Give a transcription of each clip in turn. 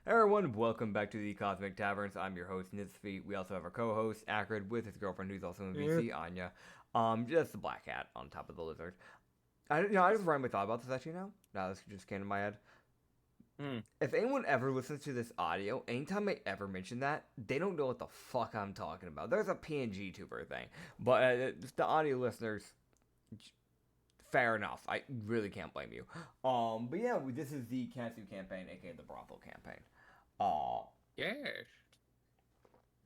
Hey everyone, welcome back to the Cosmic Taverns. I'm your host, Nitsify. We also have our co-host, Acrid, with his girlfriend, who's also in VC, Anya. Just the black cat on top of the lizard. I just randomly thought about this actually now. Now this just came to my head. If anyone ever listens to this audio, anytime I ever mention that, they don't know what the fuck I'm talking about. There's a PNG tuber thing, but the audio listeners, fair enough. I really can't blame you. But yeah, this is the Katsu campaign, aka the Brothel campaign. Yes.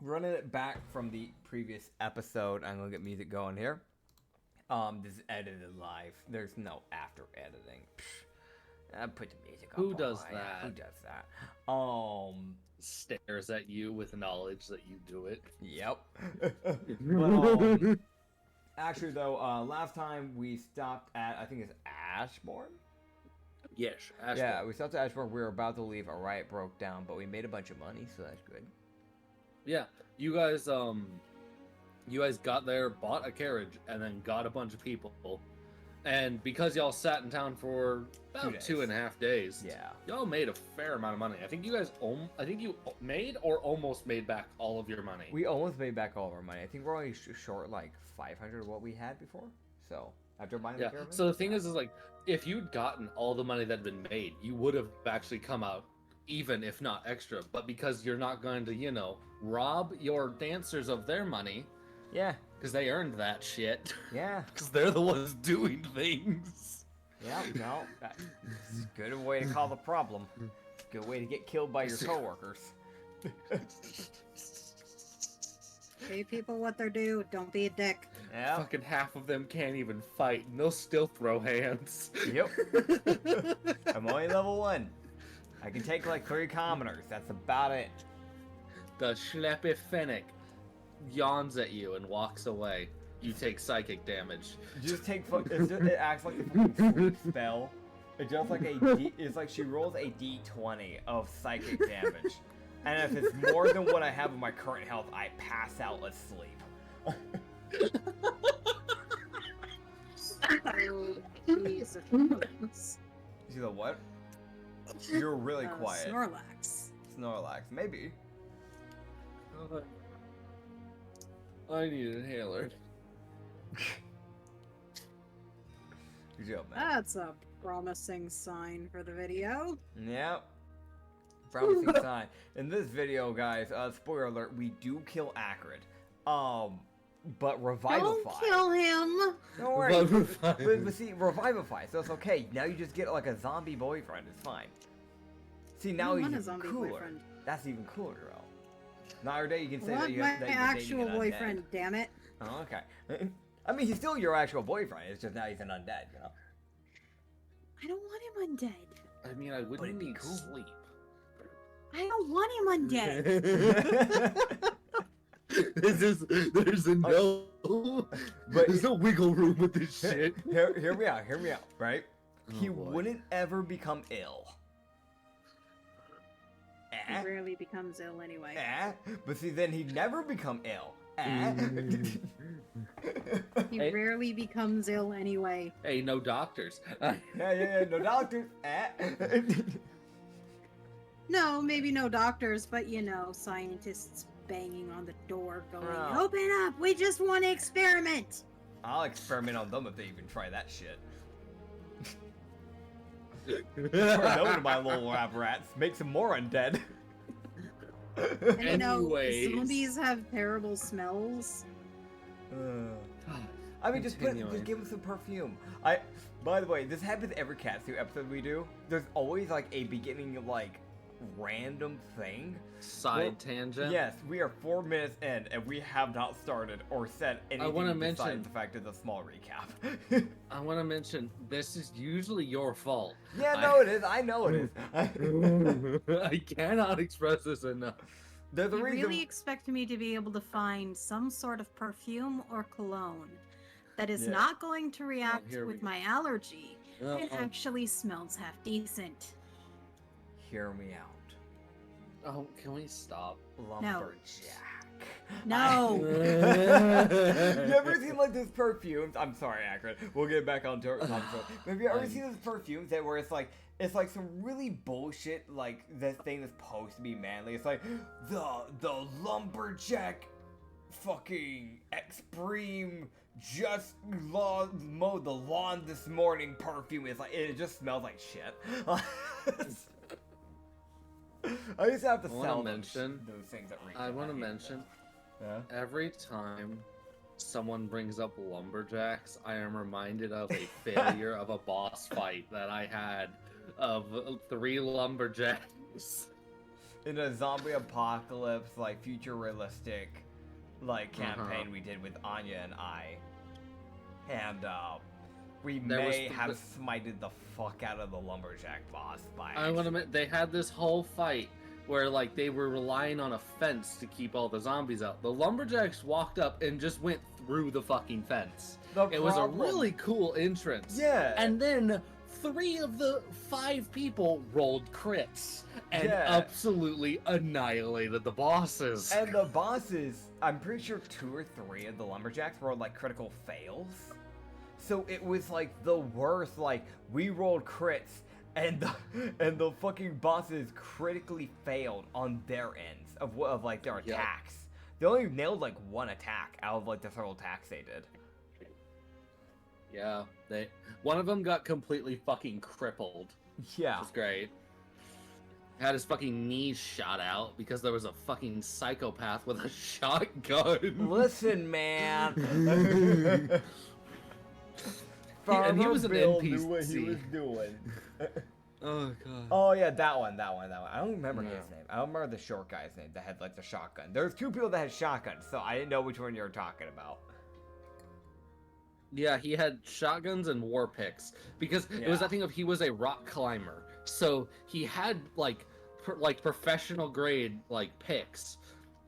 Running it back from the previous episode, I'm gonna get music going here. This is edited live. There's no after editing. I put the music up. Who does that? Who does that? Stares at you with knowledge that you do it. Yep. But, actually, though, last time we stopped at, I think it's Ashbourne? Yes, Ashbourne. Yeah, we stopped at Ashbourne. We were about to leave. A riot broke down, but we made a bunch of money, so that's good. Yeah, you guys got there, bought a carriage, and then got a bunch of people. And because y'all sat in town for about 2.5 days, yeah, y'all made a fair amount of money. I think you made or almost made back all of your money. We almost made back all of our money. I think we're only short like 500 of what we had before. So after buying the caravan. So the thing is like, if you'd gotten all the money that had been made, you would have actually come out even, if not extra. But because you're not going to, rob your dancers of their money. Yeah. Because they earned that shit. Yeah. Because they're the ones doing things. Yeah, no. That's a good way to call the problem. It's a good way to get killed by your coworkers. Pay people what they're due. Don't be a dick. Yeah. Fucking half of them can't even fight, and they'll still throw hands. Yep. I'm only level 1. I can take like 3 commoners. That's about it. The Schleppy Fennec yawns at you and walks away. You take psychic damage. Just take it acts like a fucking sleep spell. It's just like it's like she rolls a d20 of psychic damage. And if it's more than what I have in my current health, I pass out asleep. Jesus. You see the what? You're really quiet. Snorlax. Snorlax, maybe. I need an inhaler. Good job, man. That's a promising sign for the video. Yep. Promising sign. In this video, guys, spoiler alert, we do kill Acrid. But Revivify. Don't kill him! Don't worry. But see, Revivify, so it's okay. Now you just get like a zombie boyfriend. It's fine. See, now he's even cooler. Boyfriend. That's even cooler, though. Nowadays, you can say I that want you my have that you're actual dating an boyfriend, undead. damn it. Oh, okay. I mean, he's still your actual boyfriend. It's just now he's an undead, you know? I don't want him undead. I mean, I wouldn't need cool. sleep. I don't want him undead. There's a no, But there's no wiggle room with this shit. Hear me out, right? He Oh, boy. wouldn't ever become ill. He rarely becomes ill anyway. But see, then he'd never become ill. He Hey. rarely becomes ill anyway. Hey, no doctors. Yeah, no doctors. No, maybe no doctors, but scientists banging on the door going, Oh. Open up, we just want to experiment. I'll experiment on them if they even try that shit. Turn them into my little lab rats. Makes them more undead. And Anyways. zombies have terrible smells. I mean, just give them some perfume. By the way, this happens every Katsu episode we do. There's always like a beginning like random thing. Side tangent. Yes, we are 4 minutes in and we have not started or said anything besides the fact of the small recap. I want to mention this is usually your fault. Yeah, no, it is. I know it is. I cannot express this enough. There's a You reason. really expect me to be able to find some sort of perfume or cologne that is Yeah. not going to react here we with go. my allergy and Uh-oh. actually smells half decent. Hear me out. Oh, can we stop? Lumberjack. No. You ever seen like those perfumes? I'm sorry, Acrid. We'll get back on to it. Have you ever seen those perfumes that where it's like It's like some really bullshit, like, this thing that's supposed to be manly. It's like, the lumberjack fucking extreme just mowed the lawn this morning perfume. It's like, it just smells like shit. I just have to sell those things at retail. I want to mention, every time someone brings up lumberjacks, I am reminded of a failure of a boss fight that I had of 3 lumberjacks. In a zombie apocalypse, like, future realistic, like, campaign we did with Anya and I. And, we may have smited the fuck out of the lumberjack boss by I want to admit, they had this whole fight where, like, they were relying on a fence to keep all the zombies out. The lumberjacks walked up and just went through the fucking fence. It was a really cool entrance. Yeah. And then 3 of the 5 people rolled crits and absolutely annihilated the bosses. And the bosses, I'm pretty sure 2 or 3 of the lumberjacks were like critical fails. So it was like the worst. Like, we rolled crits, and the fucking bosses critically failed on their ends of like their attacks. They only nailed like 1 attack out of like the several attacks they did. Yeah, one of them got completely fucking crippled. Yeah, which was great. Had his fucking knees shot out because there was a fucking psychopath with a shotgun. Listen, man. And he was an Bill NPC. knew what he was doing. Oh god. Oh yeah, that one. I don't remember his name. I don't remember the short guy's name that had like the shotgun. There was 2 people that had shotguns, so I didn't know which one you were talking about. Yeah, he had shotguns and war picks because it was that thing of he was a rock climber, so he had like professional grade like picks.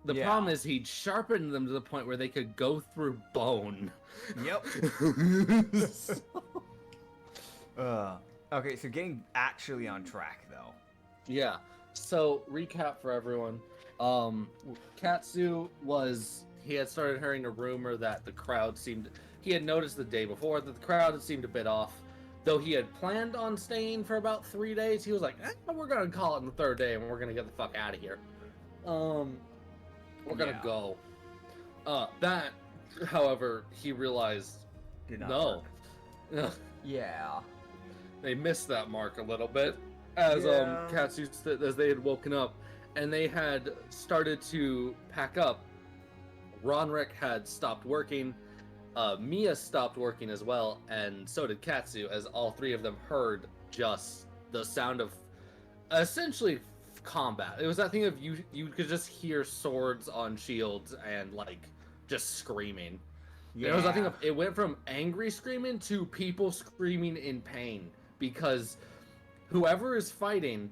The problem is he'd sharpened them to the point where they could go through bone. Yep. Okay, so getting actually on track though. Yeah. So recap for everyone. Katsu he had started hearing a rumor that the crowd he had noticed the day before that the crowd had seemed a bit off. Though he had planned on staying for about 3 days, he was like, we're gonna call it on the 3rd day and we're gonna get the fuck out of here. We're gonna go. That, however, he realized Did not work. Yeah. They missed that mark a little bit as Katsu as they had woken up and they had started to pack up. Ronrik had stopped working. Mia stopped working as well, and so did Katsu, as all 3 of them heard just the sound of essentially combat. It was that thing of you could just hear swords on shields and like just screaming. Yeah. It was that thing of it went from angry screaming to people screaming in pain because whoever is fighting,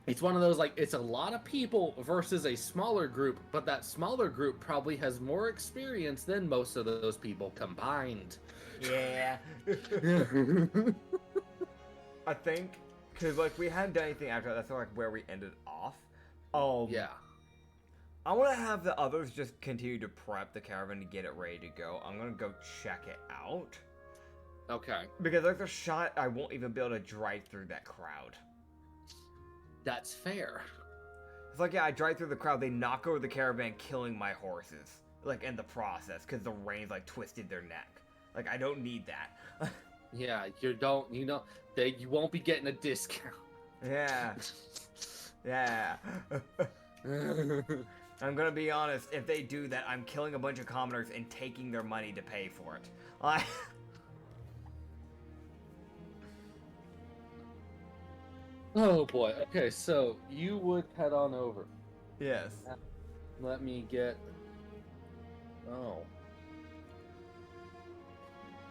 it's one of those like it's a lot of people versus a smaller group, but that smaller group probably has more experience than most of those people combined. Yeah. I think because like we hadn't done anything after that. That's like where we ended off. Yeah. I want to have the others just continue to prep the caravan to get it ready to go. I'm gonna go check it out. Okay. Because there's a shot I won't even be able to drive through that crowd. That's fair. It's like, yeah, I drive through the crowd, they knock over the caravan, killing my horses. Like, in the process, because the reins, like, twisted their neck. Like, I don't need that. Yeah, you won't be getting a discount. Yeah. Yeah. I'm gonna be honest, if they do that, I'm killing a bunch of commoners and taking their money to pay for it. Oh boy. Okay, so you would head on over. Yes. Let me get...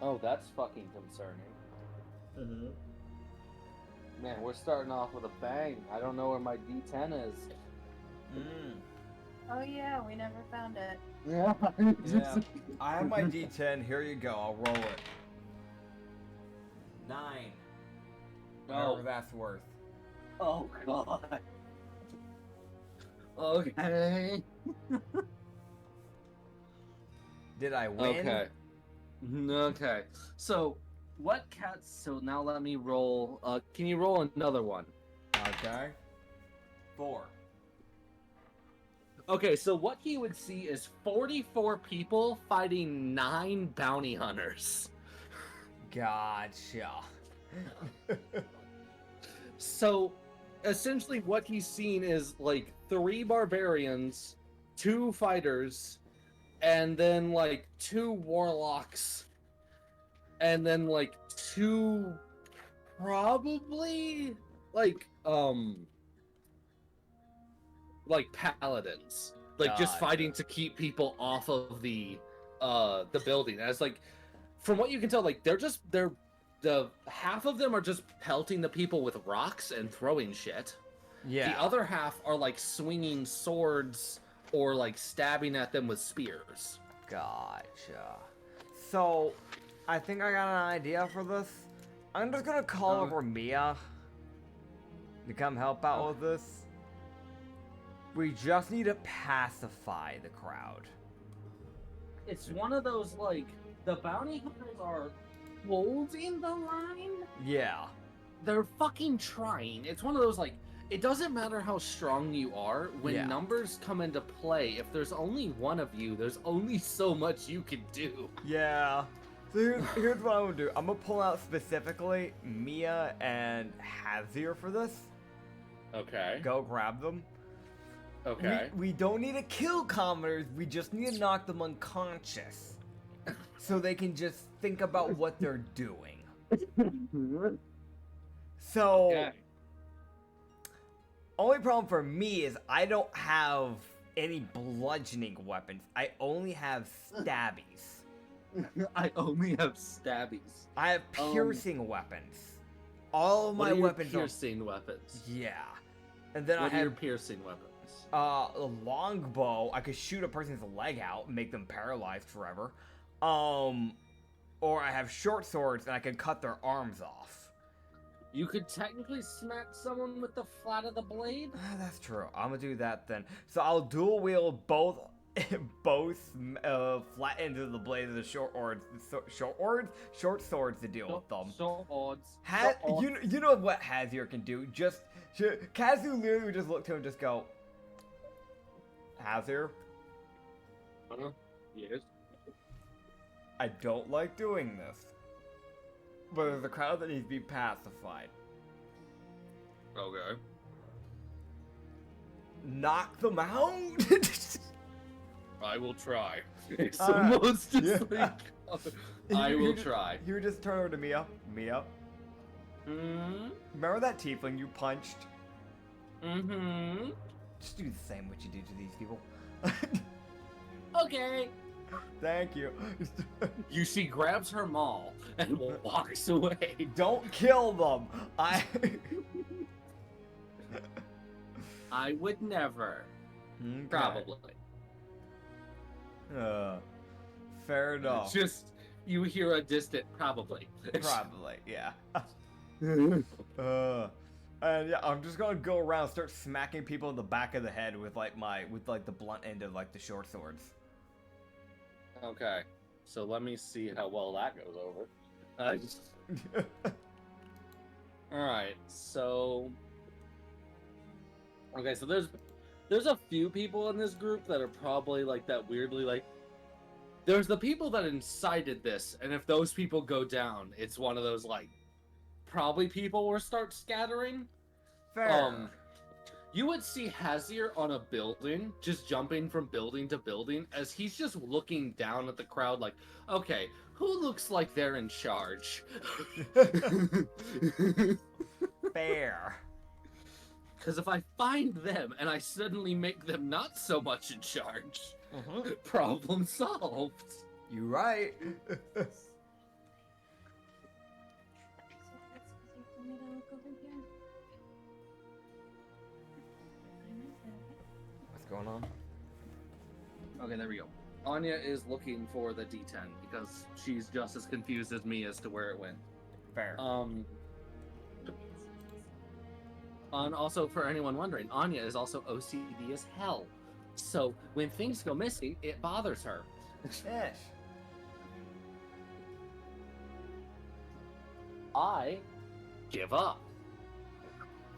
Oh, that's fucking concerning. Mm-hmm. Man, we're starting off with a bang. I don't know where my D10 is. Oh yeah, we never found it. Yeah. Yeah. I have my D10. Here you go. I'll roll it. 9. Whatever that's worth. Oh god. Okay. Did I win? Okay. Okay. So, what cats? So now let me roll. Can you roll another one? Okay. 4. Okay, so what he would see is 44 people fighting 9 bounty hunters. Gotcha. So, essentially, what he's seen is like 3 barbarians, 2 fighters, and then like 2 warlocks, and then like 2 probably like paladins, like just Gotcha. fighting to keep people off of the building. As like, from what you can tell, like they're the half of them are just pelting the people with rocks and throwing shit. Yeah. The other half are like swinging swords or like stabbing at them with spears. Gotcha. So, I think I got an idea for this. I'm just gonna call over Mia to come help out with this. We just need to pacify the crowd. It's one of those, like, the bounty hunters are holding the line. Yeah. They're fucking trying. It's one of those, like, it doesn't matter how strong you are, when numbers come into play, if there's only one of you, there's only so much you can do. Yeah. So here's what I'm gonna do. I'm gonna pull out specifically Mia and Hazir for this. Okay. Go grab them. Okay. We don't need to kill commoners, we just need to knock them unconscious. So they can just think about what they're doing. So, Okay. only problem for me is I don't have any bludgeoning weapons. I only have stabbies. I only have stabbies. I have piercing weapons. All of my weapons piercing weapons. Yeah. And then What I are your have piercing weapons? a longbow. I could shoot a person's leg out and make them paralyzed forever. Or I have short swords and I can cut their arms off. You could technically smack someone with the flat of the blade. That's true. I'm gonna do that then. So I'll dual wield both flat ends of the blade of the short swords to deal with them. You know what Hazir can do? Katsu literally would just look to him and just go, Hazir, Yes. I don't like doing this, but there's a crowd that needs to be pacified. Okay. Knock them out? I will try. It's almost just like I will try. You would just turn over to Mia. Mia, Mm-hmm. remember that tiefling you punched? Mm-hmm. Just do the same what you do to these people. Okay. Thank you. She grabs her maul and walks away. Don't kill them. I would never. Okay. Probably. Fair enough. Just you hear a distant probably. Probably, yeah. And yeah, I'm just gonna go around, start smacking people in the back of the head with the blunt end of like the short swords. Okay. So let me see how well that goes over. Alright, so okay, so there's a few people in this group that are probably like that weirdly like there's the people that incited this, and if those people go down, it's one of those like probably people will start scattering. Fair. You would see Hazir on a building, just jumping from building to building, as he's just looking down at the crowd like, okay, who looks like they're in charge? Fair. Because if I find them and I suddenly make them not so much in charge, problem solved. You right. What's going on? Okay, there we go. Anya is looking for the D10 because she's just as confused as me as to where it went. Fair. And also, for anyone wondering, Anya is also OCD as hell. So when things go missing, it bothers her. Ish. I give up.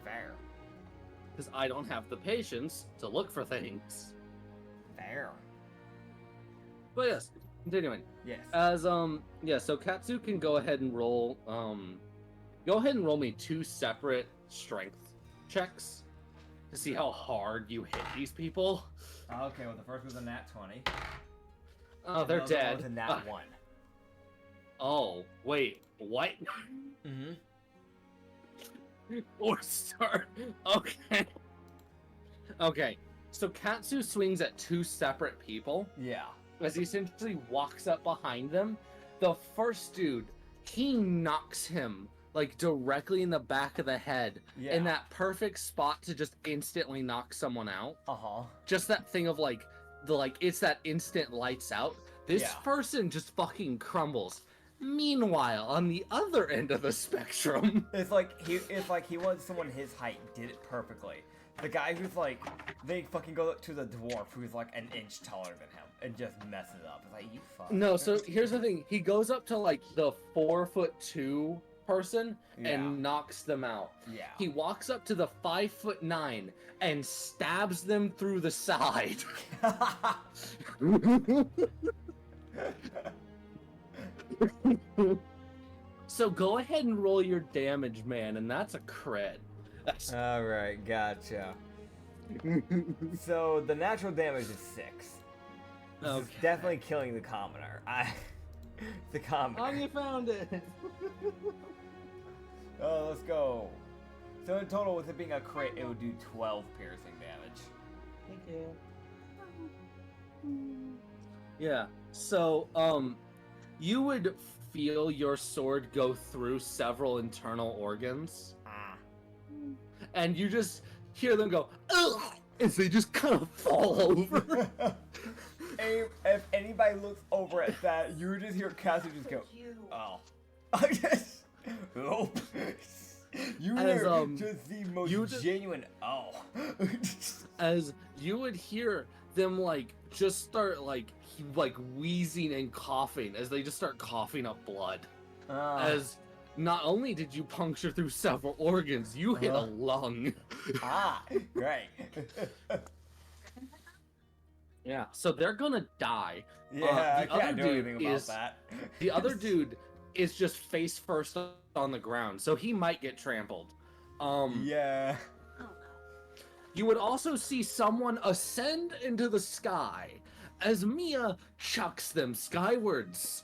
Fair. Because I don't have the patience to look for things. Fair. But yes, continuing. Yes. As so Katsu can go ahead and roll me 2 separate strength checks to see how hard you hit these people. Okay, well the first was a nat 20. Oh, they're dead. Was a nat 1. Oh, wait, what? Mm-hmm. Or start. Okay. Okay. So Katsu swings at 2 separate people. Yeah. As he essentially walks up behind them. The first dude, he knocks him like directly in the back of the head, in that perfect spot to just instantly knock someone out. Uh-huh. Just that thing of it's that instant lights out. This person just fucking crumbles. Meanwhile, on the other end of the spectrum, it's like he was someone his height did it perfectly. The guy who's like, they fucking go to the dwarf who's like an inch taller than him and just messes it up. It's like, you fuck. No, so here's the thing. He goes up to like the 4'2" person and knocks them out. Yeah. He walks up to the 5'9" and stabs them through the side. So go ahead and roll your damage, man, and that's a crit. All right, gotcha. So the natural damage is 6. This is definitely killing the commoner. The commoner. Oh, you found it. Oh, let's go. So in total, with it being a crit, it would do 12 piercing damage. Thank you. Yeah. So, you would feel your sword go through several internal organs. And you just hear them go, ugh, as they just kind of fall over. If anybody looks over at that, you just hear Katsu just go, oh. I guess. Oh. You hear just the most genuine, oh. As you would hear them, like, just start, like wheezing and coughing as they just start coughing up blood. As not only did you puncture through several organs, you hit a lung. Great. Yeah, so they're gonna die. Yeah, I can't do anything about that. The other dude is just face first on the ground, so he might get trampled. Yeah. You would also see someone ascend into the sky as Mia chucks them skywards.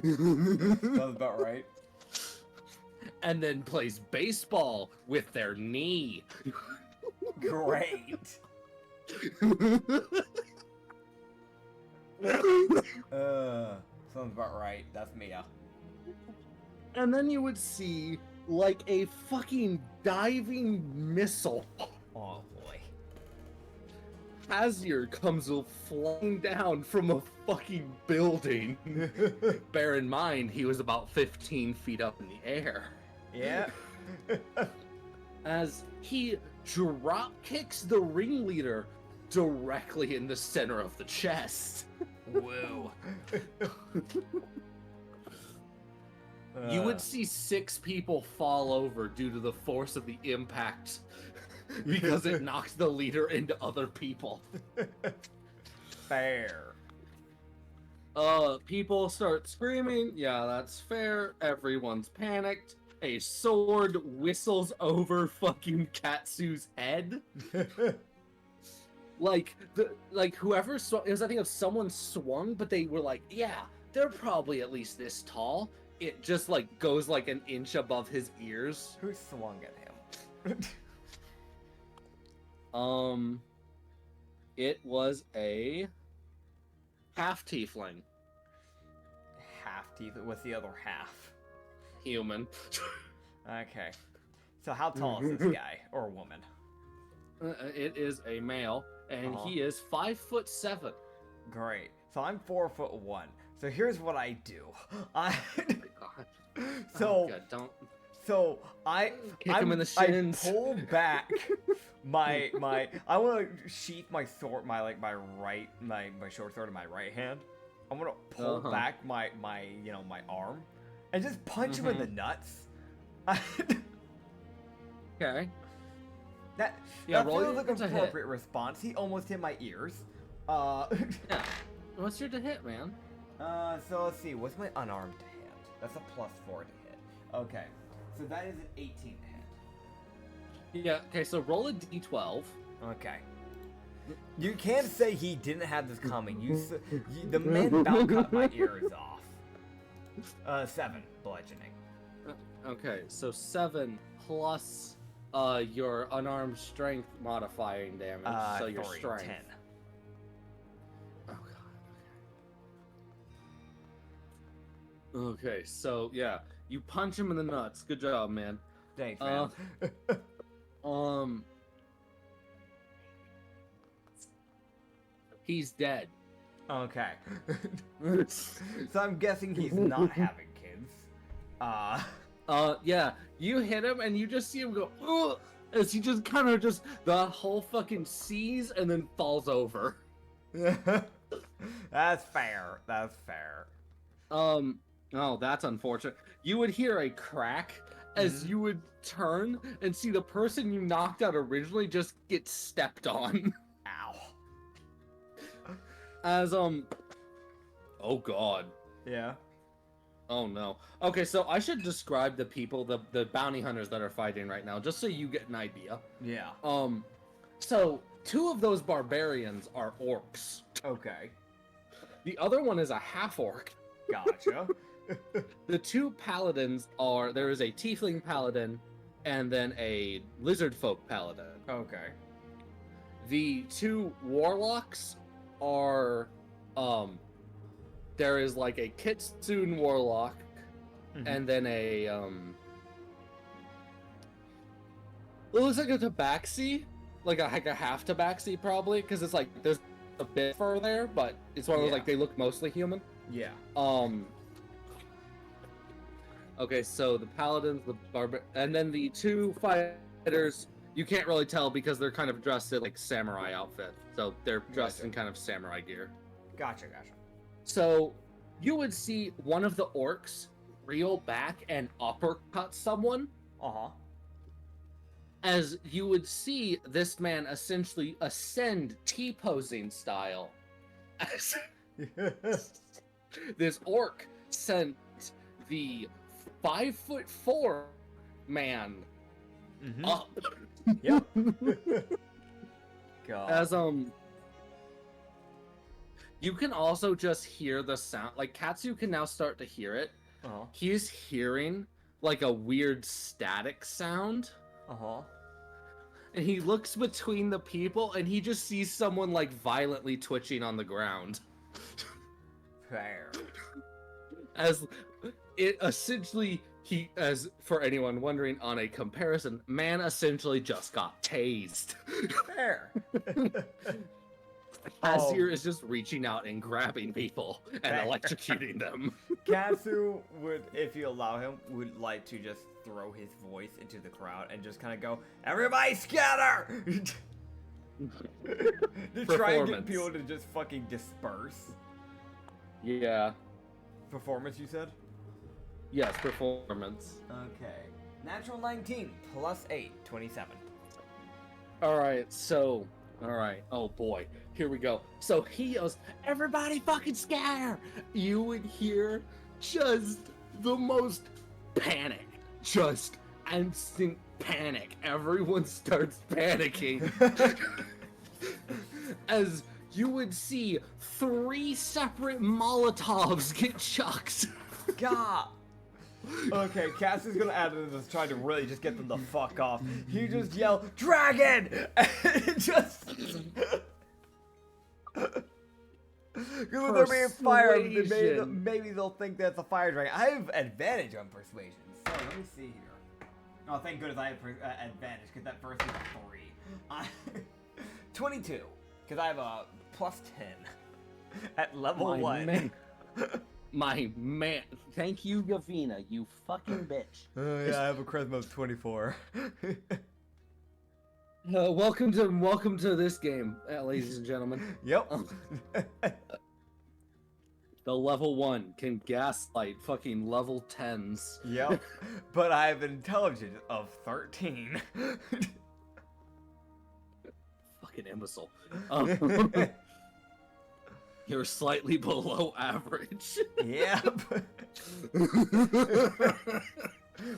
Sounds about right. And then plays baseball with their knee. Great. Sounds about right. That's Mia. And then you would see like a fucking diving missile. Oh boy. Hazir comes flying down from a fucking building. Bear in mind, he was about 15 feet up in the air. Yeah. As he drop kicks the ringleader directly in the center of the chest. Whoa. You would see 6 people fall over due to the force of the impact because it knocked the leader into other people. Fair. People start screaming. Yeah, that's fair. Everyone's panicked. A sword whistles over fucking Katsu's head. Whoever swung, it was, I think, if someone swung, but they were like, yeah, they're probably at least this tall. It just like goes like an inch above his ears. Who swung at him? It was a half tiefling. Half tiefling. What's the other half? Human. Okay. So how tall is this guy or woman? It is a male, and he is 5'7". Great. So I'm 4'1". So here's what I do. I kick him in the shins. I pull back my I want to sheath my sword, my short sword in my right hand. I'm gonna pull back my arm, and just punch him in the nuts. Okay. That roll feels like an to hit. appropriate response. He almost hit my ears. Yeah. What's your to hit, man? So let's see. What's my unarmed to hit? That's a +4 to hit. Okay. So that is an 18 to hit. Yeah. Okay. So roll a d12. Okay. You can't say he didn't have this coming. The man about cut my ears off. 7 bludgeoning. Okay. So 7 plus your unarmed strength modifying damage. So your 3, strength. 10. Oh god. Okay, so yeah, you punch him in the nuts. Good job, man. Thanks, man. He's dead. Okay. So I'm guessing he's not having kids. Yeah, you hit him and you just see him go, ugh, as he just kind of just the whole fucking sees and then falls over. That's fair. That's fair. Oh, that's unfortunate. You would hear a crack as you would turn and see the person you knocked out originally just get stepped on. Ow. As, oh god. Yeah. Oh no. Okay, so I should describe the people, the bounty hunters that are fighting right now, just so you get an idea. Yeah. So 2 of those barbarians are orcs. Okay. The other one is a half-orc. Gotcha. The 2 paladins are, there is a tiefling paladin and then a lizard folk paladin. Okay. The 2 warlocks are, there is like a Kitsune warlock and then a, it looks like a tabaxi, like a half tabaxi probably, because it's like, there's a bit fur there, but it's one of those, like, they look mostly human. Yeah. Okay, so the paladins, and then the 2 fighters, you can't really tell because they're kind of dressed in like samurai outfit. So they're dressed in kind of samurai gear. Gotcha. So you would see one of the orcs reel back and uppercut someone. As you would see this man essentially ascend T-posing style. As this orc sent the 5'4" man up. Yep. God. As you can also just hear the sound. Like Katsu can now start to hear it. He's hearing like a weird static sound. And he looks between the people and he just sees someone like violently twitching on the ground. Fair. As it essentially, as for anyone wondering on a comparison, man essentially just got tased. Fair. Azir is just reaching out and grabbing people and electrocuting them. Katsu would, if you allow him, would like to just throw his voice into the crowd and just kind of go, "Everybody scatter!" To try and get people to just fucking disperse. Yeah. Performance, you said? Yes, performance. Okay. Natural 19 plus 8, 27. Alright, so... Alright, oh boy. Here we go. So he yells, "Everybody fucking scatter!" You would hear just the most panic. Just instant panic. Everyone starts panicking. As you would see 3 separate Molotovs get chucked. God. Okay, Cass is gonna add into this, trying to really just get them the fuck off. He just yell, "Dragon!" And it just... Because they're being fired, maybe they'll think that's a fire dragon. I have advantage on persuasion, so let me see here. Oh, thank goodness I have advantage, because that first is a 3. 22, because I have a plus 10 at level 1. Man. My man, thank you, Yavina, you fucking bitch. Oh yeah, I have a charisma of 24. Welcome to this game, ladies and gentlemen. Yep. The level 1 can gaslight fucking level 10s. Yep. But I have an intelligence of 13. Fucking imbecile. You're slightly below average. Yep.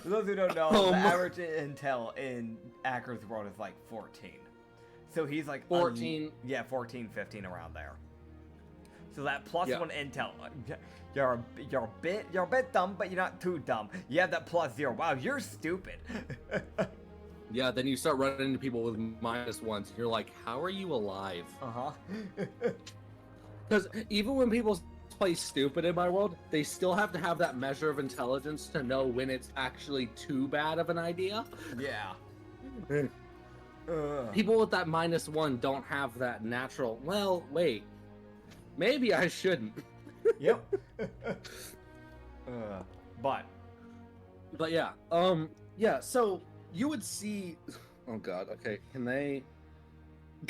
For those who don't know, the average intel in Acrid's world is like 14. So he's like 14. 14, 15 around there. So that plus Yeah. 1 intel, you're a bit dumb, but you're not too dumb. You have that +0. Wow, you're stupid. Yeah, then you start running into people with -1s, and you're like, how are you alive? Because even when people play stupid in my world, they still have to have that measure of intelligence to know when it's actually too bad of an idea. Yeah. People with that -1 don't have that natural, well, wait, maybe I shouldn't. Yep. But yeah, so you would see, oh god, okay,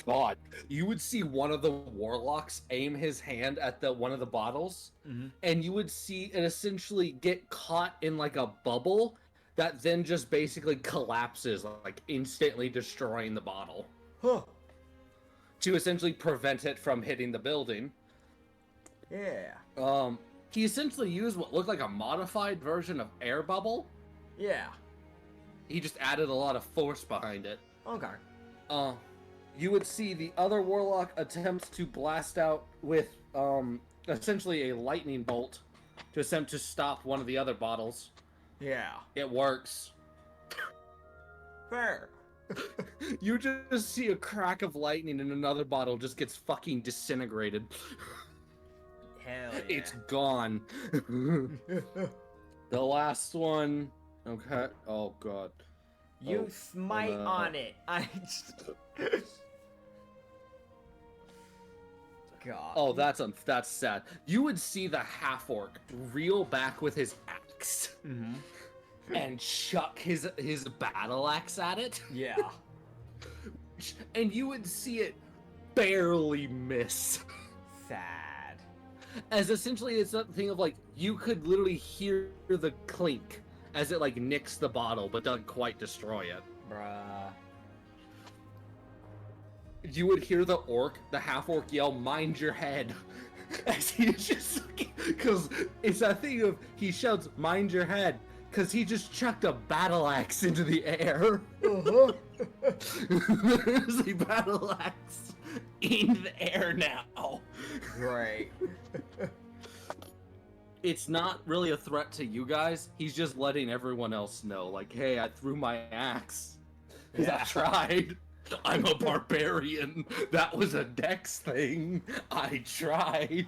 God, you would see one of the warlocks aim his hand at one of the bottles, and you would see it essentially get caught in like a bubble that then just basically collapses, like instantly destroying the bottle. To essentially prevent it from hitting the building. Yeah. He essentially used what looked like a modified version of air bubble. Yeah. He just added a lot of force behind it. Okay. You would see the other warlock attempt to blast out with essentially a lightning bolt to attempt to stop one of the other bottles. Yeah. It works. Fair. You just see a crack of lightning and another bottle just gets fucking disintegrated. Hell yeah. It's gone. The last one. Okay. Oh god. You smite on it. God. Oh, that's sad. You would see the half-orc reel back with his axe and chuck his battle axe at it. Yeah. And you would see it barely miss. Sad. As essentially it's that thing of like, you could literally hear the clink as it like nicks the bottle but doesn't quite destroy it. Bruh. You would hear the half-orc yell, "Mind your head," as he just, because it's that thing of, he shouts, "Mind your head," because he just chucked a battle axe into the air. There's a battle axe in the air now. Great. It's not really a threat to you guys. He's just letting everyone else know, like, hey, I threw my axe. Yeah. I tried. I'm a barbarian. That was a dex thing. I tried.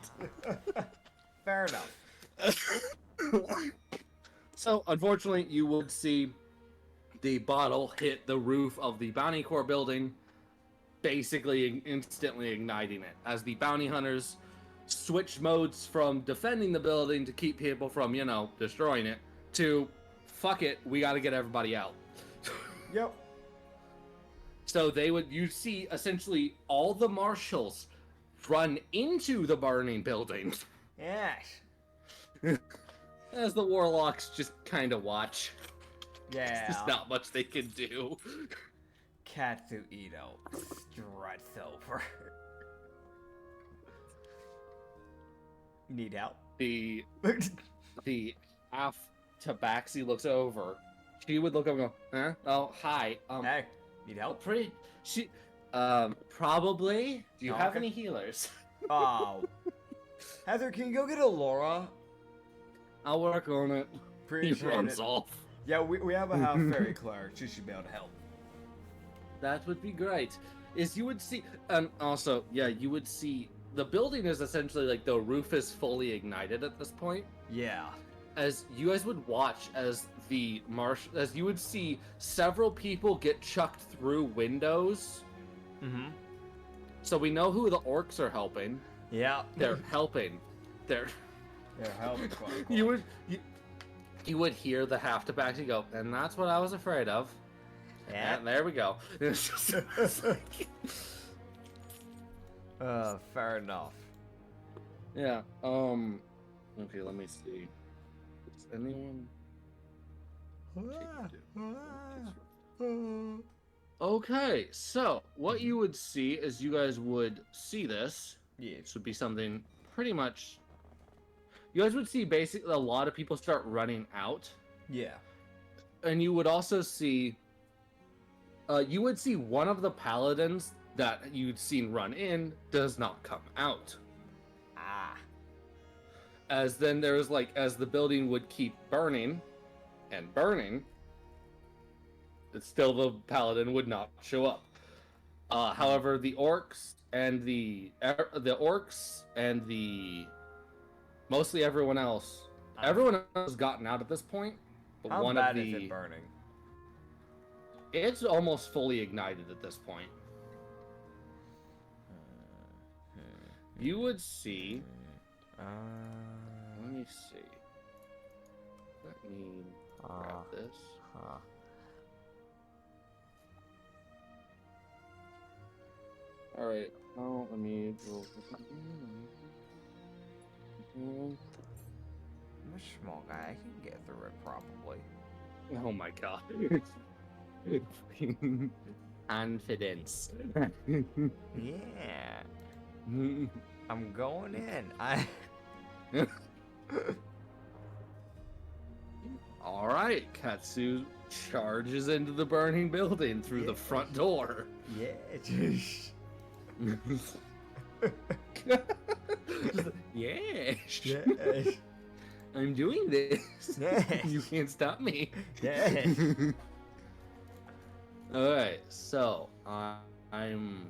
Fair enough. So, unfortunately, you would see the bottle hit the roof of the Bounty Corps building, basically instantly igniting it, as the bounty hunters switch modes from defending the building to keep people from, destroying it, to, fuck it, we gotta get everybody out. Yep. So you see essentially all the marshals run into the burning building. Yes. As the warlocks just kind of watch. Yeah. There's not much they can do. Katsu struts over. You need help? The half tabaxi looks over. She would look over and go, huh? Oh, hi. Hey, need help? Probably. Do you have okay. any healers? Oh. Heather, can you go get a Laura? I'll work on it. Appreciate He runs it. off. Yeah, we have a half fairy cleric. She should be able to help. That would be great. You would see, and also, yeah, you would see, the building is essentially like the roof is fully ignited at this point. Yeah. As you guys would watch as as you would see several people get chucked through windows. Mm-hmm. So we know who the orcs are helping. Yeah. They're helping. They're helping. Quote, unquote. You would hear the half tabaxi go, and that's what I was afraid of. Yeah. And there we go. It's like... Fair enough. Yeah. Okay, let me see. Does anyone? Okay, so what you would see is you guys would see this. Yeah. This would be something pretty much. You guys would see basically a lot of people start running out, Yeah. and you would also see. You would see one of the paladins that you'd seen run in does not come out. Ah. As then there's like as the building would keep burning and burning, it's still the paladin would not show up. However, the orcs and the mostly everyone else has gotten out at this point. But How one bad of is the it burning? it's almost fully ignited at this point. You would see. Let me see. Let me grab this. All right. Oh, let me go. I'm a small guy. I can get through it probably. Oh my god. Confidence. Yeah. I'm going in. All right, Katsu charges into the burning building through the front door. Yeah. Yes. Yes. I'm doing this. Yes. You can't stop me. Yes. Alright, so I'm.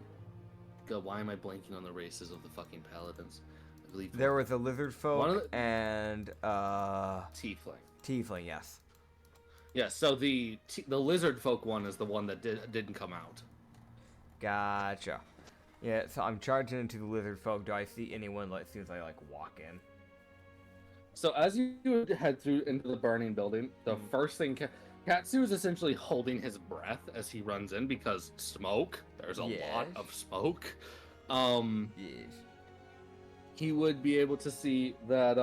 God, why am I blanking on the races of the fucking paladins? I believe There was a lizard folk One of the- and tiefling. tiefling. Yes. Yeah, so the lizard folk one is the one that didn't come out. Gotcha. Yeah. So I'm charging into the lizard folk. Do I see anyone as soon as I walk in? So as you head through into the burning building, the first thing Katsu is essentially holding his breath as he runs in because smoke. There's a lot of smoke. Yes. He would be able to see that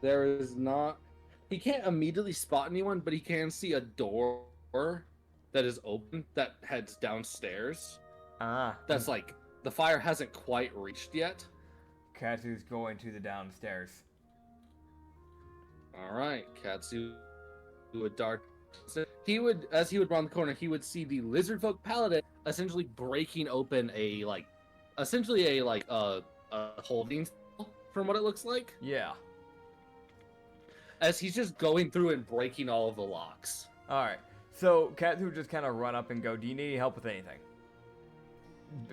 there is not. He can't immediately spot anyone, but he can see a door that is open that heads downstairs. That's like the fire hasn't quite reached yet. Katsu's going to the downstairs. All right, Katsu would dart. As he would round the corner, he would see the lizard folk paladin essentially breaking open a holding cell from what it looks like. Yeah. As he's just going through and breaking all of the locks. All right. So Katsu would just kind of run up and go, "Do you need any help with anything?"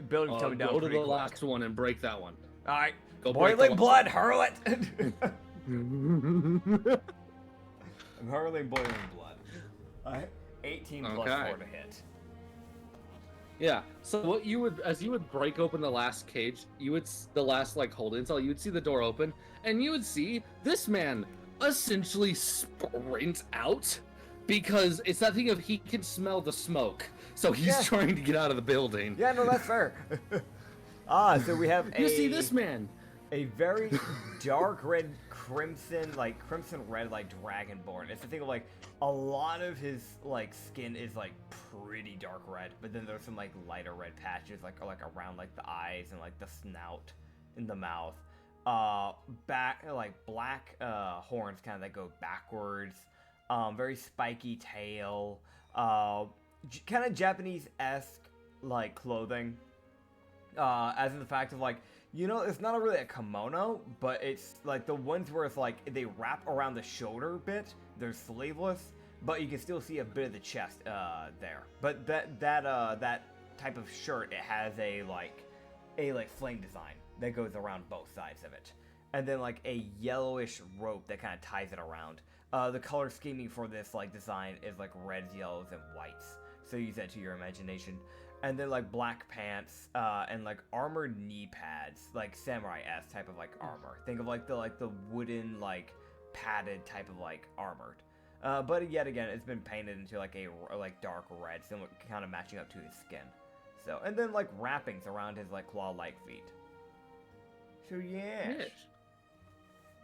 Building's coming down. Go to pretty the quick. last one and break that one. All right. Go break Boiling the blood, hurl it. I'm hurling boiling blood. 18 plus Okay. 4 to hit. Yeah. So what you would, as you would break open the last cage, the last holding cell, you would see the door open, and you would see this man essentially sprint out because it's that thing of he can smell the smoke, so he's trying to get out of the building. Yeah, no, that's fair. So we have You see this man. a very dark red crimson red dragonborn. It's the thing of a lot of his skin is pretty dark red, but then there's some lighter red patches around the eyes and the snout in the mouth. Black horns kind of that go backwards. Very spiky tail. Kind of Japanese-esque clothing. As in the fact of it's not really a kimono, but it's the ones where it's they wrap around the shoulder bit. They're sleeveless, but you can still see a bit of the chest there. But that type of shirt, it has a flame design that goes around both sides of it, and then a yellowish rope that kind of ties it around. The color scheming for this design is reds, yellows, and whites. So use that to your imagination. And then black pants and armored knee pads, samurai-esque type of armor. Think of the wooden padded type of armored. But yet again, it's been painted into a dark red, so kind of matching up to his skin. So and then wrappings around his claw-like feet. So yeah. Yes.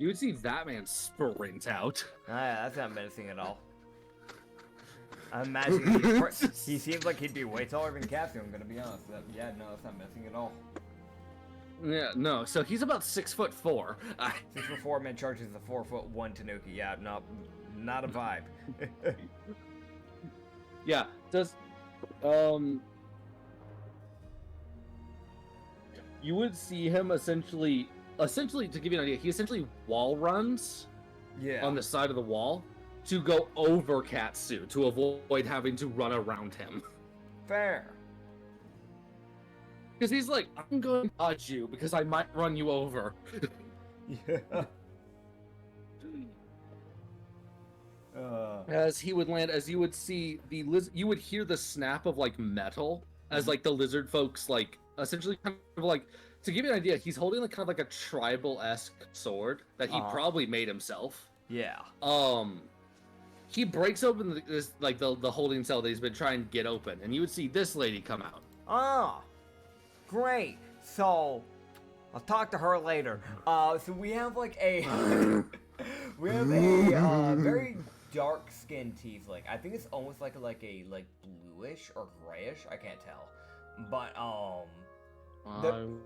You would see that man sprint out. Ah, yeah, that's not menacing at all. I imagine he seems like he'd be way taller than Katsu, I'm gonna be honest. Yeah, no, that's not menacing at all. Yeah, no. So he's about 6'4". 6'4" man charges a 4'1" Tanuki. Yeah, not a vibe. Yeah. Does you would see him essentially to give you an idea, he essentially wall runs on the side of the wall to go over Katsu to avoid having to run around him. Fair. Because he's like, I'm going to dodge you because I might run you over. Yeah. As he would land, as you would see you would hear the snap of like metal as like the lizard folks like essentially kind of like, to give you an idea, he's holding like kind of like a tribal-esque sword that he probably made himself. Yeah. He breaks open this like the holding cell that he's been trying to get open, and you would see this lady come out. Ah, great. So I'll talk to her later. So we have like a very dark skinned tiefling. I think it's almost like a bluish or grayish. I can't tell. But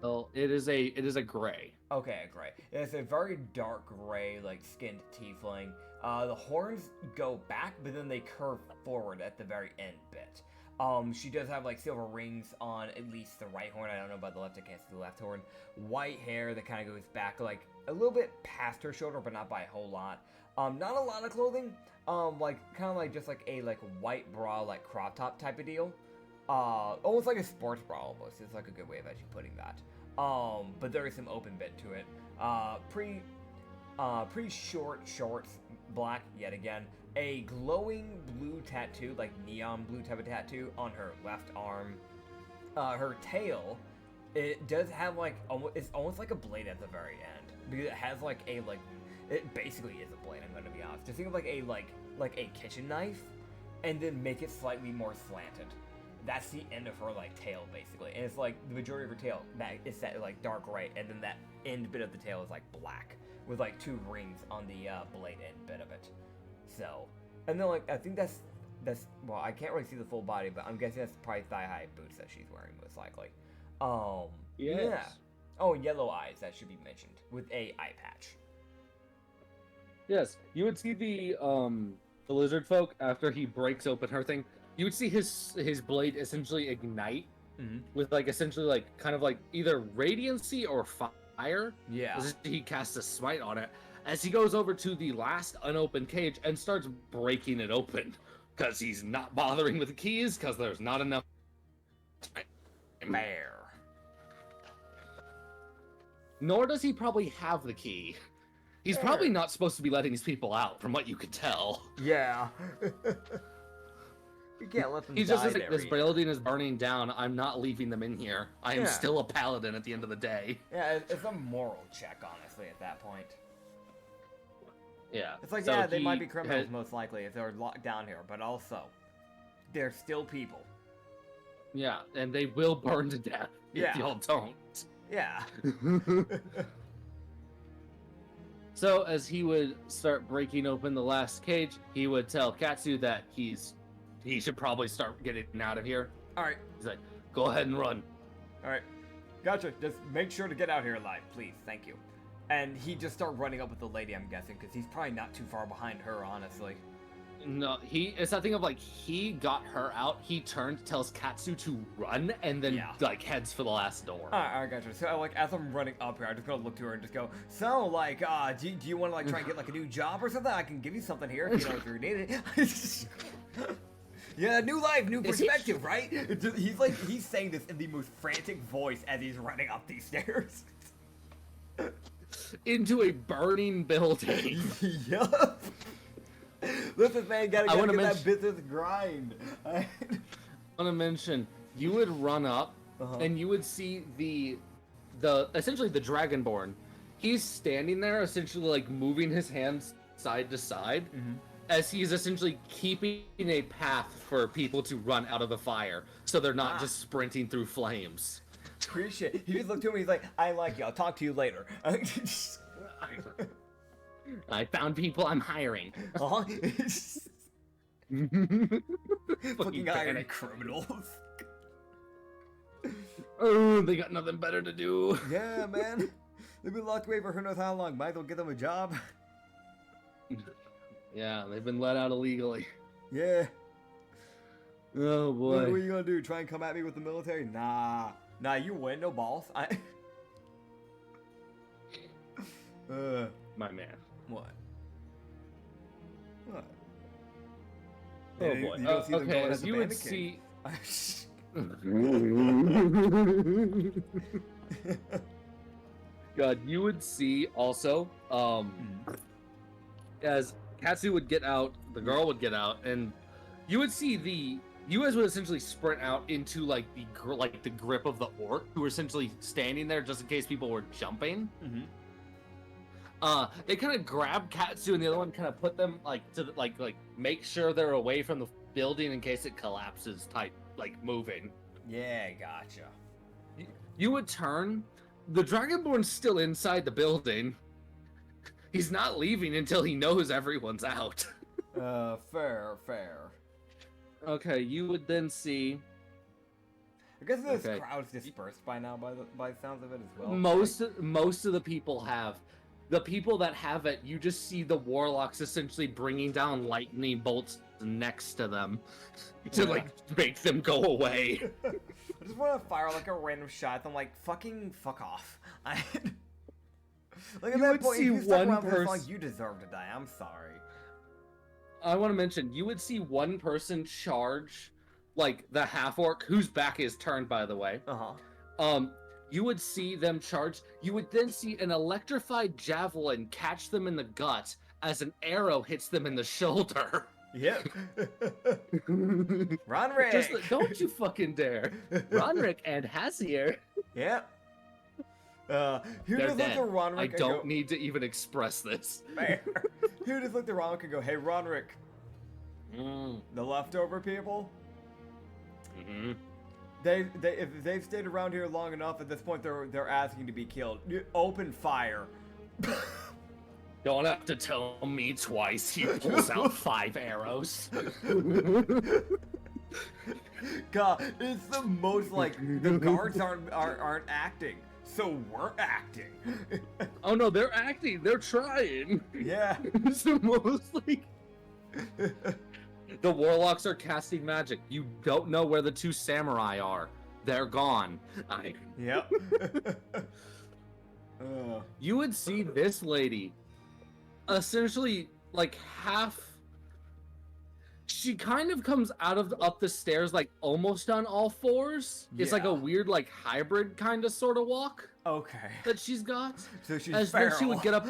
well, it is a gray. Okay, gray. It's a very dark gray, like skinned tiefling. The horns go back, but then they curve forward at the very end bit. She does have like silver rings on at least the right horn. I don't know about the left. I can't see the left horn. White hair that kind of goes back like a little bit past her shoulder, but not by a whole lot. Not a lot of clothing. Like kind of like just like a white bra, like crop top type of deal. Almost like a sports bra almost. It's like a good way of actually putting that. But there is some open bit to it. Pretty short shorts, black yet again. A glowing blue tattoo, like neon blue type of tattoo on her left arm. Her tail, it does have like it's almost like a blade at the very end because it has like it basically is a blade. I'm gonna be honest. Just think of like a kitchen knife, and then make it slightly more slanted. That's the end of her tail basically, and it's like the majority of her tail that is that dark gray, and then that end bit of the tail is black with 2 rings on the blade end bit of it. So, and then I think that's well, I can't really see the full body, but I'm guessing that's probably thigh-high boots that she's wearing most likely. Yes. Yeah. Oh, yellow eyes, that should be mentioned, with a eye patch. Yes, you would see the lizard folk after he breaks open her thing. You would see his blade essentially ignite with essentially kind of either radiancy or fire. Yeah. As he casts a smite on it as he goes over to the last unopened cage and starts breaking it open because he's not bothering with the keys because there's not enough. Bear. Nor does he probably have the key. He's probably not supposed to be letting these people out, from what you could tell. Yeah. You can't let them He's die just there this either. building is burning down. I'm not leaving them in here. I am still a paladin at the end of the day. Yeah, it's a moral check, honestly, at that point. Yeah. It's like, So they might be he criminals most likely if they're locked down here, but also, they're still people. Yeah, and they will burn to death if y'all don't. Yeah. So as he would start breaking open the last cage, he would tell Katsu that he should probably start getting out of here. Alright. He's like, go ahead and run. Alright. Gotcha. Just make sure to get out here alive, please. Thank you. And he just start running up with the lady, I'm guessing, because he's probably not too far behind her, honestly. No, it's that thing of he got her out, he turned, tells Katsu to run, and then heads for the last door. Alright, gotcha. So as I'm running up here, I'm just gonna look to her and just go, so do you want to try and get a new job or something? I can give you something here if you need it. Yeah, new life, new perspective, right? He's saying this in the most frantic voice as he's running up these stairs. Into a burning building. Yup. Listen, man, gotta get that business grind. I want to mention, you would run up, and you would see the essentially the Dragonborn. He's standing there, essentially moving his hands side to side, as he's essentially keeping a path for people to run out of the fire, so they're not just sprinting through flames. Appreciate it. He just looked to me, he's like, I like you, I'll talk to you later. I found people I'm hiring. Uh-huh. Fucking iron panic. criminals. Oh, they got nothing better to do. Yeah, man. They've been locked away for who knows how long. Might as well get them a job. Yeah, they've been let out illegally. Yeah. Oh boy. What are you gonna do? Try and come at me with the military? Nah. Nah, you win. No balls. My man. What? What? Oh You- boy. you don't see them Okay, going as as a you would bandit king. see. God, you would see also, as Katsu would get out, the girl would get out, and you would see you guys would essentially sprint out into like the grip of the orc, who were essentially standing there just in case people were jumping. They kind of grab Katsu, and the other one kind of put them like to like make sure they're away from the building in case it collapses, type like moving. Yeah, gotcha. You would turn. The Dragonborn's still inside the building. He's not leaving until he knows everyone's out. Fair. Okay, you would then see I guess this Okay. crowd's dispersed by now, by the sounds of it as well. most of the people have. The people that have it, you just see the warlocks essentially bringing down lightning bolts next to them to Yeah. like make them go away. I just want to fire like a random shot. I'm like, fuck off. Like at You that would point, see if you stuck one around for this long, person- you deserve to die. I'm sorry. I want to mention, you would see one person charge, like the half orc, whose back is turned, by the way. You would see them charge. You would then see an electrified javelin catch them in the gut as an arrow hits them in the shoulder. Yep. Ronrick. Just don't you fucking dare, Ronrick and Hasier. Yep. Who They're just looked dead. at Ronrick I and don't go, need to even express this. Fair. Who just looked at Ronrick and go, hey, Ronrick, the leftover people? Mm-hmm. If they've stayed around here long enough, at this point they're asking to be killed. Open fire. Don't have to tell me twice. He pulls out 5 arrows. God, it's the most like the guards aren't acting, so we're acting. Oh no, they're acting. They're trying. Yeah. It's the most like. The warlocks are casting magic. You don't know where the 2 samurai are. They're gone. Yep. You would see this lady essentially like half. She kind of comes up the stairs like almost on all fours. It's like a Yeah. weird like hybrid kind of sort of walk Okay. that she's got. So she's As then feral. she would get up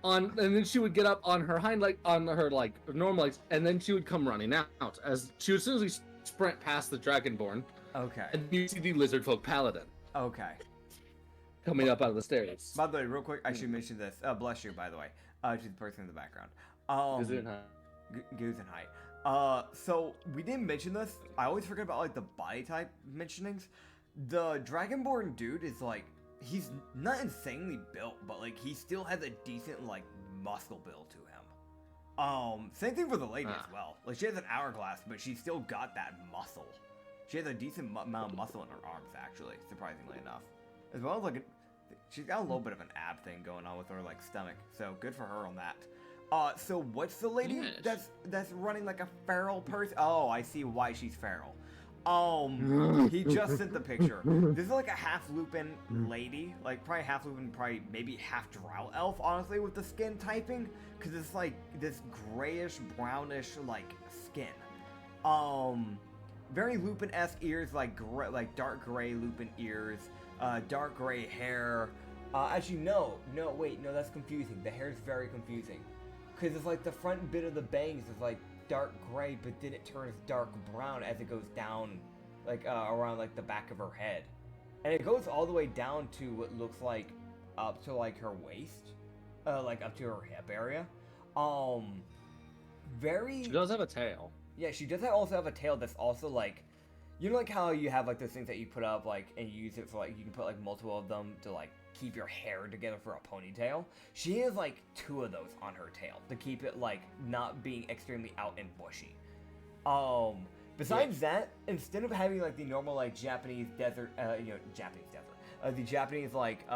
and then she would get up on her on her like normal legs, and then she would come running out as she would essentially sprint past the Dragonborn, Okay. and you see the lizard folk paladin Okay. coming up out of the stairs. By the way, real quick, I should mention this. Bless you, by the way. She's the person in the background. Is it, huh? Goose and height. So we didn't mention this. I always forget about like the body type mentionings. The Dragonborn dude is like, he's not insanely built, but like he still has a decent like muscle build to him. Same thing for the lady as well. Like she has an hourglass, but she's still got that muscle. She has a decent amount of muscle in her arms, actually, surprisingly enough. As well as like, she's got a little bit of an ab thing going on with her like stomach, so good for her on that. So what's the lady Yes. that's running like a feral person? Oh, I see why she's feral. He just sent the picture. This is like a half Lupin lady, like probably half Lupin, probably maybe half Drow elf, honestly, with the skin typing, because it's like this grayish, brownish like skin. Very Lupin-esque ears, like dark gray Lupin ears, dark gray hair. Actually, no, that's confusing. The hair is very confusing, because it's like the front bit of the bangs is like dark gray, but then it turns dark brown as it goes down, like around like the back of her head, and it goes all the way down to what looks like up to like her waist, like up to her hip area. Very. She does have a tail. Yeah, she does also have a tail that's also like, You know, like how you have like those things that you put up, like, and you use it for like you can put like multiple of them to like keep your hair together for a ponytail. She has like 2 of those on her tail to keep it like not being extremely out and bushy. Besides that, instead of having like the normal like Japanese desert, the Japanese like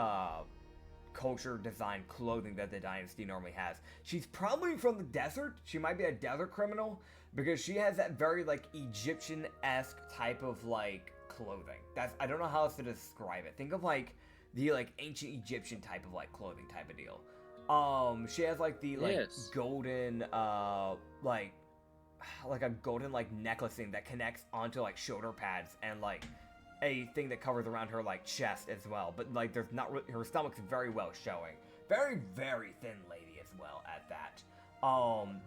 culture design clothing that the dynasty normally has, she's probably from the desert. She might be a desert criminal because she has that very like Egyptian-esque type of like clothing. I don't know how else to describe it. Think of like the like ancient Egyptian type of like clothing type of deal. She has like the like golden like a golden like necklace thing that connects onto like shoulder pads and like a thing that covers around her like chest as well. But like there's not her stomach's very well showing. Very, very thin lady as well at that.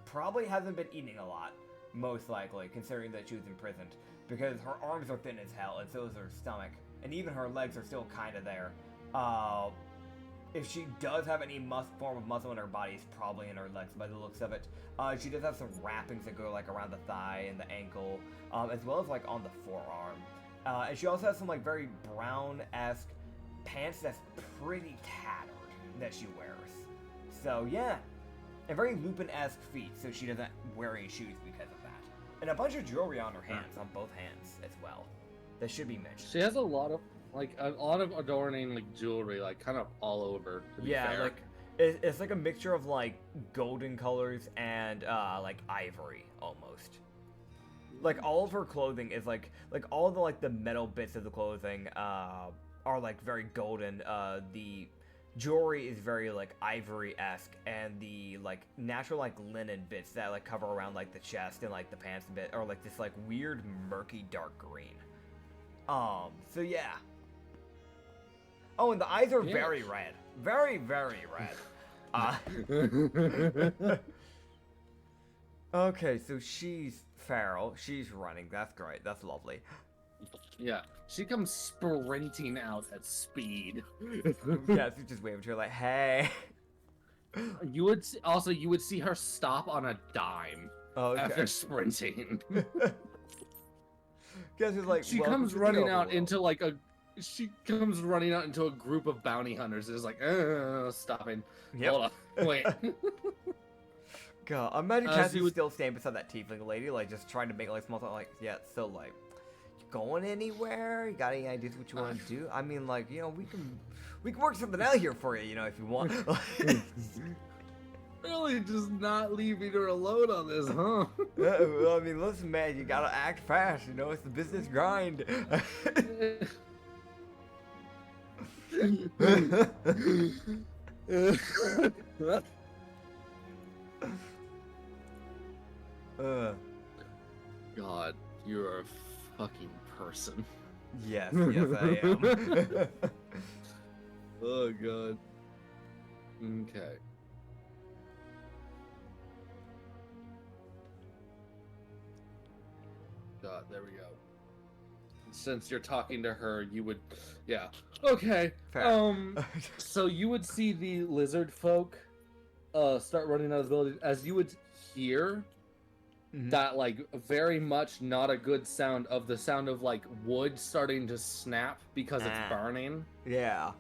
Probably hasn't been eating a lot, most likely, considering that she was imprisoned, because her arms are thin as hell and so is her stomach, and even her legs are still kind of there. If she does have any form of muscle in her body, it's probably in her legs by the looks of it. She does have some wrappings that go like around the thigh and the ankle, as well as like on the forearm. And she also has some like very brown-esque pants that's pretty tattered that she wears. So yeah, and very Lupin-esque feet, so she doesn't wear any shoes because of that. And a bunch of jewelry on her hands, on both hands as well. That should be mentioned. She has a lot of adorning like jewelry, like kind of all over. To be fair. Like it's like a mixture of like golden colors and like ivory almost. Like all of her clothing is like all the like the metal bits of the clothing are like very golden. The jewelry is very like ivory-esque, and the like natural like linen bits that like cover around like the chest and like the pants a bit are like this like weird murky dark green. So yeah. Oh, and the eyes are very red. Very, very red. Okay, so she's feral. She's running. That's great. That's lovely. Yeah, she comes sprinting out at speed. Yeah, she's just waving to her like, hey. You would see her stop on a dime after sprinting. Guess who's like, she comes running out into a group of bounty hunters. It's like, stopping. Yep. Hold on, wait. God, imagine Katsu still standing beside that tiefling lady, like just trying to make like small talk. Like, yeah, so like, you going anywhere? You got any ideas what you want to do? I mean, like, you know, we can work something out here for you, you know, if you want. Really, just not leaving her alone on this, huh? Well, I mean, listen, man, you gotta act fast. You know, it's the business grind. God, you're a fucking person. Yes, yes, I am. Oh, God. Okay. God, there we go. Since you're talking to her, you would, yeah. Okay. Fair. So you would see the lizard folk start running out of the building, as you would hear that like very much not a good sound of like wood starting to snap because it's burning. Yeah.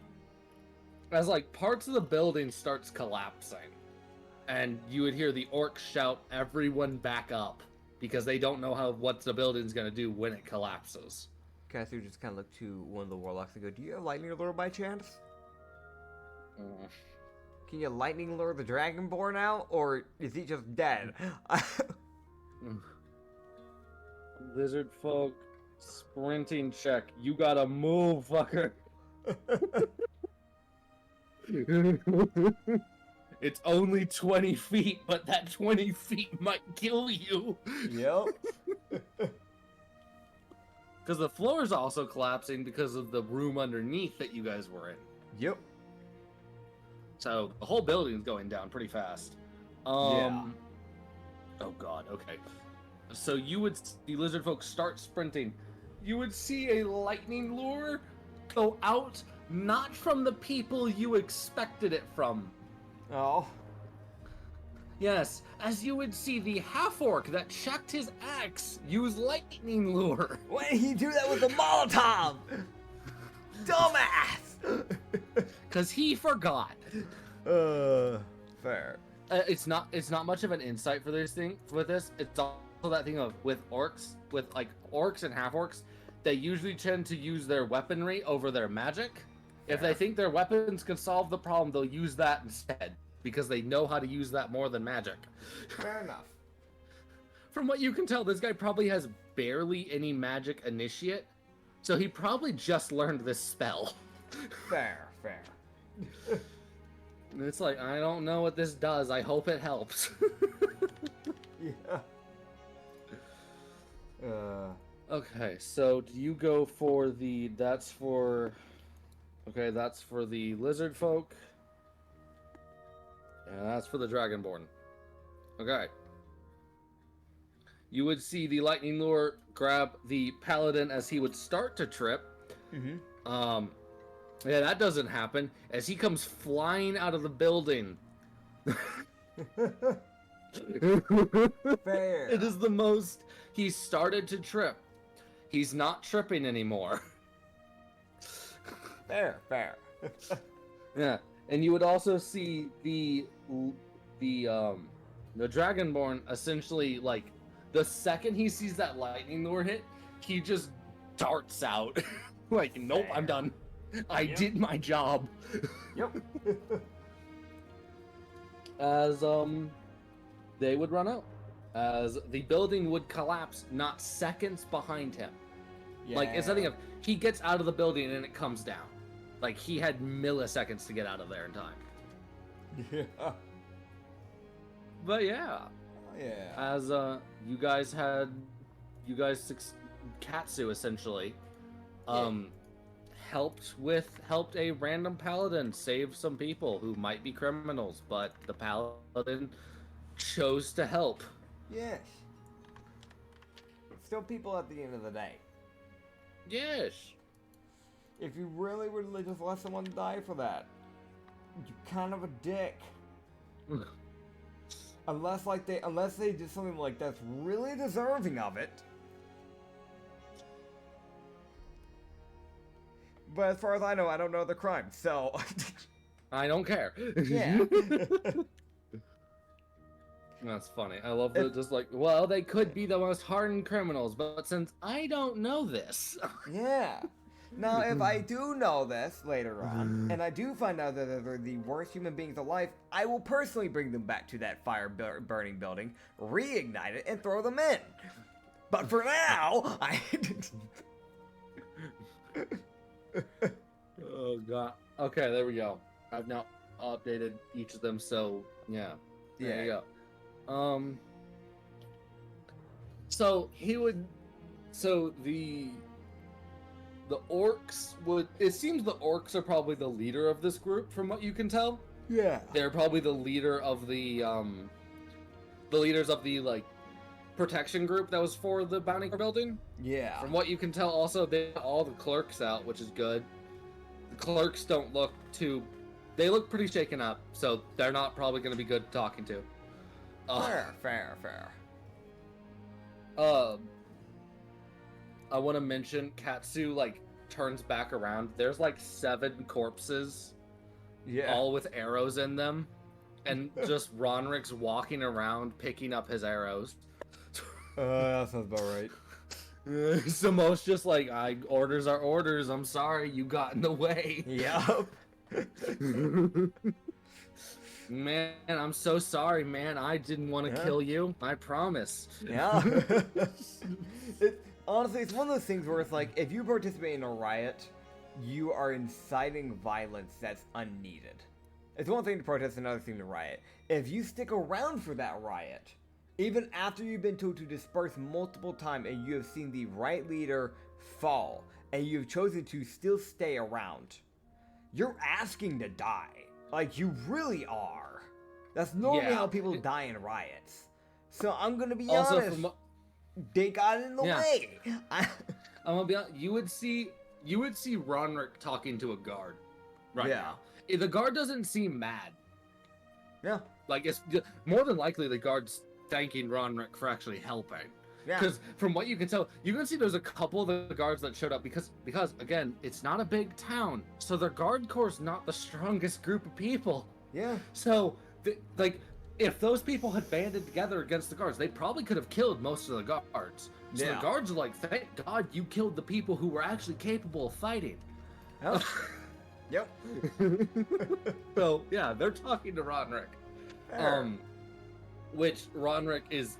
As like parts of the building starts collapsing, and you would hear the orcs shout, "Everyone back up," because they don't know what the building's gonna do when it collapses. Katsu just kind of looked to one of the warlocks and go, "Do you have lightning lure by chance? Can you lightning lure the dragonborn out, or is he just dead?" Lizard folk, sprinting check. You gotta move, fucker. It's only 20 feet, but that 20 feet might kill you. Yep. Because the floor is also collapsing because of the room underneath that you guys were in. Yep. So the whole building's going down pretty fast. Yeah. Oh God. Okay. So you would see lizard folks start sprinting. You would see a lightning lure go out, not from the people you expected it from. Oh. Yes, as you would see the half-orc that checked his axe use lightning lure. Why did he do that with the Molotov? Dumbass! Cause he forgot. Fair. It's not much of an insight for this thing. With this, it's also that thing of with orcs and half-orcs, they usually tend to use their weaponry over their magic. If they think their weapons can solve the problem, they'll use that instead. Because they know how to use that more than magic. Fair enough. From what you can tell, this guy probably has barely any magic initiate, so he probably just learned this spell. Fair. And it's like, I don't know what this does, I hope it helps. Yeah. Okay, so do you go for that's for the lizard folk. And that's for the Dragonborn. Okay. You would see the lightning lure grab the paladin as he would start to trip. Mm-hmm. Yeah, that doesn't happen as he comes flying out of the building. Fair. It is the most. He started to trip. He's not tripping anymore. Fair. Yeah. And you would also see the Dragonborn essentially, like, the second he sees that lightning lure hit, he just darts out. Like, nope, I'm done. I did my job. Yep. As they would run out. As the building would collapse not seconds behind him. Yeah. Like, it's something of he gets out of the building and it comes down. Like, he had milliseconds to get out of there in time. Yeah. But yeah. Yeah. As Katsu essentially helped a random paladin save some people who might be criminals, but the paladin chose to help. Yes. Still people at the end of the day. Yes. If you really would just let someone die for that, you're kind of a dick. Unless they did something like that's really deserving of it. But as far as I know, I don't know the crime, so I don't care. yeah. That's funny. I love that. Just like, well, they could be the most hardened criminals, but since I don't know this, Yeah. Now, if I do know this later on, and I do find out that they're the worst human beings alive, I will personally bring them back to that burning building, reignite it, and throw them in. But for now, oh god. Okay, there we go. I've now updated each of them, so yeah. There you go. So the orcs would. It seems the orcs are probably the leader of this group, from what you can tell. Yeah. They're probably the leader of the leaders of the like protection group that was for the bounty building. Yeah. From what you can tell, also they got all the clerks out, which is good. The clerks don't look too. They look pretty shaken up, so they're not probably going to be good talking to. Fair. I want to mention Katsu like turns back around. There's like 7 corpses, all with arrows in them, and just Ronric's walking around picking up his arrows. That sounds about right. Samo's just like, orders are orders. I'm sorry, you got in the way. Yup. Man, I'm so sorry, man. I didn't want to kill you. I promise. Yeah. Honestly, it's one of those things where it's like, if you participate in a riot, you are inciting violence that's unneeded. It's one thing to protest, another thing to riot. If you stick around for that riot, even after you've been told to disperse multiple times and you have seen the riot leader fall, and you've chosen to still stay around, you're asking to die. Like, you really are. That's normally how people die in riots. So I'm gonna be honest. They got in the way. I'm gonna be honest. You would see Ronric talking to a guard right now. The guard doesn't seem mad. Yeah. Like, it's more than likely the guards thanking Ronrick for actually helping. Yeah. Because from what you can tell, you can see there's a couple of the guards that showed up because again, it's not a big town, so their guard corps is not the strongest group of people. Yeah. So, like, if those people had banded together against the guards, they probably could have killed most of the guards. So Yeah. the guards are like, thank God you killed the people who were actually capable of fighting. Oh. Yep. So yeah, they're talking to Ronrick. Fair. Which Ronrick is.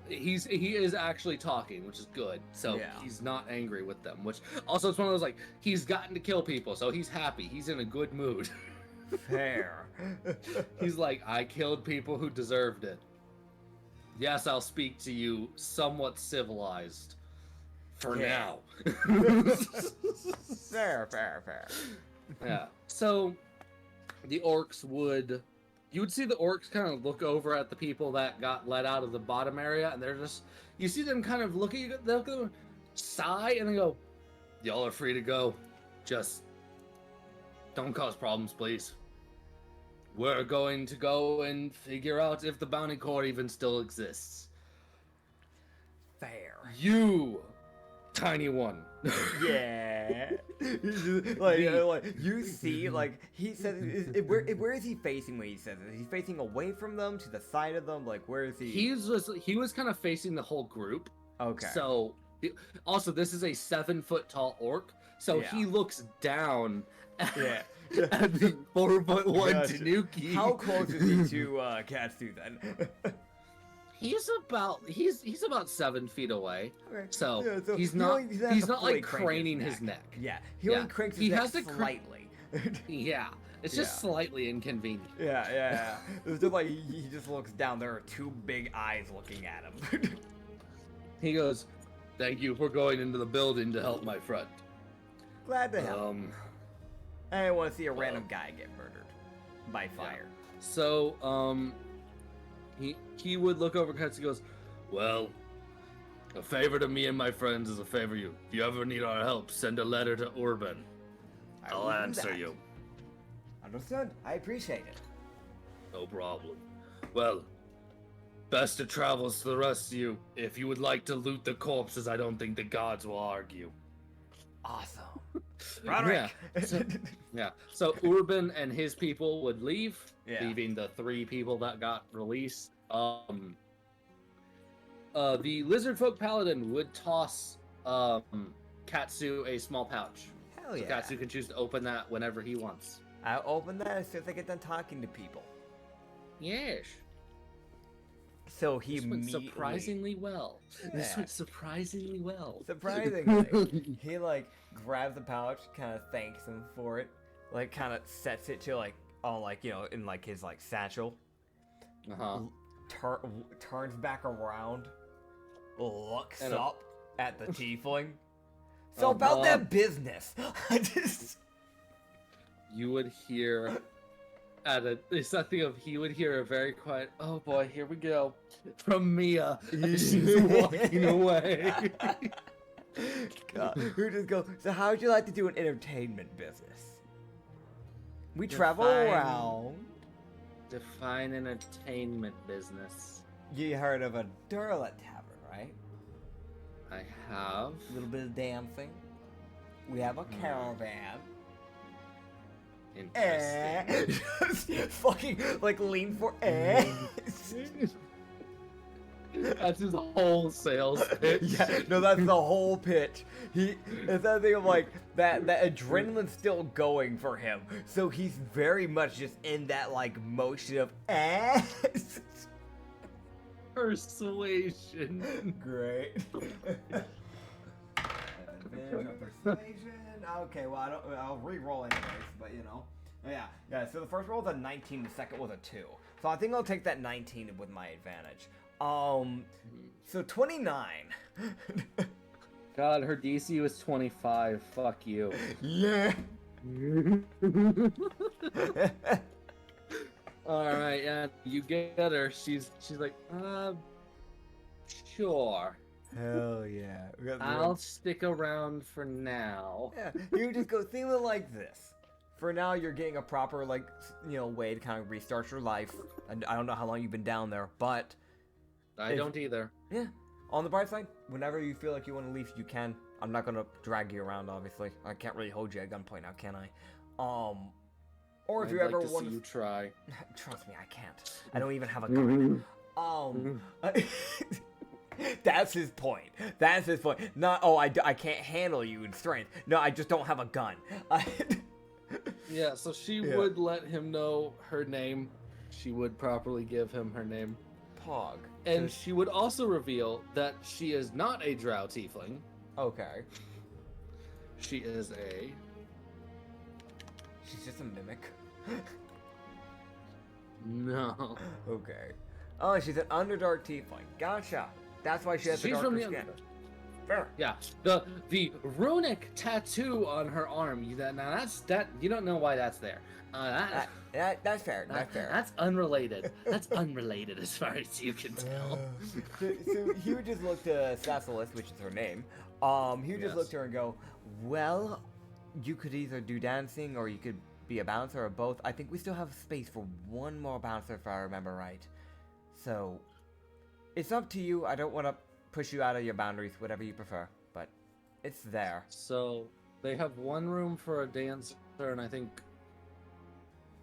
He is actually talking, which is good. So Yeah. he's not angry with them. Which also it's one of those, like, he's gotten to kill people, so he's happy. He's in a good mood. Fair. He's like, I killed people who deserved it. Yes, I'll speak to you somewhat civilized. For Yeah. now. Fair. Yeah. So the orcs you would see the orcs kind of look over at the people that got let out of the bottom area, and they're just, you see them kind of look at them, sigh, and they go, y'all are free to go. Just don't cause problems, please. We're going to go and figure out if the bounty corps even still exists. Fair. You, tiny one. Yeah. like you see, like he says, where is he facing when he says it? Is he facing away from them, to the side of them? Like, where is he? He was kind of facing the whole group. Okay. So, also this is a 7-foot tall orc, so Yeah. he looks down at, Yeah. at the 4'1" Gotcha. Tanuki. How close is he to Katsu then? He's about 7 feet away. Okay. So, Yeah, he's he not only- he doesn't have he's to not fully like crank craning his neck. Yeah. He Yeah. only cranks his He neck has to slightly. Yeah, it's just Yeah. slightly inconvenient. Yeah. It's just like he just looks down. There are two big eyes looking at him. He goes, "Thank you for going into the building to help my friend." Glad to help. I didn't want to see a well- random guy get murdered by fire. So, he would look over at Katsu and goes, "Well, a favor to me and my friends is a favor to you. If you ever need our help, send a letter to Urban. I will I'll do answer that. you." Understood. I appreciate it. No problem. Well, best of travels to the rest of you. If you would like to loot the corpses, I don't think the gods will argue. Awesome. Roderick. Yeah. So Urban and his people would leave, Yeah. leaving the 3 people that got released. The lizard folk paladin would toss Katsu a small pouch. Hell So yeah. Katsu can choose to open that whenever he wants. I'll open that as soon as I get done talking to people. Yes. So he This went immediately... surprisingly well. This Yeah. went surprisingly well. Surprisingly, he like grabs the pouch, kind of thanks him for it, like kind of sets it to like on like in like his like satchel, Uh-huh. turns back around, looks And up at the tiefling. So Oh, about Bob. that business, I just You would hear he would hear a very quiet, "Oh boy, here we go," from Mia as she's walking away. God, who just go. So how would you like to do an entertainment business? We travel Define- around. Define an entertainment business. You heard of a Derlet Tavern, right? I have. A little bit of dancing. We have a caravan. Interesting. Just fucking like lean for That's his whole sales pitch. Yeah, no, that's the whole pitch. It's that thing of like that adrenaline's still going for him, so he's very much just in that like motion of Persuasion. Great. Persuasion. Okay, well I'll re-roll anyways, but yeah. So the first roll was a 19, the second was a 2. So I think I'll take that 19 with my advantage. So 29. God, her DC was 25. Fuck you. Yeah. All right, yeah, you get her. She's like, sure. Hell yeah. I'll stick around for now. Yeah, you just go think of it like this. for now, you're getting a proper, like, way to kind of restart your life. And I don't know how long you've been down there, but... I don't either. Yeah. On the bright side, whenever you feel like you want to leave, you can. I'm not going to drag you around, obviously. I can't really hold you at gunpoint now, can I? Or if you ever want to see you try. Trust me, I can't. I don't even have a gun. That's his point. That's his point. Not, I can't handle you in strength. No, I just don't have a gun. Yeah, so she would let him know her name. She would properly give him her name. Pog. And she would also reveal that she is not a drow tiefling. Okay. She is a... She's just a mimic. No. Okay. Oh, she's an Underdark tiefling. Gotcha. That's why she has the darker skin. Fair. Yeah. The runic tattoo on her arm. You don't know why that's there. That's fair. That's fair. That's unrelated. That's unrelated as far as you can tell. So he would just look to Sassalis, which is her name. He would just look to her and go, well, you could either do dancing or you could be a bouncer or both. I think we still have space for one more bouncer if I remember right. So, it's up to you. I don't want to push you out of your boundaries, whatever you prefer, but it's there. So, they have one room for a dancer, and I think...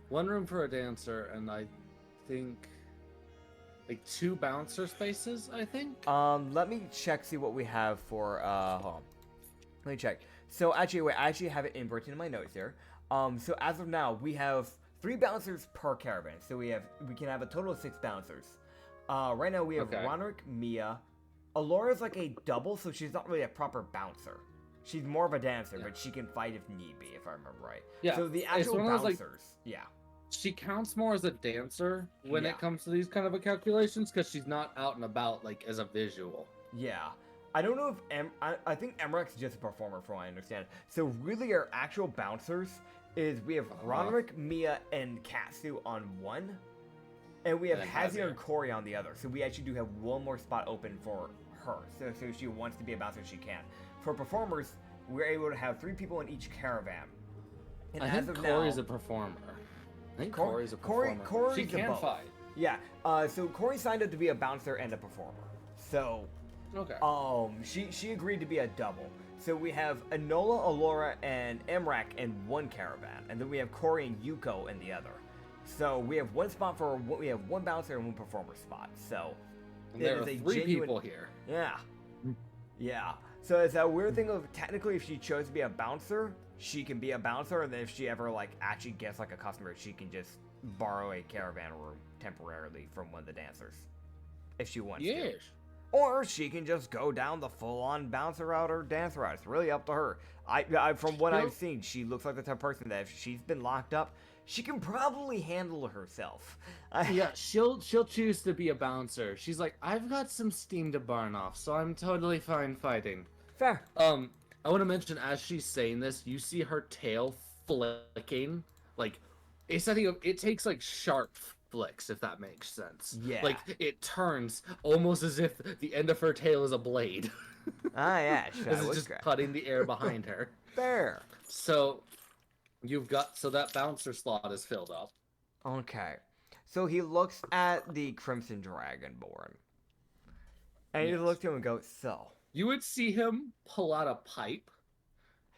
One room for a dancer, and I think... Like 2 bouncer spaces, I think? Let me check, see what we have for, hold on. Let me check. So, actually, wait, I actually have it inverted in my notes here. So as of now, we have 3 bouncers per caravan. So we can have a total of 6 bouncers. Right now we have Ronric, Mia. Alora's like a double, so she's not really a proper bouncer. She's more of a dancer, but she can fight if need be, if I remember right. Yeah. So the actual bouncers, She counts more as a dancer when it comes to these kind of calculations, because she's not out and about like as a visual. Yeah. I don't know if I think Emrek's just a performer, from what I understand. So really, our actual bouncers is we have Ronric, Mia, and Katsu on one, and we have Hazir and Corey on the other. So we actually do have one more spot open for her. So if she wants to be a bouncer, she can. For performers, we're able to have 3 people in each caravan. And I think Corey's a performer. I think Corey's a performer. Corey's she can fight. Yeah. So Corey signed up to be a bouncer and a performer. So. Okay. She agreed to be a double. So we have Enola, Alora, and Emrak in one caravan, and then we have Corey and Yuko in the other. So we have one spot for we have one bouncer and one performer spot. So and there are 3 people here. Yeah, yeah. So it's that weird thing of technically, if she chose to be a bouncer, she can be a bouncer, and then if she ever like actually gets like a customer, she can just borrow a caravan room temporarily from one of the dancers, if she wants to. Yes. Or she can just go down the full-on bouncer route or dancer route. It's really up to her. I from what I've seen, she looks like the type of person that if she's been locked up, she can probably handle herself. Yeah, she'll choose to be a bouncer. She's like, I've got some steam to burn off, so I'm totally fine fighting. Fair. I want to mention, as she's saying this, you see her tail flicking. Like, it takes like sharp flicks, if that makes sense. Yeah. Like, it turns almost as if the end of her tail is a blade. Yeah. This is just cutting the air behind her. Fair. So, that bouncer slot is filled up. Okay. So he looks at the Crimson Dragonborn. And he looks at him and goes, so. You would see him pull out a pipe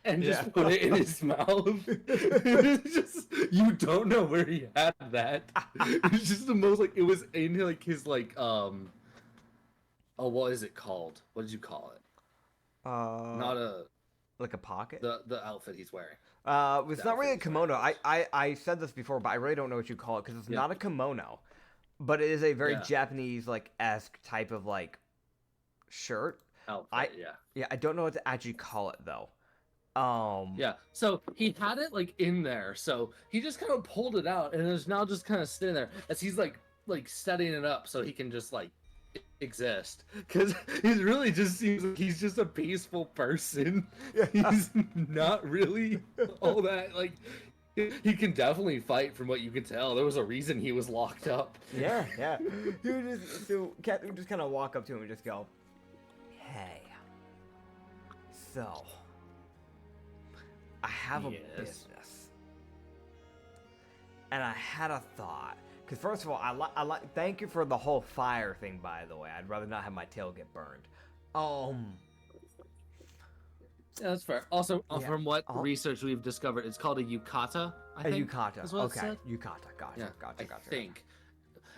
and just put it in his mouth. Just, you don't know where he had that. It's just the most, like, it was in, like, his, like, what is it called? What did you call it? Not a... Like a pocket? The outfit he's wearing. It's not really a kimono. I said this before, but I really don't know what you call it, because it's not a kimono. But it is a very Japanese, like, esque type of, like, shirt. Outfit, Yeah, I don't know what to actually call it, though. Yeah, so he had it like in there, so he just kind of pulled it out, and it's now just kind of sitting there as he's like setting it up so he can just like exist, because he really just seems like he's just a peaceful person. He's not really all that like. He can definitely fight, from what you can tell. There was a reason he was locked up. Yeah. He would Cat would just kind of walk up to him and just go, "Hey, so I have a business, and I had a thought. Because first of all, thank you for the whole fire thing, by the way. I'd rather not have my tail get burned. Yeah, that's fair. Also, Yeah. from what research we've discovered, it's called a yukata. I think. Yukata. Is what it Okay. said. Yukata. Gotcha. Yeah, Gotcha. I think.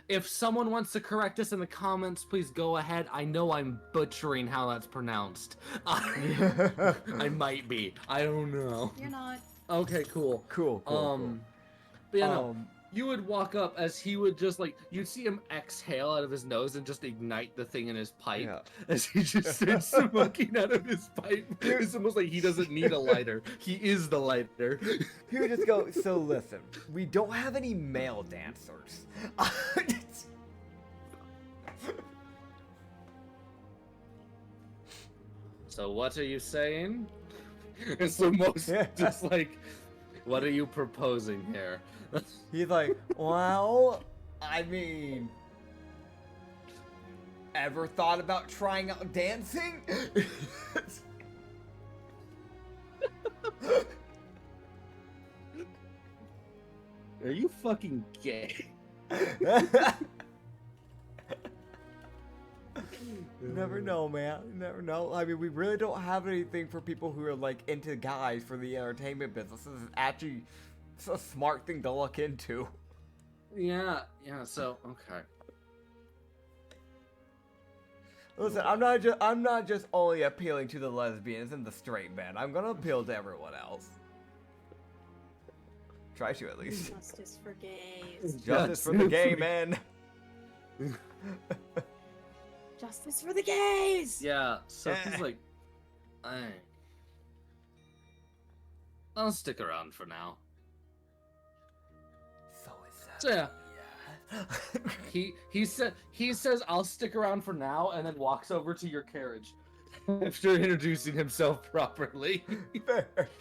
If someone wants to correct us in the comments, please go ahead. I know I'm butchering how that's pronounced. I might be. I don't know. You're not. Okay, cool. Cool. But yeah, no. You would walk up as he would just like, you'd see him exhale out of his nose and just ignite the thing in his pipe as he just starts smoking out of his pipe. It's almost like he doesn't need a lighter. He is the lighter. He would just go, so listen, we don't have any male dancers. So what are you saying? It's the most just like, what are you proposing here? He's like, well, I mean, ever thought about trying out dancing? Are you fucking gay? You never know, man. You never know. I mean, we really don't have anything for people who are like into guys for the entertainment business. This is actually a smart thing to look into. Yeah, so okay. Listen, I'm not just only appealing to the lesbians and the straight men. I'm gonna appeal to everyone else. Try to at least. Justice for gays. Justice for the gay men. Justice for the gays. Yeah, so he's like, I'll stick around for now. So is that? So yeah. He says I'll stick around for now, and then walks over to your carriage after introducing himself properly.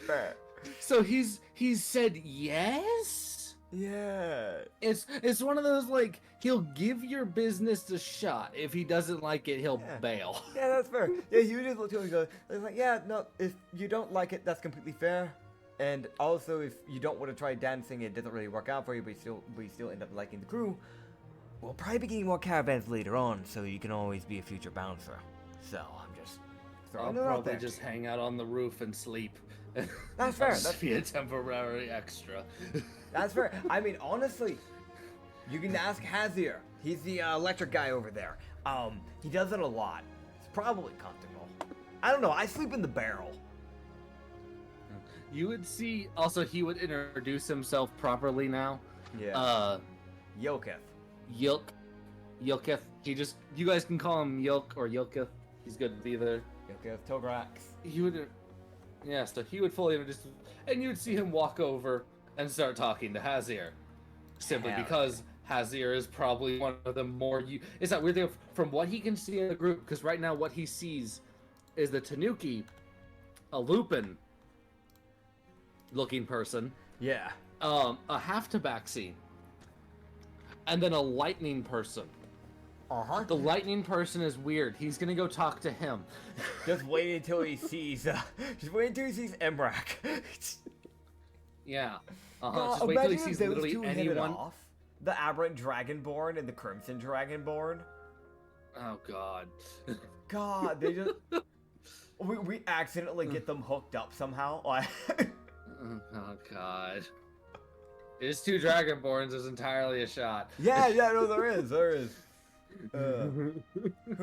Fair. So he's said yes. Yeah. It's one of those like he'll give your business a shot. If he doesn't like it, he'll bail. Yeah, that's fair. Yeah, he would just look to him and go, he's like, yeah, no, if you don't like it, that's completely fair. And also, if you don't want to try dancing, it doesn't really work out for you, but you still end up liking the crew, we'll probably be getting more caravans later on, so you can always be a future bouncer. So, I'm just I'll throwing it out probably there. just hang out on the roof and sleep. That's fair. Just That's be a temporary extra. That's fair. I mean, honestly, you can ask Hazier. He's the electric guy over there. He does it a lot. It's probably comfortable. I don't know. I sleep in the barrel. You would see. Also, he would introduce himself properly now. Yeah. Yoketh. Yilketh. You guys can call him Yilk or Yilketh. He's good with either. Yoketh Tograx. He would. Yeah, so he would fully introduce, and you would see him walk over and start talking to Hazier, simply because Hazier is probably one of the more It's that weird thing from what he can see in the group, because right now what he sees is the Tanuki, a Lupin looking person, Yeah. a half tabaxi, and then a lightning person. Uh-huh. The lightning person is weird. He's gonna go talk to him. Just wait until he sees Emrak. Yeah. No, Just wait till he imagine sees if those literally two hit it anyone. off. The Aberrant Dragonborn and the Crimson Dragonborn. Oh god. God, they just we accidentally get them hooked up somehow. Oh god. It's two Dragonborns is entirely a shot. Yeah, no, there is. Who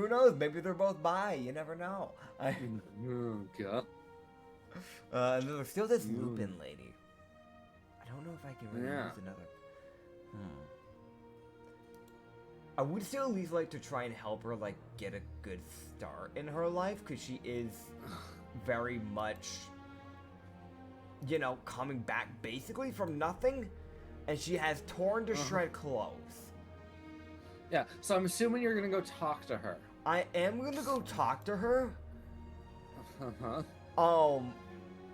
knows? Maybe they're both bi. You never know. Oh god. And there's still this Lupin lady. I don't know if I can really use another. I would still at least like to try and help her like get a good start in her life, because she is very much, coming back basically from nothing, and she has torn to shred clothes. Yeah, so I'm assuming you're gonna go talk to her. I am gonna go talk to her. Uh-huh.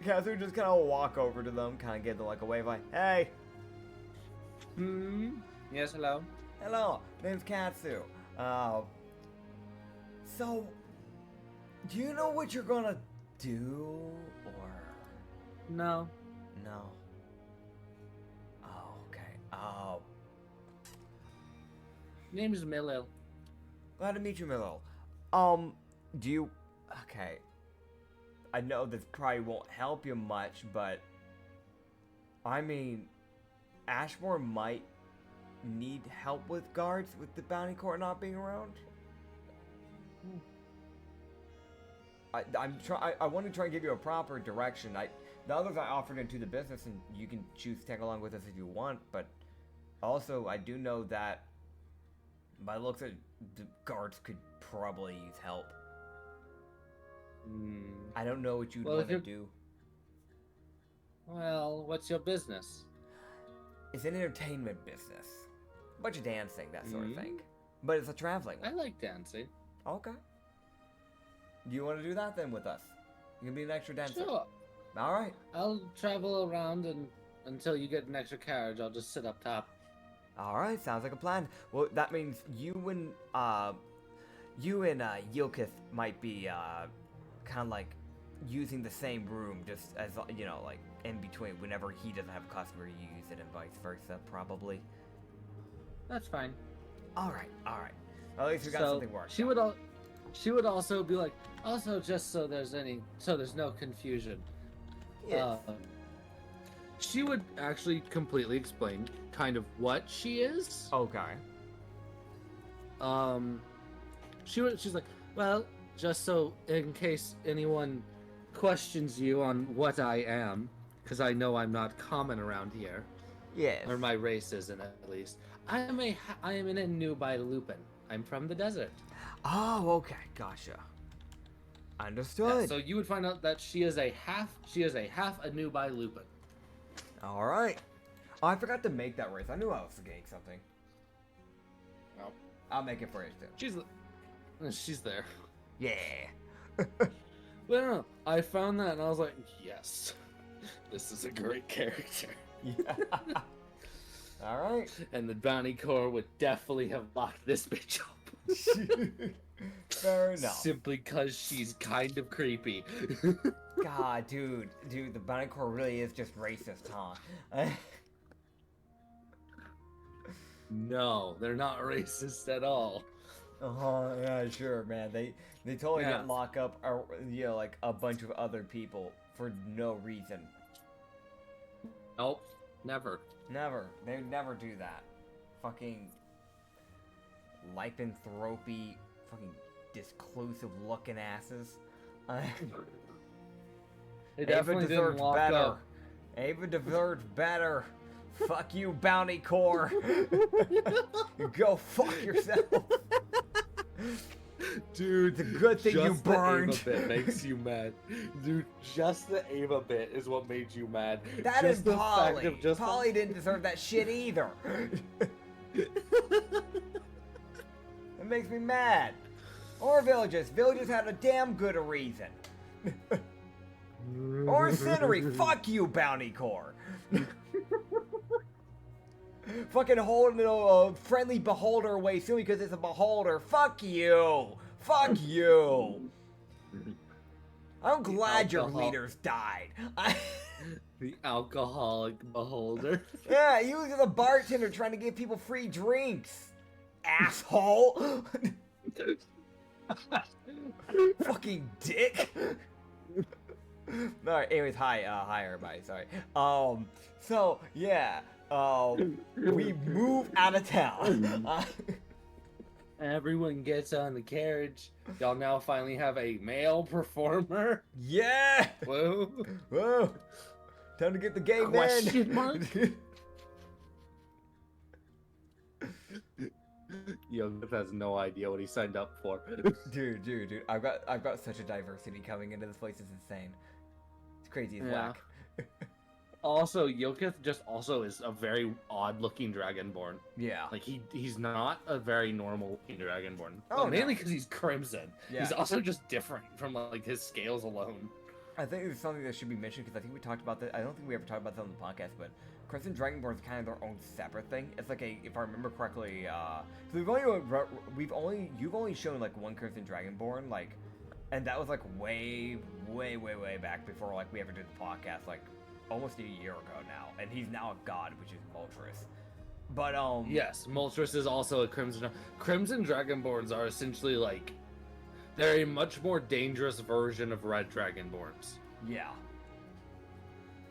Katsu just kind of walk over to them, kind of give them like a wave, like, hey. Yes, hello. Hello, name's Katsu. So, do you know what you're gonna do, or? No. No. Oh, okay. Oh, Name is Melil. glad to meet you, Milo. Do you... Okay. I know this probably won't help you much, but... I mean... Ashmore might need help with guards with the bounty court not being around. I want to try and give you a proper direction. The others I offered into the business, and you can choose to tag along with us if you want, but... Also, I do know that... By the looks of it, the guards could probably use help. I don't know what you'd want to do. Well, what's your business? It's an entertainment business. A bunch of dancing, that sort of thing. But it's a traveling one. I like dancing. Okay. Do you want to do that then with us? You can be an extra dancer. Sure. Alright. I'll travel around and until you get an extra carriage, I'll just sit up top. Alright, sounds like a plan. Well, that means you and Yilkith might be, kind of like using the same room, just as, you know, like, in between. Whenever he doesn't have a customer, you use it, and vice versa, probably. That's fine. Alright. At least we got something worked out. She would also be like, also just so there's no confusion. Yes. She would actually completely explain kind of what she is. Okay. She's like, well, just so in case anyone questions you on what I am, because I know I'm not common around here, Yes. or my race isn't at least. I am an Anubai Lupin. I'm from the desert. Oh, okay. Gotcha. Understood. Yeah, so you would find out that she is a half Anubai Lupin. Alright. Oh, I forgot to make that race. I knew I was forgetting something. Well, I'll make it for you too. She's there. Yeah. Well, no, I found that and I was like, yes, this is a great character. Yeah. Alright. And the bounty corps would definitely have locked this bitch up. Fair enough. Simply because she's kind of creepy. God, dude, the bounty corps really is just racist, huh? No, they're not racist at all. Yeah, sure, man. They totally Yeah. didn't lock up, like a bunch of other people for no reason. Nope, never. Never. They would never do that. Fucking lycanthropy, fucking disclusive looking asses. They Ava definitely didn't deserves lock better. up. Ava deserves better. Fuck you, bounty corps. Go fuck yourself. Dude, It's a good thing you just burned. The Ava bit makes you mad. Dude, just the Ava bit is what made you mad. That just is the Polly. fact of just Polly didn't deserve that shit either. It makes me mad. Or Villages. Villages had a damn good a reason. Or Incinery. Fuck you, bounty corps. Fucking holding a friendly beholder away soon because it's a beholder. Fuck you. Fuck you. I'm glad your leaders died. The alcoholic beholder. Yeah, he was just a bartender trying to give people free drinks. Asshole. Fucking dick. Alright, anyways, hi everybody, sorry. So, yeah, we move out of town. Everyone gets on the carriage. Y'all now finally have a male performer. Yeah! Whoa. Whoa! Time to get the gay Question men! mark? Yo, Griff has no idea what he signed up for. Dude, I've got such a diversity coming into this place, it's insane. It's crazy as Yeah. whack. Also, Yokith just also is a very odd-looking dragonborn. Yeah. Like he's not a very normal-looking dragonborn. Oh, Well, mainly no. because he's crimson. Yeah. He's also just different from like his scales alone. I think it's something that should be mentioned because I think we talked about that. I don't think we ever talked about that on the podcast, but Crimson Dragonborn is kind of their own separate thing. It's like if I remember correctly, so you've only shown like one Crimson Dragonborn, like, and that was like way back before like we ever did the podcast, like almost a year ago now, and he's now a god, which is Moltres. But Yes, Moltres is also a Crimson. Crimson Dragonborns are essentially like they're a much more dangerous version of Red Dragonborns. yeah.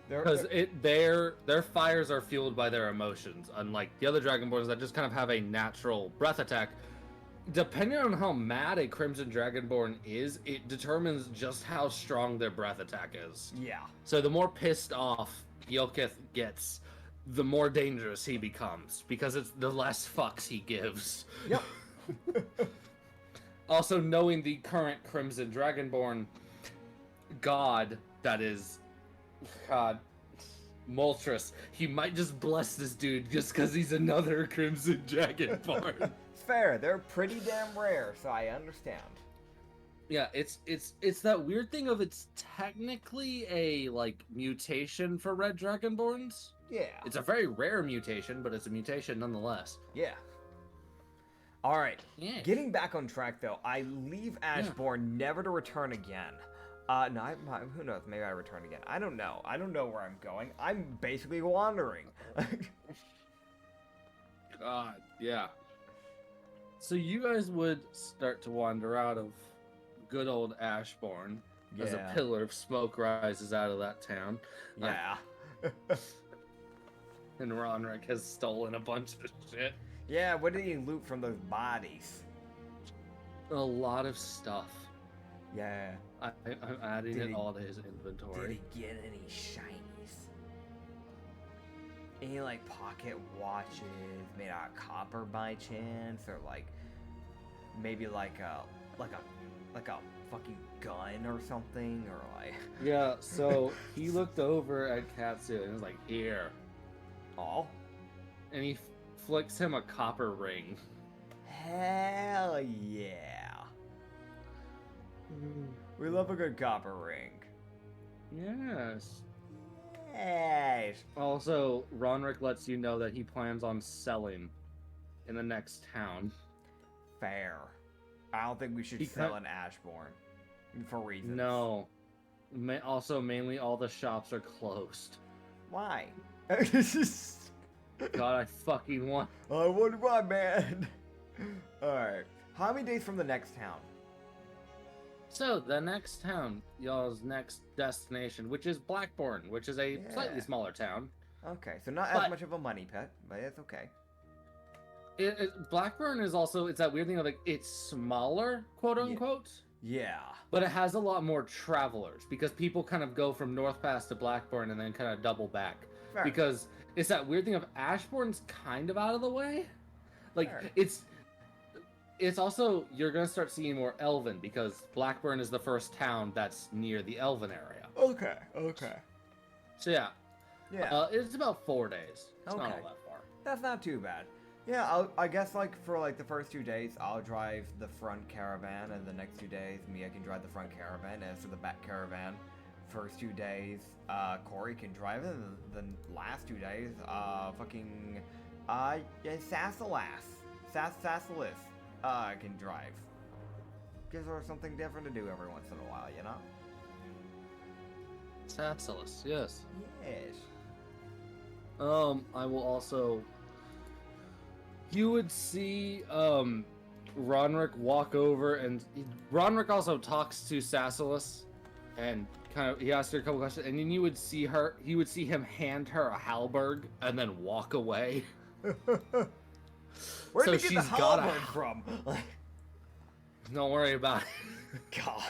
Because their fires are fueled by their emotions, unlike the other Dragonborns that just kind of have a natural breath attack. Depending on how mad a Crimson Dragonborn is, it determines just how strong their breath attack is. Yeah. So the more pissed off Yelkith gets, the more dangerous he becomes, because it's the less fucks he gives. Yep. Also, knowing the current Crimson Dragonborn god that is God Moltres, he might just bless this dude just because he's another Crimson Dragonborn. It's fair. They're pretty damn rare, so I understand. Yeah, it's that weird thing of it's technically a like mutation for Red Dragonborns. Yeah. It's a very rare mutation, but it's a mutation nonetheless. Yeah. All right. Yeah. Getting back on track, though, I leave Ashbourne never to return again. No, who knows? Maybe I return again. I don't know. I don't know where I'm going. I'm basically wandering. God, yeah. So you guys would start to wander out of good old Ashbourne as a pillar of smoke rises out of that town. Yeah. And Ronrick has stolen a bunch of shit. Yeah, what did he loot from those bodies? A lot of stuff. Yeah. I'm adding it all to his inventory. Did he get any shinies? Any like pocket watches made out of copper by chance, or like maybe like a fucking gun or something, or like. Yeah. So he looked over at Katsu and was like, "Here." Oh. And he flicks him a copper ring. Hell yeah. We love a good copper ring. Yes. Yes. Also, Ronrick lets you know that he plans on selling in the next town. Fair. I don't think we should sell in Ashbourne. For reasons. No. Also, mainly all the shops are closed. Why? God, I fucking want. I wonder why, man. Alright. How many days from the next town? So, the next town, y'all's next destination, which is Blackburn, which is a slightly smaller town. Okay, so not as much of a money pit, but it's okay. Blackburn is also, it's that weird thing of like, it's smaller, quote unquote. Yeah. But it has a lot more travelers, because people kind of go from North Pass to Blackburn and then kind of double back. Fair. Because it's that weird thing of Ashbourne's kind of out of the way. Like, Fair. It's also, you're going to start seeing more Elven, because Blackburn is the first town that's near the Elven area. Okay, okay. So yeah. Yeah. It's about 4 days. It's not all Okay. that far. That's not too bad. Yeah, I guess like for like the first 2 days, I'll drive the front caravan, and the next 2 days, Mia can drive the front caravan. As for the back caravan, first 2 days, Corey can drive it, and the last 2 days, Sassilis, can drive. Gives her something different to do every once in a while, you know? Sassilis, yes. Yes. I will also... You would see, Ronrick walk over, and Ronrick also talks to Sassilis, and kind of, he asks her a couple questions, and then you would see him hand her a halberd, and then walk away. Where So did you get she's the got a- halberd from? Don't worry about it. God.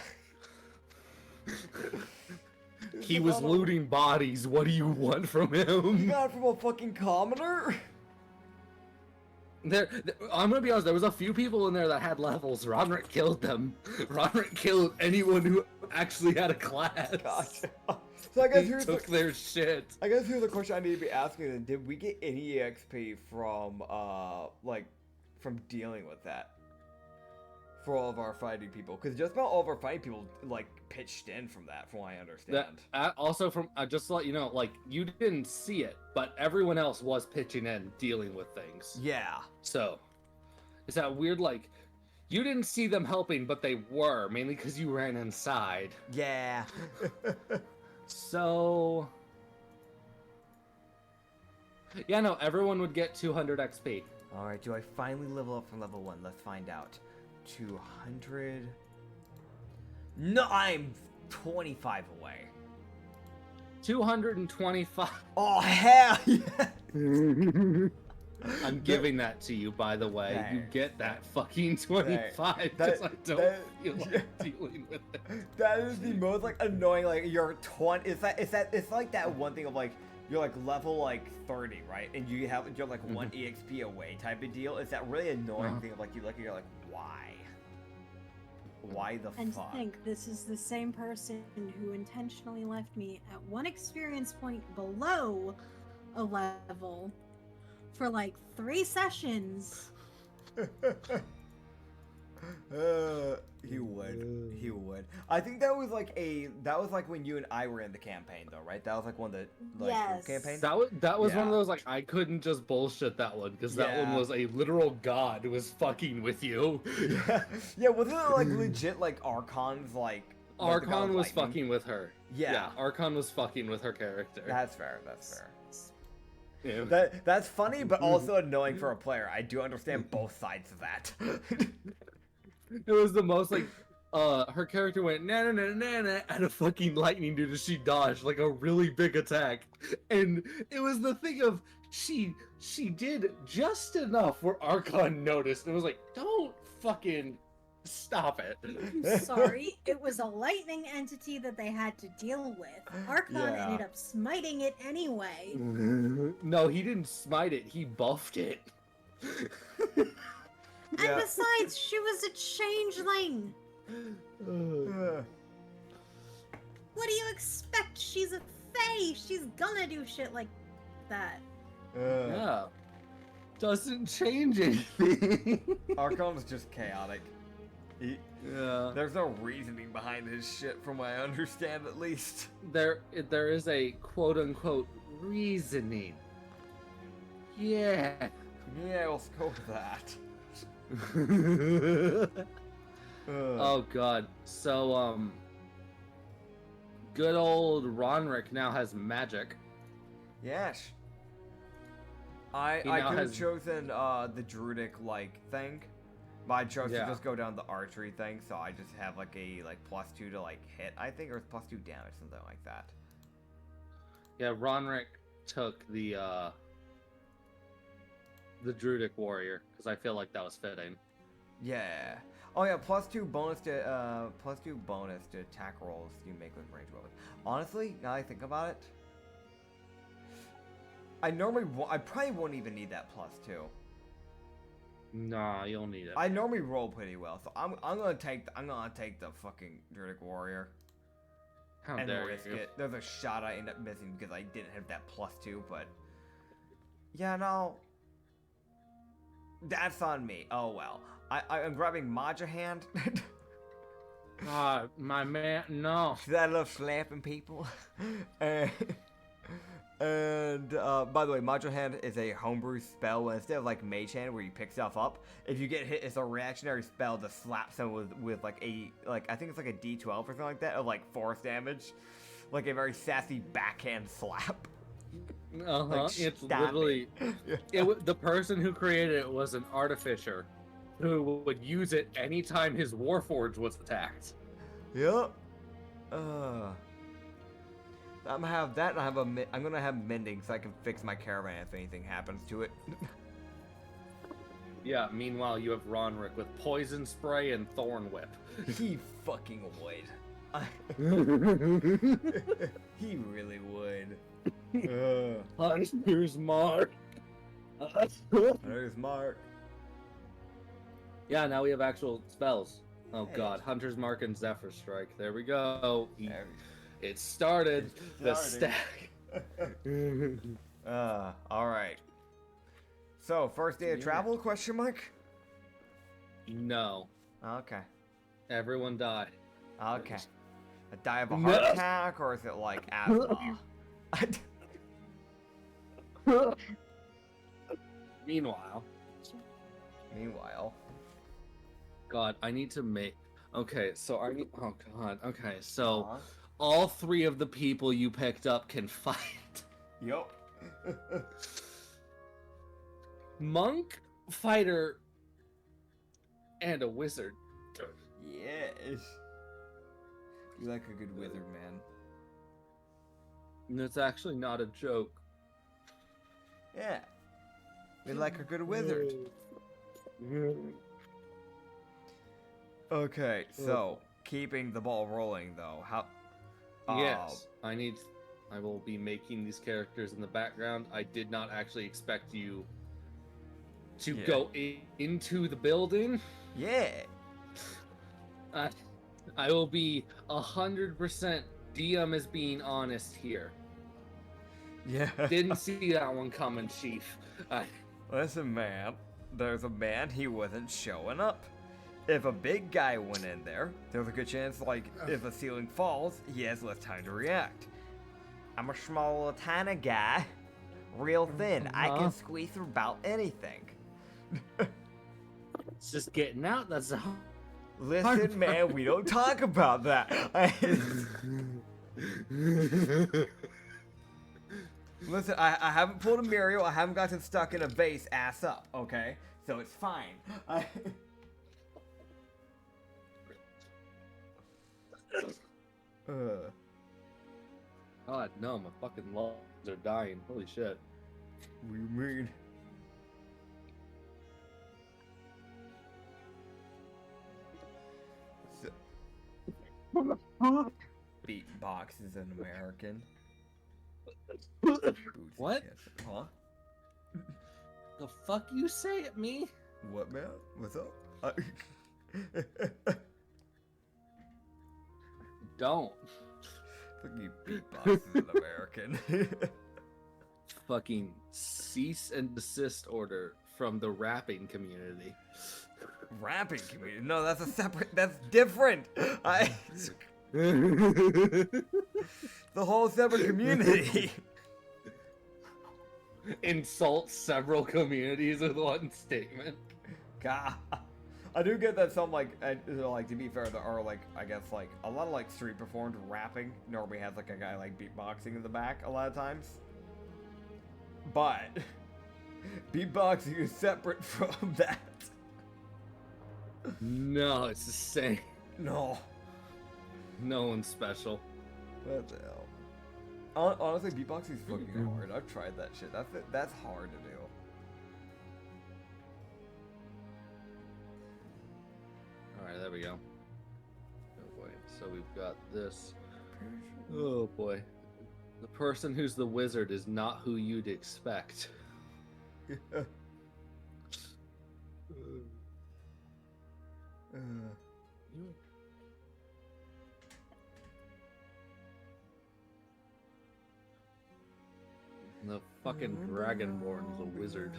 He was looting bodies. What do you want from You him? got it from a fucking commoner? I'm gonna be honest. There was a few people in there that had levels. Ronrick killed them. Ronrick killed anyone who actually had a class. Gotcha. So I guess He here's took their shit. I guess here's the question I need to be asking: is, did we get any EXP from from dealing with that for all of our fighting people? Because just about all of our fighting people like pitched in from that, from what I understand. Also, from just to let you know, like you didn't see it, but everyone else was pitching in, dealing with things. Yeah. So it's that weird like. You didn't see them helping, but they were, mainly because you ran inside. Yeah. So, Yeah, no, everyone would get 200 XP. Alright, do I finally level up from level 1? Let's find out. 200... No, I'm 25 away. 225. Oh, hell yeah! I'm giving that to you, by the way. You get that fucking 25 because I don't feel like dealing with it. That is the most like annoying. Like you're 20. It's like that one thing of like you're like level like 30, right? And you're like one EXP away type of deal. It's that really annoying thing of like you're like why? Why the And fuck? to think, this is the same person who intentionally left me at one experience point below a level for like 3 sessions. He would. I think that was like when you and I were in the campaign though, right? That was like one of the Yes. campaigns. That was one of those like I couldn't just bullshit that one because that one was a literal god who was fucking with you. Yeah, wasn't it like legit like Archon's like Archon was lightning? fucking with her. Yeah. Archon was fucking with her character. That's fair. Yeah. That's funny, but also annoying for a player. I do understand both sides of that. It was the most like her character went na na na na na and a fucking lightning dude as she dodged like a really big attack. And it was the thing of she did just enough where Archon noticed and was like, don't fucking stop it. I'm sorry, it was a lightning entity that they had to deal with. Archon ended up smiting it anyway. No, he didn't smite it, he buffed it. And besides, she was a changeling. What do you expect? She's a fae. She's gonna do shit like that. Yeah. Doesn't change anything. Archon's just chaotic. There's no reasoning behind his shit, from what I understand, at least. There is a quote-unquote reasoning. Yeah. Yeah, let's go with that. Oh god. So good old Ronrick now has magic. Yes. I could have chosen the druidic like thing, but I chose to just go down the archery thing, so I just have like a +2 to like hit, I think, or it's +2 damage, something like that. Yeah, Ronrick took the druidic warrior because I feel like that was fitting. Yeah. Oh yeah, +2 bonus to attack rolls you make with ranged weapons. Honestly, now that I think about it, I probably won't even need that +2. Nah, you'll need it. I normally roll pretty well, so I'm gonna take the fucking druidic warrior. How and dare risk you. it. There's a shot I end up missing because I didn't have that +2, but yeah, no, that's on me. Oh well. I'm grabbing Maja hand. My man, no. I love slapping people. And by the way, Maja Hand is a homebrew spell. Instead of like Mage Hand, where you pick stuff up, if you get hit, it's a reactionary spell to slap someone with like I think it's like a D12 or something like that of like force damage, like a very sassy backhand slap. Like, It's literally the person who created it was an artificer who would use it anytime his warforged was attacked. Yep. I'm gonna have that, and I'm gonna have mending so I can fix my caravan if anything happens to it. Yeah. Meanwhile, you have Ronrick with poison spray and thorn whip. He fucking would. He really would. Here's Mark. There's Mark. Yeah, now we have actual spells. Oh Hey. god, Hunter's Mark and Zephyr Strike. There we go. There It started. The started. stack. Alright. So, first day of travel, question mark? No. Okay. Everyone died. Okay. A die of a heart attack, or is it like asthma? Meanwhile. God, I need to make... Okay, so I need... Oh god, okay, so... All 3 of the people you picked up can fight. Yup. monk, fighter, and a wizard. Yes. You like a good wizard, man. And it's actually not a joke. Yeah. We like a good wizard. Okay, so keeping the ball rolling though. How? Yes, I will be making these characters in the background. I did not actually expect you to go into the building. Yeah. I will be 100% DM is being honest here. Yeah. Didn't see that one coming, Chief. Listen, man. There's a man, he wasn't showing up. If a big guy went in there, there's a good chance, like, if the ceiling falls, he has less time to react. I'm a small little tiny guy, real thin. I can squeeze through about anything. It's just getting out. That's a Listen, man, we don't talk about that. Listen, I haven't pulled a Muriel. I haven't gotten stuck in a vase ass up, okay? So it's fine. God, no, my fucking lungs are dying. Holy shit. What do you mean? Beatbox is an American. What? Huh? The fuck you say at me? What, man? What's up? Don't. Fucking beatbox is an American. Fucking cease and desist order from the rapping community. Rapping community? No, that's a separate. That's different. The whole separate community. Insult several communities with one statement. God. I do get that some, like, to be fair, there are, like, I guess, like, a lot of, like, street performed rapping normally has, like, a guy, like, beatboxing in the back a lot of times. But beatboxing is separate from that. No, it's the same. No. No one's special. What the hell? Honestly, beatboxing is fucking hard. I've tried that shit. That's hard to do. Alright, there we go. Oh boy. So we've got this. Oh boy. The person who's the wizard is not who you'd expect. The fucking Dragonborn's a wizard.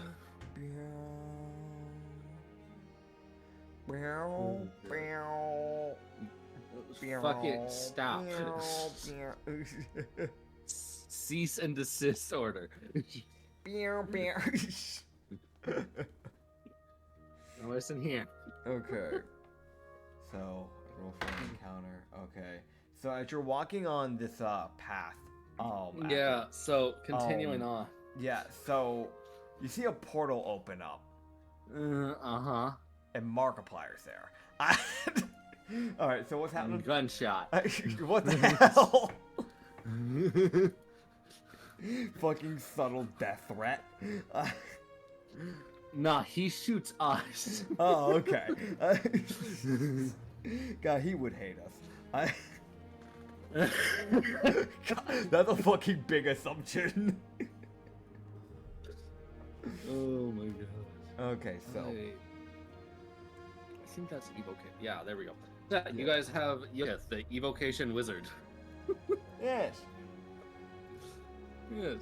Fucking stop. Cease and desist order. Listen here. Okay. So, roll for an encounter. Okay. So as you're walking on this path, yeah, so continuing on. Yeah, so you see a portal open up. Uh-huh. And Markiplier's there. Alright, so what's happening? Gunshot. What the hell? Fucking subtle death threat. Nah, he shoots us. Oh, okay. God, he would hate us. God, that's a fucking big assumption. Oh my god. Okay, so. I think that's evocation. Yeah, there we go. Yeah, you guys have the evocation wizard. Yes. Yes.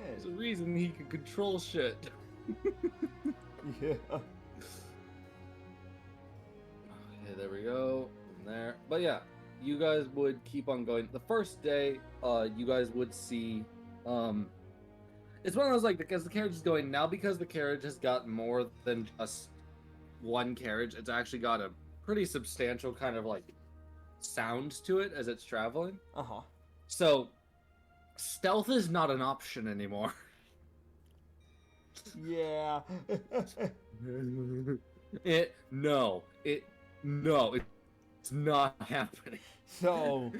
There's a reason he can control shit. Yeah. Okay, there we go. From there. But yeah, you guys would keep on going. The first day, you guys would see, it's one of those, like, because the carriage is going now, because the carriage has got more than just one carriage, it's actually got a pretty substantial kind of, like, sound to it as it's traveling. Uh-huh. So, stealth is not an option anymore. Yeah. No, it's not happening. So,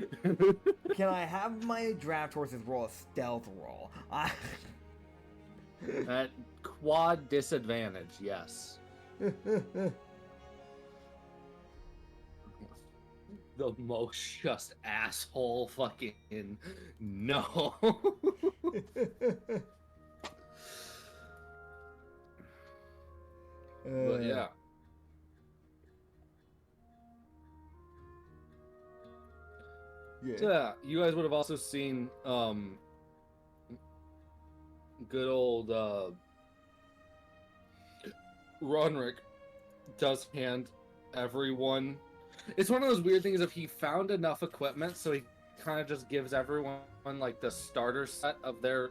can I have my draft horses roll a stealth roll? At quad disadvantage, yes. The most just asshole fucking no. But yeah. Yeah. So, yeah, you guys would have also seen good old Ronrick does hand everyone. It's one of those weird things if he found enough equipment, so he kind of just gives everyone like the starter set of their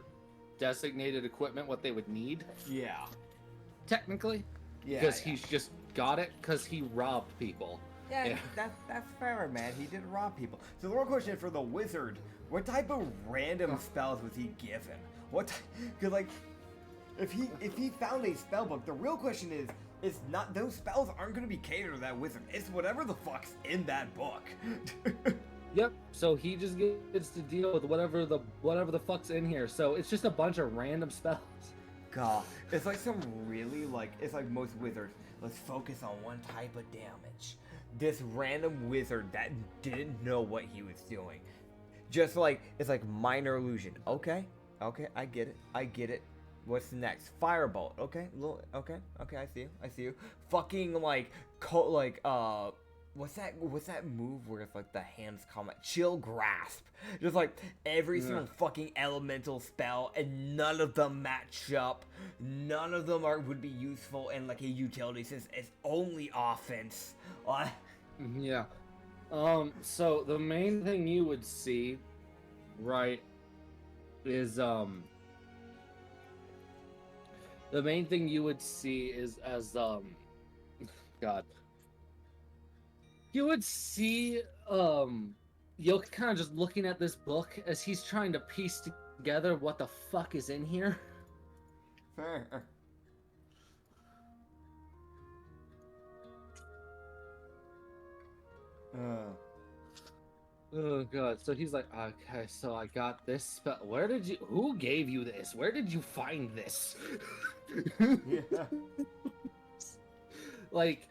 designated equipment, what they would need. Yeah. Technically, Yeah. because he's just got it because he robbed people. Yeah, that's fair, man. He did rob people. So the real question for the wizard, what type of random spells was he given? Because like, if he found a spell book, the real question is not those spells aren't going to be catered to that wizard. It's whatever the fuck's in that book. Yep. So he just gets to deal with whatever the fuck's in here. So it's just a bunch of random spells. God, it's like some really it's like most wizards. Let's focus on one type of damage. This random wizard that didn't know what he was doing, just like it's like minor illusion. Okay, I get it. What's next? Firebolt. Okay, okay, I see you. Fucking what's that move where it's like the hands combat? Chill grasp. Just like every single fucking elemental spell, and none of them match up. None of them would be useful in like a utility since it's only offense. Yeah. So the main thing you would see, right, is the main thing you would see is God. You would see Yoke kind of just looking at this book as he's trying to piece together what the fuck is in here. Fair. Oh god, so he's like, okay, so I got this spell. Who gave you this? Where did you find this? Yeah. Like,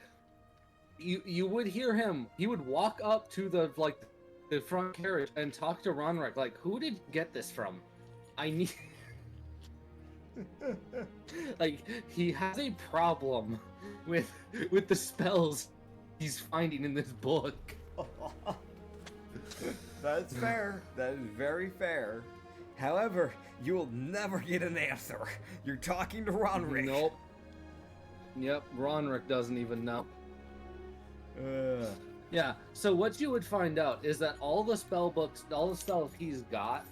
you would hear him, he would walk up to the front carriage and talk to Ronrek, like, who did you get this from? I need... Like, he has a problem with the spells he's finding in this book. That's fair. That is very fair. However, you will never get an answer. You're talking to Ronrick. Nope. Yep, Ronrick doesn't even know. Yeah, so what you would find out is that all the spell books, all the spells he's got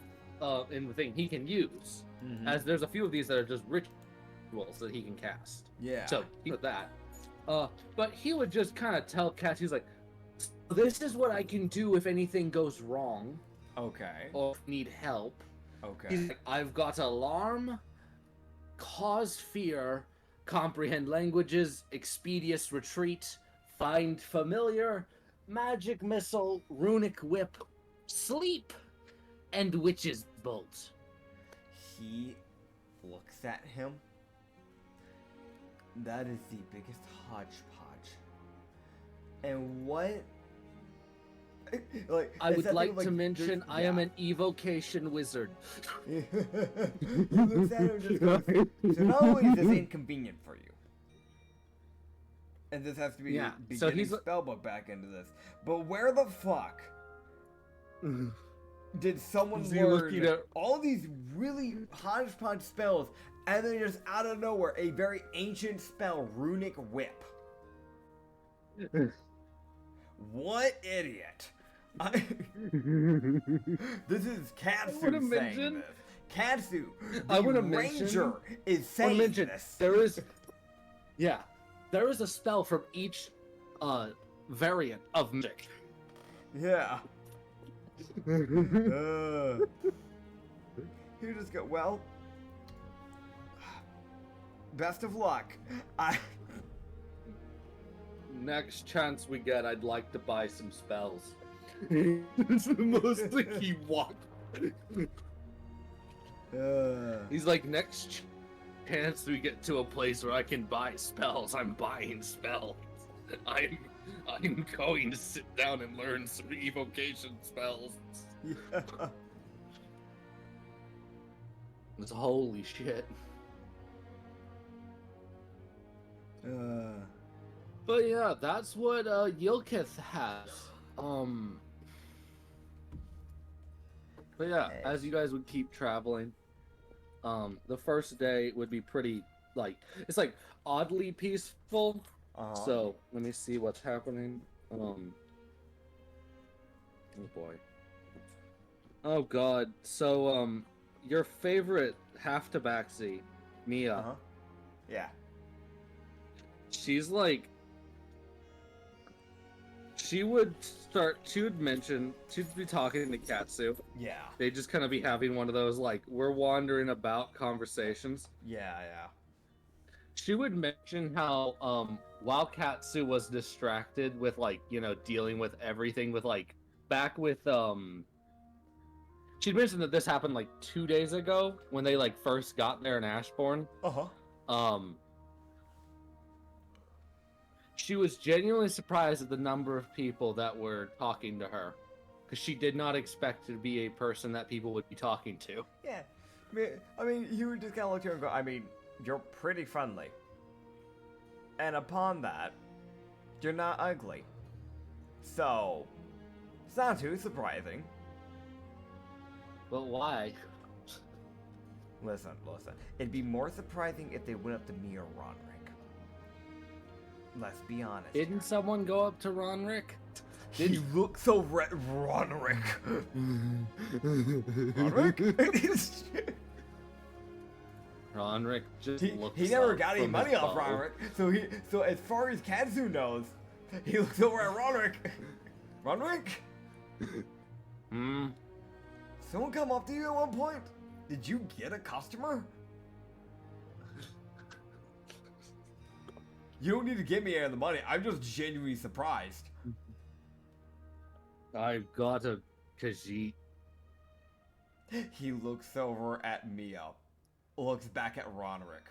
in the thing he can use, as there's a few of these that are just rituals that he can cast. Yeah. So he did that. But he would just kind of tell Katsu, he's like, this is what I can do if anything goes wrong. Okay. Or need help. Okay. He's like, I've got alarm, cause fear, comprehend languages, expeditious retreat, find familiar, magic missile, runic whip, sleep, and witch's bolt. He looks at him. That is the biggest hodgepodge. And what? Like, I would like to mention I am an evocation wizard. He looks at him and just goes, so not only is this inconvenient for you, and this has to be so getting spellbook back into this, but where the fuck did someone learn all these really hodgepodge spells, and then just out of nowhere, a very ancient spell, runic whip? What idiot! This is Katsu saying this. Katsu, the ranger, is saying this. There is a spell from each variant of magic. Yeah. You just go, well, Best of luck. Next chance we get, I'd like to buy some spells. It's the most like he walked. He's like, next chance we get to a place where I can buy spells, I'm buying spells. I'm going to sit down and learn some evocation spells. Yeah. It's holy shit. But yeah, that's what Yilkith has. But yeah, as you guys would keep traveling, the first day would be pretty it's like oddly peaceful. So let me see what's happening. Oh boy. Oh god. So your favorite half tabaxi, Mia. Yeah. She's like, she would mention, she'd be talking to Katsu. Yeah. They'd just kind of be having one of those, like, we're wandering about conversations. Yeah. She would mention how, while Katsu was distracted with, like, you know, dealing with everything with, like, back with, she'd mentioned that this happened, like, 2 days ago, when they, like, first got there in Ashbourne. She was genuinely surprised at the number of people that were talking to her, because she did not expect to be a person that people would be talking to. Yeah. I mean, you would just kind of look at her and go, I mean, you're pretty friendly. And upon that, you're not ugly. So, it's not too surprising. But why? Listen. It'd be more surprising if they went up to me or Ronrick. Let's be honest. Didn't someone go up to Ronrick? He looks so Ronrick. Ronrick? Ronrick just looks he never up got any from money his off bow. Ronrick. So as far as Katsu knows, he looks over at Ronrick. Ronrick? Someone come up to you at one point? Did you get a customer? You don't need to give me any of the money. I'm just genuinely surprised. I've got a Khajiit. He looks over at Mia. Looks back at Ronrick.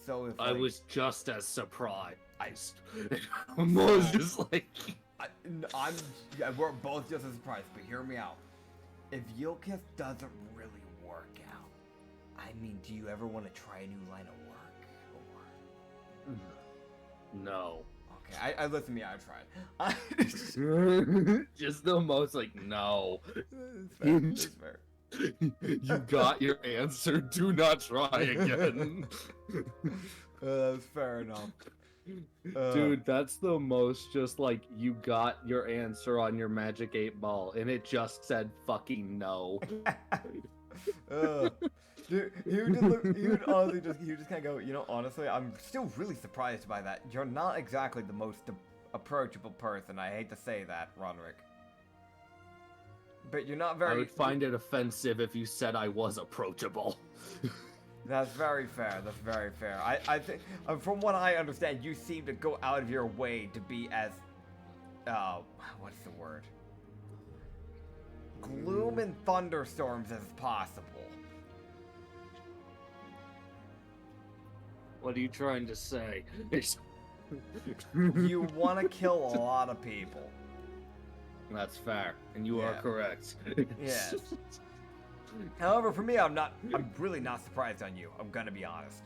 So if I like, was just as surprised. I was just like... we're both just as surprised, but hear me out. If Yilkith doesn't really work out, I mean, do you ever want to try a new line of work? No. Okay, I listen to me, I tried. Just the most like, no. That's fair. You got your answer, do not try again. That's fair enough. Dude, that's the most just like, you got your answer on your magic 8 ball and it just said fucking no. Dude, he would honestly just kind of go, you know, honestly, I'm still really surprised by that. You're not exactly the most approachable person. I hate to say that, Ronrick. But you're not very... I would find it offensive if you said I was approachable. That's very fair. I think, from what I understand, you seem to go out of your way to be as, what's the word? Gloom and thunderstorms as possible. What are you trying to say? You want to kill a lot of people. That's fair, and you are correct. Yes. However, for me, I'm really not surprised on you. I'm gonna be honest.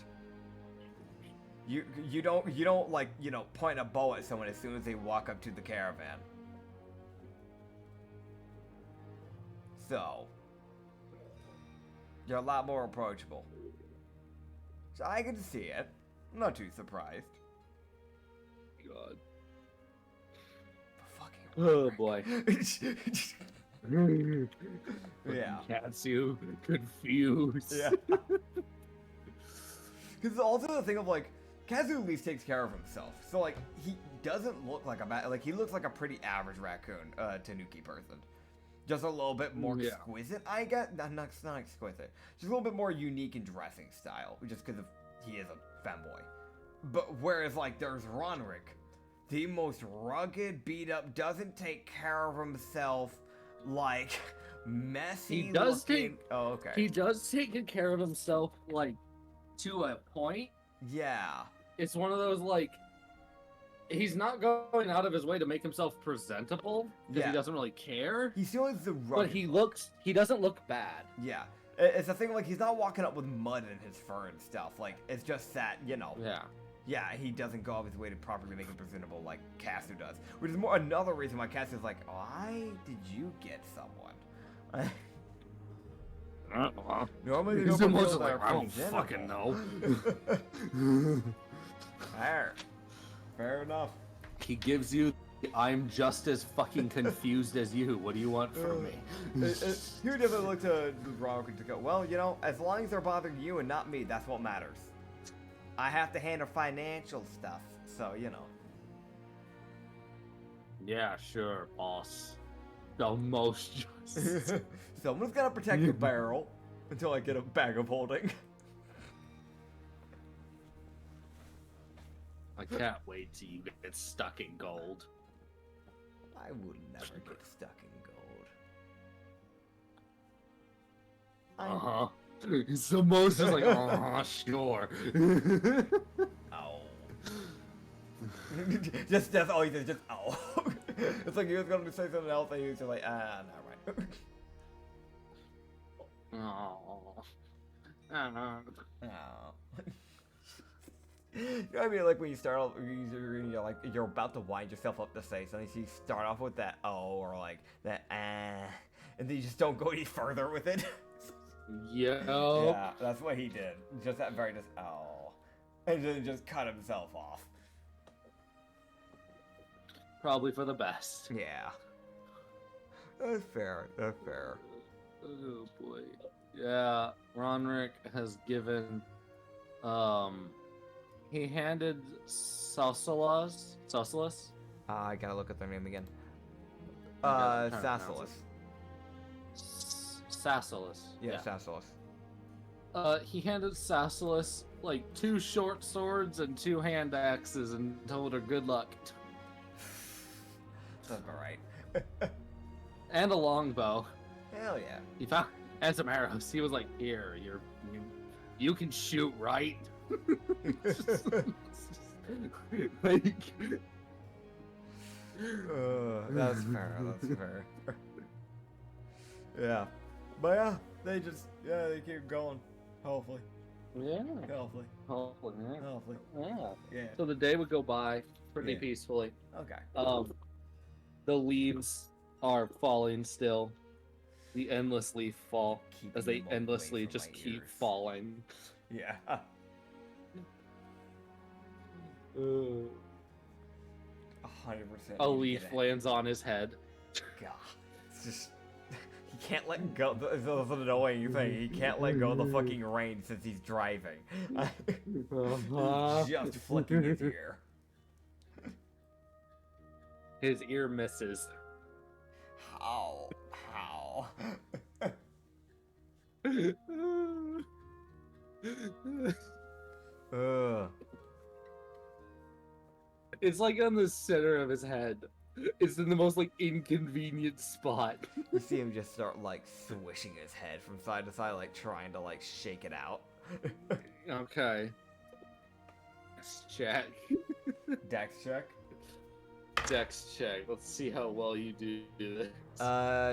You don't like, you know, point a bow at someone as soon as they walk up to the caravan. So, you're a lot more approachable. So I can see it. I'm not too surprised. God. Fucking Oh boy. Yeah. Katsu confused. Yeah. Because also the thing of like, Katsu at least takes care of himself. So like, he doesn't look like a bad, like he looks like a pretty average raccoon, Tanuki person. Just a little bit more Yeah. exquisite, I guess. Not exquisite. Just a little bit more unique in dressing style, just because he is a femboy. But whereas, like, there's Ronrick, the most rugged, beat up, doesn't take care of himself, like, messy. He does looking... Oh, okay. He does take care of himself, like, to a point. Yeah. It's one of those, like, he's not going out of his way to make himself presentable because Yeah. he doesn't really care. He still has the rugged But he doesn't look bad. Yeah. It's the thing, like, he's not walking up with mud in his fur and stuff. Like, it's just that, you know. Yeah. Yeah, he doesn't go out of his way to properly make him presentable like Katsu does. Which is more another reason why Katsu is like, why did you get someone? Normally they He's don't almost feel like, they're I don't presentable. fucking know. Fair enough. He gives you, I'm just as fucking confused as you. What do you want from me? He would definitely look to Ronrick to go, well, you know, as long as they're bothering you and not me, that's what matters. I have to handle financial stuff, so, you know. Yeah, sure, boss. The most just. Someone's gotta protect the barrel until I get a bag of holding. I can't wait till you get stuck in gold. I will never get stuck in gold. Uh-huh. It's the most just like, uh-huh, sure. Ow. Just that's all he says, just ow. It's like he was gonna say something else and he was just like, never mind. Oh. Oh. You know what I mean? Like when you start off, you're like you're about to wind yourself up to say something, so you start off with that or like that and then you just don't go any further with it. Yo. Yeah, that's what he did. Just that very just and then just cut himself off. Probably for the best. Yeah. That's fair. That's fair. Oh boy. Yeah, Ronrick has given he handed Sausalus. I gotta look at their name again. I'm trying to pronounce Sassalus. Sassalus. Yeah, Sassalus. He handed Sassalus like 2 short swords and 2 hand axes and told her good luck. Sounds alright. And a longbow. Hell yeah. He found and some arrows. He was like, "Here, you can shoot, right?" Like, That's fair. That's fair. Yeah. But yeah, they keep going. Hopefully. yeah. Hopefully. Hopefully, yeah. Hopefully. Yeah. Yeah. So the day would go by pretty Yeah. peacefully. Okay. The leaves are falling still. The endless leaf fall Keeping as they them away endlessly from just my keep ears. falling. Yeah. 100%. A leaf lands on his head. God. It's just. He can't let go. It's an annoying thing. He can't let go of the fucking reins since he's driving. Just flicking his ear. His ear misses. How? Ugh. It's like on the center of his head. It's in the most like inconvenient spot. You see him just start like swishing his head from side to side, like trying to like shake it out. Okay. Let's check. Dex check. Dex check. Let's see how well you do this.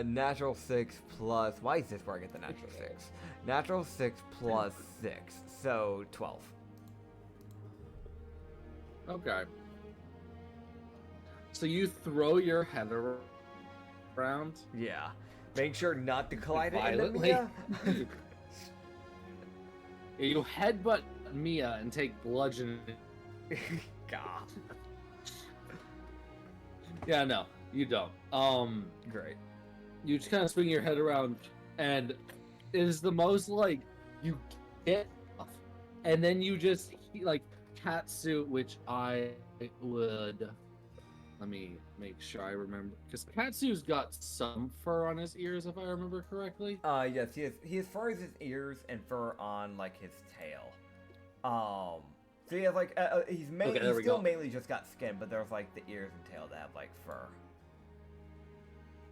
Natural 6 plus. Why is this where I get the natural 6? Natural 6 plus 6, so 12. Okay. So you throw your head around. Yeah. Make sure not to collide it Violently? into Mia. You headbutt Mia and take bludgeoning. God. Yeah, no, you don't. Great. You just kind of swing your head around, and it is the most like you get off, and then you just like Katsu, which I would Let me make sure I remember. Because Katsu's got some fur on his ears, if I remember correctly. Yes, he has fur as his ears and fur on like his tail. So he has like he's still mainly just got skin, but there's like the ears and tail that have like fur.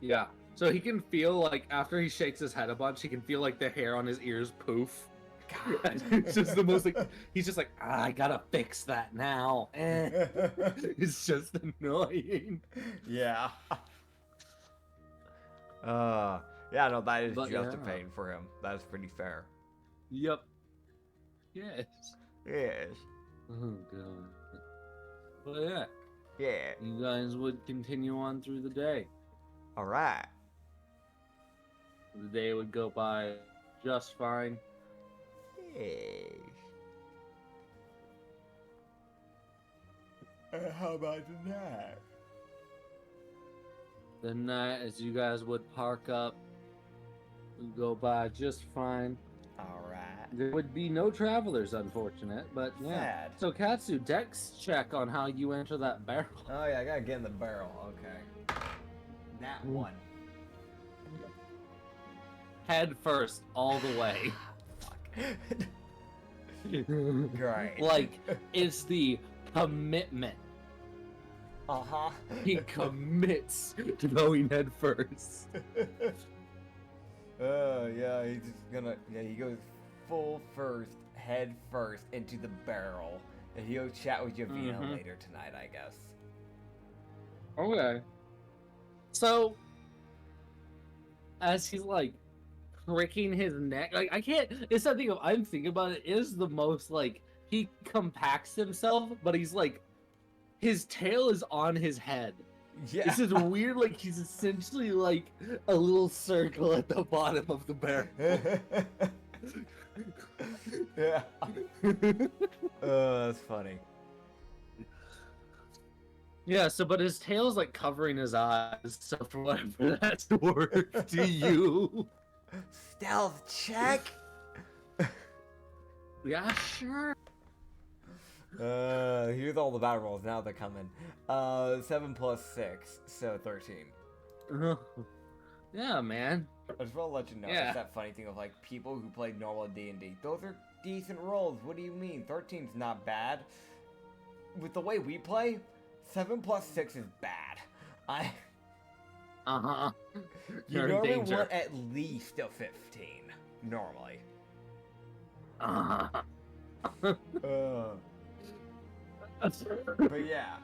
Yeah. So he can feel like after he shakes his head a bunch, he can feel like the hair on his ears poof. God. It's just the most like he's just like I gotta fix that now. It's just annoying. Yeah. Yeah, no, that is just a pain for him. That's pretty fair. Yep. Yes. Yes. Oh god. But yeah. Yeah. You guys would continue on through the day. All right. The day would go by just fine. Yes. How about the night? The night, as you guys would park up, would go by just fine. All right. There would be no travelers, unfortunate, but yeah. Sad. So Katsu, dex check on how you enter that barrel. Oh yeah, I gotta get in the barrel. Okay. That one. Head first, all the way. Great. Like, it's the commitment. Uh-huh. He commits to going head first. Yeah, he's just gonna, he goes full first, head first into the barrel. And he'll chat with Yavina later tonight, I guess. Okay. So, as he's like, cricking his neck, like, I can't, it's something I'm thinking about it is the most, like, he compacts himself, but he's like, his tail is on his head. Yeah. This is weird, like, he's essentially like a little circle at the bottom of the barrel. Yeah. That's funny. Yeah, so, but his tail's like covering his eyes, so for whatever that's worth to you. Stealth check? Yeah, sure. Here's all the battle rolls. Now they're coming. 7 plus 6, so 13. Yeah, man. I just want to let you know, it's that funny thing of like people who play normal D&D. Those are decent rolls. What do you mean? 13's not bad. With the way we play, 7 plus 6 is bad. You normally want at least a 15. Normally. But yeah.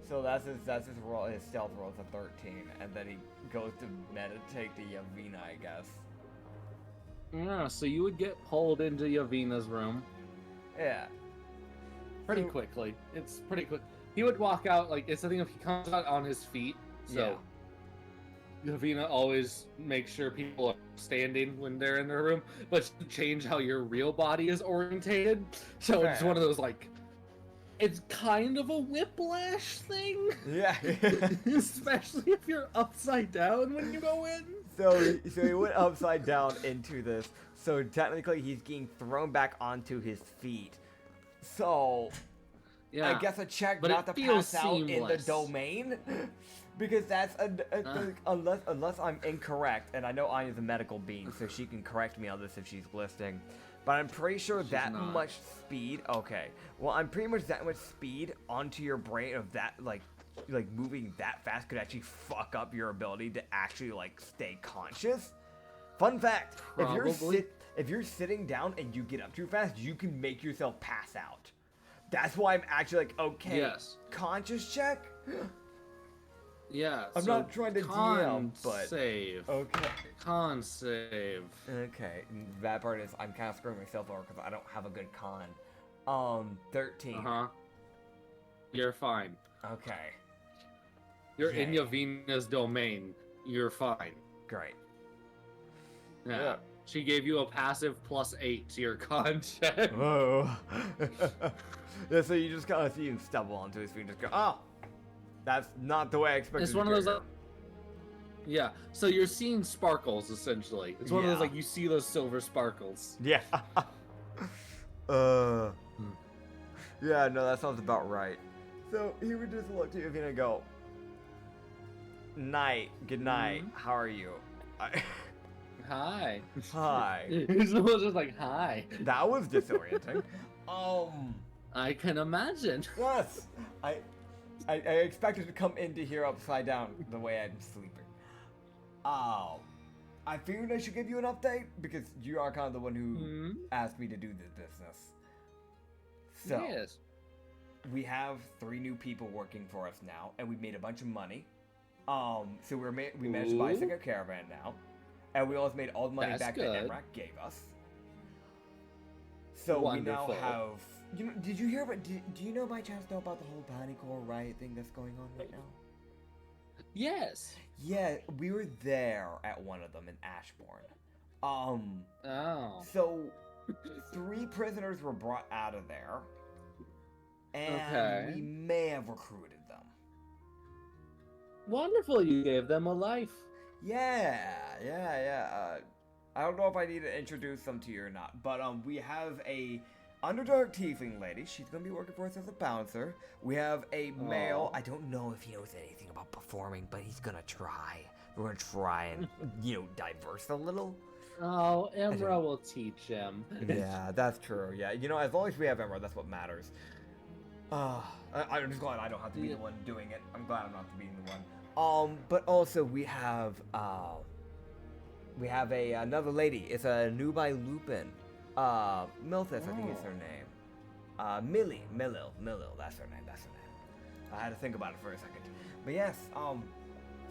So that's his roll. His stealth roll is a 13, and then he goes to meditate to Yavina, I guess. Yeah, so you would get pulled into Yavina's room. Yeah. Pretty quickly. It's pretty quick. He would walk out, like, it's something if he comes out on his feet, so Yavina always makes sure people are standing when they're in their room, but change how your real body is orientated. So it's one of those, like, it's kind of a whiplash thing. Yeah. Especially if you're upside down when you go in. So he went upside down into this. So technically he's getting thrown back onto his feet. So I guess a check not to pass out in the domain. Because that's unless I'm incorrect, and I know Anya's a medical being, so she can correct me on this if she's listening. But I'm pretty sure that much speed. Okay, well, I'm pretty much that much speed onto your brain of that, like moving that fast could actually fuck up your ability to actually like stay conscious. Fun fact: if you're sitting down and you get up too fast, you can make yourself pass out. That's why I'm actually like, okay, conscious check. Yeah, I'm not trying to DM, but save. Okay. Con save. Okay, that part is I'm kind of screwing myself over because I don't have a good con. 13. You're fine. Okay. You're in Yavina's domain. You're fine. Great. Yeah. She gave you a passive +8 to your con check. Whoa. Yeah, so you just kind of see him stumble onto his feet and just go, oh. That's not the way I expected. It's one of those. Yeah. So you're seeing sparkles essentially. It's one of those like you see those silver sparkles. Yeah. Yeah, no, that sounds about right. So he would just look to you and go, night, good night, how are you? Hi. Hi. He's almost just like, hi. That was disorienting. I can imagine. Yes. I expected to come into here upside down the way I'm sleeping. I figured I should give you an update because you are kind of the one who asked me to do this business. So, Yes. we have 3 new people working for us now, and we made a bunch of money. So we managed to buy a second caravan now, and we also made all the money That's back good. that Emrak gave us. So Wonderful. we now have. You know, did you hear about? Do you know by chance know about the whole panic or riot thing that's going on right now? Yes. Yeah, we were there at one of them in Ashbourne. Oh. So 3 prisoners were brought out of there, and Okay. we may have recruited them. Wonderful, you gave them a life. Yeah. I don't know if I need to introduce them to you or not, but we have a Underdark tiefling lady. She's gonna be working for us as a bouncer. We have a male. I don't know if he knows anything about performing, but he's gonna try. We're gonna try and diverse a little. Oh, Emra will teach him. Yeah, that's true. Yeah, as long as we have Emerald, that's what matters. I'm just glad I don't have to be the one doing it. I'm glad I'm not being the one. But also we have another lady. It's a Nubai Lupin. Milthus, I think is her name. Millie, that's her name. I had to think about it for a second. But yes,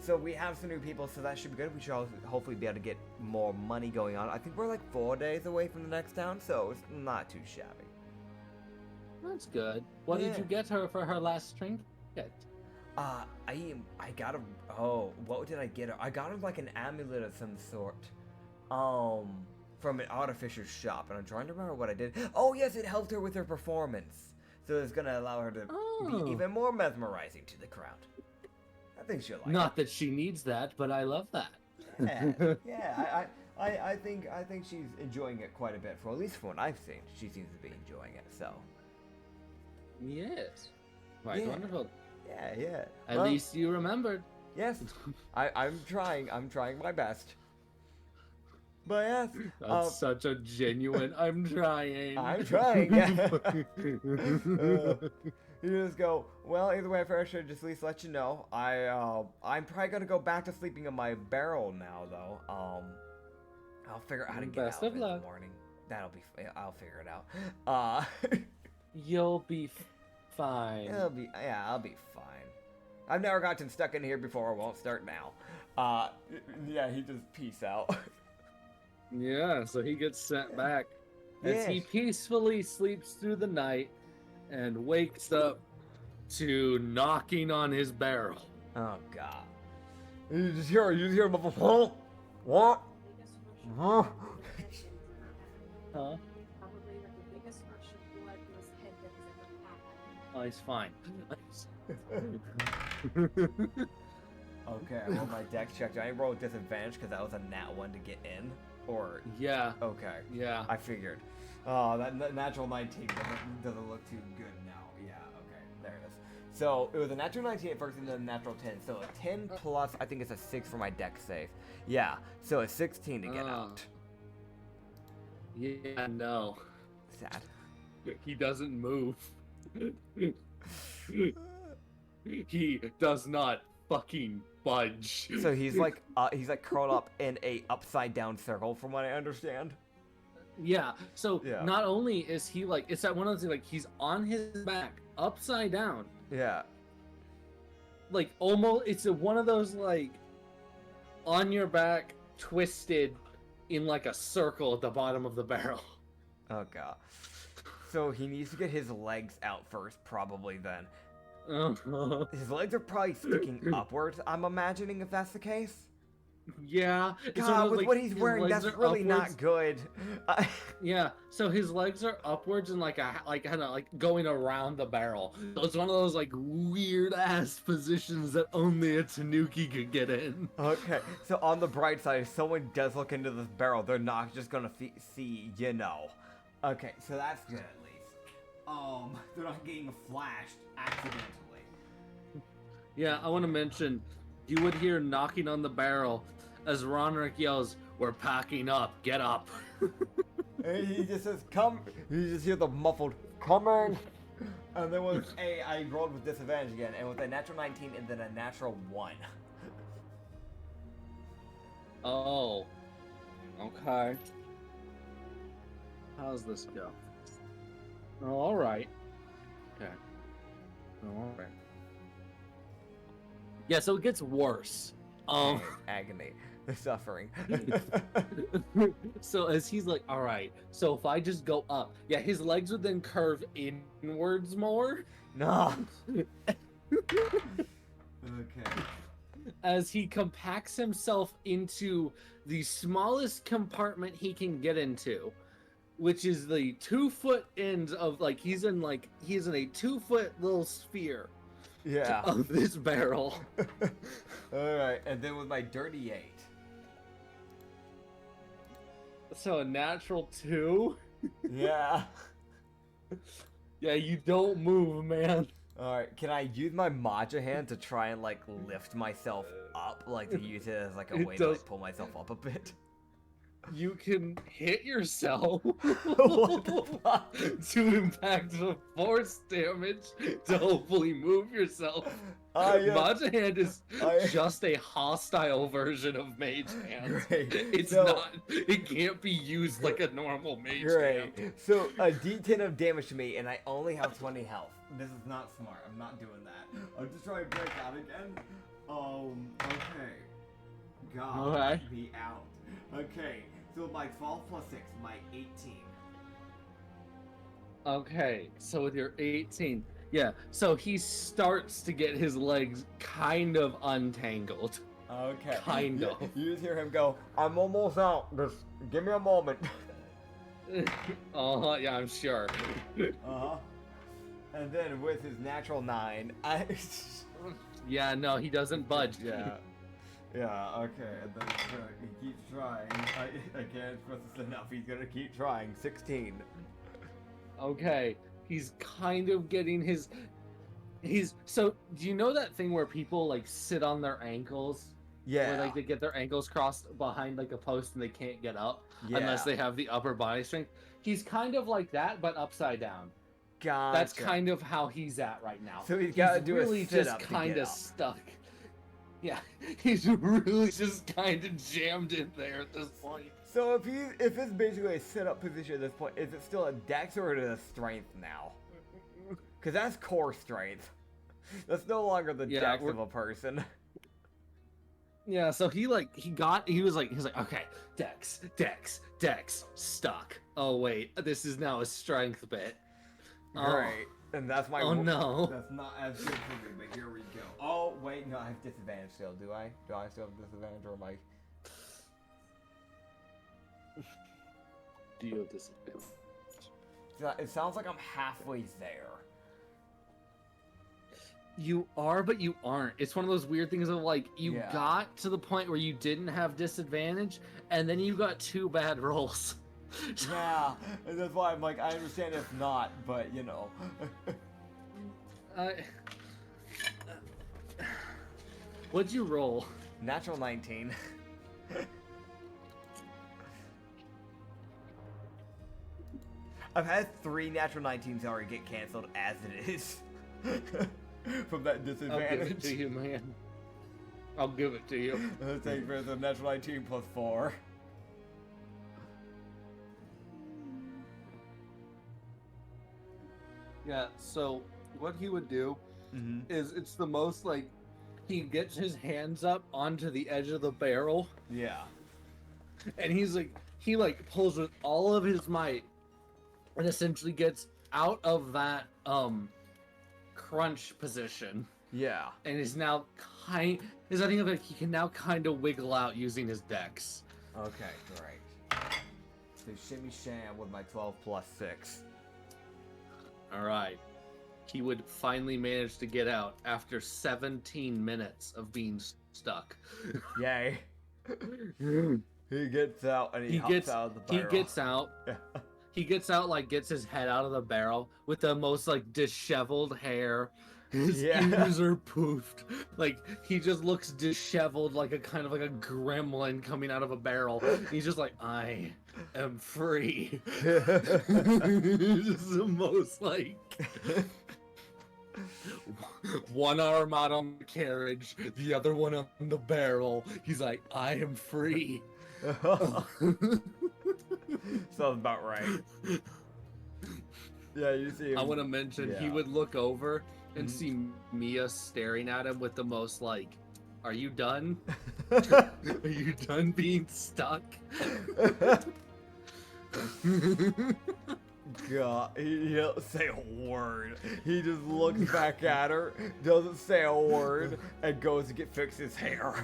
so we have some new people, so that should be good. We should hopefully be able to get more money going on. I think we're like 4 days away from the next town, so it's not too shabby. That's good. What did you get her for her last trinket? I got her. Oh, what did I get her? I got her like an amulet of some sort. From an artificer's shop, and I'm trying to remember what I did. Oh yes, it helped her with her performance, so it's gonna allow her to be even more mesmerizing to the crowd. I think she'll like it. Not that she needs that, but I love that. Yeah. I think she's enjoying it quite a bit. For at least from what I've seen, she seems to be enjoying it. So. Yes. Right. Yeah. Wonderful. Yeah. At least you remembered. Yes. I'm trying my best. But yes. That's such a genuine. I'm trying. I'm trying. Yeah. You just go. Well, either way, I should just at least let you know. I'm probably gonna go back to sleeping in my barrel now, though. I'll figure out how to get Best out of in the luck. morning. I'll figure it out. You'll be fine. I'll be fine. I've never gotten stuck in here before. I won't start now. Yeah, he just peace out. Yeah, so he gets sent back as he Yes. peacefully sleeps through the night and wakes up to knocking on his barrel. Oh God. You just hear him up. What? Huh? Huh? Probably the biggest rush of blood to his head that he's ever had. Oh, he's fine. Okay, well my dex checked. I rolled disadvantage because that was a nat 1 to get in. Or Yeah, okay, yeah. I figured. Oh, that natural 19 doesn't look too good now. Yeah, okay, there it is. So it was a natural 19 at first and then a natural 10. So a 10 plus, I think it's a 6 for my dex save. Yeah, so a 16 to get out. Yeah, no. Sad. He doesn't move. He does not fucking budge. So he's like curled up in a upside down circle, from what I understand. Yeah. So Yeah. not only is he like, it's that one of those things, like he's on his back, upside down, Yeah. like almost. It's one of those like on your back, twisted in like a circle at the bottom of the barrel. Oh God. So he needs to get his legs out first, probably then. His legs are probably sticking upwards, I'm imagining, if that's the case. Yeah. it's one of God, those, with like, what he's his wearing, legs that's are really upwards. not good. Yeah, so his legs are upwards and like kind of like going around the barrel. So it's one of those like weird ass positions that only a Tanuki could get in. Okay, so on the bright side, if someone does look into this barrel, they're not just gonna see, Okay, so that's good at least. they're not getting flashed accidentally. Yeah, I want to mention, you would hear knocking on the barrel as Ronrick yells, "We're packing up, get up." And he just says, "Come." You just hear the muffled "coming," and then with I rolled with disadvantage again, and with a natural 19 and then a natural 1. Oh. Okay. How's this go? Oh, all right. Okay. Oh, all right. Yeah, so it gets worse. Agony, suffering. So as he's like, all right, so if I just go up, yeah, his legs would then curve inwards more. No. Okay. As he compacts himself into the smallest compartment he can get into, which is the 2-foot end of he's in a 2-foot little sphere. Yeah. Of this barrel. All right, and then with my dirty 8. So a natural 2. Yeah. Yeah, you don't move, man. All right, can I use my matcha hand to try and lift myself up, to use it as a way to pull myself up a bit? You can hit yourself What the fuck? to impact the force damage to hopefully move yourself. Yeah. Matcha Hand is just a hostile version of Mage Hand. Great. It's not. It can't be used like a normal Mage Great. Hand. So a D10 of damage to me, and I only have 20 health. This is not smart. I'm not doing that. I'm just trying to break out again. Okay. God, Okay. be out. Okay. So my 12 plus 6, my 18. Okay, so with your 18, yeah, so he starts to get his legs kind of untangled. Okay. Kind of. You just hear him go, "I'm almost out. Just give me a moment." Yeah, I'm sure. Uh-huh. And then with his natural 9, Yeah, no, he doesn't budge. Yeah. Yeah, okay, and then he keeps trying. I can't express this enough. He's gonna keep trying. 16. Okay, he's kind of getting his. So, do you know that thing where people sit on their ankles? Yeah. Where they get their ankles crossed behind a post and they can't get up Yeah. unless they have the upper body strength. He's kind of like that, but upside down. Gotcha. That's kind of how he's at right now. So he's gotta do a really sit-up just to kind get of up. stuck. Yeah, he's really just kind of jammed in there at this point. So if it's basically a sit-up position at this point, is it still a dex or is it a strength now? Because that's core strength. That's no longer the dex of a person. Yeah, so he was like, okay, dex, stuck. Oh wait, this is now a strength bit. Right. And that's my. Oh no. That's not as good for me, but here we go. Oh wait, no, I have disadvantage still. Do I? Do I still have disadvantage, or am I? Do you have disadvantage? It sounds like I'm halfway there. You are, but you aren't. It's one of those weird things of you got to the point where you didn't have disadvantage, and then you got 2 bad rolls. Yeah, and that's why I'm like, I understand if not, but you know. What'd you roll? Natural 19. I've had 3 natural 19s already get canceled as it is. From that disadvantage. I'll give it to you, man. I'll give it to you. Let's take for the natural 19 plus 4. Yeah, so what he would do is it's the most he gets his hands up onto the edge of the barrel. Yeah. And he pulls with all of his might and essentially gets out of that crunch position. Yeah. And is now I think he can now kind of wiggle out using his dex. Okay, great. So shimmy sham with my 12 plus 6. All right. He would finally manage to get out after 17 minutes of being stuck. Yay. He gets out and he hops out of the barrel. He gets out. Yeah. he gets out, like, gets his head out of the barrel with the most, like, disheveled hair. His ears are poofed. Like, he just looks disheveled, like a kind of like a gremlin coming out of a barrel. He's just like, I am free. Just the most, like... one arm out on the carriage, the other one on the barrel. He's like, I am free. Sounds about right. Yeah, you see him. I want to mention he would look over and see Mia staring at him with the most like, are you done? Are you done being stuck? God, he doesn't say a word. He just looks back at her, doesn't say a word, and goes to fix his hair.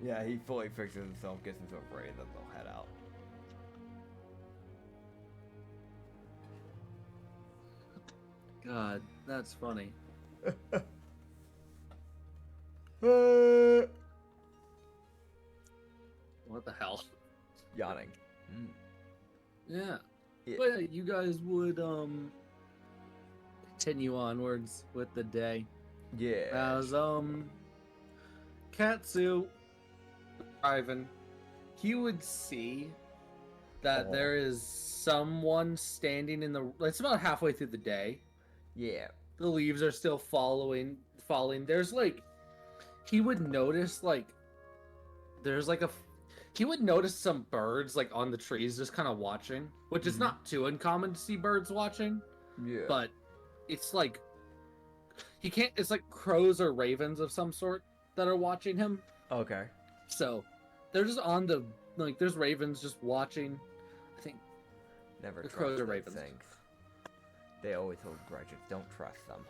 Yeah, he fully fixes himself, gets himself ready, then they'll head out. God, that's funny. What the hell? Yawning. Yeah. Yeah. But you guys would continue onwards with the day. Yeah. As Katsu driving, he would see that there is someone standing in the. It's about halfway through the day. Yeah. The leaves are still falling. There's like, he would notice like, there's like he would notice some birds like on the trees just kind of watching, which is not too uncommon to see birds watching. Yeah. But it's like, it's like crows or ravens of some sort that are watching him. Okay. So they're just on the, like, there's ravens just watching. I think Never the trust crows are those ravens. things. They always hold grudges. Don't trust them.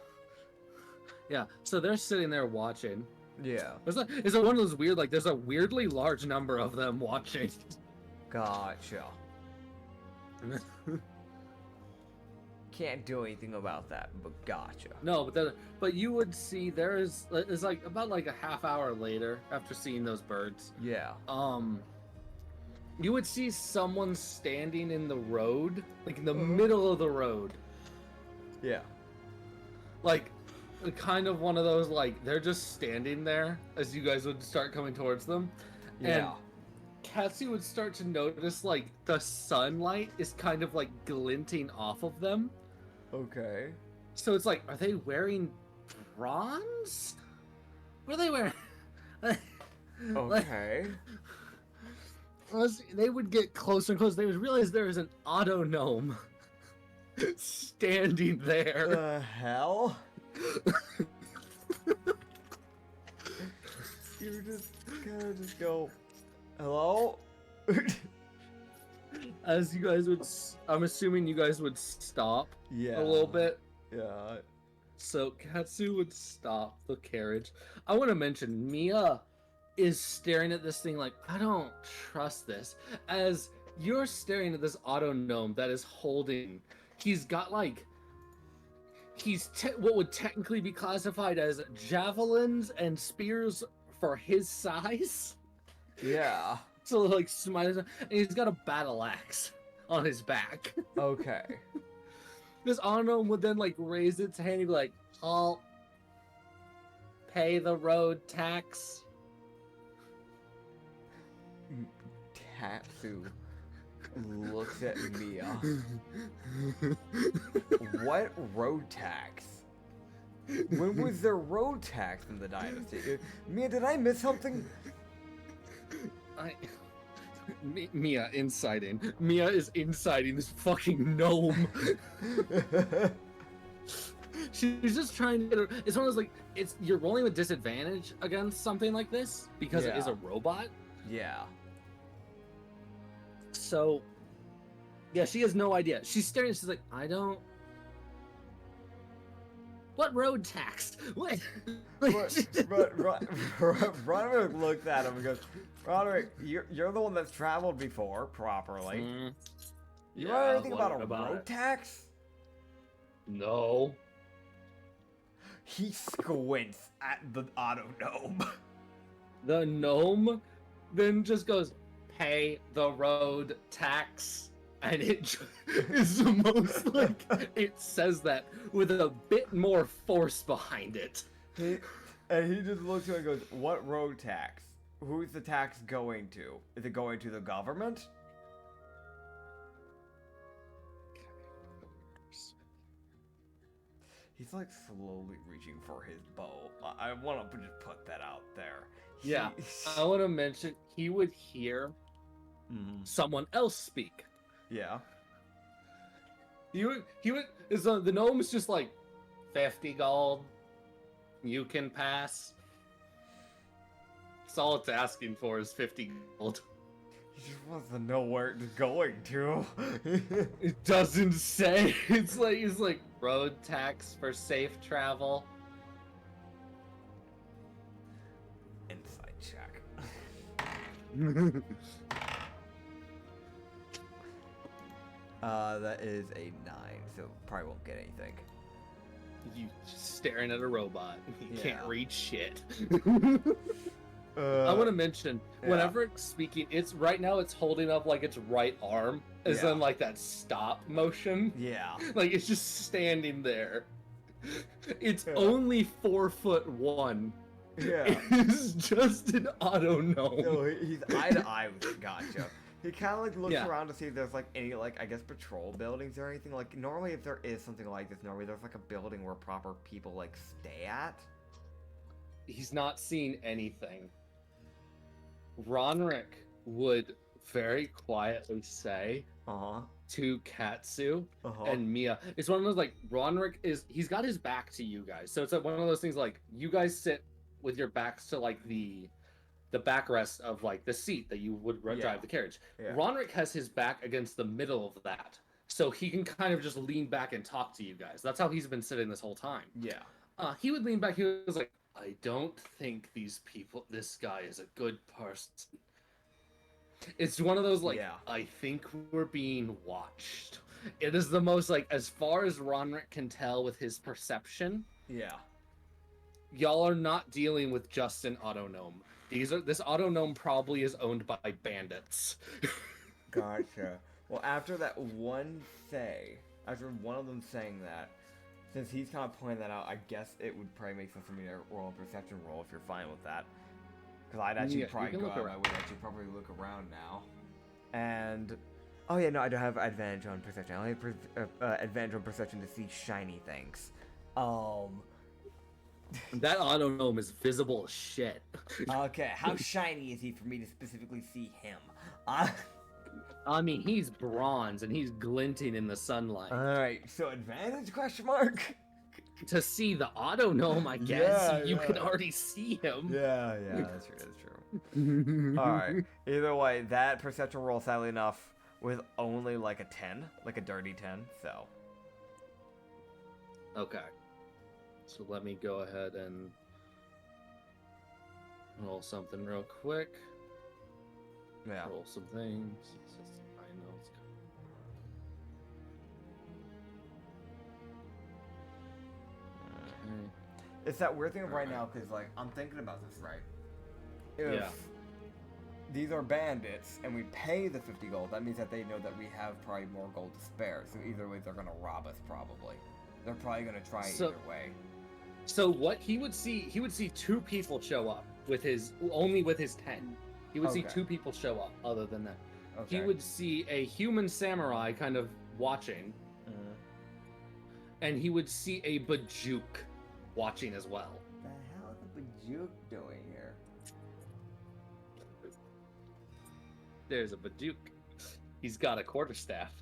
Yeah, so they're sitting there watching. Yeah. It's one of those weird, like, there's a weirdly large number of them watching. Gotcha. Can't do anything about that, but gotcha. No, but you would see it's like about like a half hour later after seeing those birds. Yeah. You would see someone standing in the road, like in the middle of the road. Yeah. Like, kind of one of those, like, they're just standing there as you guys would start coming towards them. Yeah. And Katsu would start to notice, like, the sunlight is kind of, like, glinting off of them. Okay. So it's like, are they wearing bronze? What are they wearing? Okay. They would get closer and closer. They would realize there is an auto gnome standing there. The hell? You just gotta just go, hello? As you guys would, I'm assuming you guys would stop Yeah. a little bit. Yeah. So Katsu would stop the carriage. I want to mention Mia is staring at this thing like, I don't trust this. As you're staring at this auto gnome that is holding, he's got like, what would technically be classified as javelins and spears for his size. Yeah. So like smiles, and he's got a battle axe on his back. Okay. This auto gnome would then like raise its hand and be like, I'll pay the road tax. Katsu looks at Mia. What road tax? When was there road tax in the dynasty? Mia, did I miss something? Mia inciting. Mia is inciting this fucking gnome. She's just trying to get her. It's one of those like, you're rolling with disadvantage against something like this because it is a robot. Yeah. So, yeah, she has no idea. She's staring. She's like, I don't. What road tax? What? Roderick looks at him and goes, Roderick, you're the one that's traveled before properly. You know anything about a road tax? No. he squints at the auto gnome. The gnome then just goes, "Pay the road tax," and it is the most like it says that with a bit more force behind it. And he just looks at it and goes, "What road tax? Who's the tax going to? Is it going to the government?" He's like slowly reaching for his bow. I want to just put that out there. Yeah, I want to mention he would hear someone else speak. Yeah. He would. The gnome is just like 50 gold. You can pass. That's all it's asking for is 50 gold. He just wants to know where it's going to. It doesn't say. It's like road tax for safe travel. Inside check. That is a 9, so probably won't get anything. You just staring at a robot. You can't read shit. I want to mention, whenever it's speaking, it's right now it's holding up like its right arm, as in like that stop motion. Yeah. Like it's just standing there. It's only 4'1". Yeah. It's just an auto gnome. No, he's eye to eye with it. Gotcha. He kind of like looks Yeah. around to see if there's like any like I guess patrol buildings or anything. Like normally if there is something like this, normally there's like a building where proper people like stay at. He's not seeing anything. Ronrick would very quietly say to Katsu and Mia, it's one of those like Ronrick he's got his back to you guys, so it's like one of those things like you guys sit with your backs to like the backrest of like the seat that you would drive the carriage. Ronrick has his back against the middle of that, so he can kind of just lean back and talk to you guys. That's how he's been sitting this whole time. He would lean back. He was like, "I don't think this guy is a good person." It's one of those like, I think we're being watched. It is the most like, as far as Ronrick can tell with his perception. Y'all are not dealing with just an auto gnome. This auto gnome probably is owned by bandits. Gotcha. Well, after that after one of them saying that, since he's kind of pointing that out, I guess it would probably make sense for me to roll a perception roll if you're fine with that. Because I'd actually probably go out of my way to actually probably look around now. And, oh yeah, no, I don't have advantage on perception. I only have advantage on perception to see shiny things. That auto gnome is visible as shit. Okay, how shiny is he for me to specifically see him? I mean, he's bronze and he's glinting in the sunlight. Alright, so advantage question mark? To see the auto gnome, I guess. You can already see him. Yeah, that's true. Alright, either way, that perception roll, sadly enough, was only like a 10, like a dirty 10, so. Okay. So let me go ahead and roll something real quick. Roll some things. I know it's coming. It's that weird thing right now, because, like, I'm thinking about this, right? If these are bandits, and we pay the 50 gold, that means that they know that we have probably more gold to spare, so either way, they're gonna rob us, probably. They're probably gonna try either way. So what he would see 2 people show up with his 10. He would see 2 people show up other than that. He would see a human samurai kind of watching. And he would see a Bajuk watching as well. What the hell is the Bajuk doing here? There's a Bajuk. He's got a quarterstaff.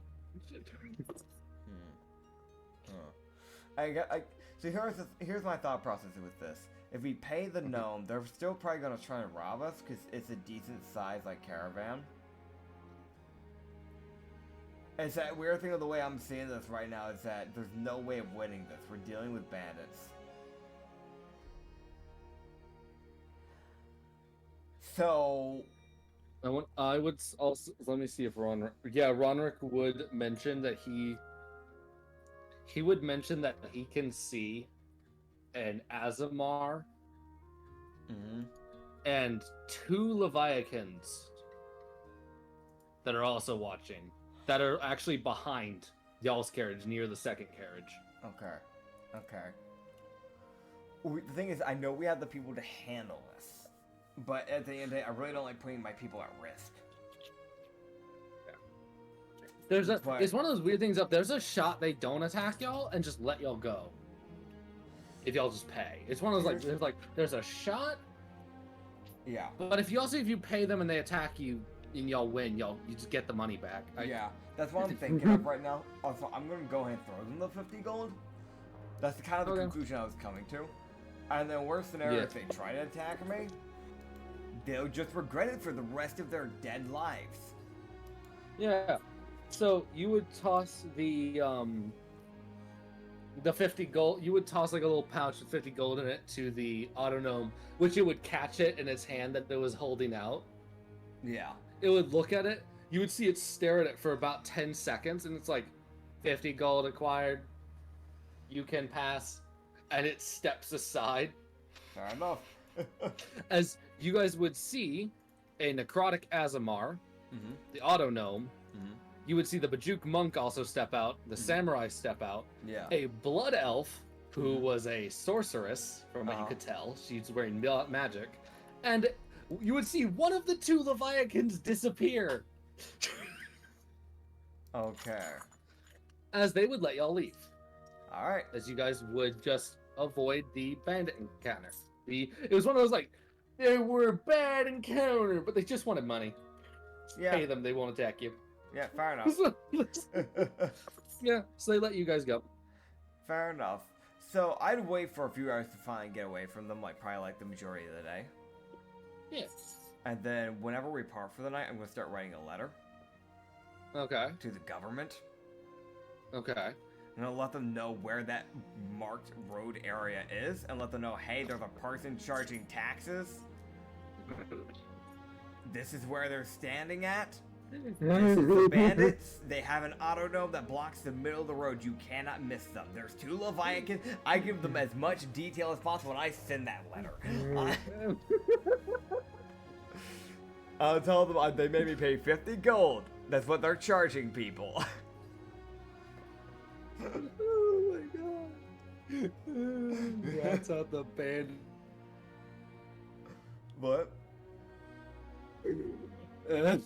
So here's my thought process with this. If we pay the gnome, they're still probably gonna try and rob us because it's a decent size like caravan. It's that weird thing of the way I'm seeing this right now is that there's no way of winning this. We're dealing with bandits. So I would also let me see if Ronrick would mention that he would mention that he can see an Azamar, Mm-hmm. and 2 Leviathans that are also watching, that are actually behind y'all's carriage, near the second carriage. Okay. Okay. The thing is, I know we have the people to handle this, but at the end of the day, I really don't like putting my people at risk. It's one of those weird things up. There's a shot they don't attack y'all and just let y'all go. If y'all just pay. It's one of those there's a shot. Yeah. But if you pay them and they attack you and y'all win, you just get the money back. Yeah. That's what I'm thinking of right now. Also, I'm gonna go ahead and throw them the 50 gold. That's the kind of the conclusion I was coming to. And then worst scenario, if they try to attack me, they'll just regret it for the rest of their dead lives. Yeah. So you would toss the 50 gold. You would toss like a little pouch with 50 gold in it to the autognome, which it would catch it in its hand that it was holding out. Yeah. It would look at it. You would see it stare at it for about 10 seconds, and it's like 50 gold acquired. You can pass, and it steps aside. Fair enough. As you guys would see, a necrotic Azamar, Mm-hmm. the autognome. Mm-hmm. You would see the Bajuk monk also step out, the samurai step out, Yeah. a blood elf who was a sorceress, from what you could tell. She's wearing magic, and you would see one of the 2 Leviathans disappear. Okay. As they would let y'all leave. All right. As you guys would just avoid the bandit encounter. It was one of those like, they were a bad encounter, but they just wanted money. Yeah. Pay them, they won't attack you. Yeah. Fair enough. Yeah, so they let you guys go. Fair enough. So I'd wait for a few hours to finally get away from them, like probably like the majority of the day. Yeah. And then whenever we part for the night, I'm gonna start writing a letter Okay. to the government. Okay. I'm gonna let them know where that marked road area is, and let them know, hey, there's a person charging taxes. This is where they're standing at. This is the bandits. They have an autognome that blocks the middle of the road. You cannot miss them. There's 2 Leviathans. I give them as much detail as possible when I send that letter. I'll tell them they made me pay 50 gold. That's what they're charging people. Oh my god. That's how the band. What? Yeah,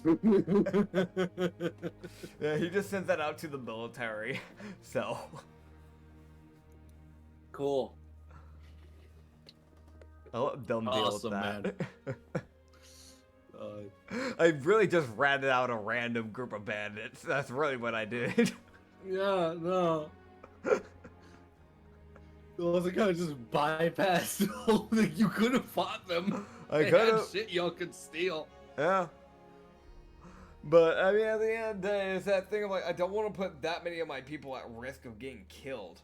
he just sends that out to the military. So. Cool. I'll let them deal Awesome, with that. Man. I really just ratted out a random group of bandits. That's really what I did. Yeah, no. Well, it kind of just bypassed the whole thing. You could have fought them. I They could had have. shit y'all could steal. Yeah. But, I mean, at the end of the day, it's that thing of, like, I don't want to put that many of my people at risk of getting killed.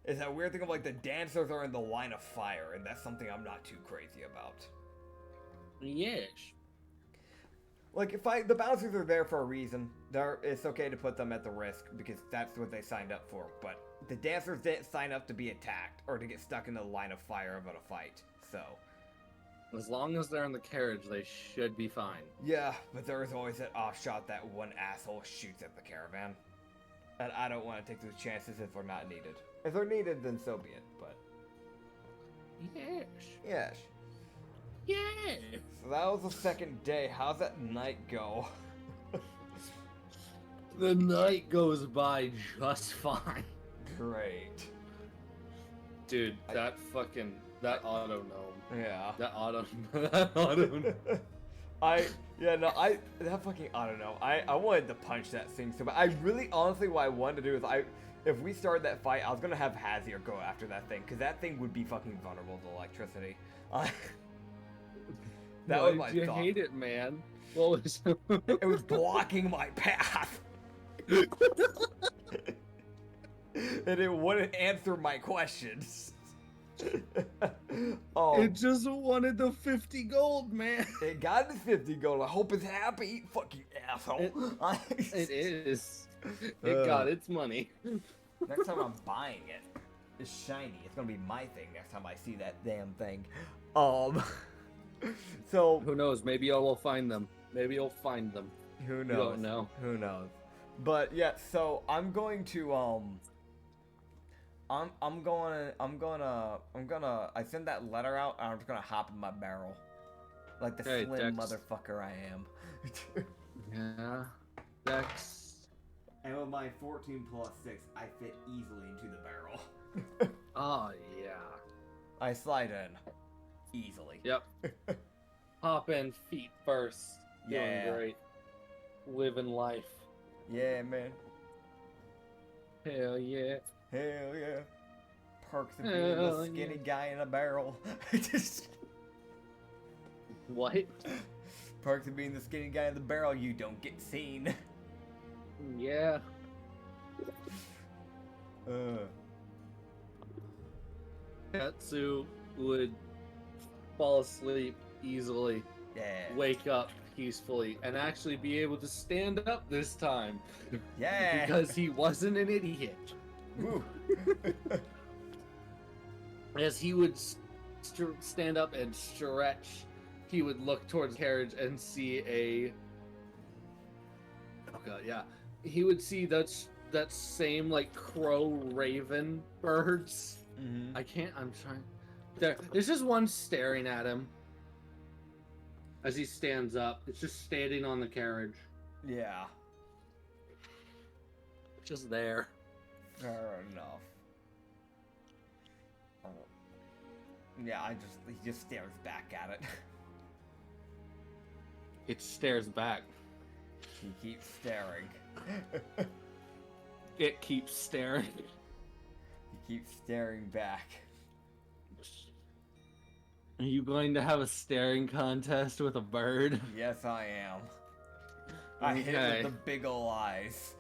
It's that weird thing of, like, the dancers are in the line of fire, and that's something I'm not too crazy about. Yes. Like, the bouncers are there for a reason. It's okay to put them at the risk, because that's what they signed up for. But the dancers didn't sign up to be attacked, or to get stuck in the line of fire about a fight, so... As long as they're in the carriage, they should be fine. Yeah, but there is always that off shot that one asshole shoots at the caravan. And I don't want to take those chances if they're not needed. If they're needed, then so be it, but... Yes. Yes. Yes. So that was the second day. How's that night go? The night goes by just fine. Great. Dude, that autognome. Yeah. That autognome. That fucking, I don't know. I wanted to punch that thing so bad. I really, honestly, what I wanted to do is if we started that fight, I was gonna have Hazier go after that thing, because that thing would be fucking vulnerable to electricity. That was my you thought. hate it, man. What was It was blocking my path. And it wouldn't answer my questions. Oh, It just wanted the 50 gold, man. it got the 50 gold. I hope it's happy. Fuck you, asshole. It is. It got its money. Next time I'm buying it. It's shiny. It's gonna be my thing next time I see that damn thing. Um. So Who knows? Maybe I will find them. Maybe you'll find them. who You knows? don't know. Who knows? But yeah. So I'm going to I send that letter out and I'm just gonna hop in my barrel. Like the Hey, slim Dex. motherfucker I am. Yeah. Dex. And with my 14 plus 6, I fit easily into the barrel. Oh, yeah. I slide in. Easily. Yep. Hop in feet first. Yeah. Doing great. Living life. Yeah, man. Hell yeah. Hell yeah. Perks of being Hell the skinny yeah. guy in a barrel. What? Perks of being the skinny guy in the barrel, you don't get seen. Yeah. Katsu would fall asleep easily, Yeah. wake up peacefully, and actually be able to stand up this time. Yeah. Because he wasn't an idiot. Woo. As he would stand up and stretch, he would look towards the carriage and see a... Oh god, yeah. He would see that same, like, crow raven birds. Mm-hmm. I'm trying... There's just one staring at him. As he stands up. It's just standing on the carriage. Yeah. Just there. Fair enough. Yeah, he just stares back at it. It stares back. He keeps staring. It keeps staring. He keeps staring back. Are you going to have a staring contest with a bird? Yes, I am. I hit it Okay. with the big ol' eyes.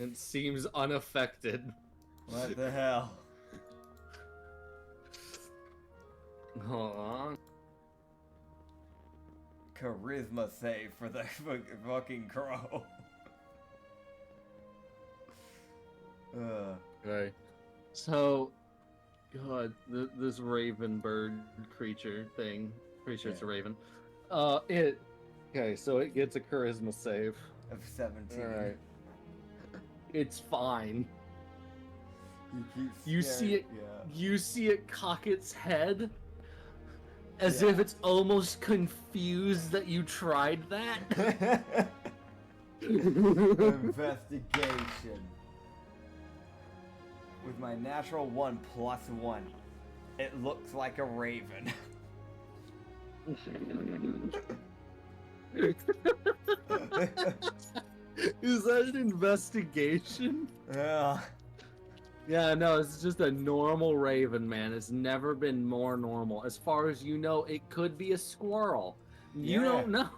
It seems unaffected. What the hell? Hold on. Charisma save for the fucking crow. Okay. So, God, this raven bird creature thing. Pretty sure it's a raven. Okay, so it gets a charisma save. Of 17. Alright. It's fine. He keeps You see staring- it. You see it cock its head, as Yeah. if it's almost confused that you tried that. Yeah. Investigation. With my natural 1 plus 1, it looks like a raven. Is that an investigation? Yeah. Yeah, no, it's just a normal raven, man. It's never been more normal. As far as you know, it could be a squirrel. You Yeah. don't know.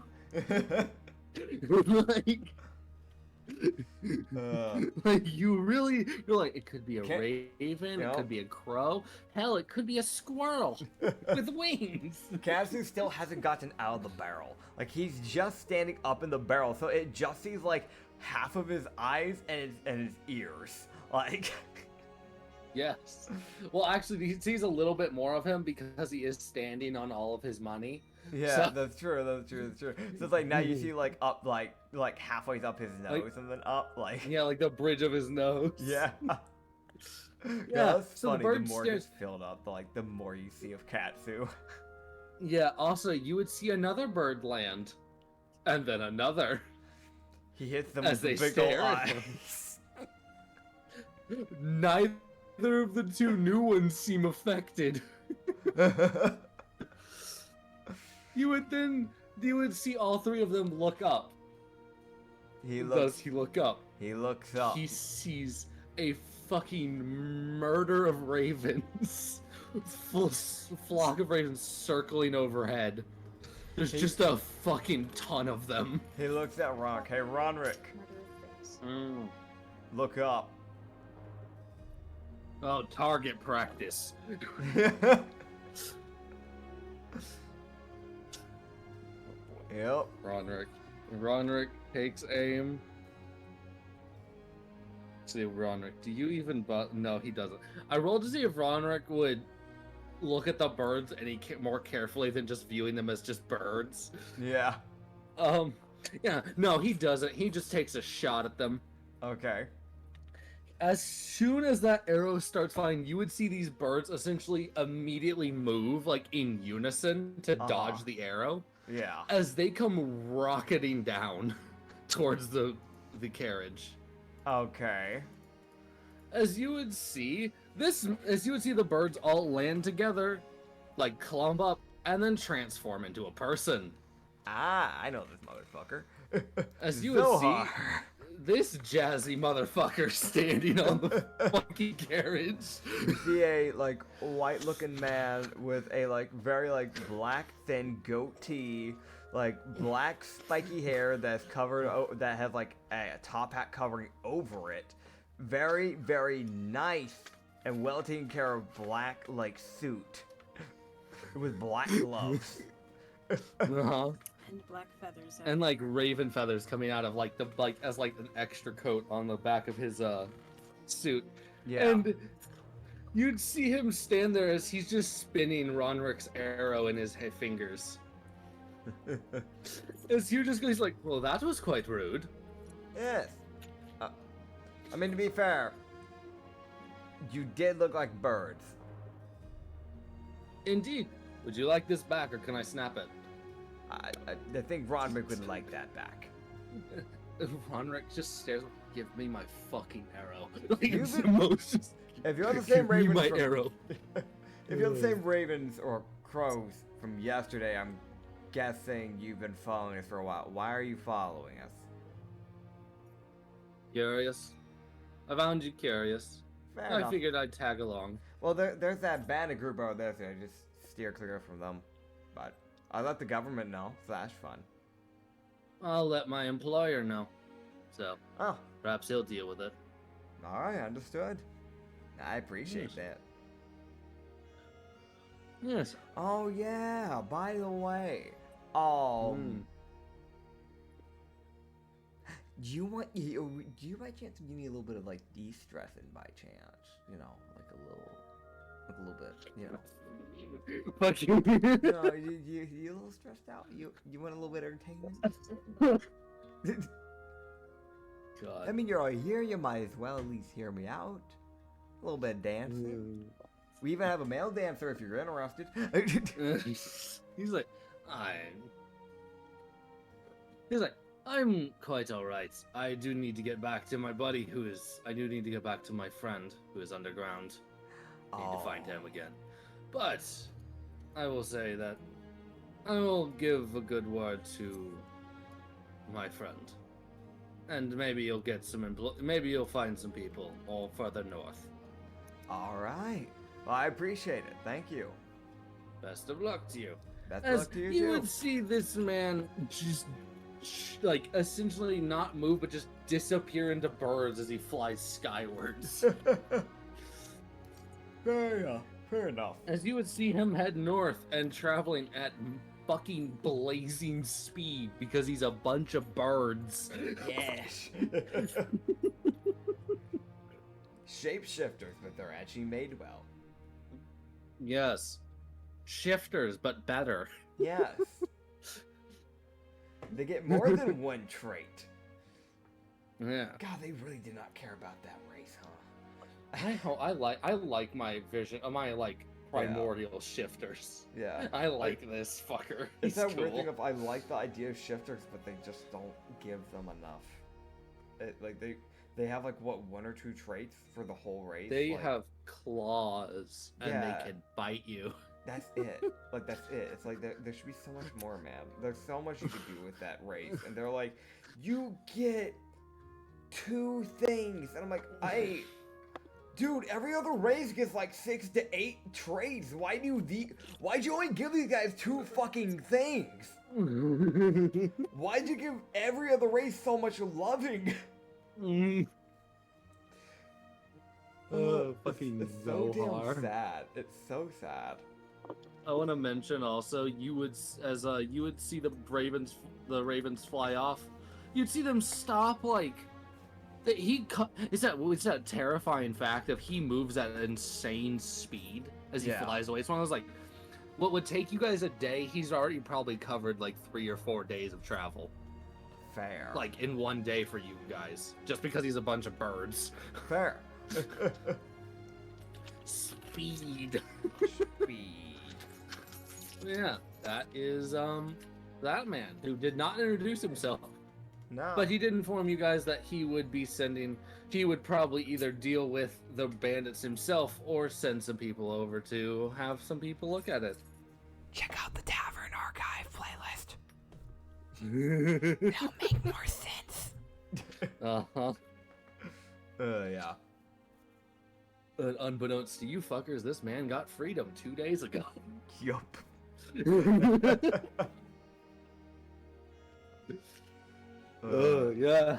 Like you're like, it could be a raven, Yeah. it could be a crow, hell, it could be a squirrel with wings. Katsu still hasn't gotten out of the barrel. Like, he's just standing up in the barrel, so it just sees, like, half of his eyes and his ears. Like... Yes. Well, actually, he sees a little bit more of him because he is standing on all of his money. Yeah, So- that's true. So it's like now you see like up like halfway up his nose Like- and then up like Yeah, like the bridge of his nose. yeah. Yeah, That's so the funny. bird The more it stares- gets filled up, like the more you see of Katsu. Yeah, also, you would see another bird land. And then another. He hits them As with the they big ol' stare at him. eyes. Neither of the two new ones seem affected. You would see all three of them look up. He Does looks. he look up? He looks up. He sees a fucking murder of ravens. Full flock of ravens circling overhead. There's just a fucking ton of them. He looks at Ronk. Hey, Ronrick, look up. Oh, target practice. Yep. Ronrick takes aim. Actually, Ronrick, do you even? No, he doesn't. I rolled to see if Ronrick would look at the birds any more carefully than just viewing them as just birds. Yeah. Yeah, no, he doesn't. He just takes a shot at them. Okay. As soon as that arrow starts flying, you would see these birds essentially immediately move, like in unison, to dodge the arrow. Yeah. As they come rocketing down towards the carriage. Okay. As you would see the birds all land together, like clump up, and then transform into a person. Ah, I know this motherfucker. As you would see, this jazzy motherfucker standing on the fucking carriage. You see a like white-looking man with a like very like black thin goatee, like black spiky hair that's covered that has like a top hat covering over it. Very very nice and well taken care of black like suit with black gloves. Uh-huh. And black feathers. And like raven feathers coming out of like as like an extra coat on the back of his suit. Yeah. And you'd see him stand there as he's just spinning Ronrick's arrow in his fingers. As you just goes like, well, that was quite rude. Yes. I mean, to be fair, you did look like birds. Indeed. Would you like this back, or can I snap it? I think Roderick would like that back. Ronrick just stares. Give me my fucking arrow. Like, You've it's been- the most just, If you're the give same me ravens my from, arrow. if you're the same ravens or crows from yesterday, I'm guessing you've been following us for a while. Why are you following us? Curious. I found you curious. Fair I enough. figured I'd tag along. Well, there's that bandit group over there, so I just steer clear from them. But I let the government know, so that's fun. I'll let my employer know. So, Oh, perhaps he'll deal with it. alright, understood. I appreciate Yes. that. Yes. Oh yeah, by the way, do you by chance give me a little bit of like de-stressing by chance? You know, like a little bit, you know. Fuck you. You know, you a little stressed out? You want a little bit of entertainment? God. I mean, you're all here. You might as well at least hear me out. A little bit of dancing. We even have a male dancer if you're interested. He's like, I'm quite alright. I do need to get back to my buddy I do need to get back to my friend who is underground. Need to find him again. But, I will say that I will give a good word to my friend. And maybe you'll get maybe you'll find some people all further north. All right. Well, I appreciate it. Thank you. Best of luck to you. Best of As luck to you you too. would see this man just like essentially not move but just disappear into birds as he flies skywards. Fair enough. As you would see him head north and traveling at fucking blazing speed because he's a bunch of birds. Yes. Shapeshifters, but they're actually made well. Yes. Shifters, but better. Yes. They get more than one trait. Yeah. God, they really did not care about that race, huh? I like my vision, my like primordial shifters. Yeah. I like this fucker. It's He's that weird cool. thing of I like the idea of shifters, but they just don't give them enough. Like they have like what, one or two traits for the whole race. They like, have claws and Yeah. they can bite you. That's it. Like that's it. It's like there should be so much more, man. There's so much you could do with that race, and they're like, you get 2 things, and I'm like, dude, every other race gets like 6 to 8 traits. Why'd you only give these guys 2 fucking things? Why'd you give every other race so much loving? Fucking it's so Zohar. damn sad. It's so sad. I want to mention also, you would see the ravens fly off. You'd see them stop like It's that terrifying fact of he moves at an insane speed as he flies away. It's one of those like, what would take you guys a day, he's already probably covered like 3 or 4 days of travel. Fair. Like in one day for you guys, just because he's a bunch of birds. Fair. Speed. Speed. Yeah, that is that man who did not introduce himself. No. But he did inform you guys that he would probably either deal with the bandits himself or send some people over to have some people look at it. Check out the Tavern Archive playlist. That'll make more sense. Uh-huh. Yeah. Unbeknownst to you fuckers, this man got freedom 2 days ago. Yup. Yeah.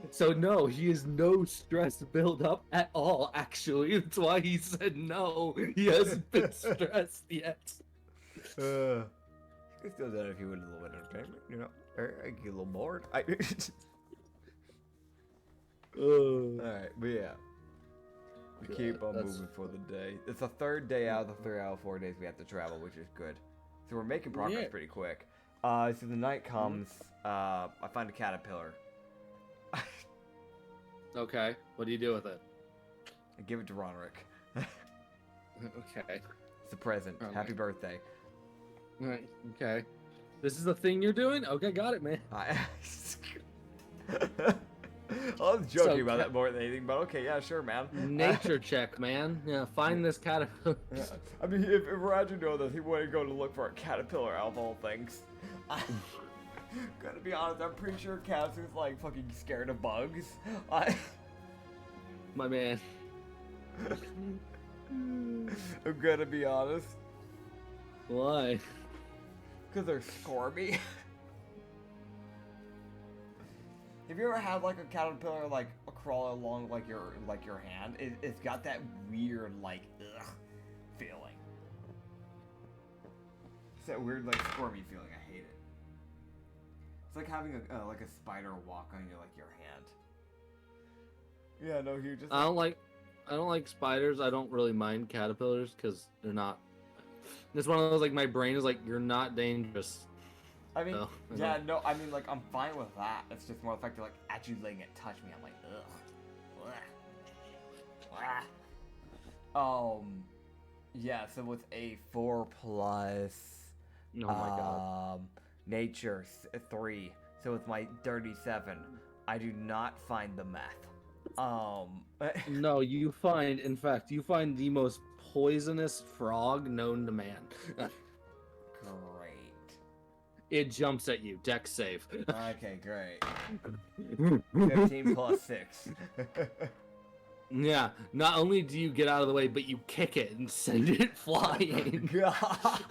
So no, he is no stress build up at all, actually. That's why he said no. He hasn't been stressed yet. You could still do that if you would a little bit of entertainment, you know. I get a little bored. Alright, but yeah. We keep on moving for the day. It's the third day out of the 3 out of 4 days we have to travel, which is good. So we're making progress pretty quick. So the night comes, I find a caterpillar. Okay, what do you do with it? I give it to Ronrick. Okay. It's a present. Okay. Happy birthday. Alright, okay. This is the thing you're doing? Okay, got it, man. I was joking about that more than anything, but okay, yeah, sure, man. Nature check, man. Yeah, find this caterpillar. Yeah. I mean, if Roger knew this, he wouldn't go to look for a caterpillar out of all things. Gotta be honest, I'm pretty sure Katsu's like fucking scared of bugs. My man. I'm gonna be honest. Why? Because they're squirmy. Have you ever had like a caterpillar like crawl along like your hand? It's got that weird like ugh feeling. It's that weird like squirmy feeling. I hate it. It's like having a spider walk on your hand. Yeah, no, he just. I don't like spiders. I don't really mind caterpillars because they're not. It's one of those like my brain is like you're not dangerous. I mean, no, yeah, no, I mean, like, I'm fine with that. It's just more the fact that, like, actually letting it touch me, I'm like, ugh. Yeah, so with a 4+, oh my god, nature 3, so with my dirty 7, I do not find the meth. No, you find the most poisonous frog known to man. Great. It jumps at you. Dex save. Okay, great. 15 + 6. Yeah, not only do you get out of the way, but you kick it and send it flying. God.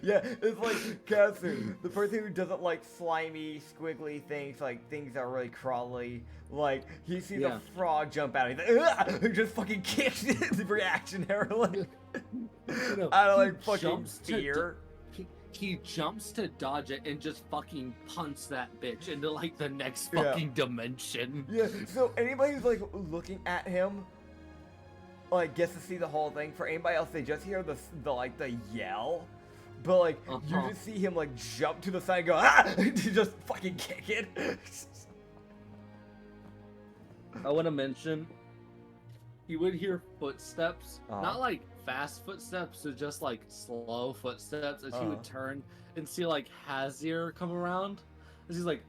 Yeah, it's like Katsu, the person who doesn't like slimy, squiggly things, like things that are really crawly. Like, he sees a frog jump out, he's like, ugh! He just fucking kicks it reactionarily. Out of like fucking fear. He jumps to dodge it and just fucking punts that bitch into like the next fucking dimension. Yeah, so anybody who's like looking at him like gets to see the whole thing. For anybody else, they just hear the yell. But like you just see him like jump to the side and go to just fucking kick it. I want to mention you would hear footsteps, not like fast footsteps, so just like slow footsteps as he would turn and see like Hazir come around. As he's like,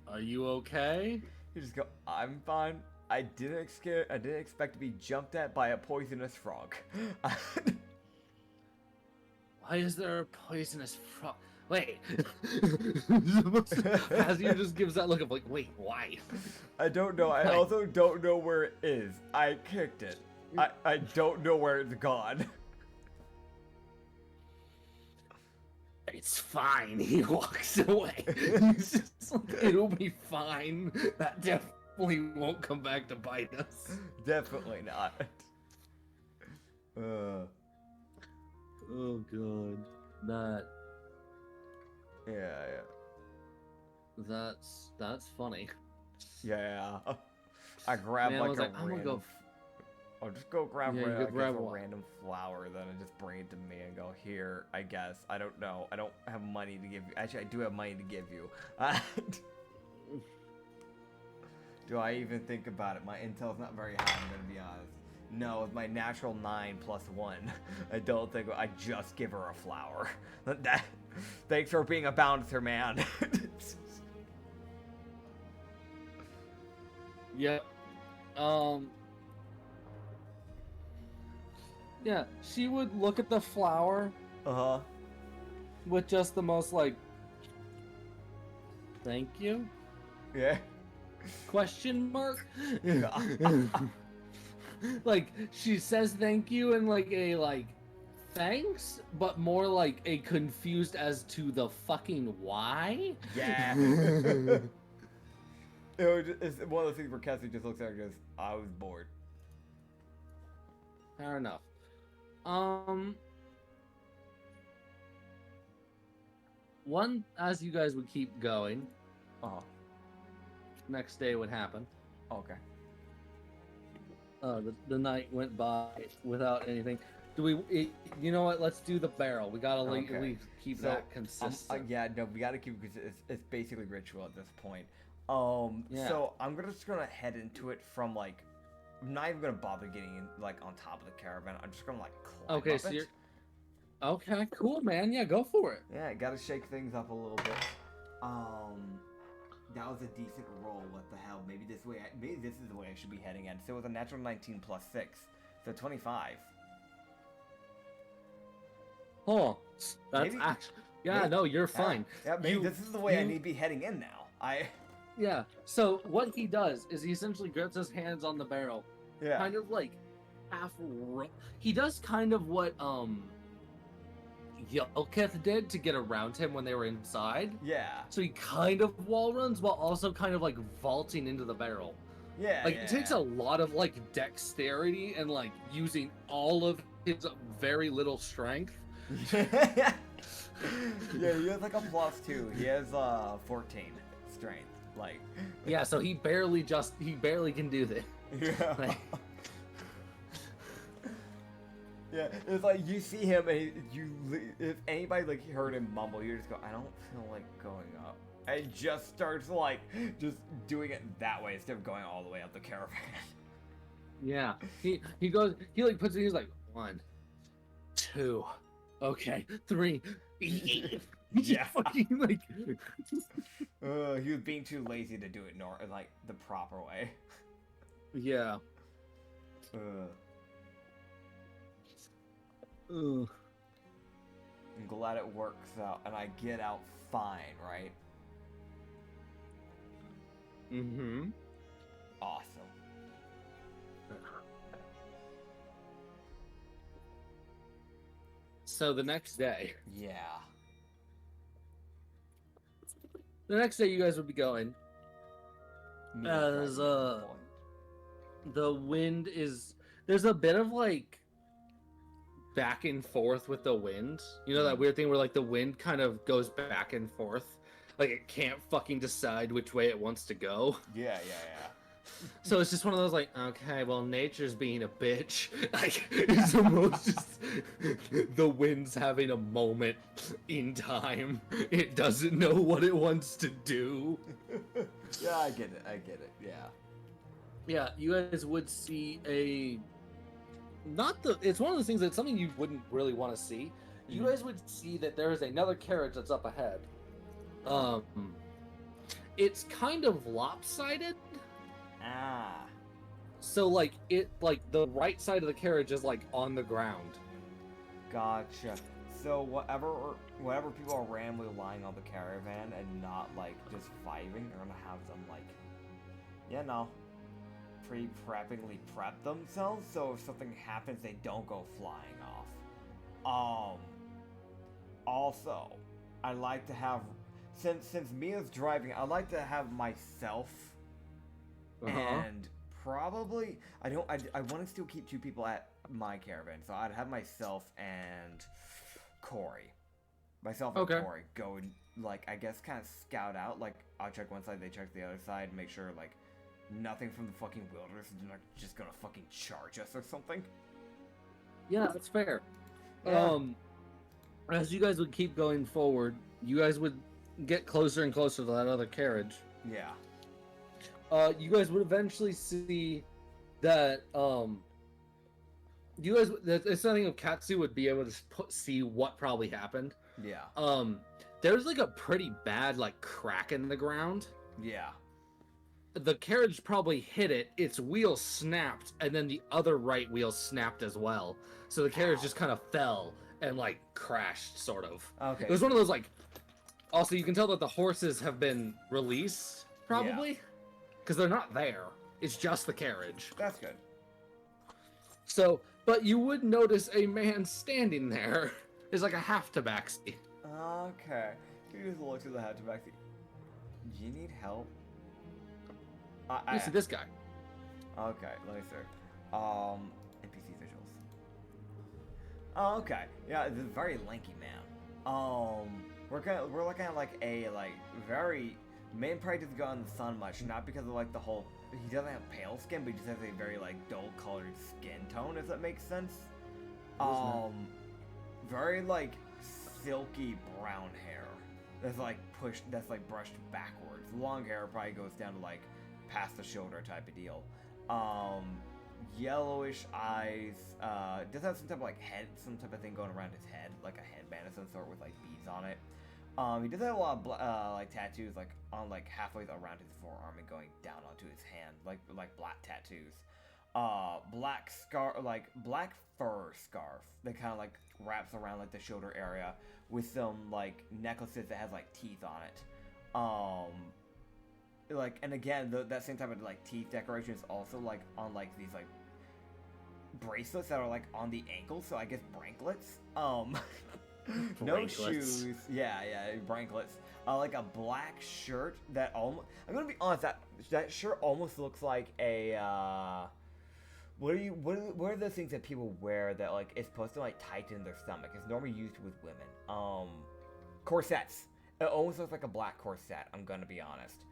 "Are you okay?" You just go, "I'm fine. I didn't expect to be jumped at by a poisonous frog." Why is there a poisonous frog? Wait. Hazir just gives that look of like, wait, why? I don't know. I also don't know where it is. I kicked it. I don't know where it's gone. It's fine. He walks away. He's just like, it'll be fine. That definitely won't come back to bite us. Definitely not. Oh god. That. Yeah. That's funny. Yeah. I grab Man, I like was a like, I'm gonna random. go. I'll just go grab, Yeah, you I go guess, grab a one. random flower, then I just bring it to me and go, here, I guess. I don't know. I don't have money to give you. Actually, I do have money to give you. Do I even think about it? My intel's not very high, I'm gonna be honest. No, with my natural 9 plus 1, I don't think I just give her a flower. Thanks for being a bouncer, man. Yep. Yeah, she would look at the flower Uh-huh. with just the most like, thank you? Yeah. Question mark? Like, she says thank you and like a like, thanks, but more like a confused as to the fucking why? Yeah. It's one of those things where Katsu just looks at her and goes, I was bored. Fair enough. One, as you guys would keep going, Uh-huh. next day would happen. Okay. The night went by without anything. You know what? Let's do the barrel. We gotta Okay. at least keep So, that consistent. yeah, no, we gotta keep it because it's basically ritual at this point. Yeah. So I'm just gonna head into it from like, I'm not even gonna bother getting in like on top of the caravan. I'm just gonna like climb Okay, up so it. you're okay. Cool, man. Yeah, go for it. Yeah, gotta shake things up a little bit. That was a decent roll. What the hell? Maybe this is the way I should be heading in. So it was a natural 19 plus 6, so 25. Oh, that's Maybe- actually. Yeah, maybe- no, you're fine. Yeah, maybe You- this is the way I you- need to be heading in now. Yeah. So what he does is he essentially grips his hands on the barrel, Yeah. kind of like he does kind of what Yelketh did to get around him when they were inside. Yeah. So he kind of wall runs while also kind of like vaulting into the barrel. Yeah. Like yeah. it takes a lot of like dexterity and like using all of his very little strength. Yeah, he has like a +2. He has 14 strength. Like. Yeah, so he barely can do this. Yeah. Like- Yeah, it's like you see him and if anybody like heard him mumble, you just go, I don't feel like going up. And he just starts like just doing it that way instead of going all the way up the caravan. Yeah, he like puts it. He's like 1, 2, okay, 3. Yeah. Fucking like. He was being too lazy to do it like the proper way. Yeah. I'm glad it works out and I get out fine, right? Mm-hmm. Awesome. So the next day, Yeah. you guys would be going. As, the wind is. There's a bit of like back and forth with the wind. You know that weird thing where like the wind kind of goes back and forth, like it can't fucking decide which way it wants to go. Yeah. So it's just one of those like, okay, well, nature's being a bitch. Like it's almost just the wind's having a moment in time. It doesn't know what it wants to do. Yeah, I get it. Yeah. Yeah, you guys would see it's one of those things that's something you wouldn't really want to see. You guys would see that there is another carriage that's up ahead. It's kind of lopsided. Ah. So like the right side of the carriage is like on the ground. Gotcha. So whatever people are randomly lying on the caravan and not like just vibing, they're gonna have them like, pre-preppingly prep themselves so if something happens they don't go flying off. Also, I like to have since Mia's driving, I like to have myself and probably I want to still keep 2 people at my caravan, so I'd have myself and Corey. Myself and Okay. Corey go and like I guess kind of scout out. Like I'll check one side, they check the other side, make sure like nothing from the fucking wilderness is not just gonna fucking charge us or something. Yeah, that's fair. Yeah. As you guys would keep going forward, you guys would get closer and closer to that other carriage. Yeah. You guys would eventually see that it's something of Katsu would be able to see what probably happened. Yeah. There's like a pretty bad like crack in the ground. Yeah. The carriage probably hit it, its wheel snapped, and then the other right wheel snapped as well. So the carriage just kind of fell and like crashed, sort of. Okay. It was one of those like. Also, you can tell that the horses have been released, probably, because they're not there. It's just the carriage. That's good. So, but you would notice a man standing there. Is like a half tabaxi. Okay. You just look to the hatch back. Do you need help? You see this guy. Okay, let me see. NPC visuals. Oh, okay. Yeah, it's a very lanky man. We're looking at like a very man probably doesn't go out in the sun much, not because of like the whole he doesn't have pale skin, but he just has a very like dull colored skin tone, if that makes sense. Very like silky brown hair that's like brushed backwards. Long hair probably goes down to like past the shoulder type of deal. Yellowish eyes. Does have some type of like head, some type of thing going around his head, like a headband of some sort with like beads on it. He does have a lot of like tattoos, like on like halfway around his forearm and going down onto his hand, like black tattoos. Black fur scarf that kind of like wraps around like the shoulder area with some like necklaces that has like teeth on it. Like, and again, that same type of like teeth decoration is also like on like these like bracelets that are like on the ankles, so I guess branklets. No shoes. Yeah, branklets. Like a black shirt that almost. I'm gonna be honest. That shirt almost looks like a. What are those things that people wear that like it's supposed to like tighten their stomach? It's normally used with women. Corsets. It almost looks like a black corset. I'm gonna be honest.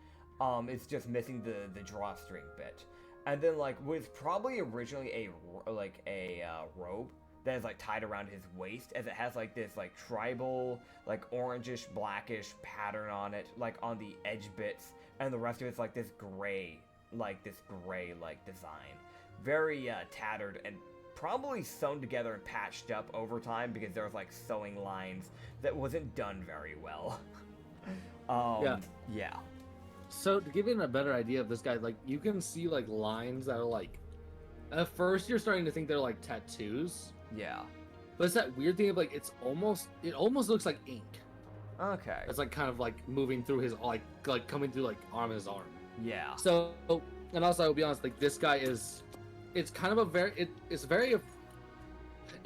It's just missing the drawstring bit, and then like was probably originally a robe that is like tied around his waist, as it has like this like tribal like orangish blackish pattern on it, like on the edge bits, and the rest of it's like this gray design, very tattered and probably sewn together and patched up over time because there was like sewing lines that wasn't done very well. Yeah. So to give you a better idea of this guy, like you can see like lines that are like, at first you're starting to think they're like tattoos. Yeah. But it's that weird thing of like it almost looks like ink. Okay. It's like kind of like moving through his like coming through like his arm. Yeah. So, and also I will be honest, like this guy is, it's kind of it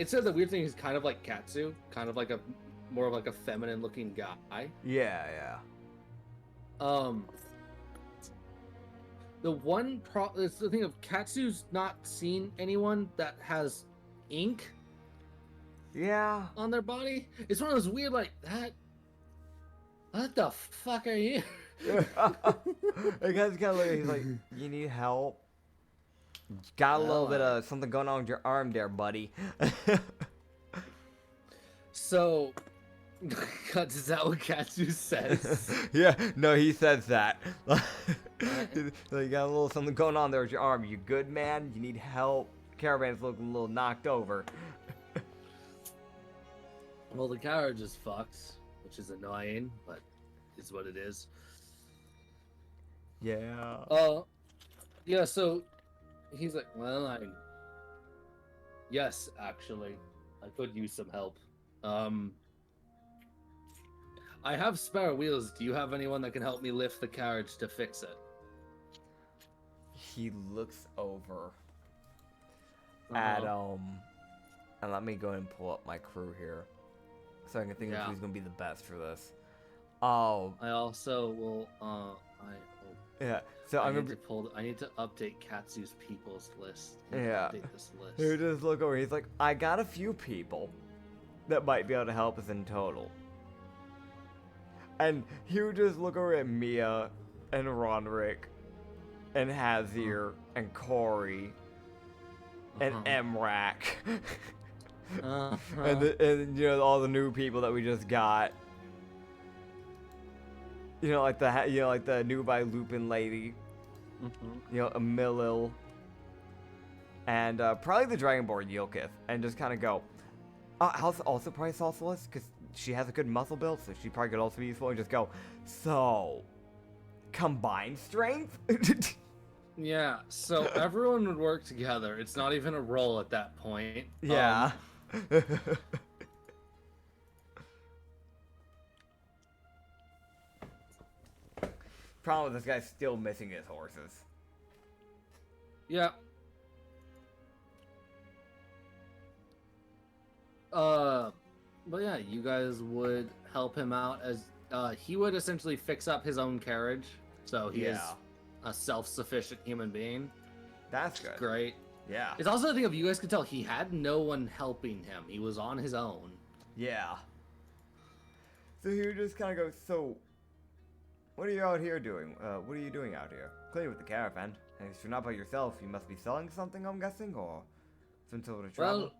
says the weird thing is kind of like Katsu, kind of like more of like a feminine looking guy. Yeah. It's the thing of Katsu's not seen anyone that has ink on their body. It's one of those weird like that. What the fuck are you? The guy's kind of like, he's like, you need help? Got a little bit of something going on with your arm there, buddy. So, is that what Katsu says? Yeah, no, he says that. So you got a little something going on there with your arm. You good, man? You need help? Caravan's looking a little knocked over. Well, the carriage is fucked, which is annoying, but it's what it is. Yeah. Yeah, so he's like, well, yes, actually, I could use some help. I have spare wheels. Do you have anyone that can help me lift the carriage to fix it? He looks over at and let me go and pull up my crew here so I can think of who's gonna be the best for this. I also will so I need to update Katsu's people's list. Update this list. He just look over, he's like, I got a few people that might be able to help us in total. And he would just look over at Mia and Roderick and Hazir and Corey and Emrak. And you know, all the new people that we just got. You know, like the new by Lupin lady. You know, Emilil. And probably the Dragonborn Yilkith. And just kind of go. Also probably Salsalus, because she has a good muscle build, so she probably could also be useful. And just go, so, combined strength? Yeah, so everyone would work together. It's not even a roll at that point. Yeah. Problem is this guy's still missing his horses. Yeah. But yeah, you guys would help him out as he would essentially fix up his own carriage, so he is a self-sufficient human being. That's good. Great. Yeah. It's also the thing of you guys could tell he had no one helping him. He was on his own. Yeah. So he would just kind of go, so, what are you out here doing? What are you doing out here? Clearly with the caravan. And if you're not by yourself, you must be selling something, I'm guessing, or some sort of travel? Well,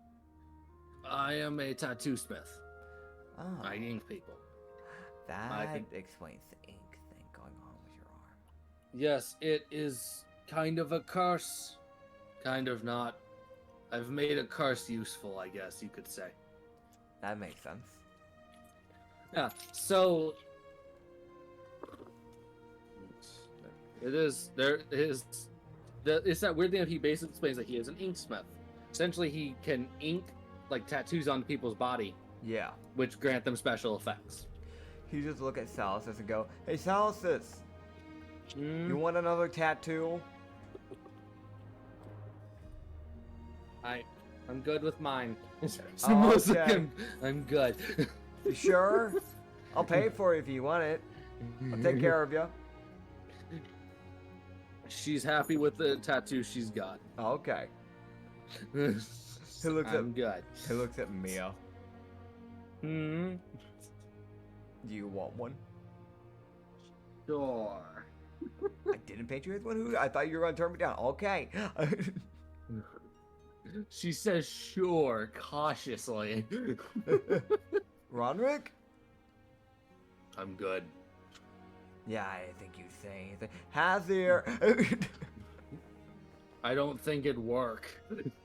I am a tattoo smith. Oh. I ink people. That explains the ink thing going on with your arm. Yes, it is kind of a curse. Kind of not. I've made a curse useful, I guess you could say. That makes sense. Yeah, so it's that weird thing that he basically explains that he is an inksmith. Essentially, he can ink like tattoos on people's body, Yeah. which grant them special effects. He just look at Salicus and go, hey Salicus, you want another tattoo? I'm good with mine. Oh, okay. I'm good. You sure? I'll pay for it if you want it. I'll take care of you. She's happy with the tattoo she's got. Okay. I'm good. He looks at Mia. Hmm. Do you want one? Sure. I didn't paint you as one who I thought you were gonna turn me down. Okay. She says sure, cautiously. Ronrick? I'm good. Yeah, I think you'd say anything. Hazir! I don't think it'd work.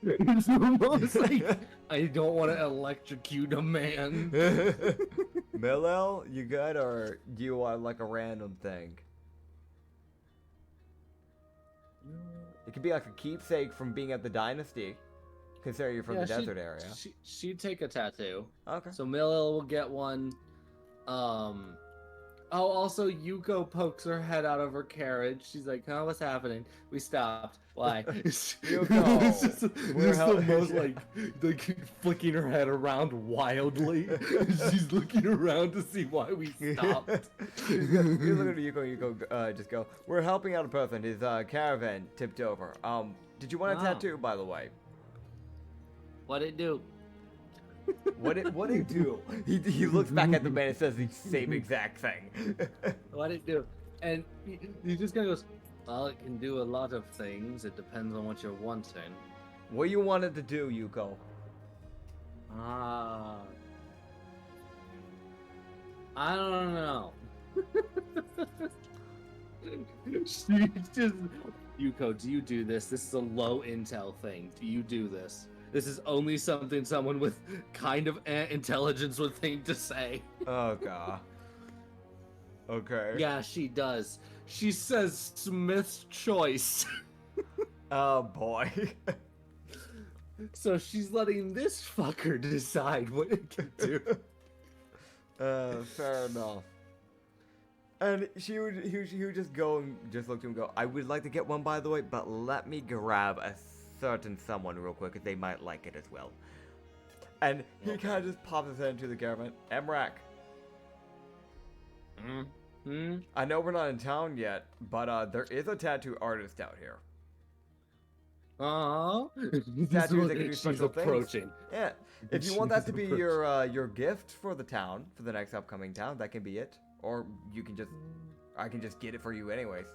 It's almost like I don't want to electrocute a man. Millel, you good, or do you want like a random thing? It could be like a keepsake from being at the dynasty. Considering you're from the desert area. She'd take a tattoo. Okay. So Millel will get one. Oh, also Yuko pokes her head out of her carriage. She's like, "Oh, what's happening?" We stopped. Why? Yuko, it's the most like flicking her head around wildly. She's looking around to see why we stopped. You look at Yuko, just go, we're helping out a person. His caravan tipped over. Did you want a tattoo, by the way? What'd it do? What it do? He looks back at the man and says the same exact thing. What'd it do? And he just kind of goes, well, it can do a lot of things. It depends on what you're wanting. What you wanted to do, Yuko? I don't know. She just... Yuko, do you do this? This is a low intel thing. Do you do this? This is only something someone with kind of intelligence would think to say. Oh, God. Okay. Yeah, she does. She says Smith's choice. Oh, boy. So she's letting this fucker decide what it can do. Fair enough. And he would just go and just look to him and go, I would like to get one, by the way, but let me grab a certain someone real quick, because they might like it as well. And he kind of just pops his head into the caravan. Emrak. I know we're not in town yet, but there is a tattoo artist out here. Tattoos that can do special things. Yeah. If you want that to be your gift for the town, for the next upcoming town, that can be it. Or you can just, I can just get it for you anyways.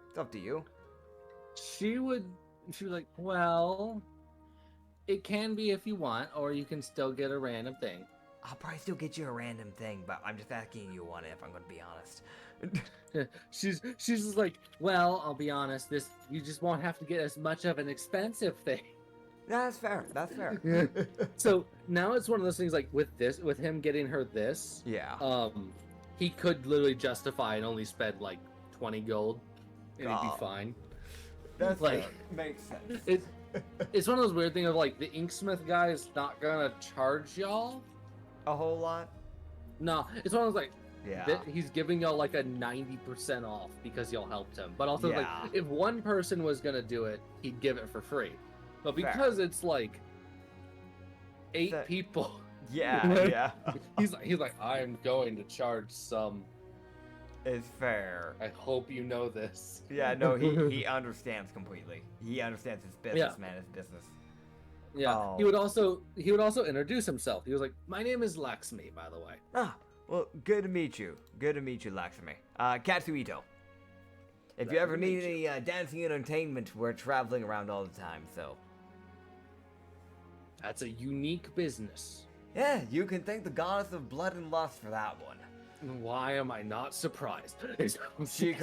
It's up to you. She was like, well, it can be if you want, or you can still get a random thing. I'll probably still get you a random thing, but I'm just asking you one if I'm going to be honest. She's just like, well, I'll be honest, you just won't have to get as much of an expensive thing. That's fair. That's fair. So now it's one of those things like with him getting her this, Yeah. he could literally justify and only spend like 20 gold and he'd be fine. That's like fair. Makes sense. It's one of those weird things of like the inksmith guy is not gonna charge y'all A whole lot? no, it's one of those like Yeah. he's giving y'all like a 90% off because y'all helped him, but also Yeah. like if one person was gonna do it, he'd give it for free, but because it's like 8 people, Yeah. he's like I'm going to charge some. It's fair. I hope you know this. Yeah, no, he understands completely. He understands his business, man, his business. Yeah, Oh. he would also introduce himself. He was like, "My name is Lakshmi, by the way." Ah, well, good to meet you. Good to meet you, Lakshmi. Katsu. If you ever need any dancing entertainment, we're traveling around all the time, so. That's a unique business. Yeah, you can thank the goddess of blood and lust for that one. Why am I not surprised? She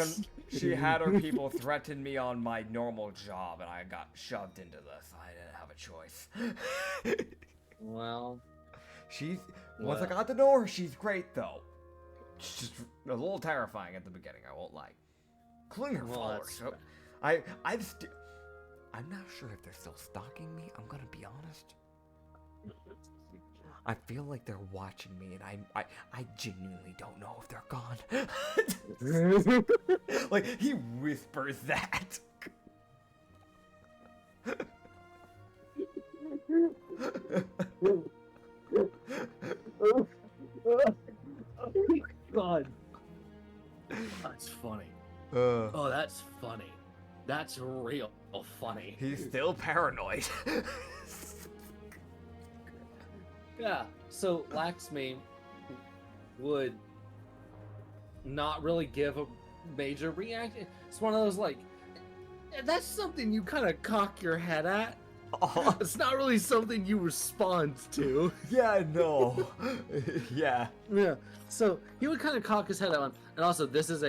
had her people threaten me on my normal job, and I got shoved into this. I didn't have a choice. Well, Once I got to know her, she's great, though. She's just a little terrifying at the beginning, I won't lie. Including her followers. So, I'm not sure if they're still stalking me, I'm gonna be honest. I feel like they're watching me, and I genuinely don't know if they're gone. Like, he whispers that. God, that's funny. Oh, that's funny. That's real funny. He's still paranoid. Yeah, so Lakshmi would not really give a major reaction. It's one of those like, that's something you kind of cock your head at. Oh, It's not really something you respond to. yeah, no. Yeah. Yeah, so he would kind of cock his head at one. And also, this is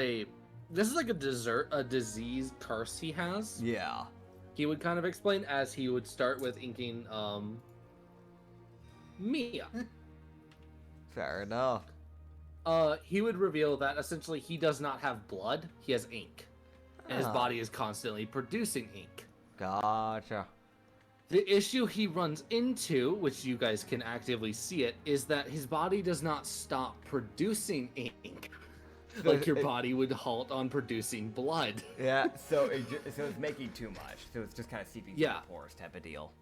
like a disease curse he has. Yeah. He would kind of explain as he would start with inking Mia. Fair enough. He would reveal that essentially he does not have blood, he has ink. And his Ah. body is constantly producing ink. Gotcha. The issue he runs into, which you guys can actively see it, is that his body does not stop producing ink. Like your body would halt on producing blood. Yeah, so it's making too much. So it's just kind of seeping through the pores type of deal.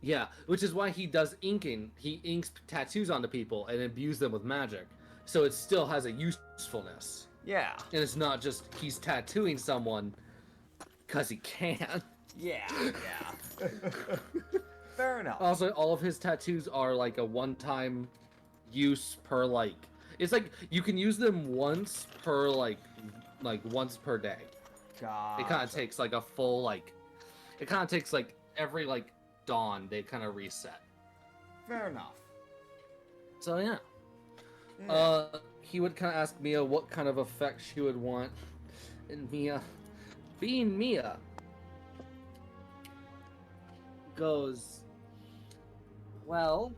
Yeah, which is why he does inking. He inks tattoos onto people and imbues them with magic. So it still has a usefulness. Yeah. And it's not just he's tattooing someone because he can. Yeah. Yeah. Fair enough. Also, all of his tattoos are like a one-time use per like. It's like you can use them once per like once per day. Gotcha. It kind of takes like a full like. It kind of takes like every like dawn they kind of reset. Fair enough. So yeah. Yeah. He would kind of ask Mia what kind of effect she would want, and Mia, being Mia, goes, well,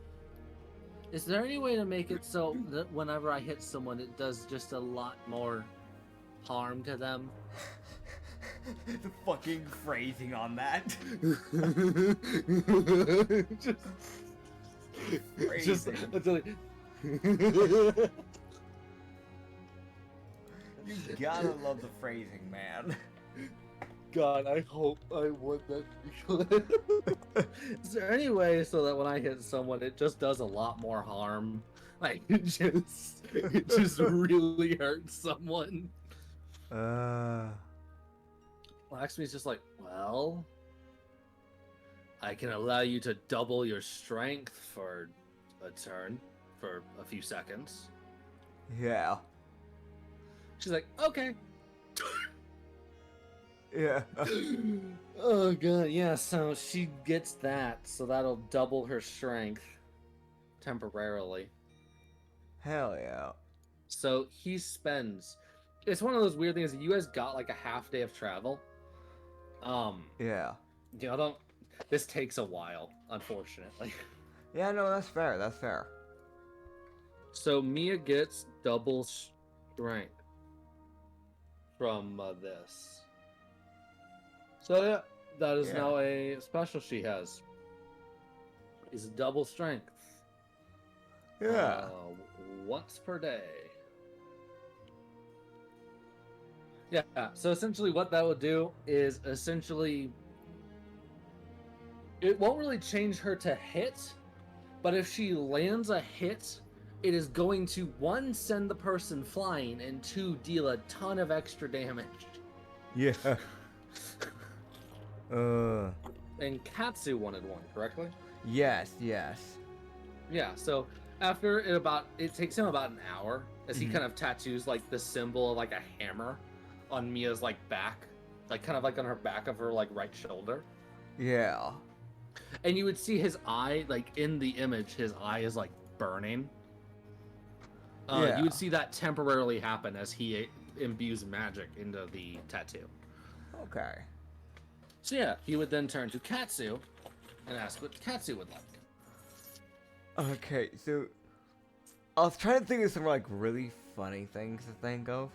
is there any way to make it so that whenever I hit someone, it does just a lot more harm to them? The fucking phrasing on that. just Phrasing. until You gotta love the phrasing, man. God, I hope I would that. Is there any way so that when I hit someone, it just does a lot more harm? Like, it just really hurts someone. Lakshmi's just like, well, I can allow you to double your strength for a turn, for a few seconds. Yeah. She's like, okay. Yeah. Oh god, yeah, so she gets that, so that'll double her strength temporarily. Hell yeah. So he spends it's one of those weird things that you guys got like a half day of travel. Yeah. You know, don't this takes a while, unfortunately. Yeah, no, that's fair. That's fair. So Mia gets double strength from this. So yeah, that is Yeah. now a special she has. Is double strength. Yeah. Once per day. Yeah, so essentially what that will do is essentially it won't really change her to hit, but if she lands a hit, it is going to one, send the person flying, and two, deal a ton of extra damage. Yeah. And Katsu wanted one, correctly? Yes, yes. Yeah, so after it takes him about an hour as he kind of tattoos like the symbol of like a hammer on Mia's like back, like kind of like on her back of her like right shoulder. Yeah. And you would see his eye, like in the image, his eye is like burning. Yeah. You would see that temporarily happen as he imbues magic into the tattoo. Okay. So yeah, he would then turn to Katsu and ask what Katsu would like. Okay, so I was trying to think of some like really funny things to think of.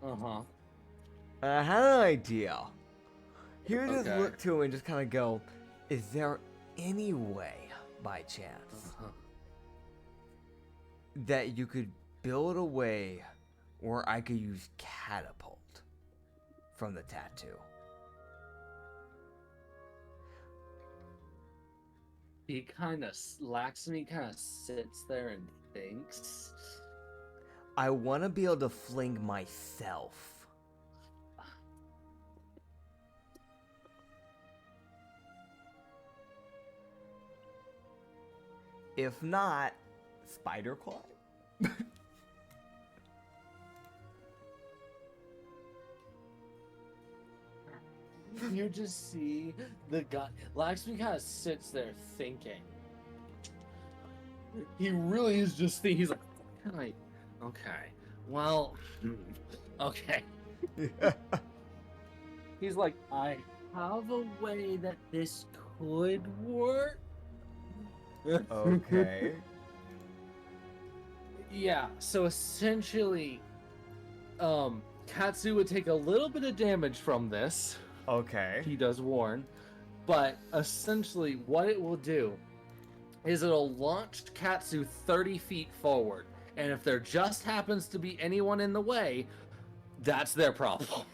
Uh-huh. And I had an idea. He would just Okay. look to him and just kind of go, "Is there any way, by chance, that you could build a way where I could use catapult from the tattoo?" He kind of Laxmi kind of sits there and thinks. I want to be able to fling myself. If not, spider climb. You just see the guy. Laxmi kind of sits there thinking. He really is just thinking. He's like, "Can I? Okay. Well, okay." He's like, "I have a way that this could work." Okay. Yeah. So essentially, Katsu would take a little bit of damage from this. Okay. He does warn, but essentially what it will do is it'll launch Katsu 30 feet forward, and if there just happens to be anyone in the way, that's their problem.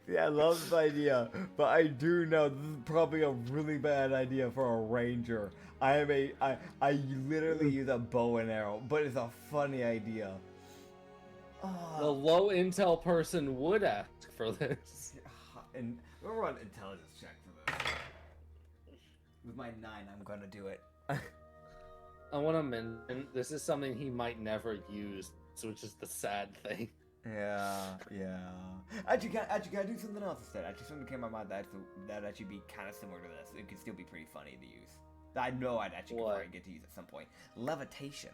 Yeah, I love this idea, but I do know this is probably a really bad idea for a ranger. I literally use a bow and arrow, but it's a funny idea. The low intel person would ask for this. And we'll run intelligence check for this. With my 9, I'm gonna do it. I want to mention this is something he might never use, which is the sad thing. Yeah. Actually, gotta do something else instead. Actually, something came to my mind that'd actually be kind of similar to this. It could still be pretty funny to use. I know I'd actually What? probably get to use at some point. Levitation.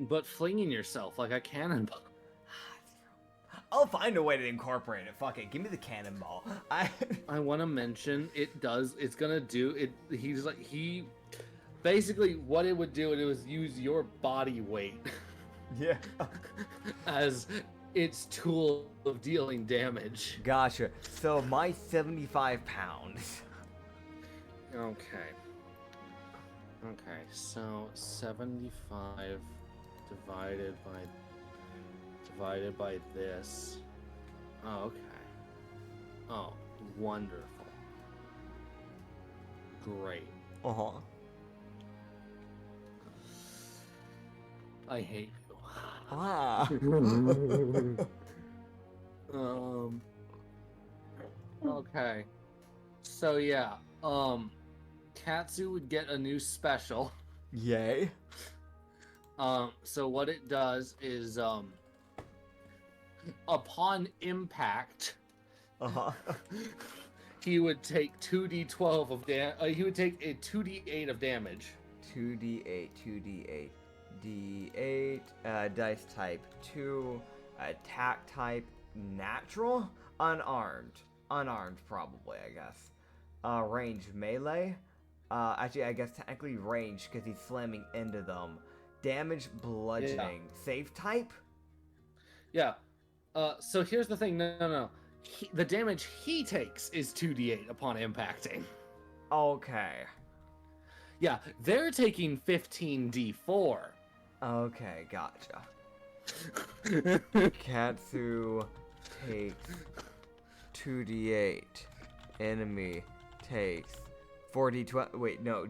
But flinging yourself like a cannonball. I'll find a way to incorporate it. Fuck it. Give me the cannonball. I want to mention it's gonna do it. He basically what it would do, it was use your body weight Yeah. as its tool of dealing damage. Gotcha. So my 75 pounds. Okay, so 75 divided by this. Oh, okay. Oh, wonderful. Great. Uh-huh. I hate you. Ah. Okay. So yeah, Katsu would get a new special. Yay. So what it does is, upon impact, Uh-huh. he would take 2d12 of he would take a 2d8 of damage. 2d8, 2d8, d8, dice type 2, attack type natural, unarmed probably, I guess. Range melee, actually I guess technically range because he's slamming into them. Damage bludgeoning, save type? Yeah. So here's the thing, no. The damage he takes is 2d8 upon impacting. Okay. Yeah, they're taking 15d4. Okay, gotcha. Katsu takes 2d8. Enemy takes 4d12. Wait, no.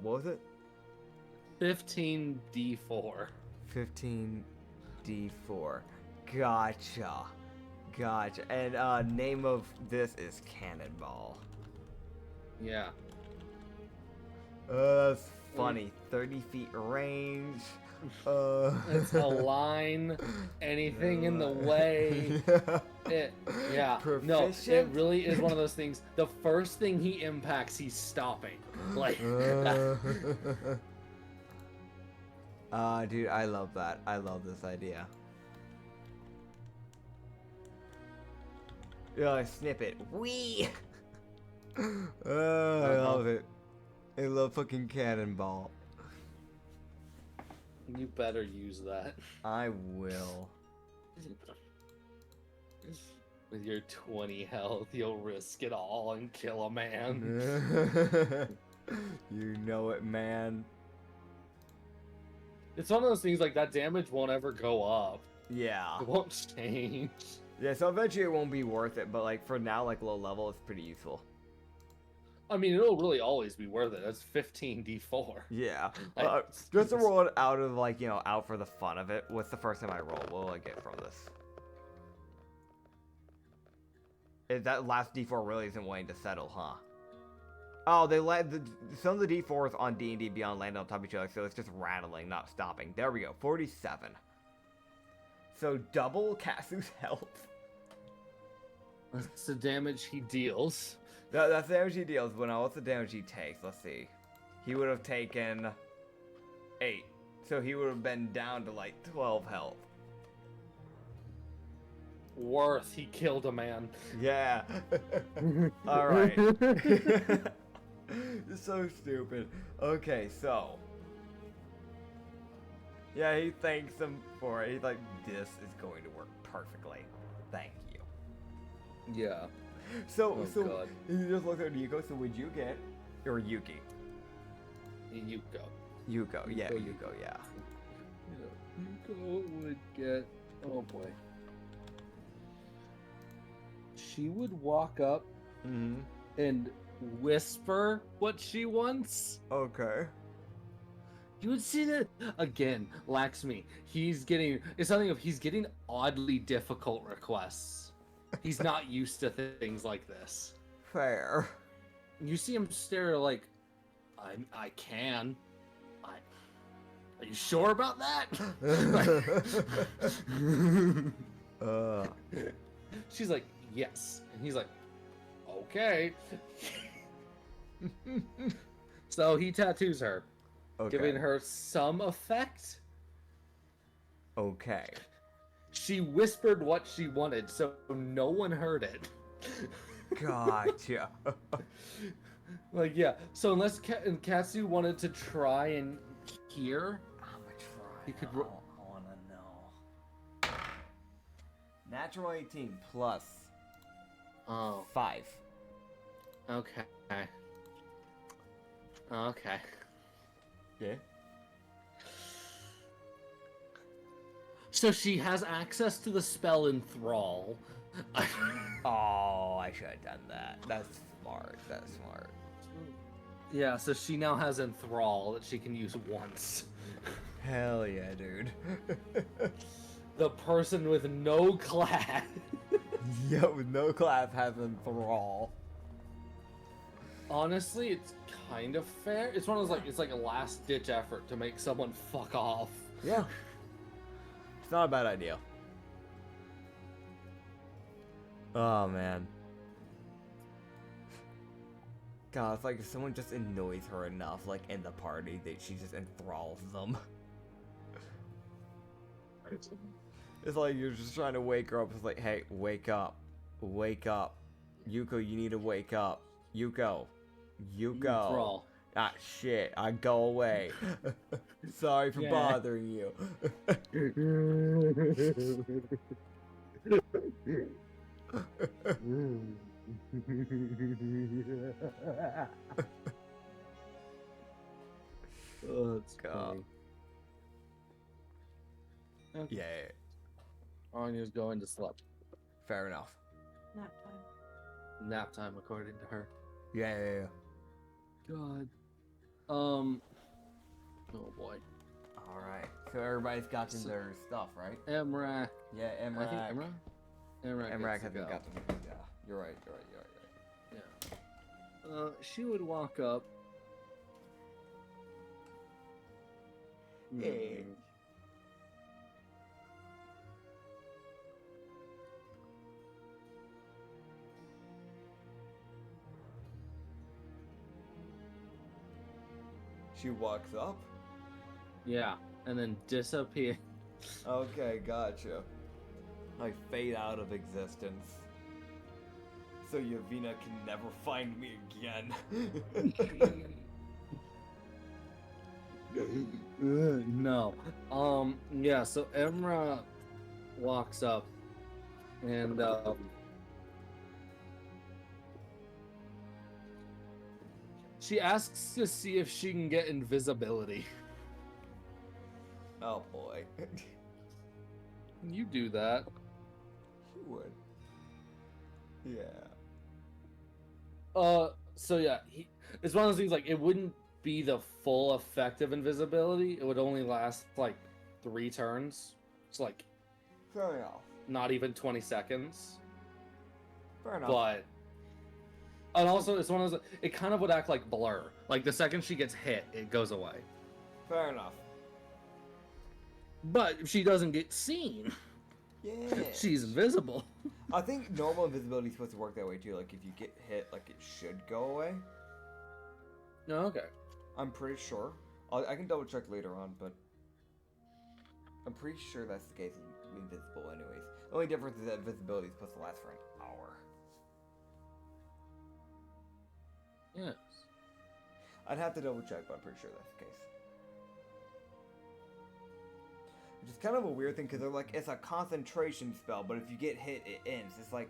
What was it? 15d4. 15d4. Gotcha. And name of this is Cannonball. Yeah. That's funny. 30 feet range. It's a line. Anything in the way. No, it really is one of those things. The first thing he impacts, he's stopping. Like. Dude, I love that. I love this idea. Yeah, snip it. Wee. I love it. I love fucking Cannonball. You better use that. I will. With your 20 health, you'll risk it all and kill a man. You know it, man. It's one of those things like that damage won't ever go up. Yeah. It won't change. Yeah, so eventually it won't be worth it, but like for now, like low level, it's pretty useful. I mean, it'll really always be worth it. That's 15d4. Yeah. Like, Just to roll it out of like, out for the fun of it. What's the first time I roll? What will I get from this? That last d4 really isn't wanting to settle, huh? Oh, some of the d4s on D&D Beyond land on top of each other, so it's just rattling, not stopping. There we go, 47. So double Katsu's health. That's the damage he deals. That's the damage he deals, but now what's the damage he takes? Let's see. He would have taken 8. So he would have been down to like 12 health. Worth, he killed a man. Yeah. Alright. It's so stupid. Okay, so. Yeah, he thanks him for it. He's like, this is going to work perfectly. Thank you. Yeah. So God. you just looked at Yuko, so would you get, or Yuki? Yuko. Yuko, yeah, Yuko, yeah. Yuko would get, oh boy. She would walk up and whisper what she wants. Okay. You would see that again, Laxmi. He's getting oddly difficult requests. He's not used to things like this. Fair. You see him stare like, I can. Are you sure about that? She's like, yes. And he's like, okay. So he tattoos her, giving her some effect. Okay. She whispered what she wanted, so no one heard it. Gotcha. Like, yeah. So unless Katsu wanted to try and hear, I'm gonna try. he could. I wanna know. Natural 18 plus 5. Okay. Okay. Yeah. So she has access to the spell Enthrall. Oh, I should have done that. That's smart. Yeah, so she now has Enthrall that she can use once. Hell yeah, dude. The person with no class. Yeah, with no class having thrall. Honestly, it's kind of fair. It's one of those like it's like a last ditch effort to make someone fuck off. Yeah. It's not a bad idea. Oh man. God, it's like if someone just annoys her enough, like in the party, that she just enthralls them. It's like you're just trying to wake her up. It's like, hey, wake up. Wake up. Yuko, you need to wake up. Yuko. Yuko. Thrall. Ah, shit. I go away. Sorry for Yeah. bothering you. Oh, that's God. funny. Okay. Yeah, Anya's going to sleep. fair enough. Nap time. Nap time, according to her. Yeah. God. Oh boy. Alright. So everybody's gotten So- their stuff, right? Emrak. Yeah, I think Emrak. Emrak. Emrak Emrak gets to hasn't go. got them. Yeah, you're right. Yeah. She would walk up. Hey. She walks up? Yeah, and then disappear. Okay, gotcha. I fade out of existence. So Yavina can never find me again. No. Yeah, so Emra walks up and she asks to see if she can get invisibility. Oh boy. Can you do that? She would. Yeah. So yeah, it's one of those things like it wouldn't be the full effect of invisibility. It would only last like 3 turns. It's like Fair enough. not even 20 seconds. Fair enough. But and also it's one of those it kind of would act like blur. Like the second she gets hit, it goes away. Fair enough. But if she doesn't get seen, Yeah. she's invisible. I think normal invisibility is supposed to work that way too. Like if you get hit, like it should go away. No, okay. I'm pretty sure. I can double check later on, but I'm pretty sure that's the case in invisible anyways. The only difference is that invisibility is supposed to last for an hour. Yes. I'd have to double check, but I'm pretty sure that's the case. Which is kind of a weird thing, because they're like, it's a concentration spell, but if you get hit, it ends. It's like...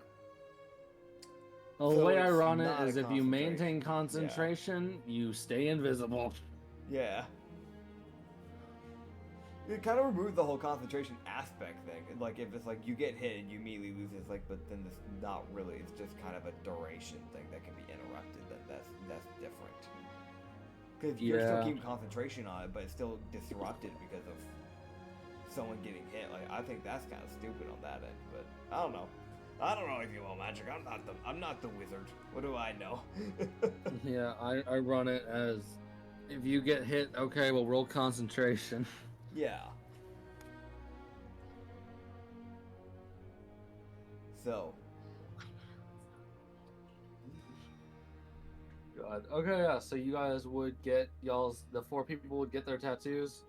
Well, the So way I it's run it not is a if you maintain concentration. concentration, you stay invisible. Yeah. It kind of removes the whole concentration aspect thing. Like, if it's like, you get hit and you immediately lose, it's like, but then it's not really, it's just kind of a duration thing that can be interrupted. That's different. Because you're still Yeah. keeping concentration on it, but it's still disrupted because of someone getting hit. Like, I think that's kind of stupid on that end, but I don't know. I don't know anything about magic. I'm not the wizard. What do I know? Yeah, I run it as if you get hit, okay, well roll concentration. Yeah. So, God. Okay, yeah, so you guys would get the 4 people would get their tattoos.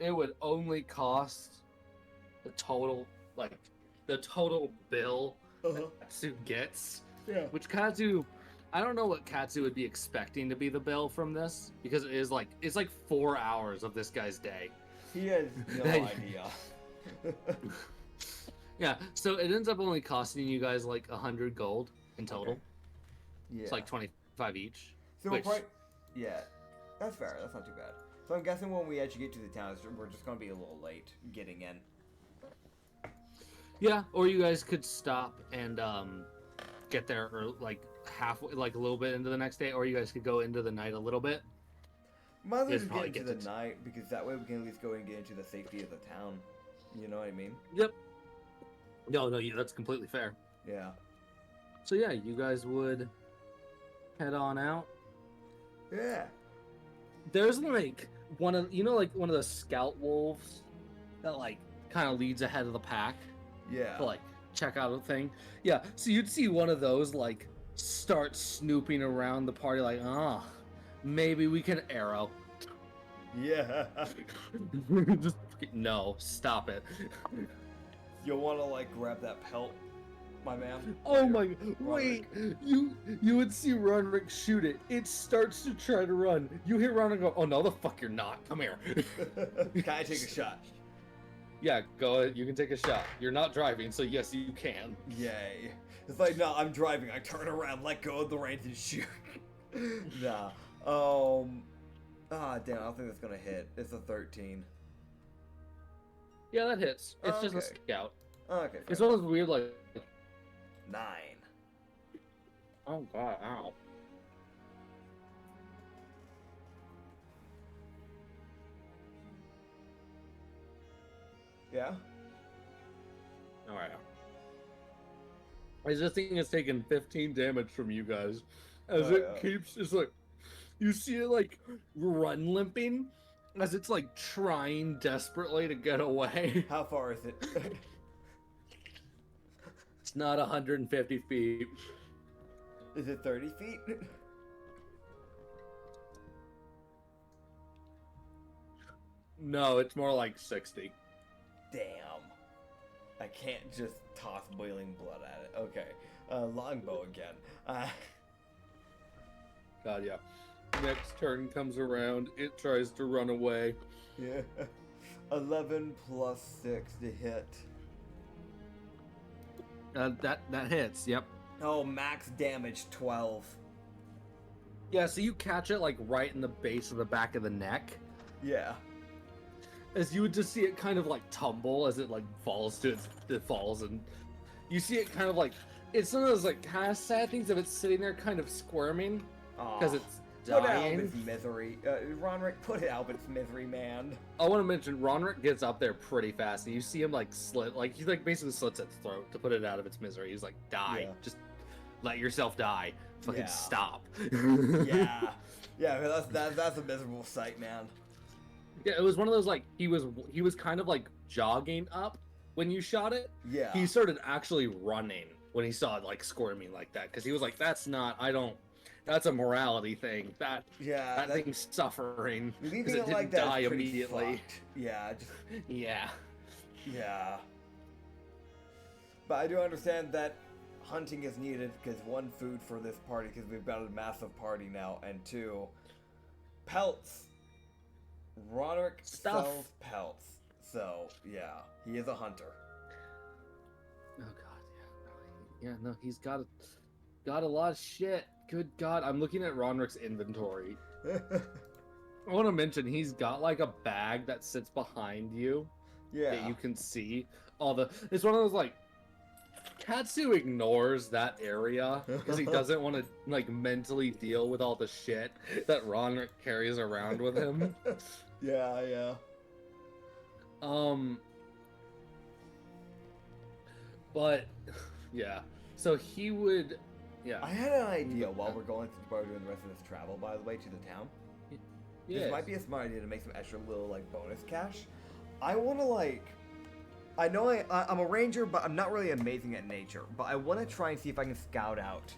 It would only cost the total bill Katsu gets. yeah. Which Katsu, I don't know what Katsu would be expecting to be the bill from this, because it's like 4 hours of this guy's day. He has no idea. Yeah, so it ends up only costing you guys like 100 gold in total. Okay. Yeah. It's like 25 each. So which- we're quite... Yeah. That's fair. That's not too bad. So I'm guessing when we actually get to the town, we're just going to be a little late getting in. Yeah, or you guys could stop and get there or like halfway, like a little bit into the next day, or you guys could go into the night a little bit. Might as well Yes, just get probably into get the to- night, because that way we can at least go and get into the safety of the town. You know what I mean? Yep. No, that's completely fair. Yeah. So yeah, you guys would head on out. Yeah. There's like one of the scout wolves that like kind of leads ahead of the pack Yeah. to like check out a thing. Yeah, so you'd see one of those like start snooping around the party like, maybe we can arrow. Yeah. Just no, stop it. You'll want to like grab that pelt, my man. Oh my! Wait, you would see Roderick shoot it. It starts to try to run. You hit Roderick and go, oh no, the fuck you're not. Come here. Can I take a shot? Yeah, go ahead. You can take a shot. You're not driving, so yes, you can. Yay. It's like, no, I'm driving. I turn around, let go of the reins, and shoot. Nah. Damn, I don't think that's gonna hit. It's a 13. Yeah, that hits. It's just a Okay. scout. Okay. It's one of those weird like. 9. Oh god! Ow. Yeah? All right. This thing has taken 15 damage from you guys, as it keeps. It's like you see it like run limping, as it's like trying desperately to get away. How far is it? It's not 150 feet. Is it 30 feet? No, it's more like 60. Damn. I can't just toss boiling blood at it. Okay. Longbow again. God, yeah. Next turn comes around, it tries to run away. Yeah. 11 plus 6 to hit. That hits, yep. Oh, max damage 12. Yeah, so you catch it like right in the base of the back of the neck. Yeah. As you would just see it kind of like tumble as it like falls to it falls, and you see it kind of like it's one of those like kind of sad things of it sitting there kind of squirming because it's Put it out of dying. its misery. Ronrick, put it out of its misery, man. I want to mention Ronrick gets up there pretty fast, and you see him like slit, like he like basically slits its throat to put it out of its misery. He's like, die, Yeah. just let yourself die, fucking Yeah. stop. Yeah. Yeah, that's a miserable sight, man. Yeah, it was one of those like he was kind of like jogging up when you shot it. Yeah. He started actually running when he saw it like squirming like that because he was like, that's a morality thing. That thing's suffering because Leaving it it didn't like that die is pretty immediately. fucked. Yeah, just, Yeah. yeah. But I do understand that hunting is needed because 1, food for this party because we've got a massive party now, and 2, pelts. Roderick Stuff. sells pelts, so yeah, he is a hunter. Oh god, yeah, no, he's got a lot of shit. Good god, I'm looking at Ronrick's inventory. I want to mention he's got like a bag that sits behind you Yeah. that you can see all the. It's one of those like. Katsu ignores that area because he doesn't want to like mentally deal with all the shit that Ronrick carries around with him. Yeah. But yeah, so he would, yeah. I had an idea while we're going through doing the rest of this travel, by the way, to the town. Yes. This might be a smart idea to make some extra little like bonus cash. I want to like. I know I'm a ranger, but I'm not really amazing at nature. But I want to try and see if I can scout out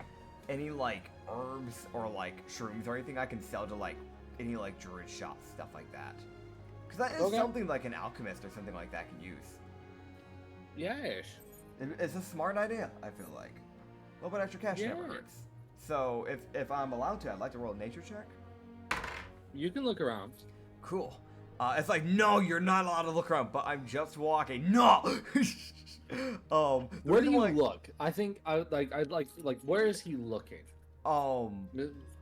any like herbs or like shrooms or anything I can sell to like any like druid shops, stuff like that. Because that is something like an alchemist or something like that can use. Yes. It's a smart idea, I feel like. A little bit extra cash never hurts. So if I'm allowed to, I'd like to roll a nature check. You can look around. Cool. It's like, no, you're not allowed to look around, but I'm just walking. No! Where do you look? I think I'd like where is he looking?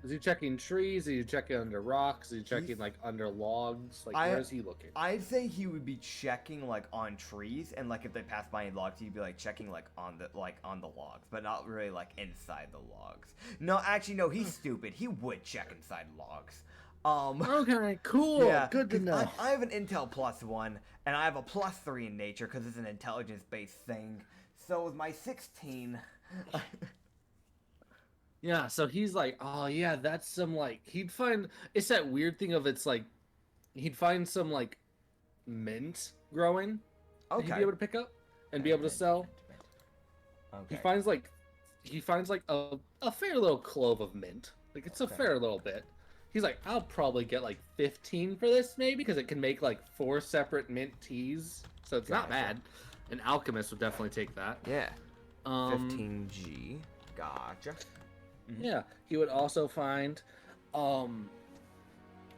Is he checking trees? Is he checking under rocks? Is he checking like under logs? Like where is he looking? I'd say he would be checking like on trees, and like if they pass by any logs, he'd be like checking like on the logs, but not really like inside the logs. No, actually, no, he's stupid. He would check inside logs. Okay, cool. Yeah, good to know. I have an intel +1, and I have a +3 in nature because it's an intelligence-based thing. So with my 16. Yeah, so he's like, oh yeah, that's some like he'd find it's that weird thing of it's like he'd find some like mint growing that he'd Okay. be able to pick up and be able to sell. Okay. He finds like a fair little clove of mint. Like it's a fair little bit. He's like, I'll probably get like 15 for this maybe because it can make like 4 separate mint teas. So it's not bad. An alchemist would definitely take that. Yeah. 15G. Gotcha. Yeah, he would also find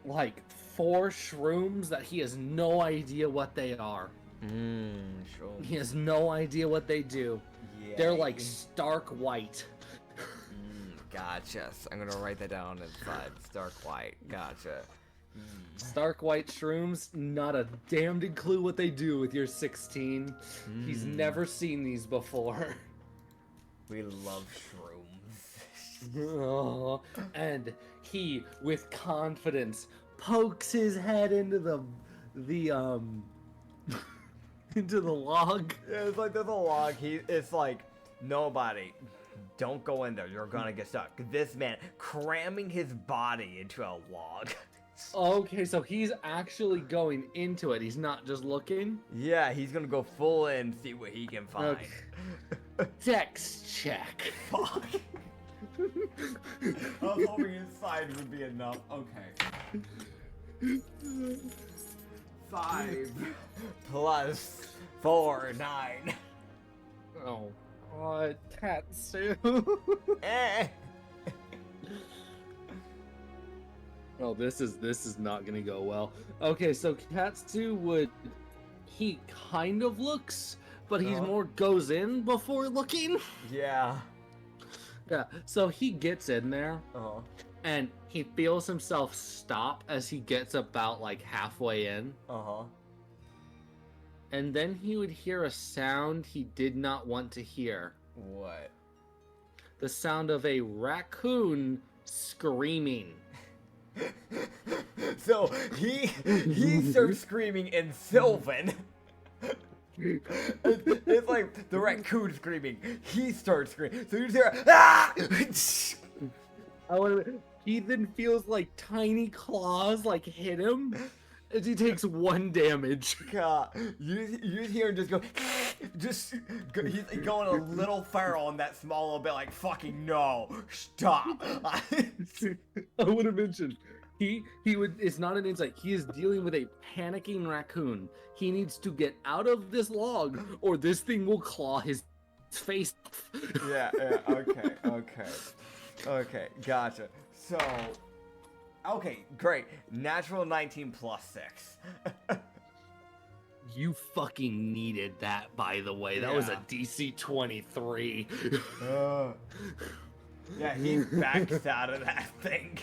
like 4 shrooms that he has no idea what they are. Sure. He has no idea what they do. Yeah. They're like stark white. Gotcha. So I'm gonna write that down inside. Stark white. Gotcha. Stark white shrooms, not a damned clue what they do with your 16. He's never seen these before. We love shrooms. Oh, and he, with confidence, pokes his head into the into the log. Yeah, it's like there's a log. It's like, nobody, don't go in there. You're gonna get stuck. This man cramming his body into a log. Okay, so he's actually going into it. He's not just looking. Yeah, he's gonna go full in, see what he can find. Okay. Dex check. Fuck. I was hoping inside would be enough. Okay. 5 plus 4, 9. Oh, Katsu. Eh. Oh, this is not gonna go well. Okay, so Katsu he kind of looks, but he's more goes in before looking. Yeah. Yeah, so he gets in there, Uh-huh. and he feels himself stop as he gets about like halfway in. Uh-huh. And then he would hear a sound he did not want to hear. What? The sound of a raccoon screaming. So he starts screaming in Sylvan. It's like the raccoon screaming. He starts screaming. So you just hear ah! He then feels like tiny claws like hit him as he takes 1 damage. God, you just hear him just go, he's going a little feral in that small little bit, like fucking no, stop. I would have mentioned he would. It's not an insight. He is dealing with a panicking raccoon. He needs to get out of this log, or this thing will claw his face. Yeah. Okay. Gotcha. So. Okay, great. Natural 19 plus 6. You fucking needed that, by the way. That was a DC 23. Yeah, he backs out of that thing.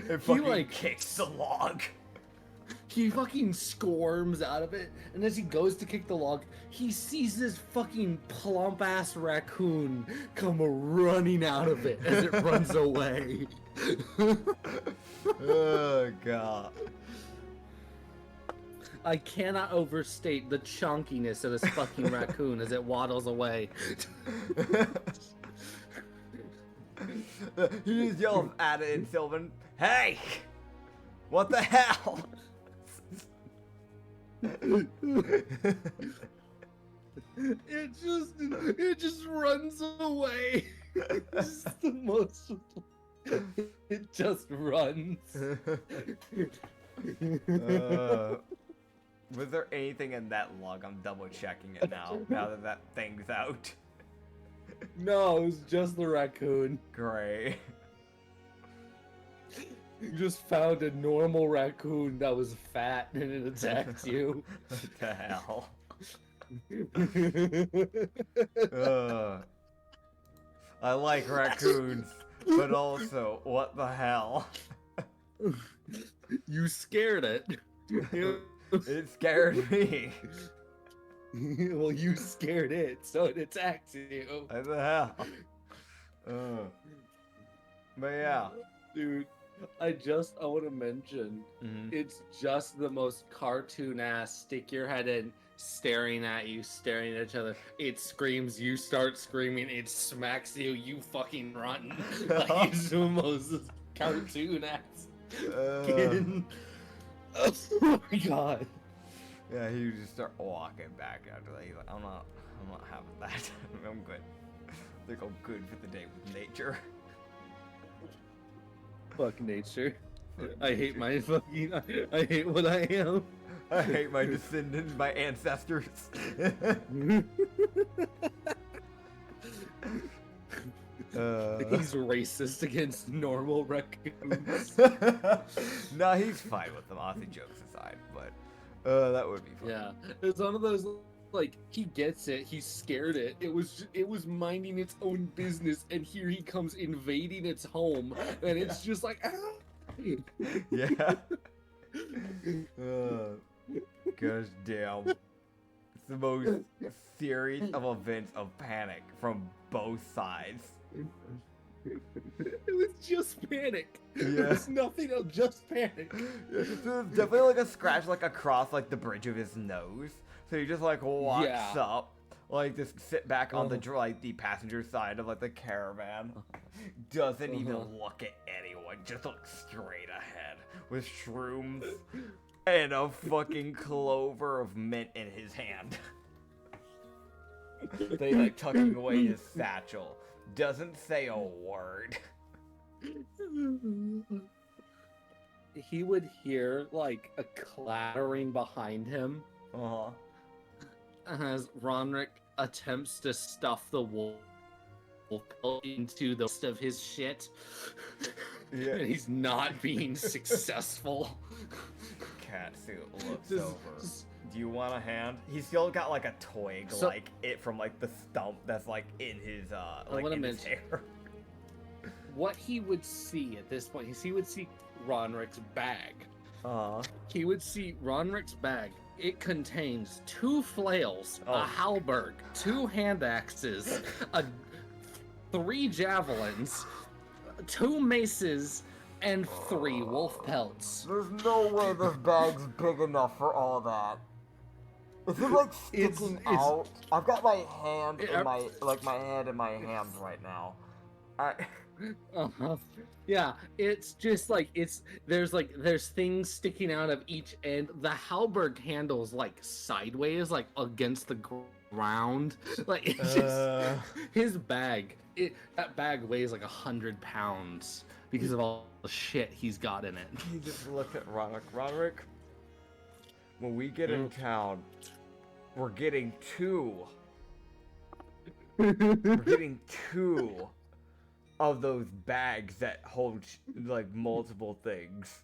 And fucking kicks the log. He fucking squirms out of it, and as he goes to kick the log, he sees this fucking plump-ass raccoon come running out of it as it runs away. Oh, God. I cannot overstate the chunkiness of this fucking raccoon as it waddles away. He just yells at it in Sylvan, "Hey! What the hell?" It just runs away. It's the most. It just runs. Was there anything in that log? I'm double checking it now that thing's out. No, it was just the raccoon. Great. You just found a normal raccoon that was fat and it attacked you. What the hell? I like raccoons, but also, what the hell? You scared it. It scared me. Well, you scared it, so it attacks you. What the hell? But yeah. Dude, I want to mention, it's just the most cartoon-ass, stick your head in, staring at you, staring at each other. It screams, you start screaming, it smacks you, you fucking run. Like he's the most cartoon ass kid. Oh my god. Yeah, he would just start walking back after that. He's like, I'm not having that. I'm good. I think I'm good for the day with nature. Fuck nature. I hate my fucking. I hate what I am. I hate my descendants, my ancestors. He's racist against normal raccoons. Nah, he's fine with them. Honestly, jokes aside, but that would be fun. Yeah, it's one of those. Like he gets it, he scared it. It was minding its own business, and here he comes invading its home, and it's just like, ah! Yeah. Gosh damn. It's the most series of events of panic from both sides. It was just panic. Yeah. It was nothing else, just panic. There's definitely like a scratch like across like the bridge of his nose. So he just like walks up, like just sit back on the like the passenger side of like the caravan. Doesn't even look at anyone, just looks straight ahead with shrooms and a fucking clover of mint in his hand. They like tucking away his satchel. Doesn't say a word. He would hear like a clattering behind him as Ronrick attempts to stuff the wolf into the rest of his shit. Yeah. And he's not being successful. Katsu looks over. Do you want a hand? He's still got like a twig, like it from like the stump that's like in his like in his hair. What he would see at this point is he would see Ronrick's bag. He would see Ronrick's bag. It contains 2 flails, a halberd, 2 hand axes, 3 javelins, 2 maces, and 3 wolf pelts. There's no way this bag's big enough for all that. Is it like sticking out? I've got my hand in my my hand in my hands right now. Yeah, it's just like there's things sticking out of each end. The halberd handle's like sideways, like against the ground. Like it's just his bag. That bag weighs like 100 pounds because of all the shit he's got in it. He just looked at Roderick. Roderick, when we get in town, we're getting 2. We're getting 2 of those bags that hold like multiple things.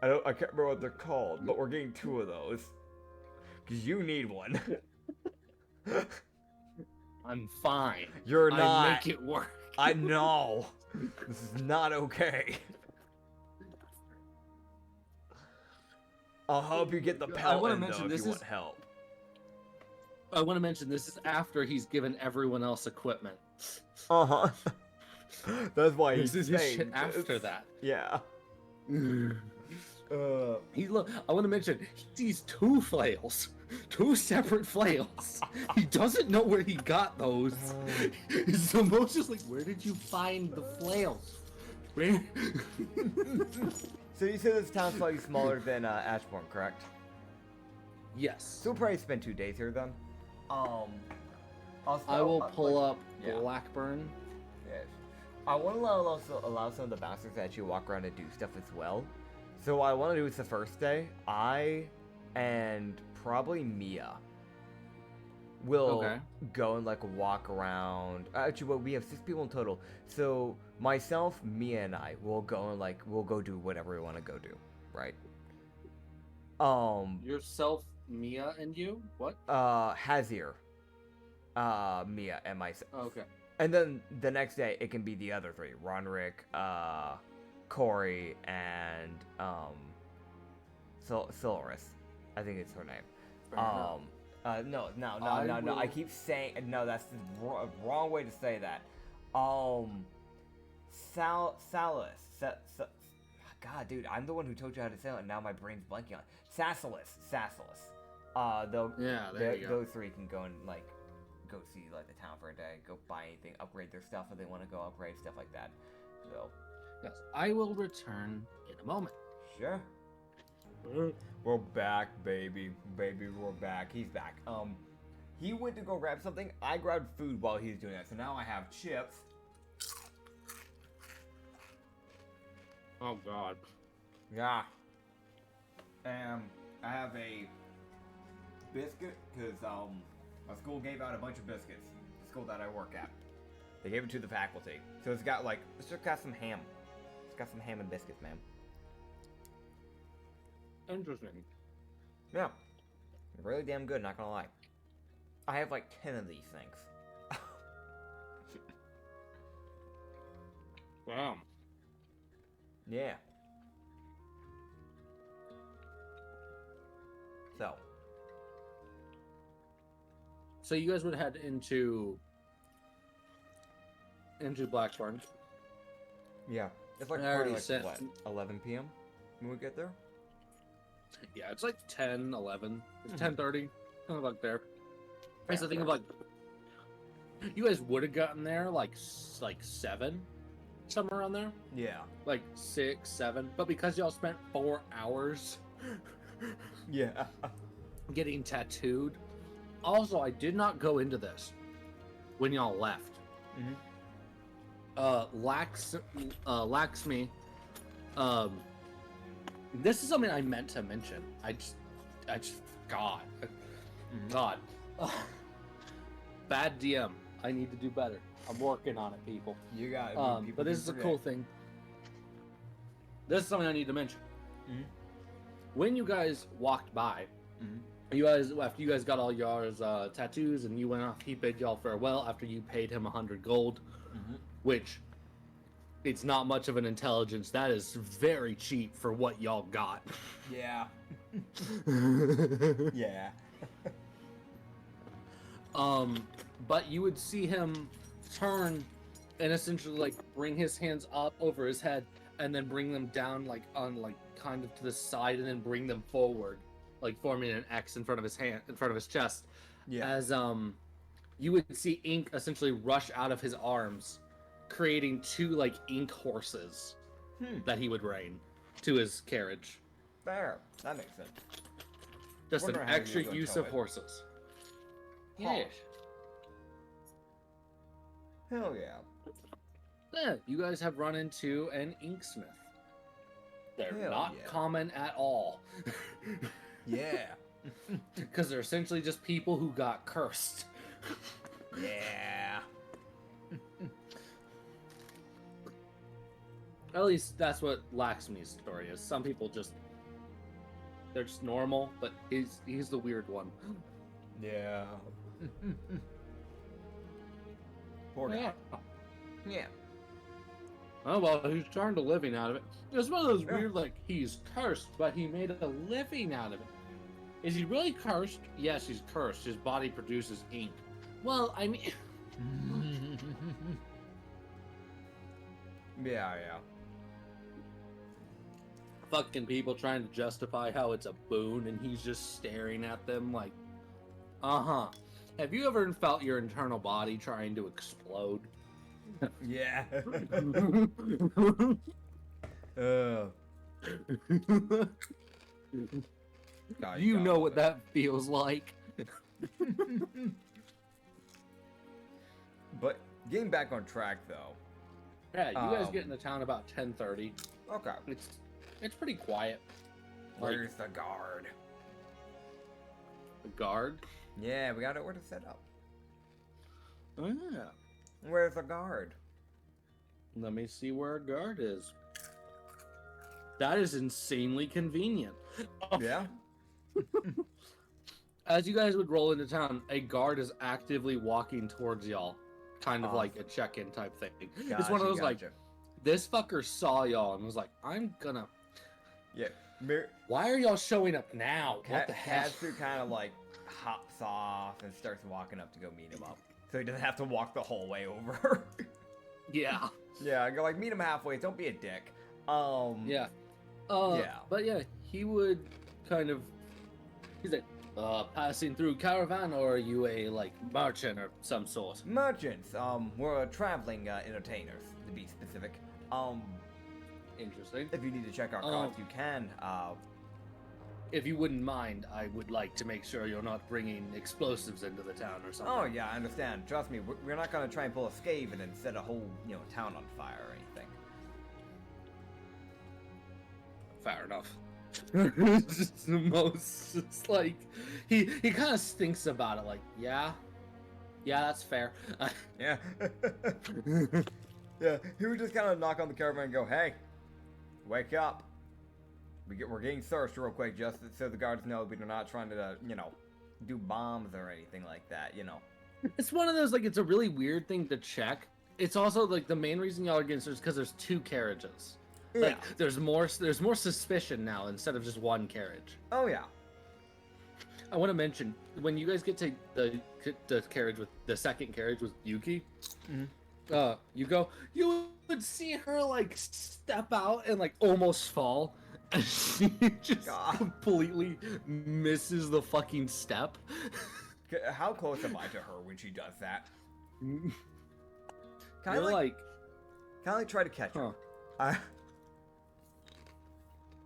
I can't remember what they're called, but we're getting 2 of those. Cause you need one. I'm fine. You're not. I make it work. I know. This is not okay. I'll help you get the pellet in, though, if you want help. I want to mention this is after he's given everyone else equipment. That's why this he's is his shit after that. Yeah. I want to mention he sees 2 flails, 2 separate flails. He doesn't know where he got those. He's almost just like, where did you find the flails? Where? So you said this town's slightly smaller than Ashbourne, correct? Yes. So we'll probably spend 2 days here then. I will pull up Blackburn. Yes. I want to allow some of the bouncers to actually walk around and do stuff as well. So what I want to do is the first day, I and probably Mia will go and like walk around. Actually, well, we have 6 people in total. So myself, Mia, and I will go and like we'll go do whatever we want to go do, right? Yourself, Mia, and you? What? Hazir, Mia, and myself. Okay. And then the next day, it can be the other 3: Ronrick, Corey, and Solaris. I think it's her name. No. I keep saying no. That's the wrong way to say that. Salus. God, dude, I'm the one who told you how to say it, and now my brain's blanking on it. Sassalus. They'll Yeah, there you go. those three can go and like go see like the town for a day, go buy anything, upgrade their stuff if they want to go upgrade stuff like that. So Yes, I will return in a moment. sure. We're back, baby. Baby, we're back. He's back. He went to go grab something. I grabbed food while he was doing that. So now I have chips. Oh God. Yeah. And I have a biscuit because my school gave out a bunch of biscuits. The school that I work at. They gave it to the faculty. So it's got like, it's just got some ham. It's got some ham and biscuits, man. Interesting. Yeah. Really damn good, not gonna lie. I have like 10 of these things. Wow. Yeah. So you guys would head into Blackburn. Yeah. It's like I already probably like, sent- what, 11 p.m. when we get there? Yeah, it's like 10, 11. It's Mhm. 10:30. Kind of like there. It's the thing of Fair. like, you guys would have gotten there like 7, somewhere around there. Yeah. Like 6, 7. But because y'all spent 4 hours Yeah. getting tattooed. Also, I did not go into this when y'all left. Mhm. Laxmi. This is something I meant to mention. I just forgot. Mhm. God. Bad DM. I need to do better. I'm working on it, people. You got it. People But this do is a forget. cool thing. This is something I need to mention. Mhm. When you guys walked by, Mhm. after you guys got all y'all's tattoos and you went off, he bid y'all farewell after you paid him 100 gold, Mhm. which it's not much of an intelligence. That is very cheap for what y'all got. Yeah. Yeah. But you would see him turn and essentially like bring his hands up over his head and then bring them down like on like kind of to the side and then bring them forward, like forming an X in front of his chest. Yeah. As you would see ink essentially rush out of his arms, creating 2 like ink horses that he would rein to his carriage. Fair. That makes sense. Just an Wonder how he extra was gonna use tow of it. horses. Huh. Yes. Hell yeah. Yeah, you guys have run into an inksmith. They're Hell not yeah. common at all. Yeah. Because they're essentially just people who got cursed. Yeah. At least that's what Laxmi's story is. Some people they're just normal, but he's the weird one. Yeah. Poor guy. Yeah. Oh well, he's turned a living out of it. It's one of those Yeah. weird, like, he's cursed, but he made a living out of it. Is he really cursed? Yes, he's cursed. His body produces ink. Well, I mean... Yeah. fucking people trying to justify how it's a boon, and he's just staring at them like, uh-huh. Have you ever felt your internal body trying to explode? Yeah. God, You got know all what of it. that feels like. But getting back on track though. Yeah, you guys Um, get into town about 10:30. Okay. It's pretty quiet. Like, Where's the guard? the guard? Yeah, we got nowhere to set up. Oh, yeah. Where's the guard? Let me see where a guard is. That is insanely convenient. Yeah. As you guys would roll into town, a guard is actively walking towards y'all. Kind of like a check-in type thing. It's one of those like, this fucker saw y'all and was like, I'm gonna... Yeah. Why are y'all showing up now? What the hell? Katsu kind of like hops off and starts walking up to go meet him up, so he doesn't have to walk the whole way over. Yeah. Yeah, I go like meet him halfway. Don't be a dick. Yeah. Yeah. But yeah, he would kind of... He's like, passing through caravan, or are you a like merchant or some sort? Merchants. We're traveling entertainers, to be specific. Interesting. If you need to check our cards, you can. If you wouldn't mind, I would like to make sure you're not bringing explosives into the town or something. Oh yeah, I understand. Trust me, we're not gonna try and pull a Skaven and set a whole, town on fire or anything. Fair enough. Just the most, it's like, he kind of thinks about it like, yeah, that's fair. Yeah. Yeah, he would just kind of knock on the caravan and go, hey, wake up. We're getting searched real quick just so the guards know we're not trying to, do bombs or anything like that, It's one of those, like, it's a really weird thing to check. It's also, like, the main reason y'all are getting searched is because there's 2 carriages. Yeah. Like, there's more suspicion now instead of just 1 carriage. Oh, yeah. I want to mention, when you guys get to the carriage with, the second carriage with Yuki, you would see her, like, step out and, like, almost fall. And she just completely misses the fucking step. How close am I to her when she does that? Can I try to catch her?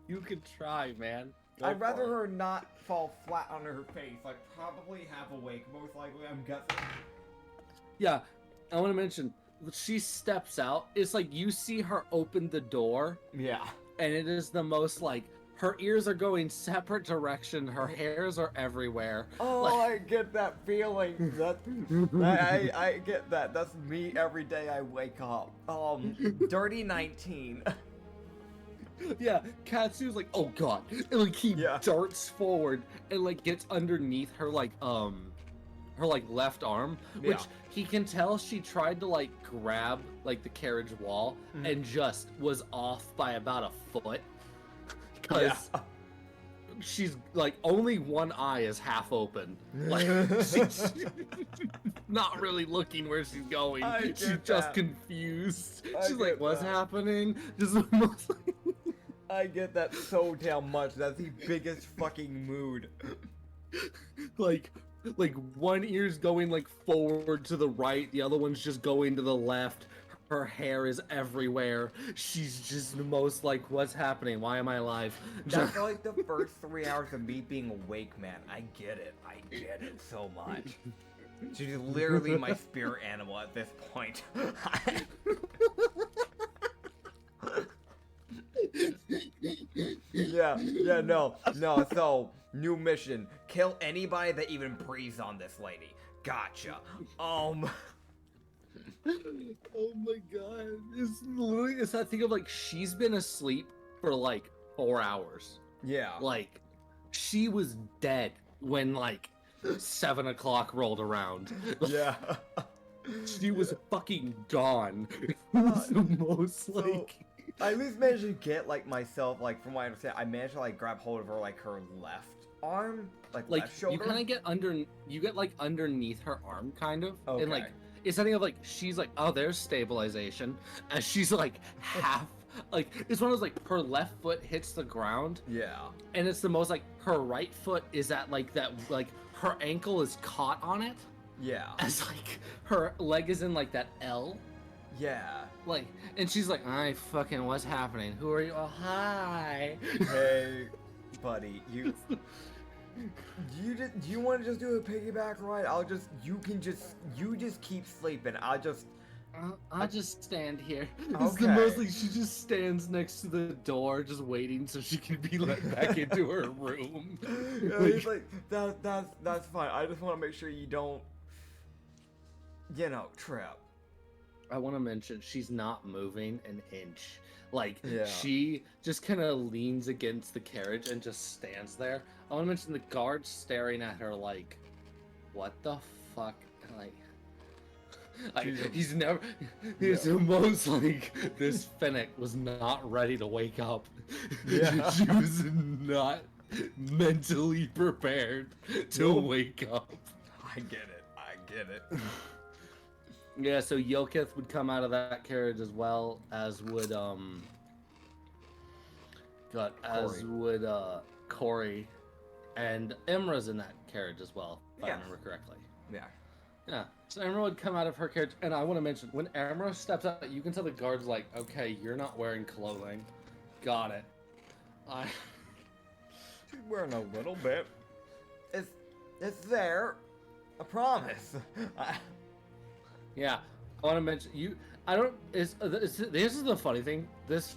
You could try, man. I'd rather her not fall flat on her face, like probably half awake. Most likely, I'm guessing. Yeah, I want to mention, she steps out. It's like you see her open the door. Yeah. And it is the most, like, her ears are going separate direction, her hairs are everywhere. Oh, like... I get that feeling. I get that. That's me every day I wake up. Dirty 19. Yeah, Katsu's like, oh god. And, like, he darts forward and, like, gets underneath her, like, left arm, which he can tell she tried to, like, grab, like, the carriage wall and just was off by about a foot. Because she's, like, only one eye is half open. Like, she's not really looking where she's going. She's just confused. She's like, what's happening? Just almost like... I get that so damn much. That's the biggest fucking mood. Like one ear's going like forward to the right, the other one's just going to the left. Her hair is everywhere. She's just the most like, what's happening? Why am I alive? That's like the first 3 hours of me being awake, man. I get it. I get it so much. She's literally my spirit animal at this point. No. So, new mission. Kill anybody that even breathes on this lady. Gotcha. Oh my god. It's that thing of like, she's been asleep for like 4 hours. Yeah. Like, she was dead when like 7 o'clock rolled around. Yeah. She was fucking gone. It was the most like... I at least managed to get, like, myself, like, from what I understand, I managed to, like, grab hold of her, like, her left arm, like left shoulder. You kind of get underneath her arm, kind of. Okay. And, like, it's something of, like, she's like, oh, there's stabilization. And she's, like, half, like, it's one of those, like, her left foot hits the ground. Yeah. And it's the most, like, her right foot is at, like, that, like, her ankle is caught on it. Yeah. As, like, her leg is in, like, that L. Yeah. Like, and she's like, what's happening? Who are you? Oh, hi. Hey, buddy, do you want to just do a piggyback ride? You just keep sleeping. I'll just stand here. Okay. It's the mostly she just stands next to the door, just waiting so she can be let back into her room. Yeah, he's like, that's fine. I just want to make sure you don't, trip. I want to mention she's not moving an inch. Like, yeah. She just kind of leans against the carriage and just stands there. I want to mention the guard staring at her like, what the fuck? Like he's the most like, this Fennec was not ready to wake up. Yeah. She was not mentally prepared to wake up. I get it. Yeah, so Yoketh would come out of that carriage as well, as would Corey. and Imra's in that carriage as well, if I Yeah. remember correctly. Yeah. Yeah. So Imra would come out of her carriage, and I want to mention when Imra steps out, you can tell the guard's like, "Okay, you're not wearing clothing. Got it." She's wearing a little bit. It's there. I promise. Yeah. I want to mention you. I don't. This is the funny thing. This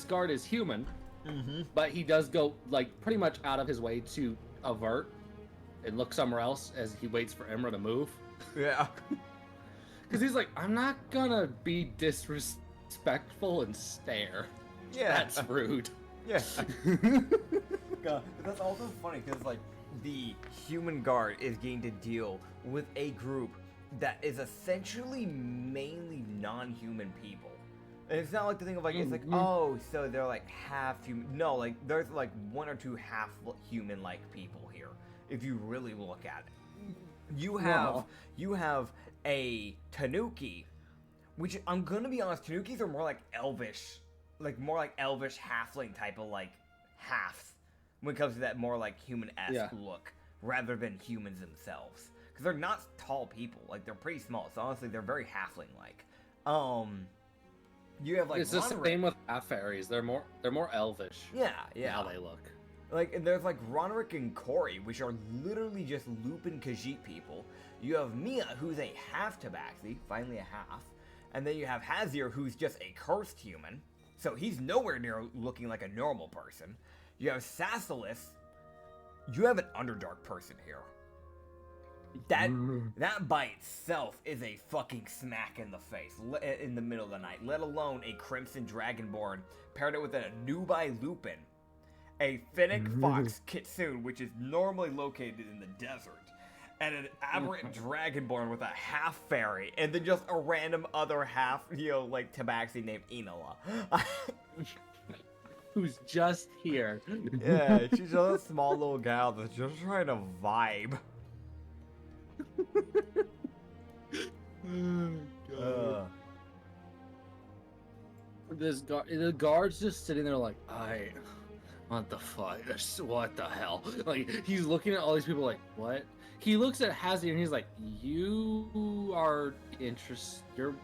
guard is human, but he does go like pretty much out of his way to avert and look somewhere else as he waits for Imra to move. Yeah. Because he's like, I'm not gonna be disrespectful and stare. Yeah. That's rude. Yeah. God, but that's also funny because like the human guard is getting to deal with a group that is essentially mainly non-human people. And it's not like the thing of like it's like, oh, so they're like half human. No, like there's like one or two half human like people here if you really look at it. You have a tanuki, which I'm gonna be honest, tanukis are more like elvish halfling type of like halves when it comes to that more like human-esque look rather than humans themselves. Because they're not tall people, like they're pretty small. So honestly, they're very halfling-like. You have like it's the same with half fairies. They're more elvish. Yeah. How they look. Like, and there's like Ronrick and Corey, which are literally just Lupin Khajiit people. You have Mia, who's a half Tabaxi, finally a half. And then you have Hazir, who's just a cursed human. So he's nowhere near looking like a normal person. You have Sassilis. You have an Underdark person here. That by itself is a fucking smack in the face in the middle of the night, let alone a Crimson Dragonborn paired it with a Nubai Lupin, a Finnick Fox Kitsune, which is normally located in the desert, and an Aberrant Dragonborn with a half fairy, and then just a random other half, like Tabaxi named Inola. Who's just here. Yeah, she's just a small little gal that's just trying to vibe. The guard's just sitting there like, what the fuck? What the hell? Like, he's looking at all these people like, what? He looks at Hazzy and he's like, you are interested.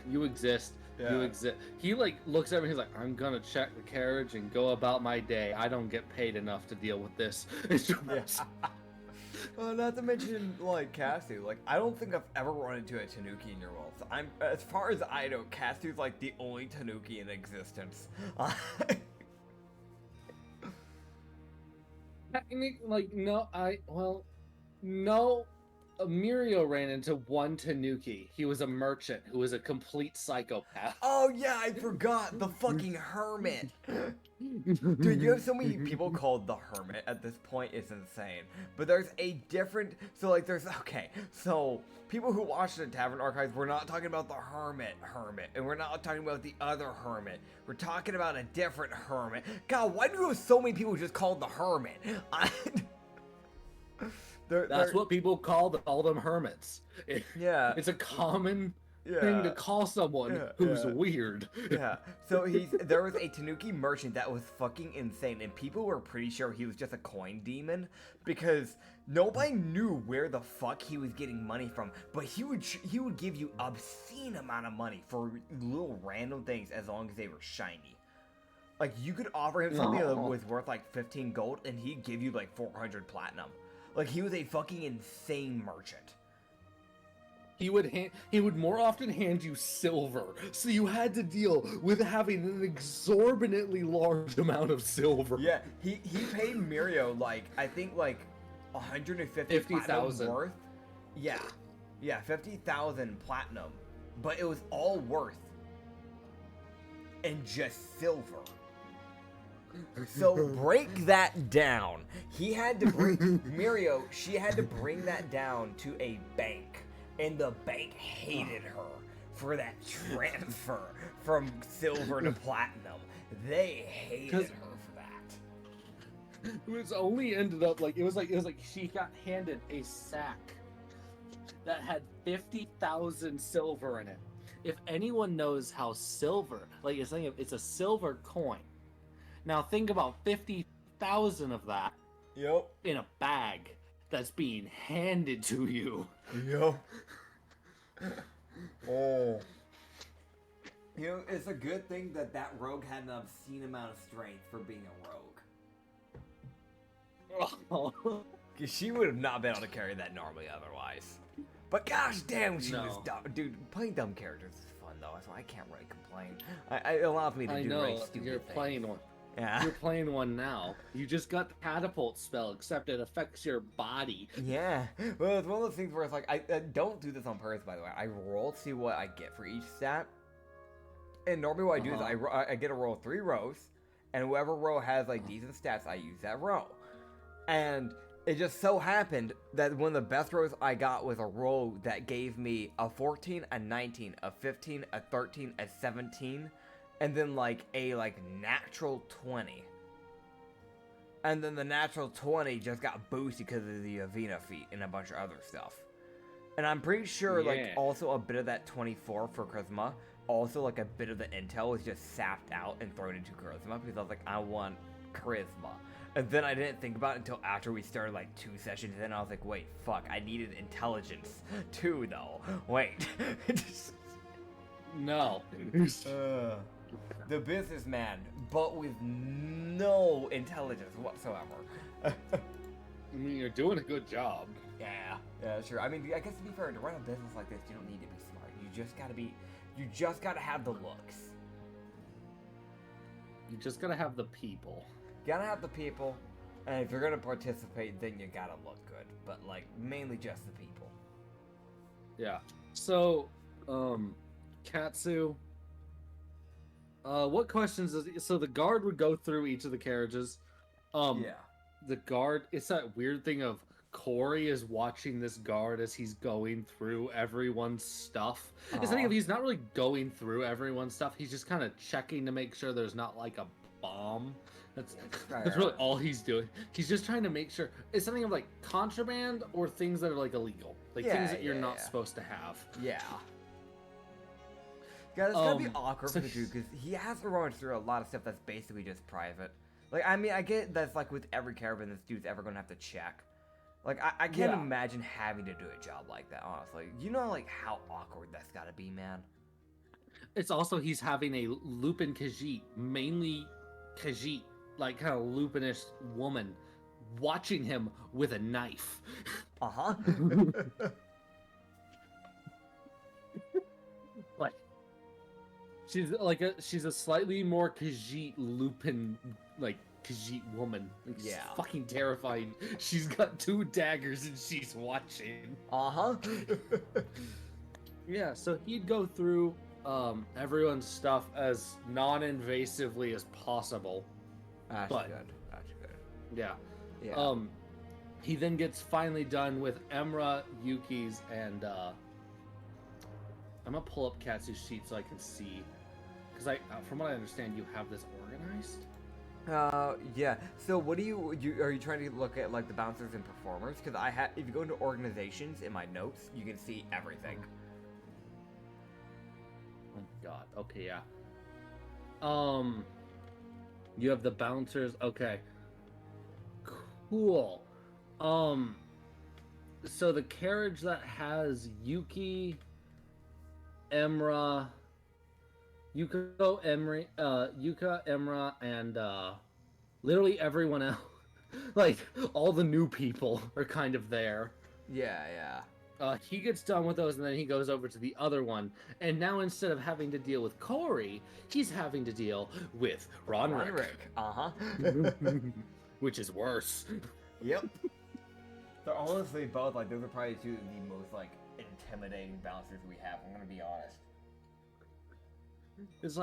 You exist. Yeah. You exist. He like looks at me. He's like, I'm gonna check the carriage and go about my day. I don't get paid enough to deal with this. Not to mention, like, Katsu. Like, I don't think I've ever run into a Tanuki in your world. So as far as I know, Katsu's, like, the only Tanuki in existence. No. Mirio ran into one Tanuki. He was a merchant who was a complete psychopath. Oh, yeah, I forgot. The fucking hermit. Dude, you have so many people called the hermit at this point. It's insane. But there's a different... So people who watch the Tavern Archives, we're not talking about the hermit, and we're not talking about the other hermit. We're talking about a different hermit. God, why do you have so many people just called the hermit? That's what people call them hermits. It's a common thing to call someone who's weird. Yeah. So there was a Tanuki merchant that was fucking insane, and people were pretty sure he was just a coin demon because nobody knew where the fuck he was getting money from. But he would give you obscene amount of money for little random things as long as they were shiny. Like, you could offer him something that was worth like 15 gold, and he'd give you like 400 platinum. Like, he was a fucking insane merchant. He would more often hand you silver, so you had to deal with having an exorbitantly large amount of silver. Yeah, he paid Mirio I think 150,000 worth. Yeah, 50,000 platinum, but it was all worth in just silver. So break that down. He had to bring Mirio. She had to bring that down to a bank, and the bank hated her for that transfer from silver to platinum. They hated her for that. It was only ended up it was like she got handed a sack that had 50,000 silver in it. If anyone knows how silver, it's a silver coin. Now think about 1,000 of that Yep. in a bag that's being handed to you. Yep. Oh. You know, it's a good thing that that rogue had an obscene amount of strength for being a rogue. Oh. Because she would have not been able to carry that normally otherwise. But gosh damn, she was dumb. Dude, playing dumb characters is fun though, so I can't really complain. It allows me to do really stupid you're things. playing one. Yeah. You're playing one now. You just got the catapult spell, except it affects your body. Yeah. Well, it's one of those things where it's like, I don't do this on purpose, by the way. I roll to see what I get for each stat. And normally what I do is I get a roll of 3 rows, and whoever row has like decent stats, I use that row. And it just so happened that one of the best rolls I got was a roll that gave me a 14, a 19, a 15, a 13, a 17, and then like a natural 20. And then the natural 20 just got boosted because of the Avena feat and a bunch of other stuff. And I'm pretty sure like also a bit of that 24 for charisma, also like a bit of the intel was just sapped out and thrown into charisma because I was like, I want charisma. And then I didn't think about it until after we started like 2 sessions in. I was like, wait, fuck, I needed intelligence too though. Wait. No. The businessman, but with no intelligence whatsoever. I mean, you're doing a good job. Yeah, sure. I mean, I guess to be fair, to run a business like this, you don't need to be smart. You just gotta have the looks. You just gotta have the people. You gotta have the people, and if you're gonna participate, then you gotta look good. But, like, mainly just the people. Yeah. So, Katsu, what questions so the guard would go through each of the carriages. Yeah. The guard, it's that weird thing of Corey is watching this guard as he's going through everyone's stuff. It's like he's not really going through everyone's stuff. He's just kind of checking to make sure there's not like a bomb. That's really all he's doing. He's just trying to make sure it's something of like contraband or things that are like illegal, like things that you're not supposed to have. Yeah. Yeah, it's gotta be awkward for the dude because he has to run through a lot of stuff that's basically just private. Like, I mean, I get that's like with every caravan this dude's ever gonna have to check. Like, I can't imagine having to do a job like that, honestly. You know, like, how awkward that's gotta be, man? It's also, he's having a Lupin Khajiit, mainly Khajiit, like, kind of Lupinish woman, watching him with a knife. Uh-huh. Like, she's a slightly more Khajiit Lupin, like, Khajiit woman. Like, she's fucking terrifying. She's got 2 daggers and she's watching. Uh-huh. Yeah, so he'd go through everyone's stuff as non-invasively as possible. That's good. Yeah. Yeah. He then gets finally done with Emra, Yuki's, and I'm gonna pull up Katsu's sheet so I can see, because from what I understand, you have this organized. Yeah. So what are you trying to look at like the bouncers and performers? Because if you go into organizations in my notes, you can see everything. Oh God. Okay. Yeah. You have the bouncers. Okay. Cool. So the carriage that has Yuki, Emra, Yuka, Emra, and literally everyone else. Like, all the new people are kind of there. Yeah. He gets done with those, and then he goes over to the other one. And now, instead of having to deal with Corey, he's having to deal with Ronrick. Uh-huh. Which is worse. Yep. They're honestly both, like, those are probably 2 of the most, like, intimidating bouncers we have, I'm gonna be honest. It's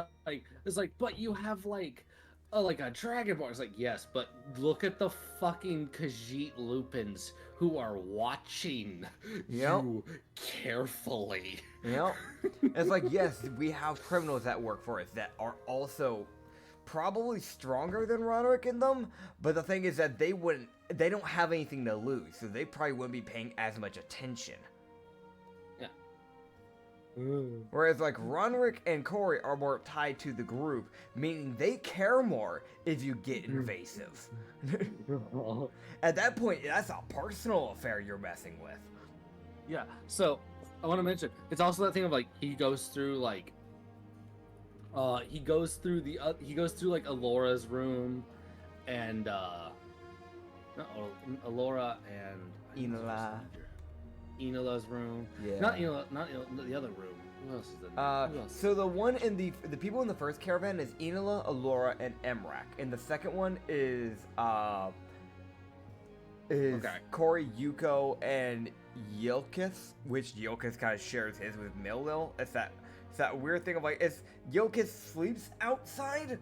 like, but you have like a dragonborn. It's like, yes, but look at the fucking Khajiit Lupins who are watching you carefully. Yep. It's like, yes, we have criminals that work for us that are also probably stronger than Roderick in them, but the thing is that they don't have anything to lose, so they probably wouldn't be paying as much attention. Whereas like Ronrick and Corey are more tied to the group, meaning they care more if you get invasive. At that point, that's a personal affair you're messing with. Yeah. So I want to mention it's also that thing of like he goes through like he goes through like Alora's room and Alora and Enola's room. Yeah. Not Enola, the other room. Who else is in there? Who else? So the one in the people in the first caravan is Enola, Alora, and Emrak. And the second one is Okay. Corey, Yuko, and Yilkis, which Yilkis kind of shares his with Millil. It's that weird thing of like, Yilkis sleeps outside,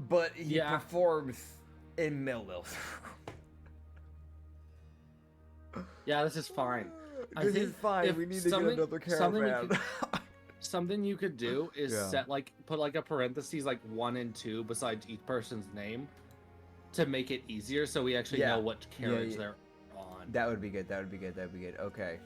but he performs in Millil's room. Yeah, this is fine. This is fine. We need to get another caravan. Something you could do is Yeah. put like a parentheses like 1 and 2 besides each person's name to make it easier so we actually know what carriage they're on. That would be good. Okay.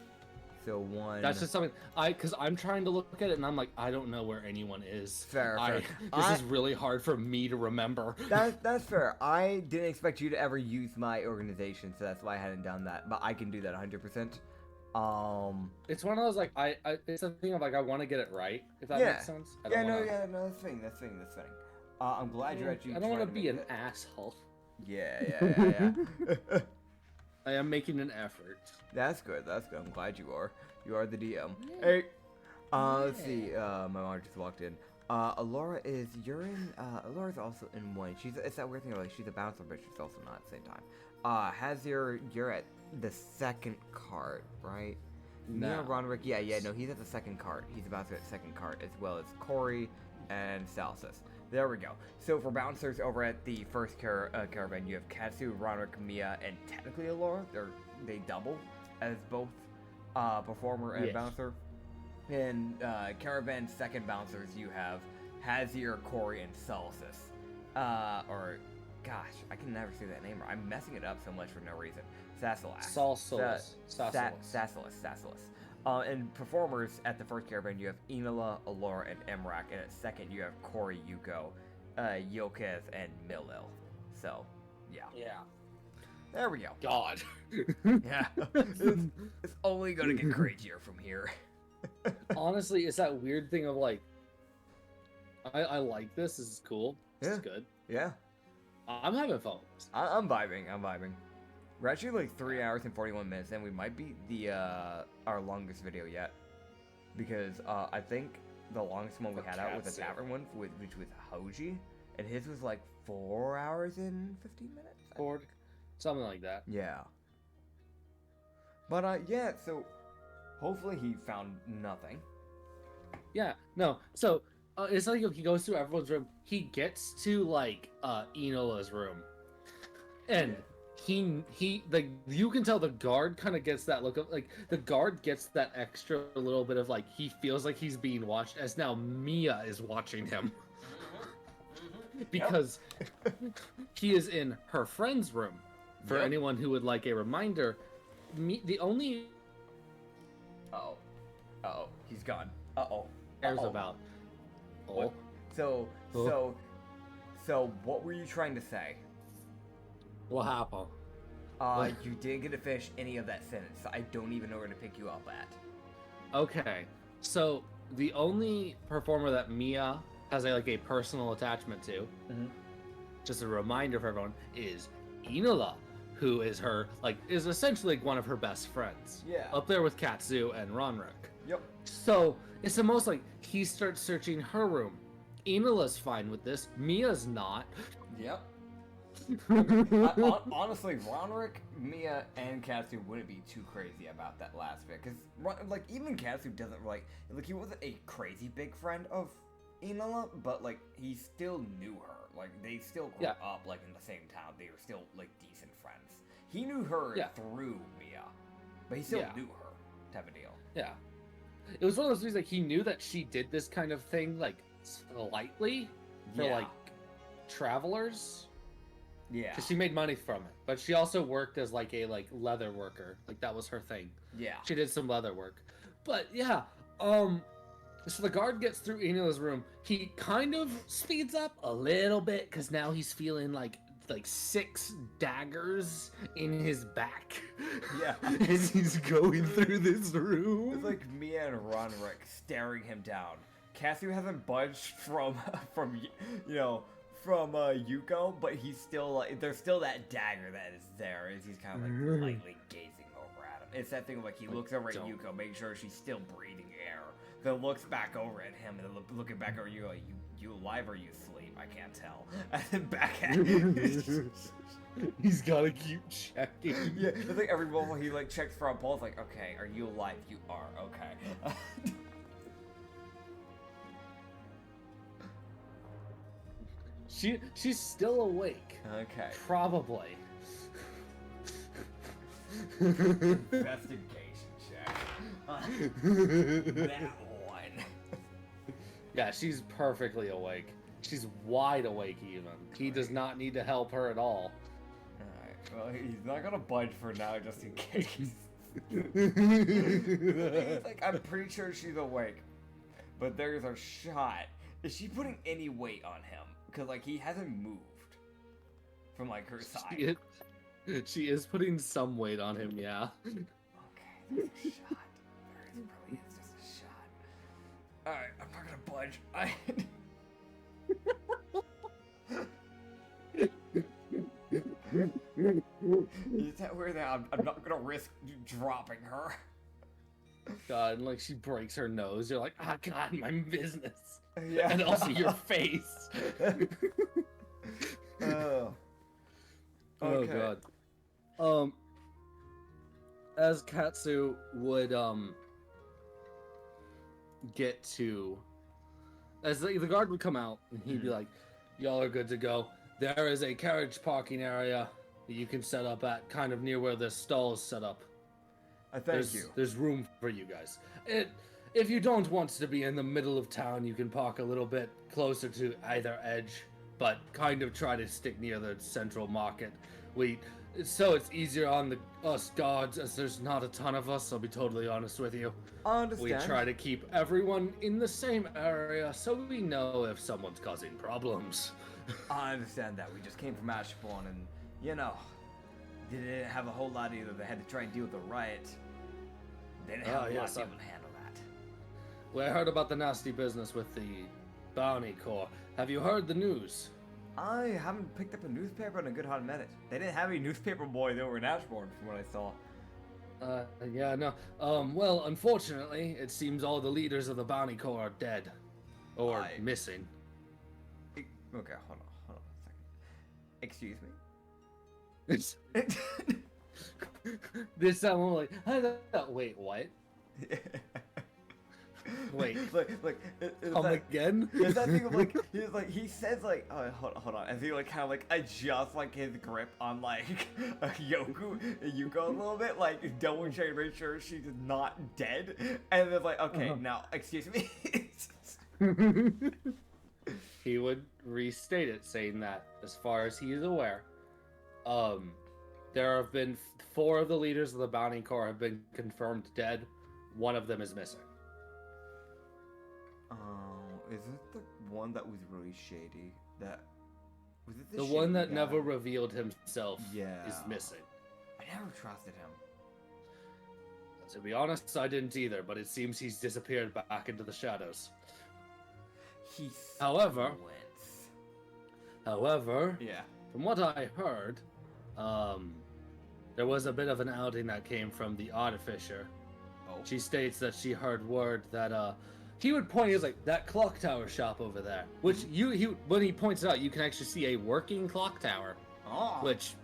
So one. That's just something because I'm trying to look at it and I'm like, I don't know where anyone is. Fair. This is really hard for me to remember. That's fair. I didn't expect you to ever use my organization, so that's why I hadn't done that. But I can do that 100%. It's one of those like it's a thing of like I want to get it right, if that makes sense. No, that's fine. I'm glad you're actually. I don't want to trying be an make it. asshole. Yeah. I am making an effort. That's good. I'm glad you are. You are the DM. Hey. Let's see. My mom just walked in. Alora is Alora's also in one. It's that weird thing like she's a bouncer, but she's also not at the same time. You're at the second cart, right? No. Ronrick, no, he's at the second cart. He's about to at the second cart, as well as Corey and Salsis. There we go. So for bouncers over at the first caravan, you have Katsu, Ronrick, Mia, and technically Alora. They double as both performer and bouncer. And caravan second bouncers, you have Hazir, Corey, and Salsis. Gosh, I can never say that name right. I'm messing it up so much for no reason. Sassilis. And performers at the first caravan, you have Enola, Alora, and Emrak. And at second, you have Corey, Yuko, Yilkith, and Millil. So, yeah. There we go. God. Yeah. It's only going to get crazier from here. Honestly, it's that weird thing of like, I like this. This is cool. This is good. Yeah. I'm having fun. I'm vibing. We're actually like 3 hours and 41 minutes, and we might beat our longest video yet. Because I think the longest one we had out was a tavern one, which was Hoji, and his was like 4 hours and 15 minutes. Something like that. Yeah. But so hopefully he found nothing. Yeah, no. So it's like he goes through everyone's room. He gets to like Enola's room, and you can tell the guard kind of gets that look of like the guard gets that extra little bit of like he feels like he's being watched as now Mia is watching him because he is in her friend's room. For anyone who would like a reminder, the only he's gone. cares about. What? So what were you trying to say? What happened? You didn't get to finish any of that sentence. So I don't even know where to pick you up at. Okay, so the only performer that Mia has a personal attachment to, just a reminder for everyone, is Enola, who is is essentially one of her best friends. Yeah. Up there with Katsu and Ronrick. Yep. So it's the most like he starts searching her room. Enola's fine with this. Mia's not. Yep. Honestly, Ronrick, Mia, and Katsu wouldn't be too crazy about that last bit, because even Katsu doesn't he wasn't a crazy big friend of Enola, but he still knew her. They still grew up in the same town. They were still decent friends. He knew her through Mia, but he still knew her, type of deal. Yeah. It was one of those things he knew that she did this kind of thing slightly for travelers. Yeah. Because she made money from it, but she also worked as a leather worker. That was her thing. Yeah. She did some leather work, but So the guard gets through Enila's room. He kind of speeds up a little bit because now he's feeling like 6 daggers in his back. Yeah. As he's going through this room. It's like Mia and Ronrick staring him down. Katsu hasn't budged from Yuko, but he's still like, there's still that dagger that is there as he's kind of like lightly gazing over at him. It's that thing of like he looks over at Yuko, making sure she's still breathing air. Then looks back over at him and looking back over you like, you alive or you asleep? I can't tell. And then back at him. He's gotta keep checking. Yeah, it's like every moment he like checks for a pulse, like, okay, are you alive? You are, okay. She's still awake. Okay. Probably. Investigation check. That one. Yeah, she's perfectly awake. She's wide awake even. He does not need to help her at all. Alright, well, he's not gonna budge for now just in case. He's like, I'm pretty sure she's awake. But there's a shot. Is she putting any weight on him? Because, like, he hasn't moved from, like, her side. She is putting some weight on him, yeah. Okay, there's a shot. There really is just a shot. Alright, I'm not gonna budge. Is that where I'm not gonna risk dropping her? God, and like she breaks her nose, you're like, ah, God, my business. Yeah. And also your face. Oh. Okay. Oh God. As Katsu would get to, as the guard would come out and he'd be like, y'all are good to go. There is a carriage parking area that you can set up at, kind of near where the stall is set up. Thank you. There's room for you guys. If you don't want to be in the middle of town, you can park a little bit closer to either edge, but kind of try to stick near the central market. So it's easier on us guards, as there's not a ton of us, I'll be totally honest with you. I understand. We try to keep everyone in the same area so we know if someone's causing problems. I understand that. We just came from Ashbourne and, they didn't have a whole lot either. They had to try and deal with the riot. They didn't have a lot to even handle that. Well, I heard about the nasty business with the Bounty Corps. Have you heard the news? I haven't picked up a newspaper in a good hot minute. They didn't have any newspaper boys over in Ashbourne from what I saw. Yeah, no. Well, unfortunately, it seems all the leaders of the Bounty Corps are dead. Or missing. Okay, hold on a second. Excuse me? This sound like, wait, what? Wait, come again? Is that thing of like he says like, oh, hold on, as he like kind of like adjusts like his grip on like Yuko a little bit, like double check, make sure she's not dead, and then like, okay, now excuse me. He would restate it, saying that as far as he is aware, there have been 4 of the leaders of the Bounty Corps have been confirmed dead. 1 of them is missing. Is it the one that was really shady? Was it the one that never revealed himself? Yeah. Is missing. I never trusted him. To be honest, I didn't either, but it seems he's disappeared back into the shadows. However, yeah. From what I heard, there was a bit of an outing that came from the Artificer. Oh. She states that she heard word that he would point. He was like, that clock tower shop over there, which when he points it out, you can actually see a working clock tower. Oh. Which,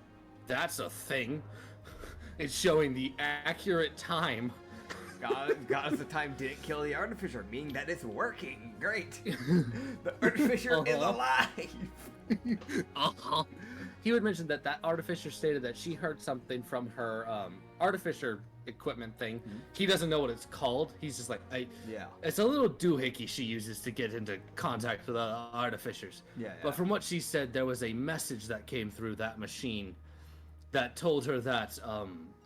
that's a thing. It's showing the accurate time. God, the time didn't kill the Artificer, meaning that it's working. Great. The Artificer is alive. He would mention that Artificer stated that she heard something from her Artificer equipment thing. He doesn't know what it's called. He's just like, it's a little doohickey she uses to get into contact with other Artificers. Yeah. But from what she said, there was a message that came through that machine that told her that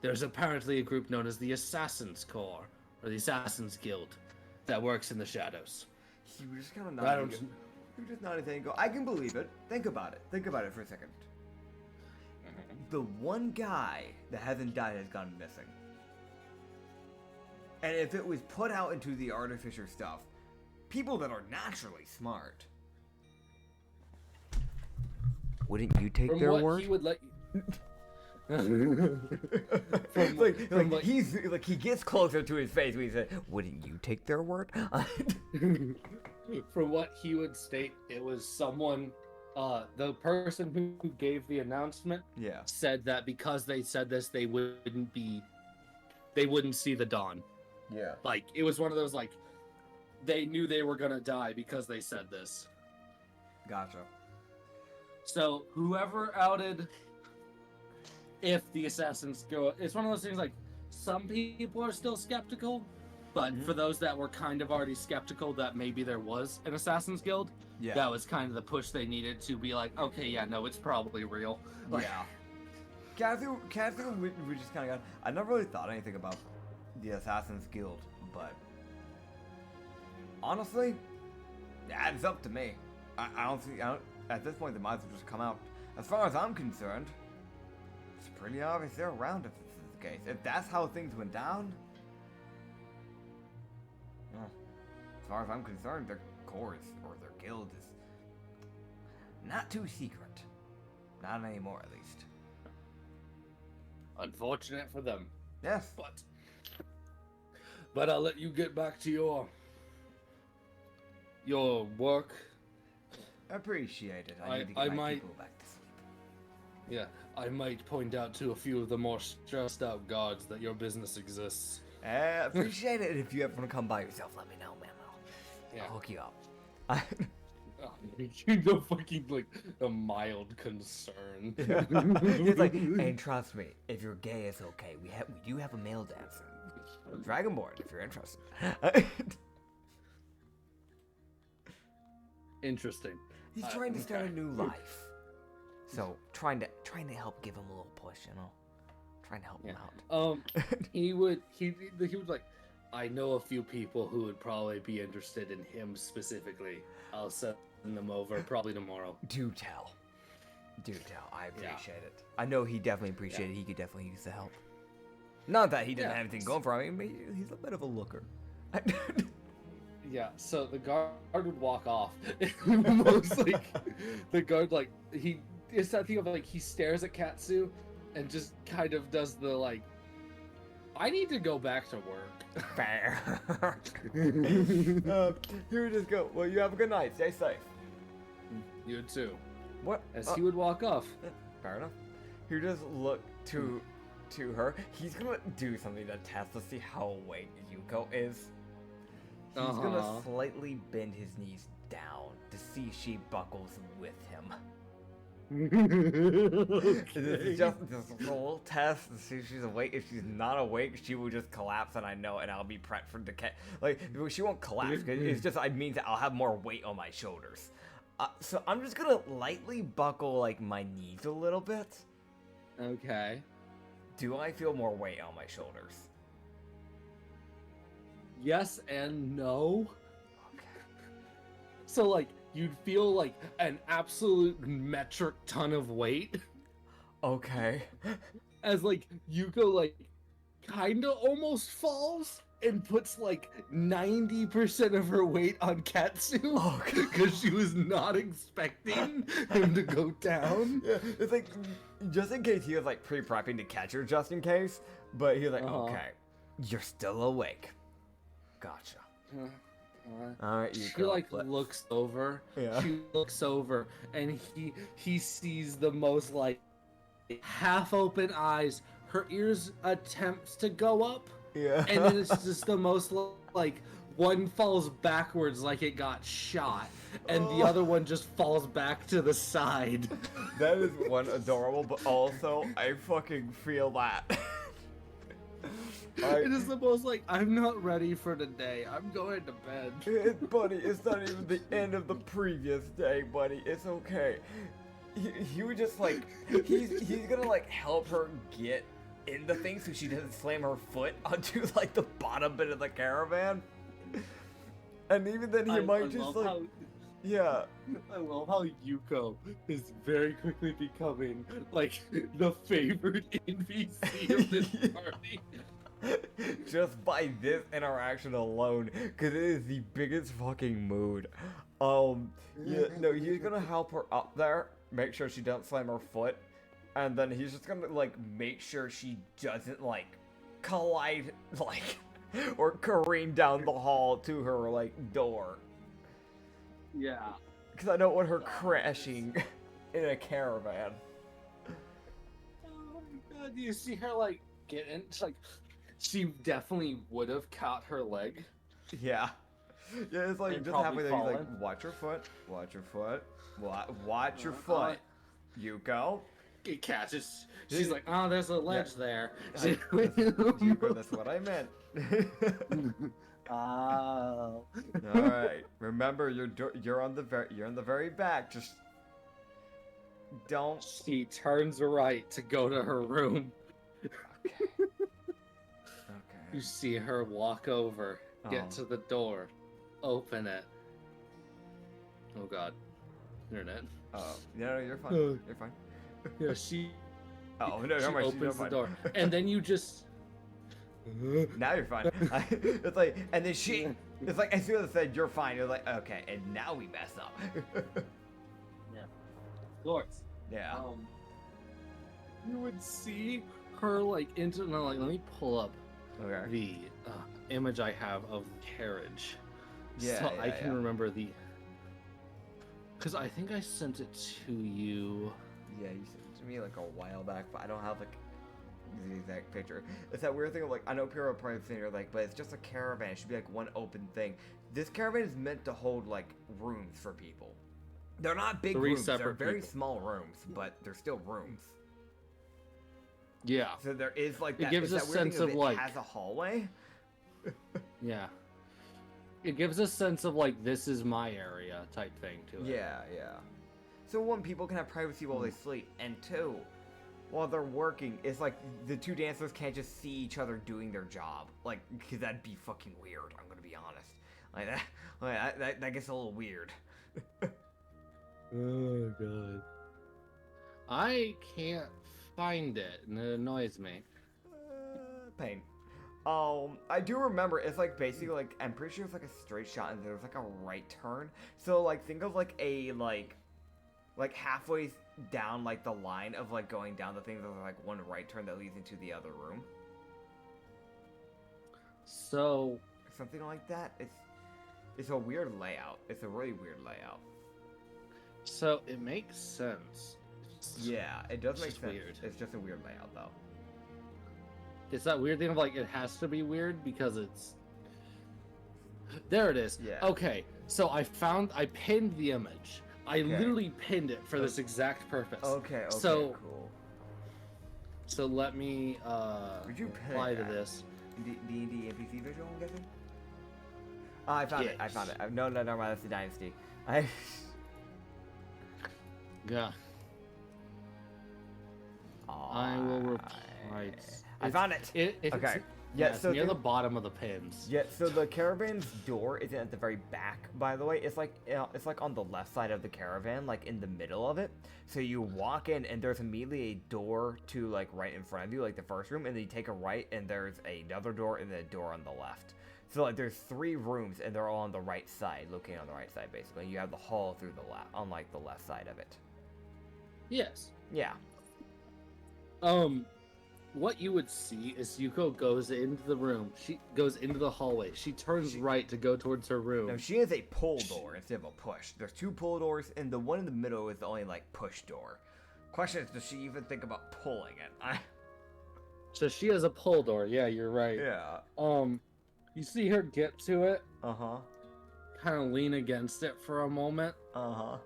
there's apparently a group known as the Assassin's Corps, or the Assassin's Guild, that works in the shadows. He was just kind of I nodding. don't- He was just nodding and go, I can believe it. Think about it. Think about it for a second. The one guy that hasn't died has gone missing. And if it was put out into the artificer stuff, people that are naturally smart, wouldn't you take From their what word? he would let you... He gets closer to his face when he said, "Wouldn't you take their word?" From what he would state, it was someone, the person who gave the announcement Yeah. said that because they said this, they wouldn't see the dawn. Yeah. Like, it was one of those, like, they knew they were gonna die because they said this. Gotcha. So, whoever outed, if the assassins go, it's one of those things, like, some people are still skeptical, but for those that were kind of already skeptical that maybe there was an Assassin's Guild, Yeah. that was kind of the push they needed to be like, okay, yeah, no, it's probably real. Like, Yeah. Katsu, we just kind of got. I never really thought anything about the Assassin's Guild, but honestly, it adds up to me. I don't see. At this point, they might as well just come out. As far as I'm concerned, it's pretty obvious they're around if this is the case. If that's how things went down, well, as far as I'm concerned, their corps or their guild is not too secret. Not anymore, at least. unfortunate for them, Yes. but I'll let you get back to your work. Appreciate it. I need to get my might- people back to sleep. Yeah, I might point out to a few of the more stressed out guards that your business exists. Appreciate it. If you ever want to come by yourself, let me know, man. I'll hook you up. The fucking, like, a mild concern. It's like, and trust me, if you're gay, it's okay. We do have a male dancer, Dragonborn, if you're interested. Interesting. He's trying to start a okay. new life, so trying to help give him a little push, you know, trying to help him out. He would like, I know a few people who would probably be interested in him specifically. I'll send them over probably tomorrow. Do tell. I appreciate it. I know he definitely appreciated it. He could definitely use the help. Not that he didn't have anything going for him. He's a bit of a looker. Yeah, so the guard would walk off. Almost like the guard, like, it's that thing of like he stares at Katsu and just kind of does the like, I need to go back to work. Fair. Here we just go. Well, you have a good night. Stay safe. You too. What? As he would walk off. Fair enough. He just look to her. He's gonna do something to test to see how awake Yuko is. He's gonna slightly bend his knees down to see if she buckles with him. This is just a little test to see if she's awake. If she's not awake, she will just collapse, and I know, and I'll be prepped for decay. Like, she won't collapse. It's just, it means that I'll have more weight on my shoulders. So I'm just gonna lightly buckle, like, my knees a little bit. Okay. Do I feel more weight on my shoulders? Yes and no. Okay. So, like, you'd feel like an absolute metric ton of weight Okay. as, like, Yuko, like, kinda almost falls and puts, like, 90% of her weight on Katsu Okay. because she was not expecting him to go down. Yeah, it's like, just in case he was, like, pre-prepping to catch her, just in case. But he was like, okay, you're still awake. Gotcha. Alright, you She like looks over. Yeah. She looks over, and he sees the most like half open eyes. Her ears attempts to go up, Yeah. and then it's just the most like one falls backwards like it got shot, and the other one just falls back to the side. That is one adorable, but also I fucking feel that. It is the most like, I'm not ready for the day. I'm going to bed. Buddy, it's not even the end of the previous day, buddy. It's okay. He would just like, he's gonna like help her get in the thing so she doesn't slam her foot onto like the bottom bit of the caravan. And even then, he might just like, yeah. I love how Yuko is very quickly becoming like the favorite NPC of this party. Just by this interaction alone, because it is the biggest fucking mood. Yeah, no, he's gonna help her up there, make sure she doesn't slam her foot, and then he's just gonna like make sure she doesn't like collide like or careen down the hall to her like door. Yeah. Because I don't want her crashing in a caravan. Oh my god, do you see her like get in? Like, she definitely would have caught her leg. Yeah. Yeah, it's like And just probably halfway there, he's like, fallen. watch your foot, watch your foot, watch your foot. Yuko. It catches. She's like, oh, there's a ledge there. Yuko, that's what I meant. Oh. All right. Remember, you're on the very back. Just don't. She turns right to go to her room. Okay. You see her walk over, get to the door, open it. Oh god. Internet. Oh, no, you're fine. You're fine. Yeah, she Oh no, she never mind. opens the door. And then you just Now you're fine. It's like, and then she. It's like as soon as I said you're fine, you're like, okay, and now we mess up. yeah. Lords. Yeah. You would see her like into no, like let me pull up Okay. the image I have of the carriage. Yeah, So I yeah, can yeah. remember the because I think I sent it to you. Yeah, you sent it to me like a while back, but I don't have like the exact picture. It's that weird thing of like, I know people are probably saying you're like, but it's just a caravan. It should be like one open thing. This caravan is meant to hold like rooms for people. They're not big 3 rooms. They're separate very people. small rooms, but they're still rooms. Yeah. So there is like It that. gives it's a that weird sense thing of, it like- has a hallway. Yeah. It gives a sense of like this is my area type thing to it. Yeah, yeah. So one, people can have privacy while they sleep, and two, while they're working, it's like the two dancers can't just see each other doing their job, like, because that'd be fucking weird. I'm gonna be honest, that gets a little weird. Oh god. I can't find it and it annoys me. Pain. I do remember it's like basically like I'm pretty sure it's like a straight shot and there's like a right turn. So like think of like a like halfway down like the line of like going down the thing, there's like one right turn that leads into the other room. So Something like that. It's a weird layout. It's a really weird layout. so it makes sense. Yeah, it does It's make just sense. weird. It's just a weird layout though. It's that weird thing of like it has to be weird because it's there it is. Yeah. Okay, so I pinned the image. I Okay. literally pinned it for this exact purpose. Okay, So- cool. So let me Would you pin apply to that? this. D&D NPC visual, I'm guessing? Oh, I found it. I Yes. found it. No, that's the Dynasty. I Yeah. I will reply. I found it. It's, Okay. Yeah, Yeah, it's so near the- the bottom of the pins. Yeah, so the caravan's door isn't at the very back, by the way. It's like on the left side of the caravan, like in the middle of it. So you walk in, and there's immediately a door to like right in front of you, like the first room, and then you take a right, and there's another door, and then a door on the left. So like there's 3 rooms, and they're all on the right side, located on the right side, basically. You have the hall through the left, on like the left side of it. Yes. Yeah. What you would see is Yuko goes into the room. She goes into the hallway. She turns right to go towards her room. No, she has a pull door instead of a push. There's 2 pull doors, and the one in the middle is the only like push door. Question is, does she even think about pulling it? So she has a pull door. Yeah, you're right. Yeah. You see her get to it, Uh-huh. kind of lean against it for a moment, Uh-huh.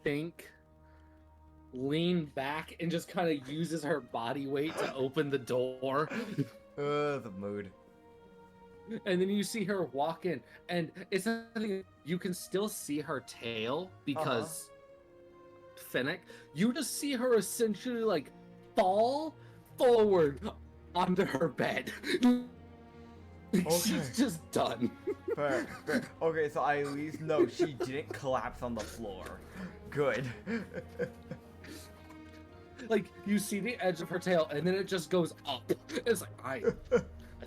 think, lean back, and just kind of uses her body weight to open the door. The mood. And then you see her walk in, and it's something you can still see her tail because Finnick. You just see her essentially like fall forward onto her bed. She's just done. Fair, fair. Okay, so I at least know she didn't collapse on the floor. Good. Like, you see the edge of her tail, and then it just goes up. It's like, I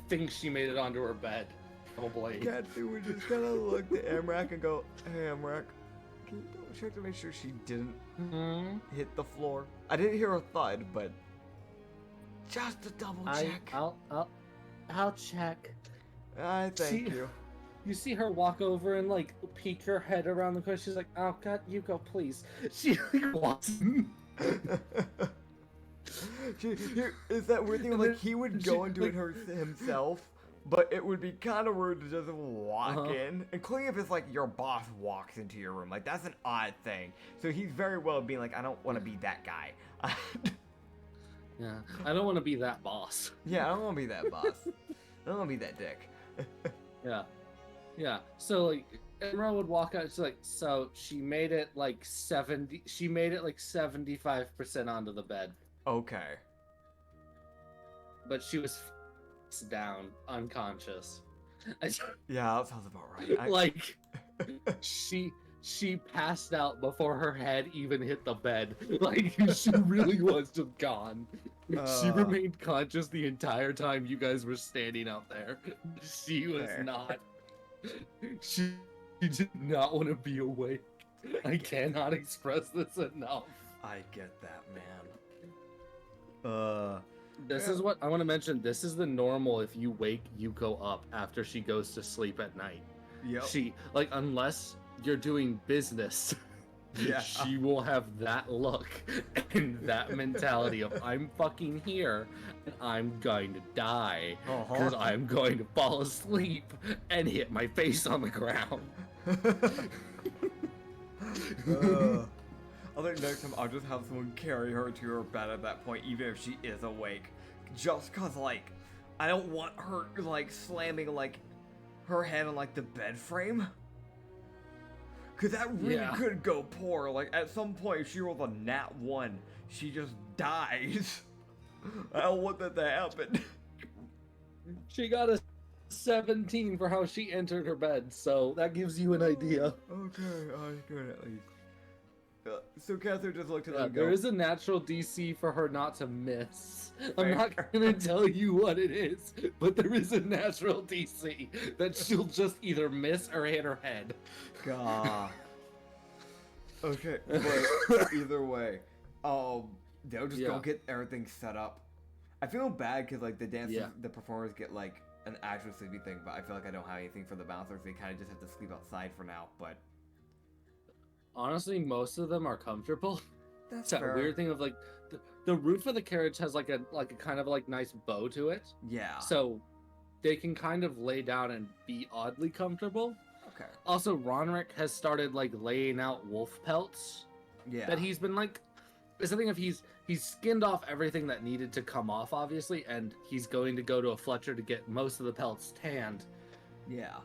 think she made it onto her bed. Probably. Katsu would just kind of look at Amrak and go, "Hey, Amrak, can you double check to make sure she didn't hit the floor?" I didn't hear a thud, but just a double check. I'll check. Thank you. You see her walk over and like peek her head around the corner. She's like, "Oh God, you go, please." She like walks. Is that weird thing? Like he would go and do it himself, but it would be kind of rude to just walk in, including if it's like your boss walks into your room. Like that's an odd thing. So he's very well being like, I don't want to be that guy. Yeah, I don't want to be that boss. Yeah, I don't want to be that boss. I don't want to be that dick. Yeah. So like, Emerald would walk out. She's like, so she made it like 70. She made it like 75% onto the bed. Okay. But she was down, unconscious. Yeah, that sounds about right. Like, she passed out before her head even hit the bed. Like, she really was just gone. She remained conscious the entire time you guys were standing out there. She was not. She did not want to be awake. I cannot express this enough. I get that, man. This is what I want to mention. This is the normal. If you wake, you go up after she goes to sleep at night. Yep. She, like, unless you're doing business, Yeah. she will have that look and that mentality of, I'm fucking here and I'm going to die because I'm going to fall asleep and hit my face on the ground. I think next time I'll just have someone carry her to her bed at that point, even if she is awake. Just cause, like, I don't want her, like, slamming, like, her head on, like, the bed frame. Cause that really could go poor. Like, at some point, if she rolls a nat 1, she just dies. I don't want that to happen. She got a 17 for how she entered her bed, so that gives you an idea. Okay, good at least. So Katsu just looked at them and go, there is a natural DC for her not to miss. I'm not gonna tell you what it is, but there is a natural DC that she'll just either miss or hit her head. God. Okay, but either way, they'll just go get everything set up. I feel bad because like the dancers, the performers get like an actual sleepy thing, but I feel like I don't have anything for the bouncers. They kind of just have to sleep outside for now. But honestly, most of them are comfortable. that's that weird thing of like the roof of the carriage has like a kind of like nice bow to it. Yeah. So they can kind of lay down and be oddly comfortable. Okay. Also, Ronrick has started like laying out wolf pelts. Yeah. That he's been like, is the thing of he's skinned off everything that needed to come off, obviously, and he's going to go to a Fletcher to get most of the pelts tanned. Yeah.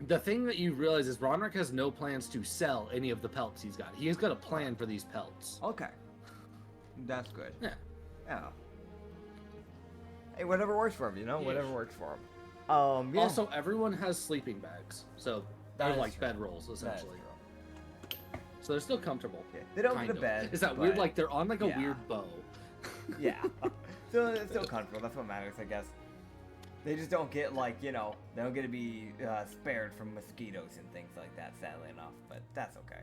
The thing that you realize is Ronrick has no plans to sell any of the pelts he's got. He has got a plan for these pelts. Okay. That's good. Yeah. Yeah. Hey, whatever works for him, you know? Yeah. Whatever works for him. Yeah. Also, everyone has sleeping bags, so they're like true. bedrolls, essentially. That is true. So they're still comfortable. Yeah. They don't kind go to of. bed. Is that but weird? Like they're on like a yeah. weird bow. Yeah. So it's still comfortable. That's what matters, I guess. They just don't get like, you know, they don't get to be spared from mosquitoes and things like that, sadly enough. But that's okay.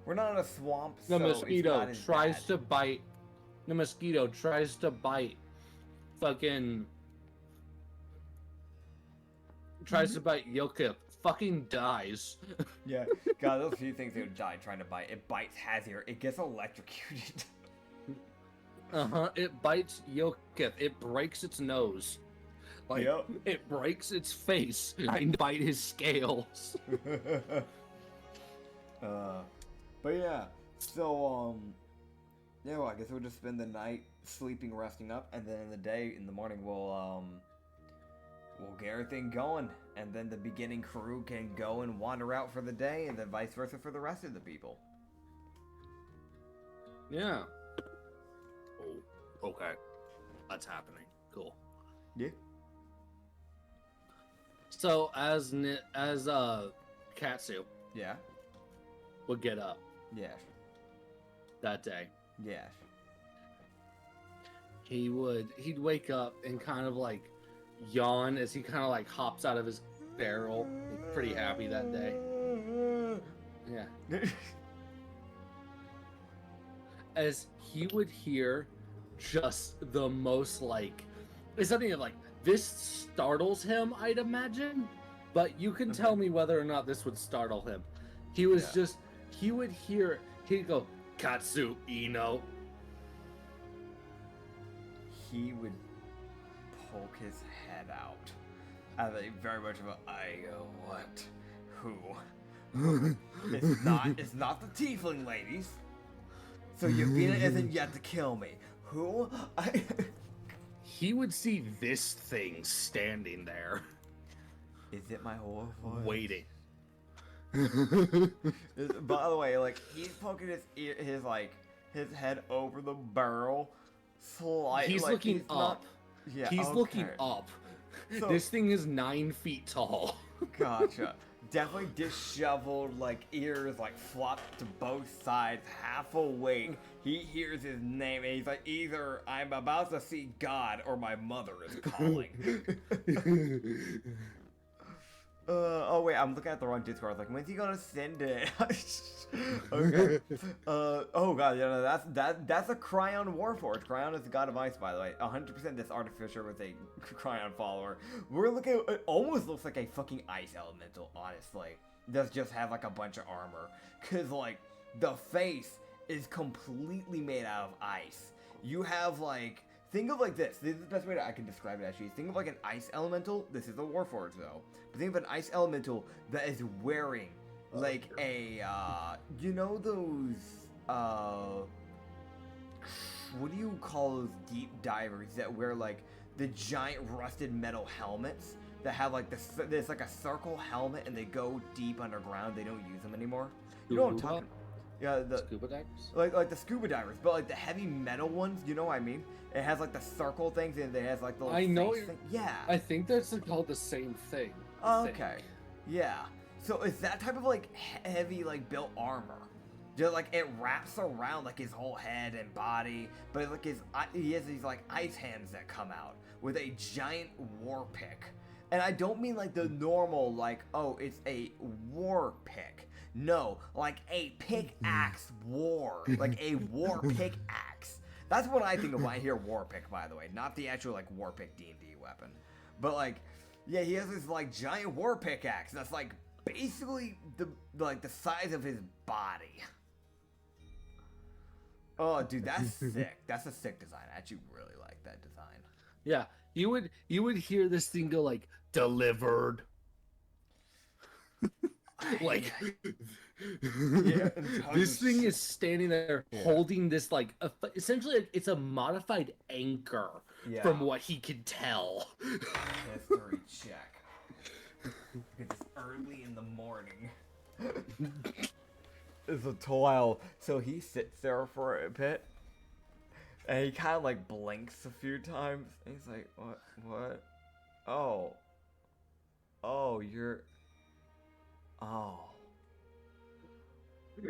We're not in a swamp, so The mosquito it's not as tries bad. to bite. The mosquito tries to bite. Fucking. Tries to bite Yokip. Fucking dies. Yeah. God, those few things that would die trying to bite. It bites Hazir. It gets electrocuted. It bites Yokip. It breaks its nose. Like, Yep. it breaks its face and bite his scales. But yeah, so yeah, well, I guess we'll just spend the night sleeping, resting up, and then in the morning we'll get everything going, and then the beginning crew can go and wander out for the day, and then vice versa for the rest of the people. Yeah. Oh, okay. That's happening. Cool. Yeah. So as Katsu Yeah. would get up Yes. that day, Yes. he'd wake up and kind of like yawn as he kind of like hops out of his barrel. Like, pretty happy that day. Yeah. As he would hear just the most like, it's something that like this startles him, I'd imagine, but you can tell me whether or not this would startle him. He was he would hear, he'd go, Katsu Ino. He would poke his head out as a very much of a, I go, what? Who? It's not the tiefling ladies. So Yavina isn't yet to kill me. Who? He would see this thing standing there. Is it my horror voice? Waiting. By the way, like, he's poking his head over the barrel slightly. He's like, looking up. Yeah, He's looking up. So, This thing is 9 feet tall. Gotcha. Definitely disheveled, like, ears, like, flopped to both sides, half awake. He hears his name, and he's like, either I'm about to see God, or my mother is calling. Oh wait, I'm looking at the wrong Discord. I was like, when's he gonna send it? Okay. Oh god, yeah, no, that's a Cryon Warforged. Cryon is the god of ice, by the way. 100% this artificer was a Cryon follower. We're looking, it almost looks like a fucking ice elemental, honestly. Does just have like a bunch of armor. Cause like, the face is completely made out of ice. You have like, think of like this. This is the best way that I can describe it actually. Think of like an ice elemental. This is a Warforged though. But think of an ice elemental that is wearing like a, you know those, what do you call those deep divers that wear like the giant rusted metal helmets that have like this, there's like a circle helmet and they go deep underground. They don't use them anymore. You know what I'm talking about? Yeah, the scuba divers? like the scuba divers, but like the heavy metal ones, you know what I mean? It has like the circle things and it has like the little I know face thing. Yeah. I think that's called the same thing. Okay. Yeah. So it's that type of like heavy like built armor. Just like it wraps around like his whole head and body, but like he has these like ice hands that come out with a giant war pick. And I don't mean like the normal like, oh, it's a war pick. No, like a pickaxe war, like a war pickaxe. That's what I think of when I hear war pick, by the way, not the actual like war pick D&D weapon. But like, yeah, he has this like giant war pickaxe that's like basically the size of his body. Oh, dude, that's sick. That's a sick design. I actually really like that design. Yeah, you would hear this thing go like delivered. Like Yeah, this thing is standing there holding this like essentially it's a modified anchor from what he could tell. History check. It's early in the morning. It's a toil. So he sits there for a bit, and he kind of like blinks a few times. And he's like, "What? Oh, you're. Oh.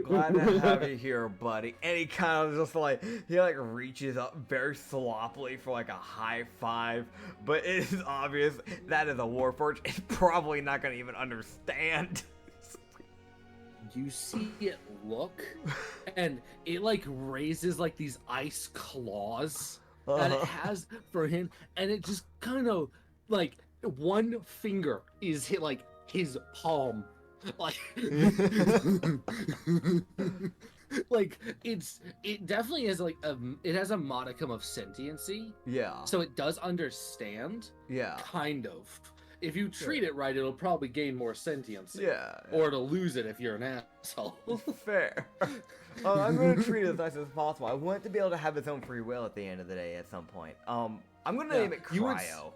Glad to have you here, buddy." And he kind of just like, he like reaches up very sloppily for like a high five, but it is obvious that is a Warforged. It's probably not going to even understand. You see it look, and it like raises like these ice claws that it has for him, and it just kind of like one finger is hit like his palm. Like, like it definitely has like it has a modicum of sentiency. Yeah. So it does understand. Yeah. Kind of. If you treat it right, it'll probably gain more sentiency. Yeah. Or it'll lose it if you're an asshole. Fair. I'm gonna treat it as nice as possible. I want it to be able to have its own free will at the end of the day at some point. I'm gonna name it Cryo.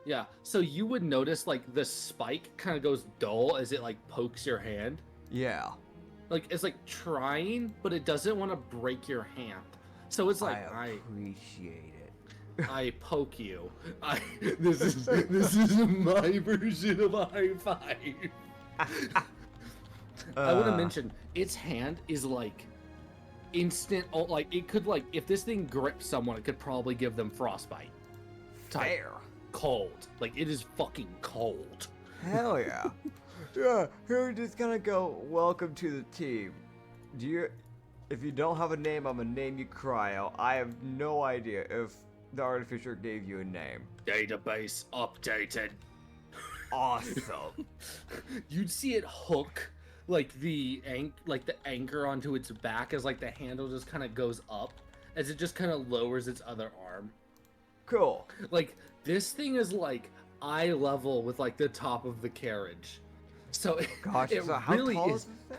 Yeah, so you would notice like the spike kind of goes dull as it like pokes your hand. Yeah. Like it's like trying, but it doesn't want to break your hand. So it's like I appreciate it. I poke you. This is my version of a high five. I want to mention its hand is like instant. Like it could like if this thing grips someone, it could probably give them frostbite. Fair. Cold. Like it is fucking cold. Hell yeah. Yeah, we're just gonna go, welcome to the team. If you don't have a name, I'm gonna name you Cryo. I have no idea if the artificer gave you a name. Database updated. Awesome. You'd see it hook like the anchor onto its back as like the handle just kind of goes up as it just kind of lowers its other arm. Cool. Like this thing is like eye level with like the top of the carriage. So Gosh, it so how really tall is. is this thing?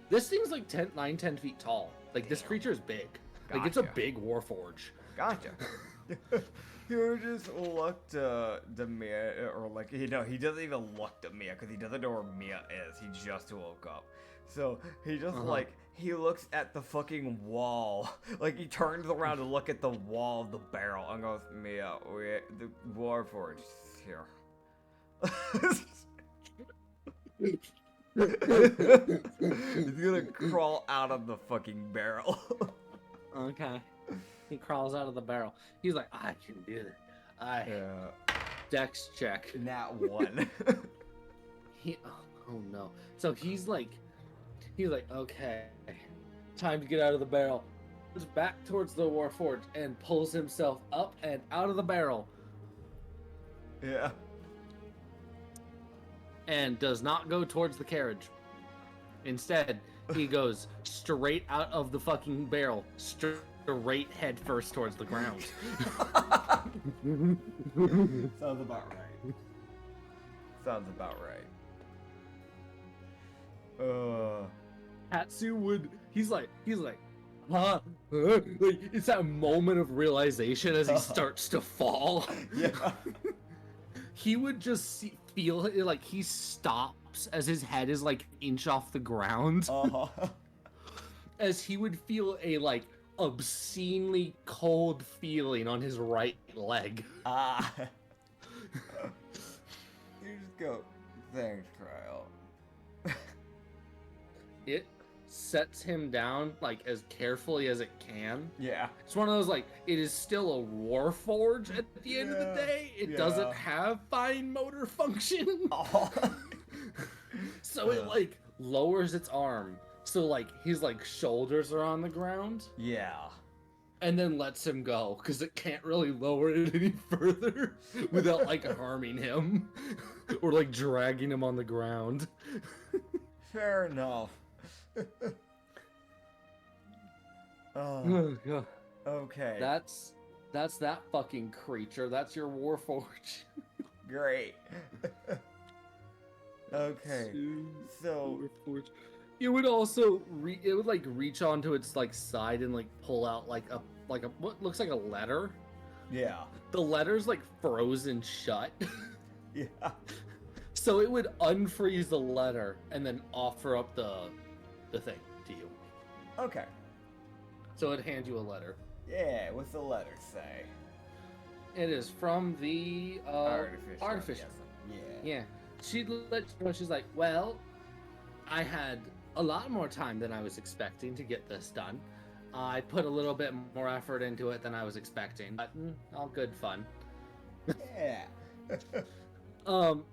This thing's like 10 feet tall. Like this creature is big. Like it's a Gotcha. big warforge. Gotcha. You just looked to Mia, or like, he doesn't even look to Mia because he doesn't know where Mia is. He just woke up. So he just like, he looks at the fucking wall. Like he turns around to look at the wall of the barrel and goes, Mia, the Warforged is here. He's gonna crawl out of the fucking barrel. Okay. He crawls out of the barrel. He's like, I can do it. Yeah. Dex check. Nat 1. Oh no. So he's like, okay, time to get out of the barrel. Goes back towards the Warforged and pulls himself up and out of the barrel Yeah. and does not go towards the carriage. Instead, he goes straight out of the fucking barrel, straight head first towards the ground. Sounds about right. Sounds about right. Katsu would, he's like, huh? Like, it's that moment of realization as he starts to fall. Yeah. He would just feel it, like he stops as his head is like inch off the ground. As he would feel a like obscenely cold feeling on his right leg. You just go, thanks, Trial. It sets him down like as carefully as it can. Yeah. It's one of those like it is still a warforge at the end of the day. It doesn't have fine motor function. So it like lowers its arm. So like his like shoulders are on the ground. Yeah. And then lets him go because it can't really lower it any further without like harming him or like dragging him on the ground. Fair enough. Oh god. Okay. That's that fucking creature. That's your warforge. Great. Okay. So Warforge. It would also it would like reach onto its like side and like pull out like a what looks like a letter. yeah. The letter's like frozen shut. Yeah. So it would unfreeze the letter and then offer up the thing to you. Okay. So it'd hand you a letter. Yeah, what's the letter say? It is from the artificial. Yeah. Yeah. She'd let you know, she's like, well, I had a lot more time than I was expecting to get this done. I put a little bit more effort into it than I was expecting, but all good fun. Yeah.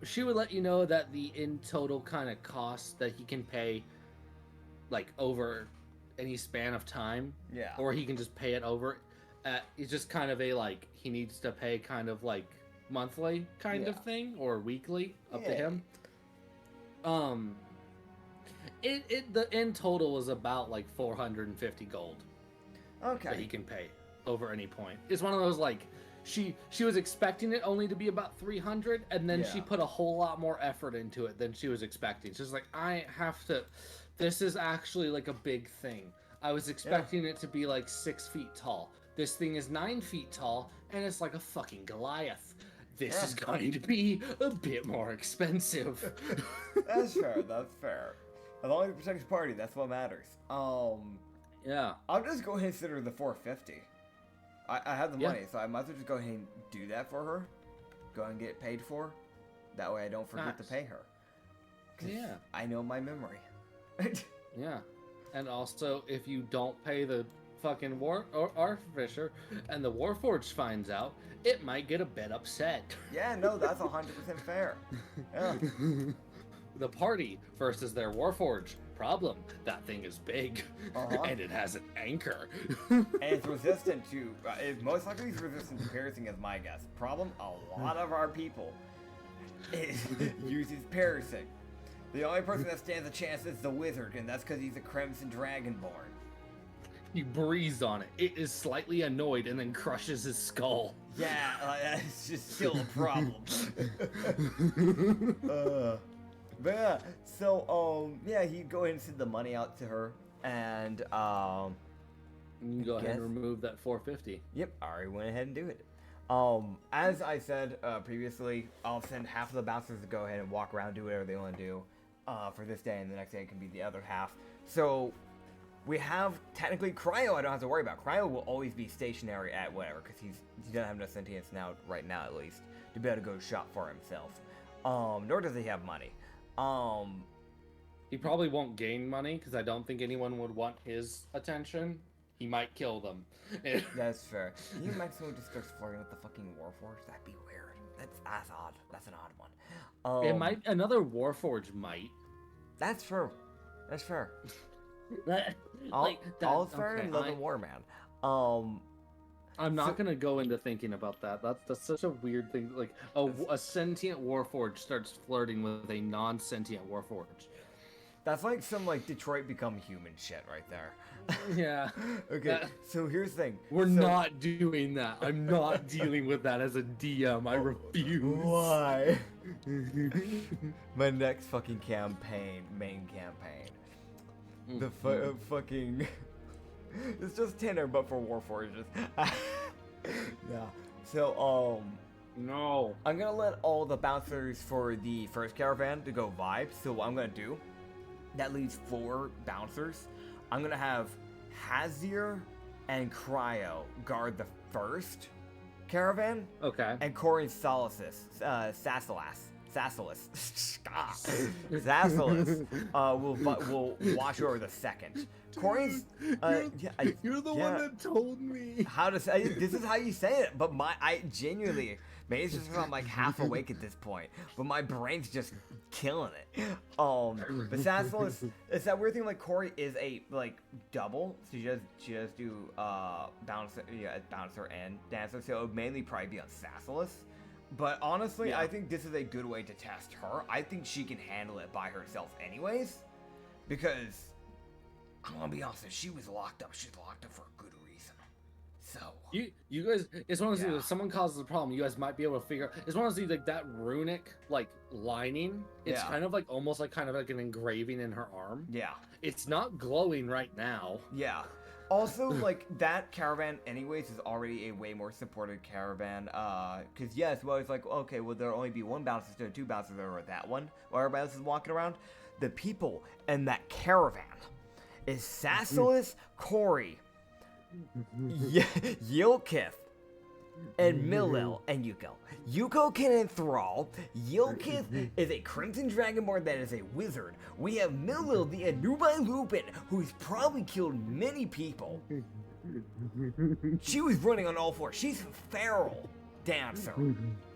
She would let you know that the in total kind of cost that he can pay, like over any span of time, Yeah. or he can just pay it over. It's just kind of a like he needs to pay kind of like monthly kind of thing or weekly up to him. The in total was about like 450 gold. Okay. That he can pay over any point. It's one of those like she was expecting it only to be about 300, and then she put a whole lot more effort into it than she was expecting. She's like, I have to. This is actually like a big thing. I was expecting it to be like 6 feet tall. This thing is 9 feet tall, and it's like a fucking Goliath. This is going to be a bit more expensive. That's fair. That's fair. As long as it protects the party, that's what matters. Yeah. I'll just go ahead and consider the 450. I have the Yeah. money, so I might as well just go ahead and do that for her. Go ahead and get it paid for. That way I don't forget to Nice. pay her. 'Cause Yeah. I know my memory. Yeah. And also, if you don't pay the fucking artificer and the Warforged finds out, it might get a bit upset. Yeah, no, that's 100% fair. Yeah. The party versus their Warforged. Problem, that thing is big, Uh-huh. and it has an anchor. And it's resistant to, most likely it's resistant to piercing is my guess. Problem, a lot of our people uses piercing. The only person that stands a chance is the wizard, and that's because he's a Crimson Dragonborn. He breathes on it. It is slightly annoyed and then crushes his skull. Yeah, it's just still a problem. But yeah, so yeah, he'd go ahead and send the money out to her, and You can go ahead Guess- and remove that 450. yep, I already went ahead and do it. As I said previously, I'll send half of the bouncers to go ahead and walk around, do whatever they want to do for this day, and the next day it can be the other half. So we have technically Cryo. I don't have to worry about. Cryo will always be stationary at whatever because he doesn't have enough sentience now, right now at least, to be able to go shop for himself. Nor does he have money. He probably won't gain money because I don't think anyone would want his attention. He might kill them. That's fair. Can you imagine someone just starts flirting with the fucking Warforged? That'd be weird. That's odd. That's an odd one. It might. Another Warforged might. That's true. That's fair. All, All's fair in love and war, man. I'm not gonna go into thinking about that. That's such a weird thing. Like a sentient Warforged starts flirting with a non-sentient Warforged. That's like some like Detroit Become Human shit right there. Yeah. Okay, so here's the thing. We're So- not doing that. I'm not dealing with that as a DM. I refuse. Why? My next fucking main campaign. The fucking. It's just Tinder, but for Warforges. Yeah. So No. I'm gonna let all the bouncers for the first caravan to go vibe. So what I'm gonna do, that leaves 4 bouncers. I'm gonna have Hazir and Cryo guard the first caravan, Okay. and Corey and Sassilas will watch over the second. Corey's You're the yeah. one that told me. How to say this is how you say it, but I genuinely, maybe it's just because I'm like half awake at this point, but my brain's just killing it. But Sassilas, it's that weird thing, like Corey is a like double, so she does do bouncer and dancer, so it would mainly probably be on Sassilas. But honestly, Yeah. I think this is a good way to test her. I think she can handle it by herself anyways, because I'm gonna be honest, if she was locked up, she's locked up for a good reason. So You guys, it's one of those things, Yeah. if someone causes a problem, you guys might be able to figure out. It's one of those things, like that runic like lining. It's Yeah. kind of like almost like kind of like an engraving in her arm. yeah. It's not glowing right now. Yeah. Also, like, that caravan, anyways, is already a way more supported caravan. Because, yes, well, it's like, okay, well, there'll only be 1 bouncer instead of 2 bouncers over at that one, while everybody else is walking around. The people in that caravan is Sassilas, Corey, Yilkith, and Millil, and Yuko. Yuko can enthrall. Yilkith is a Crimson Dragonborn that is a wizard. We have Millil, the Anubai Lupin, who's probably killed many people. She was running on all 4. She's a feral dancer.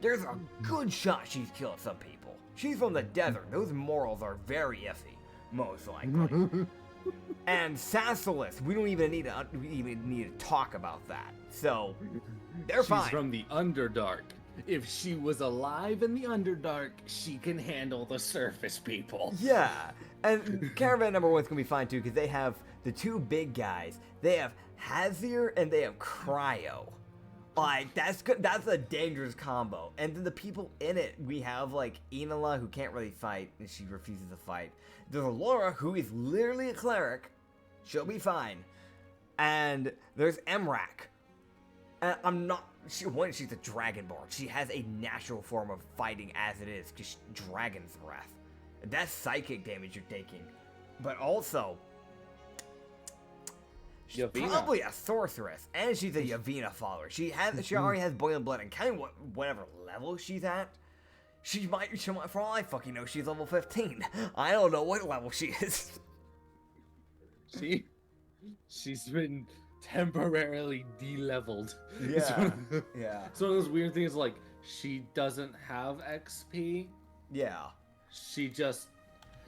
There's a good shot she's killed some people. She's from the desert. Those morals are very iffy, most likely. And Sassilas, we don't even need to talk about that. So they're She's fine. from the Underdark. If she was alive in the Underdark, she can handle the surface people. Yeah, and caravan number 1's gonna be fine too because they have the 2 big guys. They have Hazir and they have Cryo. Like that's good. That's a dangerous combo. And then the people in it, we have like Inala who can't really fight and she refuses to fight. There's Laura who is literally a cleric. She'll be fine. And there's Emrak. And I'm not. She's a dragonborn. She has a natural form of fighting as it is, because dragon's breath. That's psychic damage you're taking. But also, She's Yavina. probably a sorceress, and she's a Yavina follower. She already has boiling blood, and kind of whatever level she's at. She might, for all I fucking know, she's level 15. I don't know what level she is. She's been temporarily de-leveled. Yeah, yeah, It's one of those weird things, like, she doesn't have XP. yeah. She just...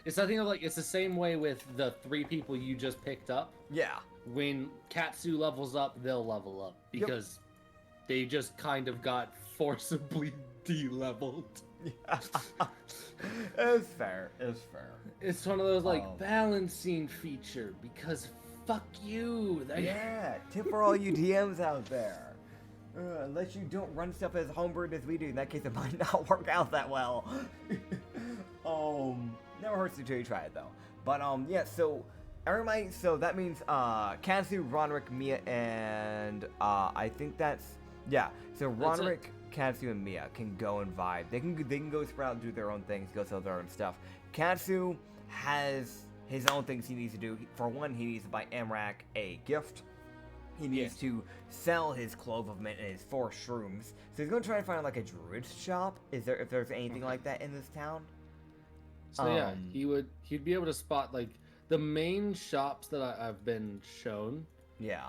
It's nothing like... It's the same way with the 3 people you just picked up. Yeah. When Katsu levels up, they'll level up. Because they just kind of got forcibly de-leveled. Yeah. It's fair. It's fair. It's one of those, like, balancing feature. Because fuck you. Yeah. Tip for all you DMs out there. Unless you don't run stuff as homebrewed as we do, in that case it might not work out that well. Never hurts to try it though. But yeah, so everybody, so that means Katsu, Ronrick, Mia, and I think that's so Ronrick, Katsu, and Mia can go and vibe. They can go sprout and do their own things, go sell their own stuff. Katsu has his own things he needs to do. For one, he needs to buy Amrak a gift. He needs to sell his clove of mint and his 4 shrooms. So he's gonna try to find like a druid shop. If there's anything like that in this town? So yeah, he'd be able to spot like the main shops that I've been shown. Yeah.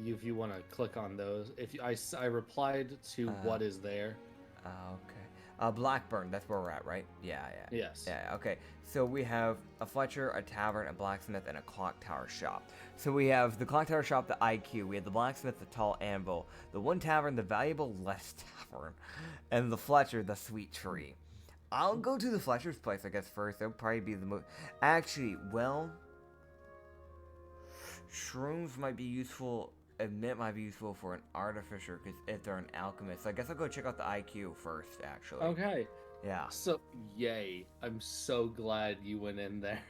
If you want to click on those, I replied to what is there. Okay. Blackburn, that's where we're at, right? Yeah. Yes. Yeah, okay. So we have a Fletcher, a tavern, a blacksmith, and a clock tower shop. So we have the clock tower shop, the IQ. We have the blacksmith, the tall anvil. The one tavern, the valuable less tavern. And the Fletcher, the sweet tree. I'll go to the Fletcher's place, I guess, first. That'll probably be the most... Actually, well... Shrooms might be useful... Mint might be useful for an artificer, because if they're an alchemist. So I guess I'll go check out the IQ first, actually. Okay. Yeah. So, yay. I'm so glad you went in there.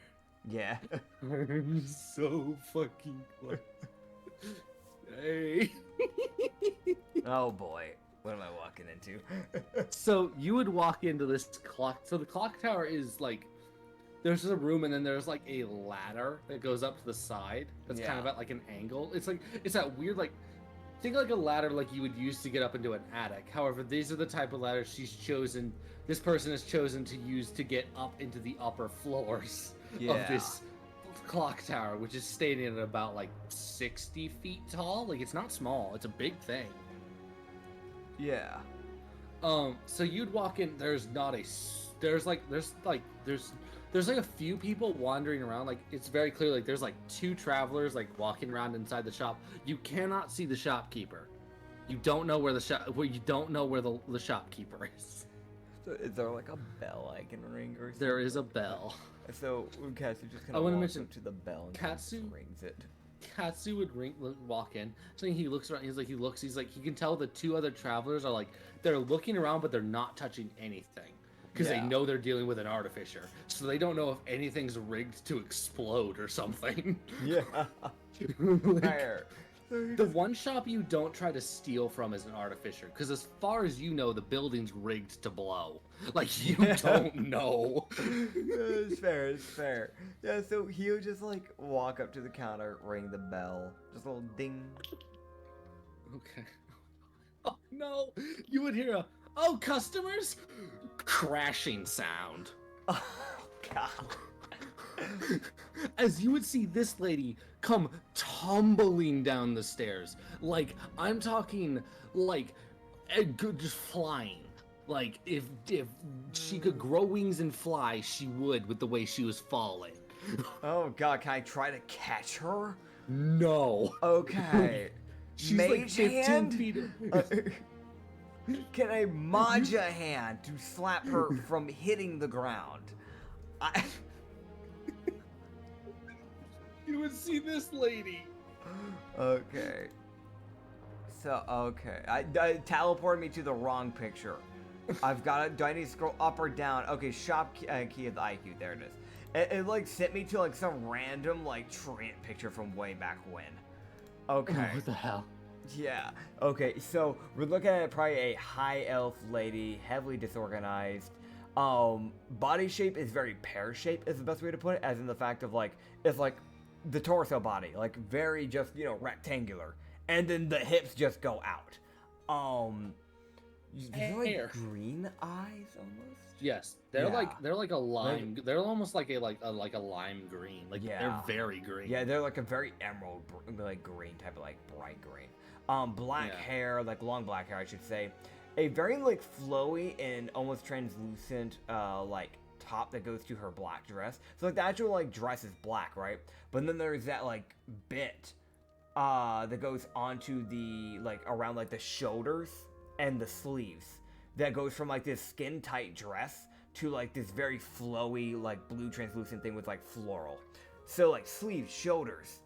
Yeah. I'm so fucking glad. Hey. Oh boy. What am I walking into? So, you would walk into this clock. So, the clock tower is like... There's a room, and then there's like a ladder that goes up to the side. That's kind of at like an angle. It's like, it's that weird, like, think like a ladder like you would use to get up into an attic. However, these are the type of ladders this person has chosen to use to get up into the upper floors of this clock tower, which is standing at about like 60 feet tall. Like, it's not small. It's a big thing. Yeah. So you'd walk in, there's like a few people wandering around. Like, it's very clear, like there's like 2 travelers like walking around inside the shop. You cannot see the shopkeeper. You don't know where the shopkeeper is. So is there like a bell I can ring or something? There is a bell. So Katsu just kind I of wanna walks mention, up to the bell and Katsu- just rings it. Katsu would walk in. So he looks around. He's like, he can tell the 2 other travelers are like, they're looking around, but they're not touching anything. Because they know they're dealing with an artificer. So they don't know if anything's rigged to explode or something. Yeah. Like, the one shop you don't try to steal from is an artificer. Because as far as you know, the building's rigged to blow. Like, you don't know. It's fair. Yeah, so he'll just like walk up to the counter, ring the bell. Just a little ding. Okay. Oh no! You would hear "Oh, customers!" crashing sound. Oh god. As you would see this lady come tumbling down the stairs. Like, I'm talking like just flying. Like, if she could grow wings and fly, she would, with the way she was falling. Oh god, can I try to catch her? No. Okay. She's Mage like 15 hand? feet. Can I Maja hand to slap her from hitting the ground? You would see this lady. Okay. So, okay. I teleported me to the wrong picture. I've got it. Do I need to scroll up or down? Okay, shop key of the IQ. There it is. It like sent me to like some random like Trant picture from way back when. Okay. Oh, what the hell? Yeah. Okay, so we're looking at probably a high elf lady, heavily disorganized. Body shape is very pear-shaped is the best way to put it, as in the fact of like, it's like the torso body, like very just, you know, rectangular, and then the hips just go out. They're like Hair. green eyes almost. Yes, they're Yeah. like a lime. They're almost like a lime green. Like Yeah. they're very green. Yeah, they're like a very emerald, like green type of like bright green. Black Yeah. hair, like long black hair, I should say. A very like flowy and almost translucent, like top that goes to her black dress. So like the actual like dress is black, right? But then there's that like bit, that goes onto the like around like the shoulders and the sleeves. That goes from like this skin tight dress to like this very flowy like blue translucent thing with like floral. So like sleeves, shoulders,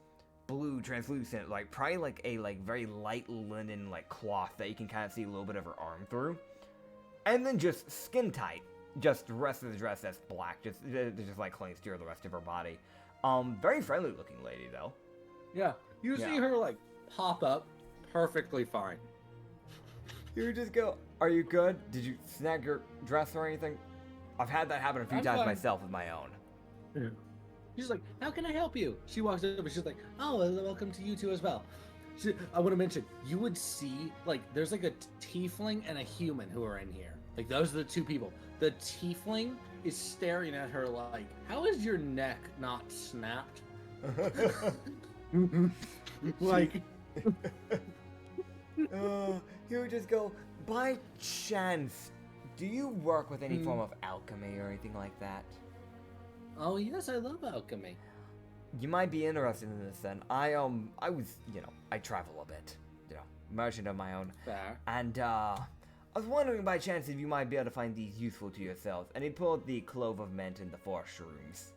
blue translucent, like probably like a like very light linen like cloth that you can kind of see a little bit of her arm through, and then just skin tight, just the rest of the dress that's black, just like clings to the rest of her body. Very friendly looking lady though. Yeah. You see her like pop up perfectly fine. You would just go, "Are you good? Did you snag your dress or anything?" I've had that happen a few I'm times fine. myself with my own. Yeah. She's like, "How can I help you?" She walks up and she's like, "Oh, welcome to you too as well." I want to mention, you would see like there's like a tiefling and a human who are in here. Like those are the two people. The tiefling is staring at her like, "How is your neck not snapped?" Like, He would just go, "By chance, do you work with any form of alchemy or anything like that?" "Oh yes, I love alchemy." You might be interested in this then. I was, you know, I travel a bit, you know, merchant of my own. Fair. And, I was wondering by chance if you might be able to find these useful to yourselves. And he pulled the clove of mint and the 4 shrooms.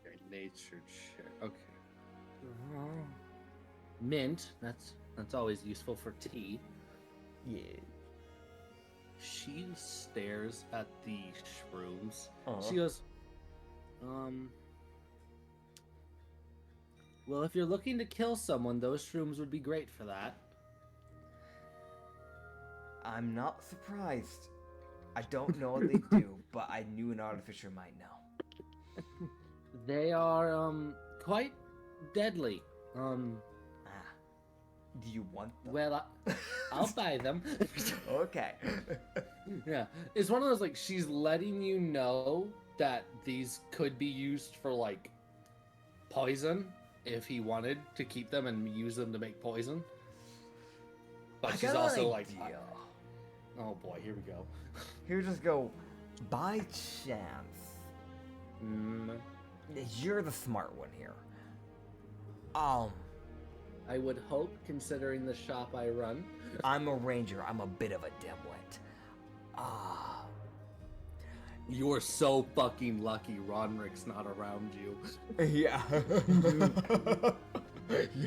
Okay, nature check. Okay. Mint. That's always useful for tea. Yeah. She stares at the shrooms. Uh-huh. She goes, well, if you're looking to kill someone, those shrooms would be great for that. I'm not surprised. I don't know what they do, but I knew an artificer might know. They are, quite deadly. Do you want them? Well, I'll buy them. Okay. Yeah. It's one of those, like, she's letting you know that these could be used for, like, poison if he wanted to keep them and use them to make poison. But she's also like, oh boy, here we go. Here, just go, by chance. You're the smart one here. I would hope, considering the shop I run. I'm a ranger. I'm a bit of a dimwit. You're so fucking lucky Ronrick's not around you. Yeah.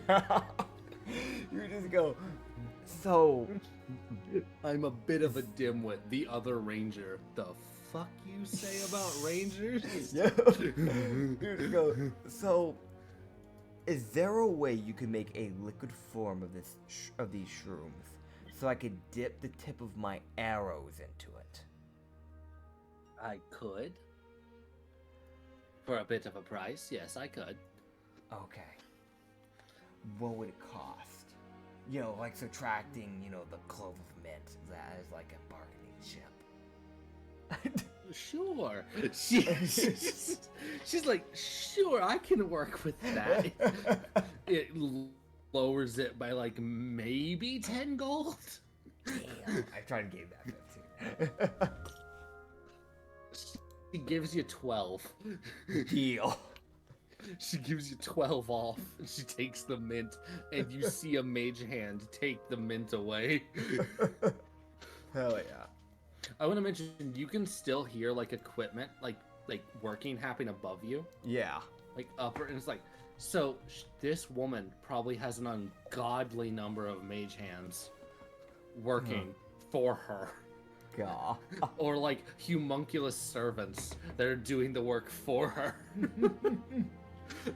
Yeah. You just go, so... I'm a bit of a dimwit. The other ranger. The fuck you say about rangers? Yeah. You just go, so... Is there a way you could make a liquid form of these shrooms, so I could dip the tip of my arrows into it? I could. For a bit of a price, yes, I could. Okay. What would it cost? You know, like subtracting, you know, the clove of mint. That is like a bargaining chip. Sure. She's like, sure, I can work with that. It lowers it by like maybe 10 gold. Damn, I tried to give that 15. She gives you 12. Deal. She gives you 12 off, and she takes the mint, and you see a mage hand take the mint away. Hell yeah. I want to mention, you can still hear like equipment, like working happening above you. Yeah. Like upper, and it's like, so this woman probably has an ungodly number of mage hands working for her. Gah. Or like homunculus servants that are doing the work for her.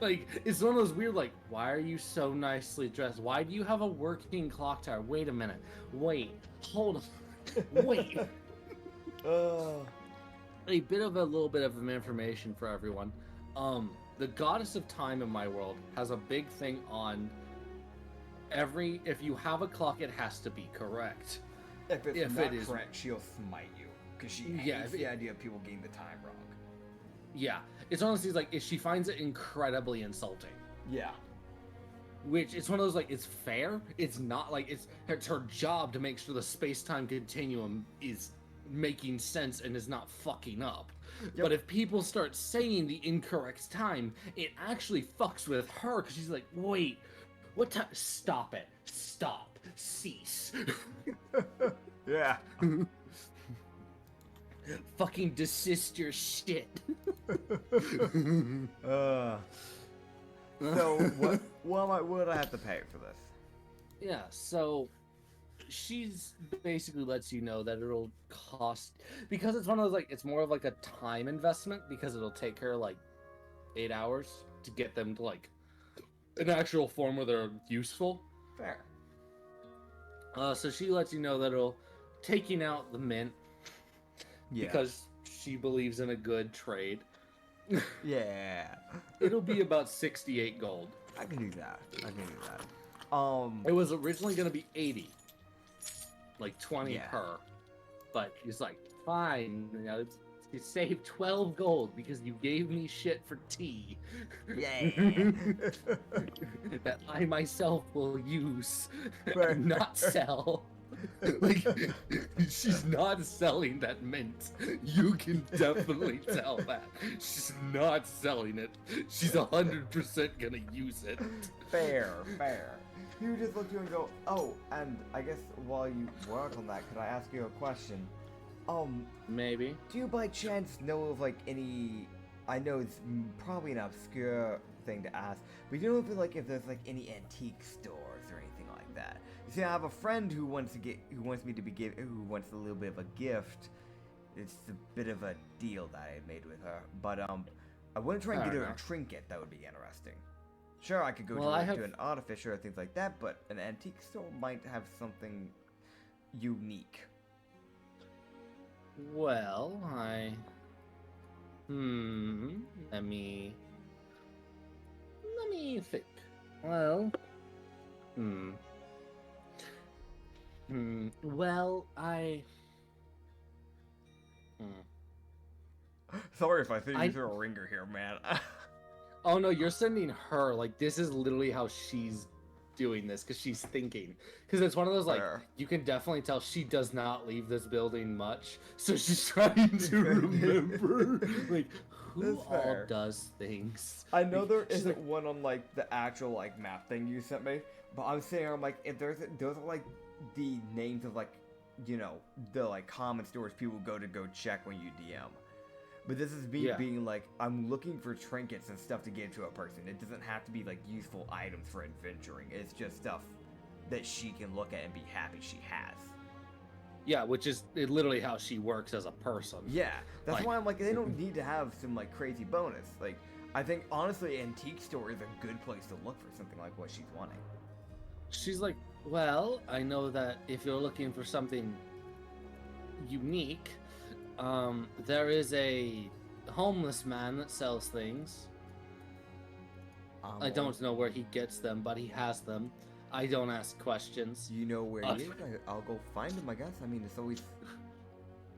Like, it's one of those weird, like, why are you so nicely dressed? Why do you have a working clock tower? Wait a minute. Wait. Hold on. Wait. A little bit of information for everyone. the goddess of time in my world has a big thing on if you have a clock, it has to be correct. If it's If not it is- correct, she'll smite you because she Yeah, hates if the it- idea of people getting the time wrong. Yeah, it's one of those things like she finds it incredibly insulting. Yeah. Which it's one of those like it's fair. It's not like it's her job to make sure the space-time continuum is making sense and is not fucking up. Yep. But if people start saying the incorrect time, it actually fucks with her because she's like, wait, what time? Stop it! Stop! Cease! Yeah. Fucking desist your shit. So what would I have to pay for this? Yeah, so she's basically lets you know that it'll cost because it's one of those like it's more of like a time investment because it'll take her like 8 hours to get them to like an actual form where they're useful. Fair. So she lets you know that it'll taking out the mint Yeah. because she believes in a good trade. Yeah. It'll be about 68 gold. I can do that. It was originally going to be 80. Like 20 Yeah. per. But he's like, fine, you know, you saved 12 gold because you gave me shit for tea. Yeah. That I myself will use Fair. and not sell. Like, she's not selling that mint. You can definitely tell that. She's not selling it. She's 100% gonna use it. Fair. You just look at you and go, oh, and I guess while you work on that, could I ask you a question? Maybe. Do you by chance know of like any? I know it's probably an obscure thing to ask, but do you know if there's like any antique stores or anything like that? You see, I have a friend who wants a little bit of a gift. It's a bit of a deal that I made with her, but I want to try and get her a trinket. That would be interesting. Sure, I could go to an artificer or things like that, but an antique store might have something unique. Well, let me think. Well, well, Sorry if I threw you through a ringer here, man. Oh no, you're sending her, like, this is literally how she's doing this, because she's thinking. Because it's one of those, like, you can definitely tell she does not leave this building much, so she's trying to remember, like, who all does things. I know there isn't one on, like, the actual, like, map thing you sent me, but I'm saying, I'm like, if those are, like, the names of, like, you know, the, like, common stores people go check when you DM. But this is me being like, I'm looking for trinkets and stuff to give to a person. It doesn't have to be like useful items for adventuring. It's just stuff that she can look at and be happy she has. Yeah, which is literally how she works as a person. Yeah, that's why I'm like, they don't need to have some like crazy bonus. Like, I think honestly, antique store is a good place to look for something like what she's wanting. She's like, well, I know that if you're looking for something unique, there is a homeless man that sells things. I don't know where he gets them, but he has them. I don't ask questions. You know where he is? I'll go find him, I guess. I mean, it's always...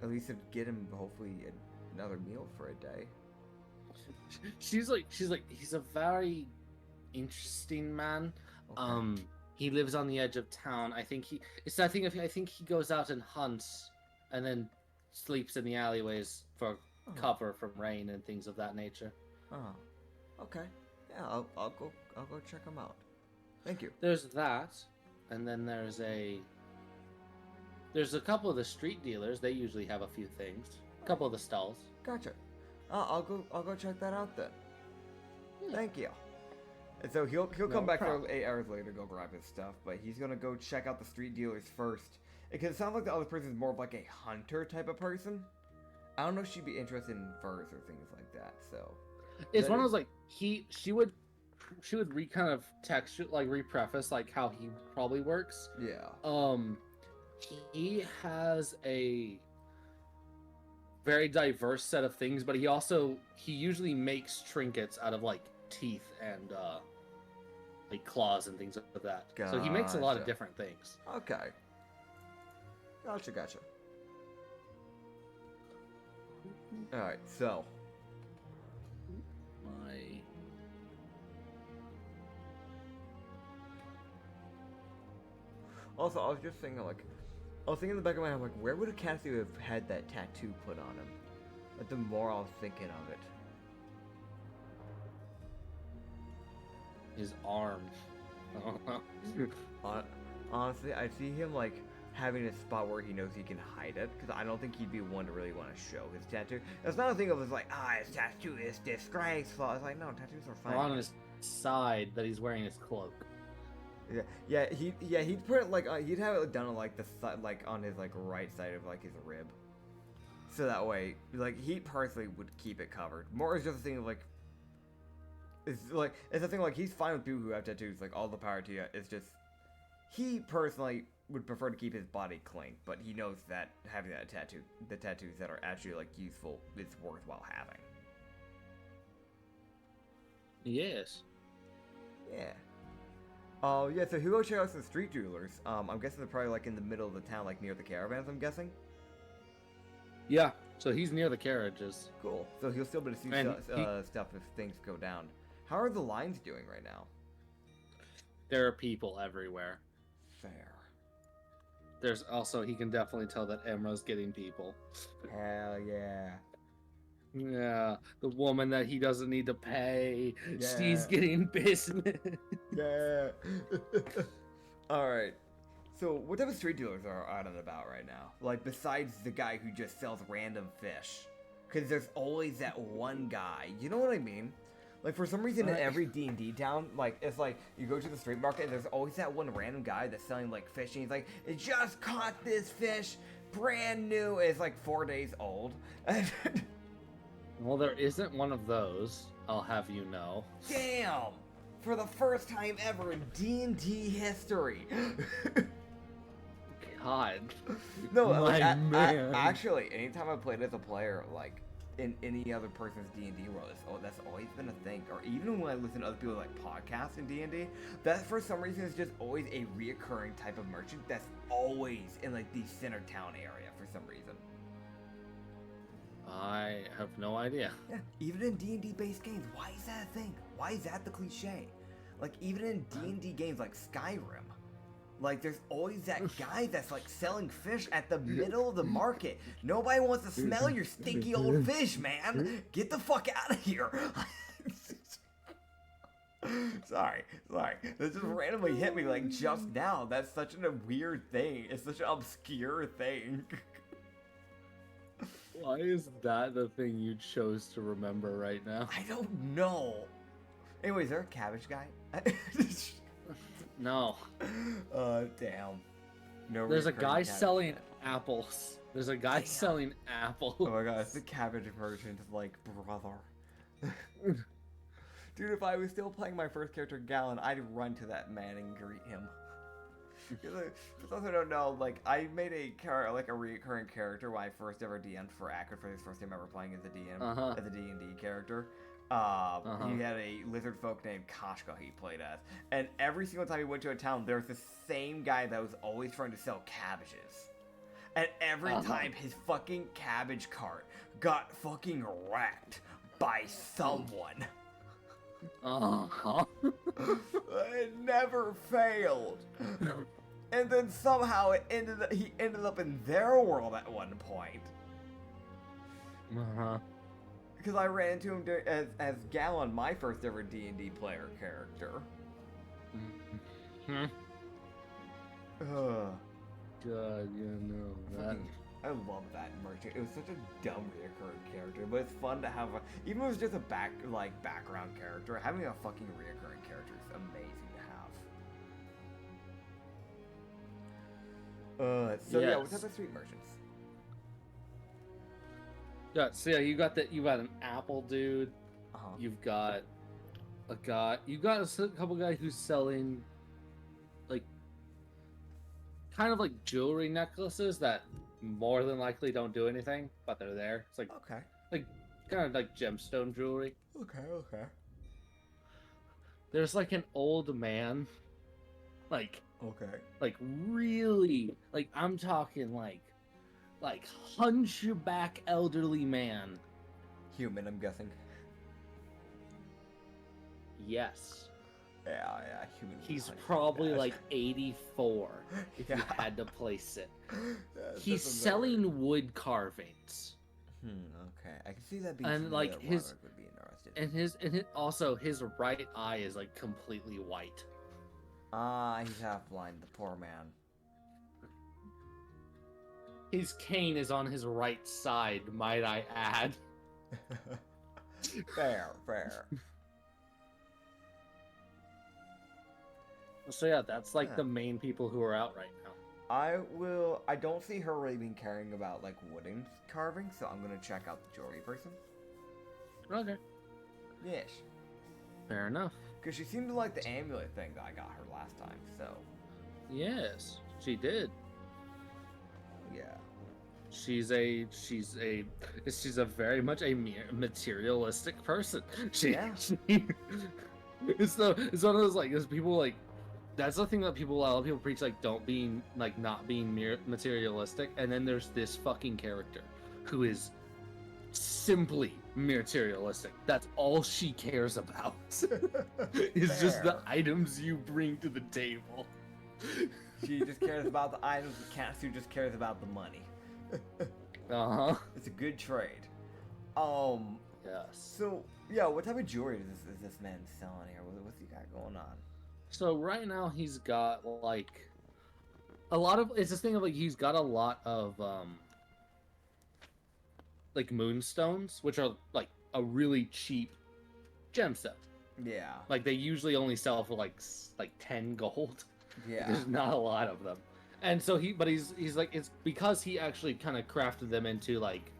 At least it'd get him, hopefully, another meal for a day. She's like, he's a very interesting man. Okay. He lives on the edge of town. I think he goes out and hunts, and then sleeps in the alleyways for cover from rain and things of that nature. Oh, okay. Yeah, I'll go check him out. Thank you. There's that, and then there's a couple of the street dealers. They usually have a few things. A couple of the stalls. Gotcha. I'll go check that out then. Yeah. Thank you. And so he'll come back for 8 hours later to go grab his stuff, but he's gonna go check out the street dealers first. Because it sounds like the other person is more of like a hunter type of person. I don't know if she'd be interested in furs or things like that. So it's one of those like she would kind of repreface like how he probably works. Yeah. He has a very diverse set of things, but he usually makes trinkets out of like teeth and like claws and things like that. So he makes a lot of Gotcha. different things. Okay. Gotcha. Alright, so. My Also, I was just thinking, like, I was thinking in the back of my head, like, where would a Katsu have had that tattoo put on him? Like, the more I was thinking of it. his arm. Honestly, I see him, like, having a spot where he knows he can hide it, because I don't think he'd be one to really want to show his tattoo. It's not a thing of, it's like, his tattoo is disgraceful. I was like, no, tattoos are fine. Or on his side that he's wearing his cloak. He'd put it, like, he'd have it done on, like, the side, like, on his, like, right side of, like, his rib. So that way, like, he personally would keep it covered. More is just a thing of, like, it's a thing, like, he's fine with people who have tattoos, like, all the power to you. It's just, he personally would prefer to keep his body clean, but he knows that having that tattoo, the tattoos that are actually, like, useful, is worthwhile having. Yes. Yeah. Oh, yeah, so he'll go check out some street jewelers. I'm guessing they're probably, like, in the middle of the town, like, near the caravans, I'm guessing? Yeah, so he's near the carriages. Cool. So he'll still be able to see And stuff if things go down. How are the lines doing right now? There are people everywhere. Fair. There's also, he can definitely tell that Emra's getting people. Hell yeah. Yeah, the woman that he doesn't need to pay. Yeah. She's getting business. Yeah. Alright. So, what type of street dealers are out and about right now? Like, besides the guy who just sells random fish. Because there's always that one guy. You know what I mean? Like, for some reason, in every D&D town, like, it's like, you go to the street market, and there's always that one random guy that's selling, like, fish, and he's like, I just caught this fish, brand new, it's like 4 days old. Well, there isn't one of those, I'll have you know. Damn! For the first time ever in D&D history. God. No, My like, man. actually, anytime I played as a player, like, in any other person's D&D world, that's always been a thing. Or even when I listen to other people like podcasts in D&D, that for some reason is just always a reoccurring type of merchant that's always in like the center town area for some reason. I have no idea. Yeah, even in D&D based games, why is that a thing? Why is that the cliche? Like even in D&D games like Skyrim, like there's always that guy that's like selling fish at the middle of the market. Nobody wants to smell your stinky old fish, man. Get the fuck out of here. Sorry. That just randomly hit me like just now. That's such a weird thing. It's such an obscure thing. Why is that the thing you chose to remember right now? I don't know. Anyway, is there a cabbage guy? No. Damn. No. There's a recurring guy cabbage selling guy. apples. There's a guy selling apples. Oh my god, it's the cabbage merchant, like, brother. Dude, if I was still playing my first character, Gallon, I'd run to that man and greet him. For those who don't know, like, I made a recurring character when I first ever DM'd for Acrid for his first time ever playing as a DM, as a D&D character. He had a lizard folk named Kashka he played as. And every single time he went to a town, there was the same guy that was always trying to sell cabbages. And every time his fucking cabbage cart got fucking wrecked by someone. It never failed. And then somehow he ended up in their world at one point. Because I ran into him as Gallon, my first ever D&D player character. God, yeah, no. That... I love that merchant. It was such a dumb reoccurring character, but it's fun to have even if it was just a background character, having a fucking reoccurring character is amazing to have. So yeah, what type of street merchants? Yeah, so yeah, you got an apple dude. You've got a guy. You got a couple guys who's selling, like, kind of like jewelry necklaces that more than likely don't do anything, but they're there. It's like Okay. kind of like gemstone jewelry. Okay. There's like an old man, like Okay. really, like I'm talking like hunchback elderly man. Human, I'm guessing. Yes. Yeah, human. He's probably like 84 if you Yeah. had to place it. Yeah, He's that's selling wood carvings. Okay. I can see that being And, something like, that his- Warwick would be interested in. And also his right eye is like completely white. He's half blind, the poor man. His cane is on his right side, might I add. Fair. So yeah, that's like Yeah. the main people who are out right now. I don't see her really being caring about, like, wooden carving, so I'm gonna check out the jewelry person. Okay. Yes. Fair enough. Because she seemed to like the amulet thing that I got her last time, so, Yes, she did. yeah. She's a very much a materialistic person. Yeah. It's one of those like, there's people like, that's the thing that a lot of people preach, like not being materialistic, and then there's this fucking character who is simply materialistic. That's all she cares about. It's just the Fair. items you bring to the table. She just cares about the items, the Katsu just cares about the money. Uh-huh. It's a good trade. Yes. So, yeah, what type of jewelry is this man selling here? What's he got going on? So right now he's got like a lot of, it's this thing of like he's got a lot of like moonstones, which are like a really cheap gemstone. Yeah. Like they usually only sell for like 10 gold. Yeah. There's not a lot of them. And so he's like, it's because he actually kind of crafted them into like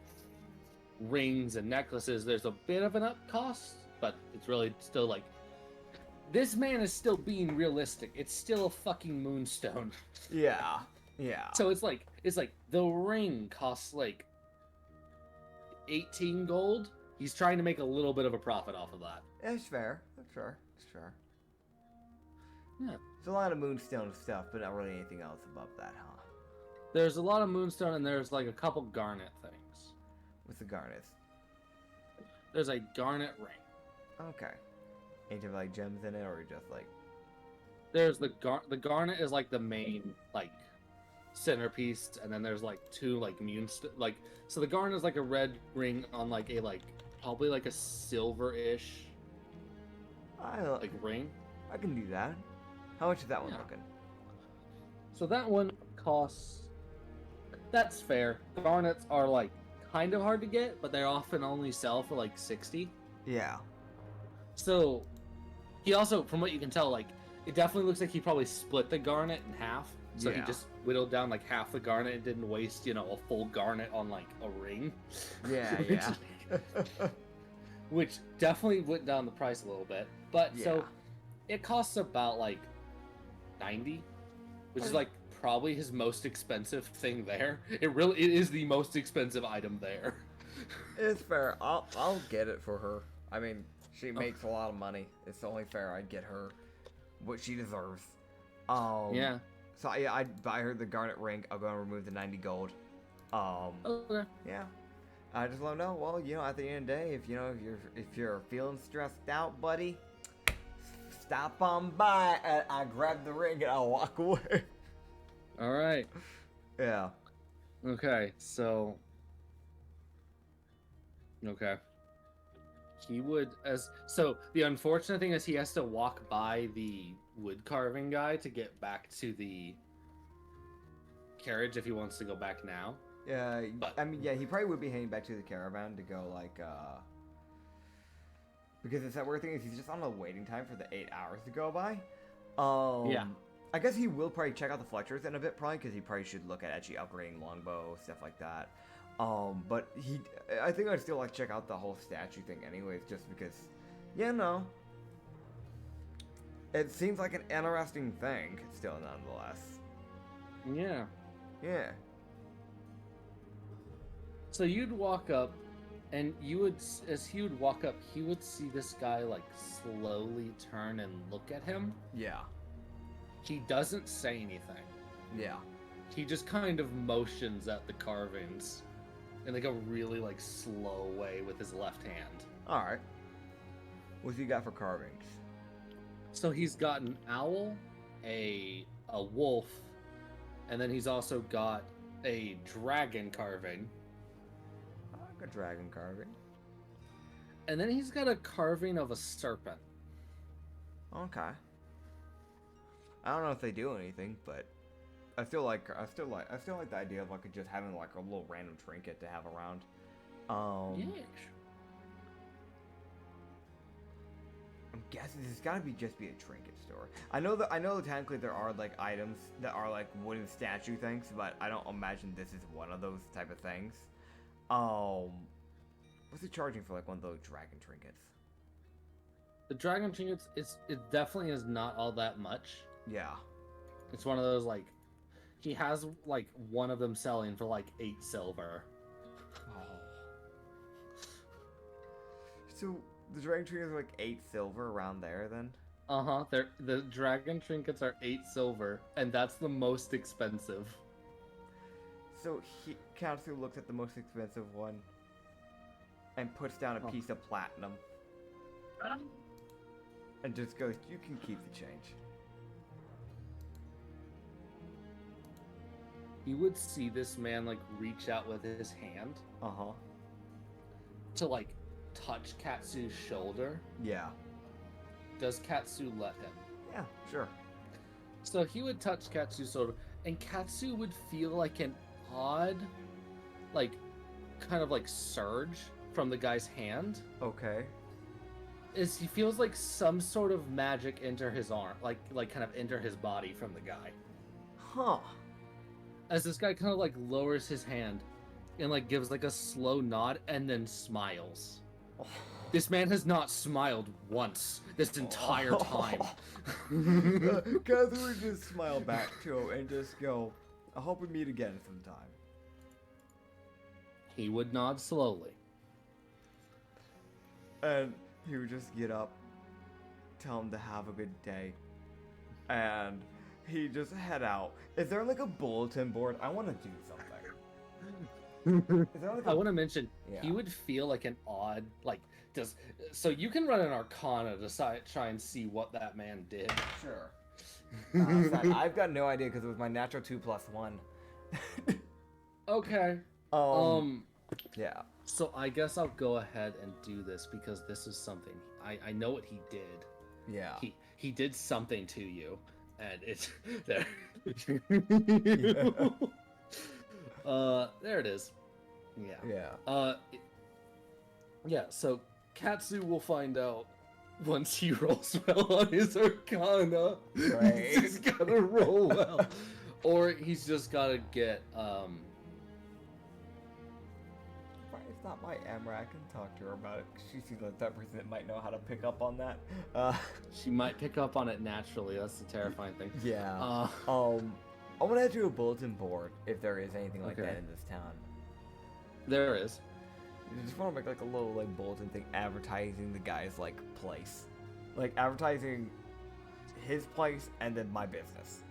rings and necklaces. There's a bit of an up cost, but it's really still like, this man is still being realistic. It's still a fucking moonstone. Yeah. So it's like the ring costs like 18 gold. He's trying to make a little bit of a profit off of that. It's fair. It's fair. Yeah. It's a lot of moonstone stuff, but not really anything else above that, huh? There's a lot of moonstone, and there's like a couple garnet things. What's the garnets? There's a garnet ring. Okay. Any type of, like, gems in it, or just, like... There's the garnet is like the main like centerpiece, and then there's like two like like, so the garnet is like a red ring on like a probably like a silver-ish like ring. I can do that. How much is that one Yeah. looking? So that one costs. That's fair. Garnets are like kind of hard to get, but they often only sell for like 60. Yeah. So he also, from what you can tell, like it definitely looks like he probably split the garnet in half. So he Yeah. just whittled down like half the garnet and didn't waste, a full garnet on like a ring. Yeah, Which- yeah. Which definitely went down the price a little bit. But Yeah. so it costs about like 90, which is Okay. like probably his most expensive thing there. It is the most expensive item there. It's fair. I'll get it for her. I mean, she makes a lot of money. It's only fair I get her what she deserves. Yeah. So yeah, I'd buy her the garnet ring. I'll go and remove the 90 gold. Okay. Yeah. I just let them know. Well, at the end of the day, if you're feeling stressed out, buddy, stop on by. And I grab the ring and I'll walk away. All right. Yeah. Okay. So. Okay. He would the unfortunate thing is he has to walk by the wood carving guy to get back to the carriage if he wants to go back now. Yeah. But- I mean, yeah, he probably would be heading back to the caravan to go because it's that weird thing is he's just on a waiting time for the 8 hours to go by. Yeah. I guess he will probably check out the Fletchers in a bit, probably, because he probably should look at actually upgrading longbow, stuff like that. But I think I'd still like to check out the whole statue thing anyways, just because, it seems like an interesting thing, still, nonetheless. Yeah. Yeah. So you'd walk up, and as he would walk up, he would see this guy like slowly turn and look at him. Yeah. He doesn't say anything. Yeah. He just kind of motions at the carvings in like a really like slow way with his left hand. All right. What's he got for carvings? So he's got an owl, a wolf, and then he's also got a dragon carving. I like a dragon carving. And then he's got a carving of a serpent. Okay. I don't know if they do anything, but I still like the idea of like just having like a little random trinket to have around. Yeah. I'm guessing this has got to be just be a trinket store. I know that technically there are like items that are like wooden statue things, but I don't imagine this is one of those type of things. What's he charging for like one of those dragon trinkets? The dragon trinkets, it definitely is not all that much. Yeah. It's one of those like, he has like one of them selling for like 8 silver. Oh. So the dragon trinkets are like 8 silver around there then? Uh-huh. The dragon trinkets are 8 silver, and that's the most expensive. So Katsu looks at the most expensive one and puts down a piece of platinum and just goes, "You can keep the change." You would see this man like reach out with his hand Uh-huh. to like touch Katsu's shoulder. Yeah. Does Katsu let him? Yeah, sure. So he would touch Katsu's shoulder, and Katsu would feel like an odd, like, kind of like surge from the guy's hand. Okay. Is he feels like some sort of magic enter his arm, like kind of enter his body from the guy. Huh. As this guy kind of like lowers his hand and like gives like a slow nod and then smiles. This man has not smiled once this entire time. Katsu would just smile back to him and just go, "I hope we meet again sometime." He would nod slowly. And he would just get up, tell him to have a good day, and he'd just head out. Is there like a bulletin board? I want to do something. Is there like I want to mention, Yeah. he would feel like an odd, like, so you can run an Arcana to try and see what that man did. Sure. I've got no idea because it was my natural 2+1. Okay. Yeah. So I guess I'll go ahead and do this because this is something I know what he did. Yeah. He did something to you, and it's there. There it is. Yeah. Yeah. Yeah. So Katsu will find out once he rolls well on his Arcana. Right. He's gotta roll well, or he's just gotta get It's not my Amra. I can talk to her about it. She seems like that person that might know how to pick up on that. She might pick up on it naturally. That's the terrifying thing. Yeah. I want to do a bulletin board if there is anything like Okay. that in this town. There is. I just want to make like a little like bulletin thing advertising the guy's like place, like advertising his place and then my business,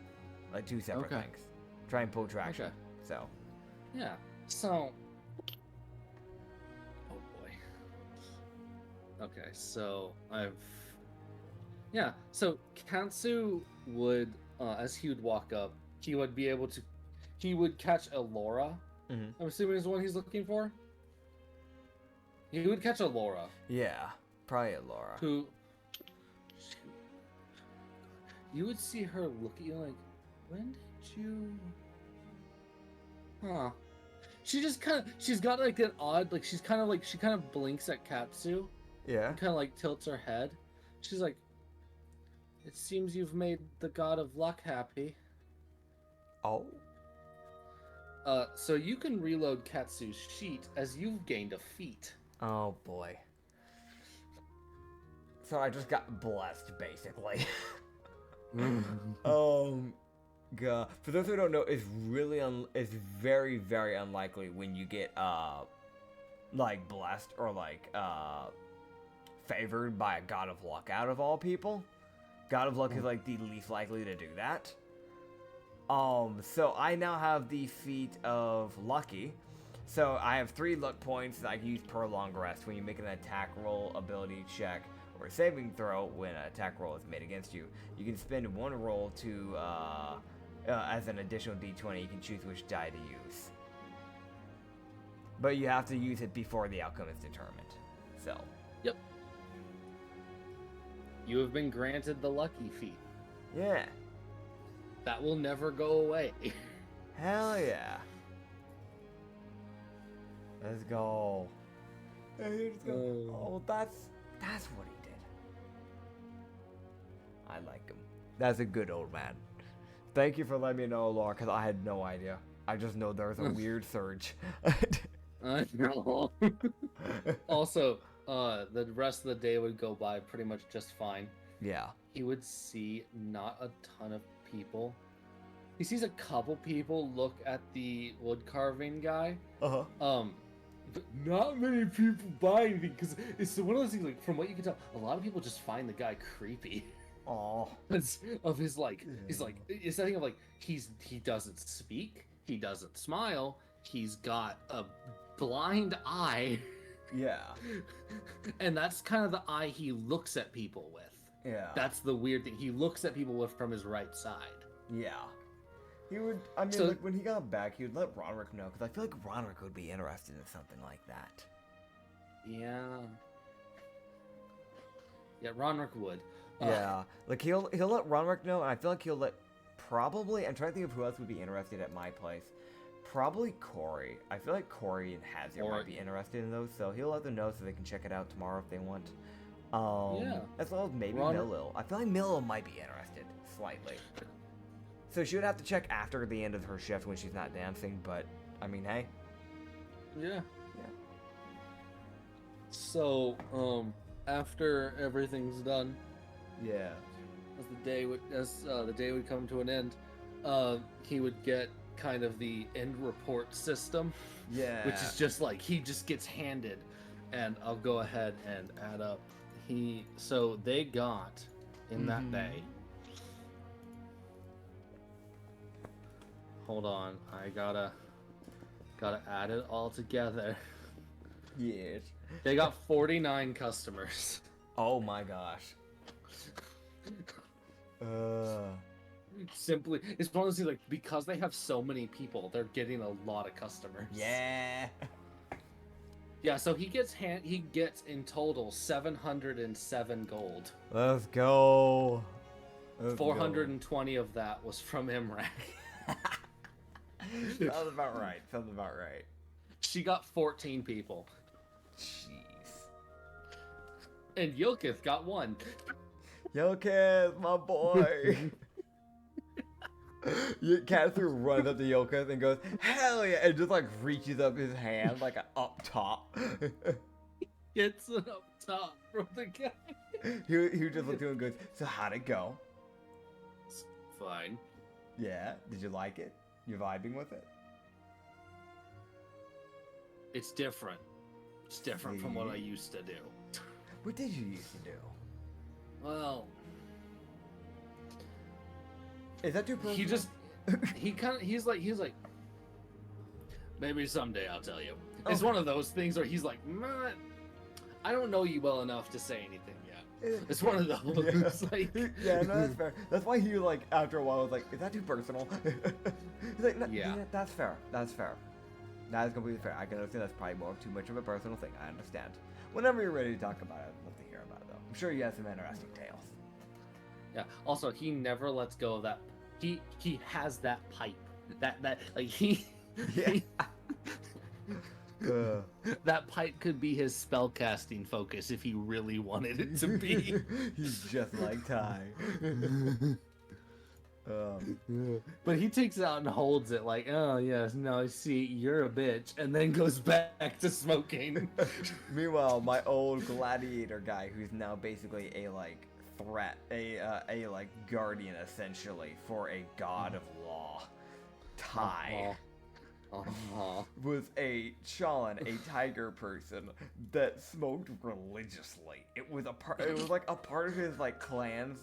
like 2 separate Okay. things. Try and pull traction. Okay. So. Yeah. So. Oh boy. Okay. So Yeah. So Katsu would, as he would walk up, he would be able to. He would catch Elora. Mhm. I'm assuming is the one he's looking for. He would catch Elora, Yeah. Probably Laura. who. You would see her look at you like, when did you? Huh. She just kind of, she's got like an odd, like she kind of blinks at Katsu Yeah. and kind of like tilts her head. She's like, it seems you've made the god of luck happy. Oh. So you can reload Katsu's sheet as you've gained a feat. Oh boy. So I just got blessed basically. For those who don't know, it's very, very unlikely when you get like blessed or like favored by a god of luck out of all people. God of luck is like the least likely to do that. So I now have the feat of lucky. So I have 3 luck points that I can use per long rest when you make an attack roll, ability check, or a saving throw when an attack roll is made against you. You can spend 1 roll to as an additional d20. You can choose which die to use. But you have to use it before the outcome is determined. So. Yep. You have been granted the lucky feat. Yeah. That will never go away. Hell yeah. Let's go. Let's go. Oh, that's what he did. I like him. That's a good old man. Thank you for letting me know, Laura, because I had no idea. I just know there was a weird surge. I know. Also, the rest of the day would go by pretty much just fine. Yeah. He would see not a ton of people. He sees a couple people look at the wood carving guy. But not many people buy anything because it's one of those things. Like from what you can tell, a lot of people just find the guy creepy. Oh. It's of his like, he's like, it's that thing of like he doesn't speak, he doesn't smile, he's got a blind eye. Yeah. And that's kind of the eye he looks at people with. Yeah. That's the weird thing. He looks at people with from his right side. Yeah. He would, I mean, So- like, when he got back, he would let Roderick know, because I feel like Roderick would be interested in something like that. Yeah. Yeah, Ronrick would. Yeah. Like, he'll let Roderick know, and I feel like he'll let, probably, I'm trying to think of who else would be interested at my place. Probably Corey. I feel like Corey and Hazier might be interested in those, so he'll let them know so they can check it out tomorrow if they want. Yeah. As well as maybe Ron- Millil. I feel like Millil might be interested, slightly. So she would have to check after the end of her shift when she's not dancing, but, I mean, hey. Yeah. Yeah. So, after everything's done, Yeah. as the day would come to an end, he would get kind of the end report system, Yeah. which is just like he just gets handed, and I'll go ahead and add up. So they got in that day. Hold on, I gotta add it all together. Yes. They got 49 customers. Oh my gosh. Simply, it's one of those things like because they have so many people, they're getting a lot of customers. Yeah. Yeah, so he gets in total 707 gold. Let's go. 420 of that was from Imrak. Sounds about right. Sounds about right. She got 14 people. Jeez. And Yokith got 1. Yo, Kaz, my boy. Katsu runs up to Yoketh and goes, hell yeah, and just like reaches up his hand like up top. Gets it up top from the guy. he just looked at him and goes, so how'd it go? It's fine. Yeah, did you like it? You vibing with it? It's different. It's different from what I used to do. What did you used to do? Well, Is that too personal? he's like, maybe someday I'll tell you. It's one of those things where he's like, "Meh, I don't know you well enough to say anything yet. It's one of those. Yeah. Like, Yeah, no, that's fair. That's why he, like, after a while was like, is that too personal? He's like, no, Yeah. that's fair. That's fair. That is completely fair. I can understand that's probably more too much of a personal thing. I understand. Whenever you're ready to talk about it, I'd love to hear about it, though. I'm sure you have some interesting tales. yeah. Also, he never lets go of that. He has that pipe. That like he. Yeah. That pipe could be his spellcasting focus if he really wanted it to be. He's just like Ty. But he takes it out and holds it like, oh yes, no, see, you're a bitch, and then goes back to smoking. Meanwhile, my old gladiator guy, who's now basically a like threat, a like guardian essentially for a god of law. Tai was a Challen, a tiger person that smoked religiously. It was like a part of his like clan's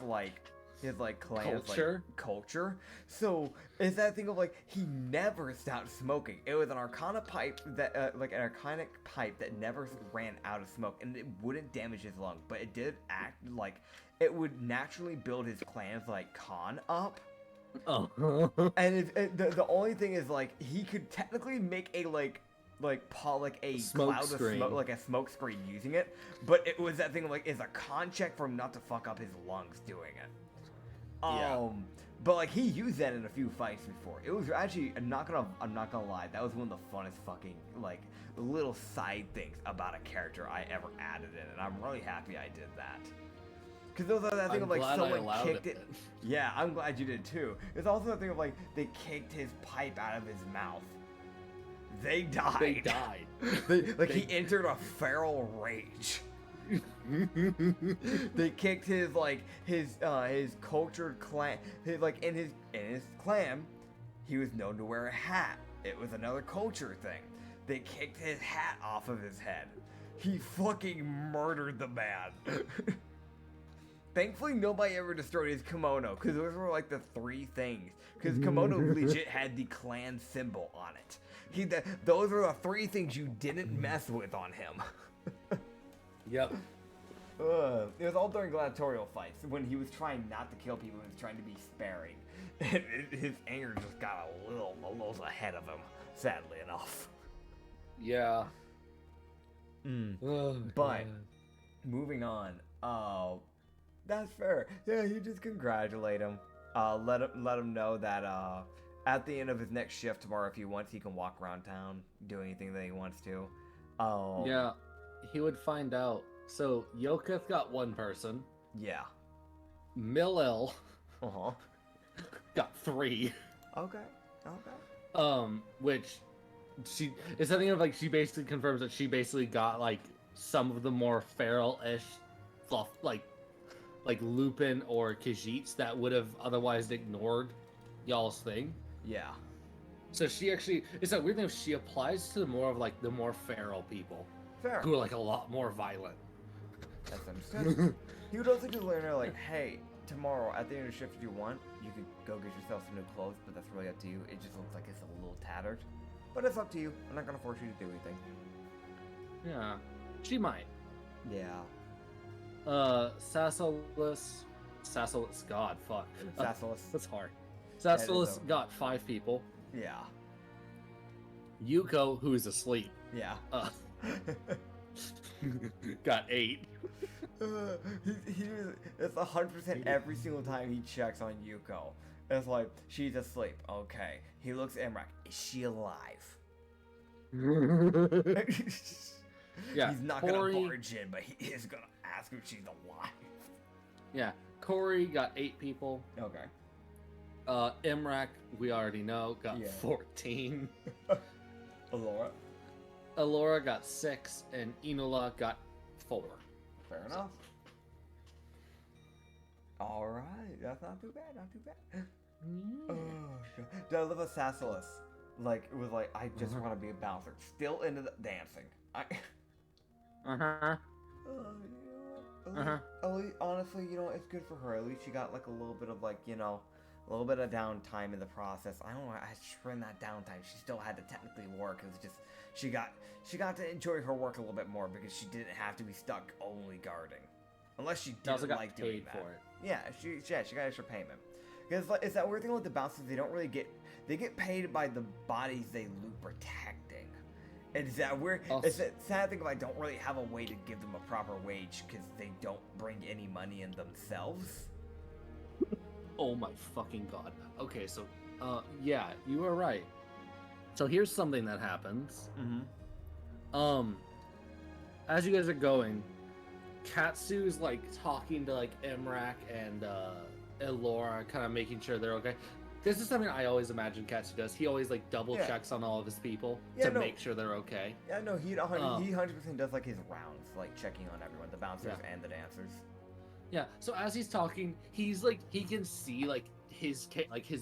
culture. So it's that thing of like he never stopped smoking. It was an arcana pipe that like an arcanic pipe that never ran out of smoke, and it wouldn't damage his lung, but it did act like it would naturally build his clan's like con up. Oh. And the only thing is like he could technically make a a smoke cloud screen. of smoke, like a smoke screen using it, but it was that thing of like it's a con check for him not to fuck up his lungs doing it. Yeah. But like he used that in a few fights before. It was actually I'm not gonna lie, that was one of the funnest fucking like little side things about a character I ever added in, and I'm really happy I did that. Because there was that thing of like someone kicked it. Yeah, I'm glad you did too. There's also that thing of like they kicked his pipe out of his mouth. They died. He entered a feral rage. They kicked his cultured clan. In his clan, he was known to wear a hat. It was another culture thing. They kicked his hat off of his head. He fucking murdered the man. Thankfully, nobody ever destroyed his kimono, because those were like the three things. Because kimono legit had the clan symbol on it. Those were the three things you didn't mess with on him. Yep. It was all during gladiatorial fights, when he was trying not to kill people, he was trying to be sparing. And his anger just got a little ahead of him, sadly enough. Yeah. Oh, but, moving on, that's fair. Yeah, you just congratulate him. Let him know that at the end of his next shift tomorrow, if he wants, he can walk around town, do anything that he wants to. Yeah, he would find out. So Yoketh got one person. Yeah. Millel Uh-huh. got 3. Okay. Which it's something of like she basically confirms that she basically got like some of the more feral-ish fluff, like Lupin or Khajiits that would have otherwise ignored y'all's thing. Yeah. So she actually, it's that weird thing. She applies to more of like the more feral people, Fair. who are like a lot more violent. That's understood. He would also just learn her like, hey, tomorrow at the end of the shift, if you want, you could go get yourself some new clothes, but that's really up to you. It just looks like it's a little tattered, but it's up to you. I'm not gonna force you to do anything. Yeah, she might. Yeah. Sassolus, God, fuck. Sassolus. That's hard. Sassolus got 5 people. Yeah. Yuko, who's asleep, Yeah. got 8. It's 100% every single time he checks on Yuko. It's like, she's asleep. Okay. He looks at Emrak. Is she alive? Yeah. He's not gonna barge in, but he is gonna ask if she's alive. Yeah. Corey got 8 people. Okay. Emrak, we already know, got Yeah. 14. Alora. Alora got 6, and Enola got 4. Fair enough. Alright, that's not too bad, not too bad. Oh, God. Dude, I love a Sassolus. Like, it was like, I just want to be a bouncer. Still into the dancing. Honestly, it's good for her. At least she got like a little bit of like, a little bit of downtime in the process. I don't know. I shortened that downtime. She still had to technically work. It was just she got to enjoy her work a little bit more because she didn't have to be stuck only guarding, unless she didn't like doing that. For it. Yeah, she got extra payment. Because it's that weird thing with the bouncers. They don't really get paid by the bodies they loot protecting. It's that weird. It's that sad thing of I don't really have a way to give them a proper wage because they don't bring any money in themselves. Oh my fucking god. Okay, so, yeah, you were right. So here's something that happens. As you guys are going, Katsu's, like, talking to, like, Emrak and, Elora, kind of making sure they're okay. This is something I always imagine Katsu does. He always, like, double checks on all of his people to make sure they're okay. Yeah, no, he 100% does, like, his rounds, like, checking on everyone, the bouncers and the dancers. Yeah. So as he's talking, he's like he can see like his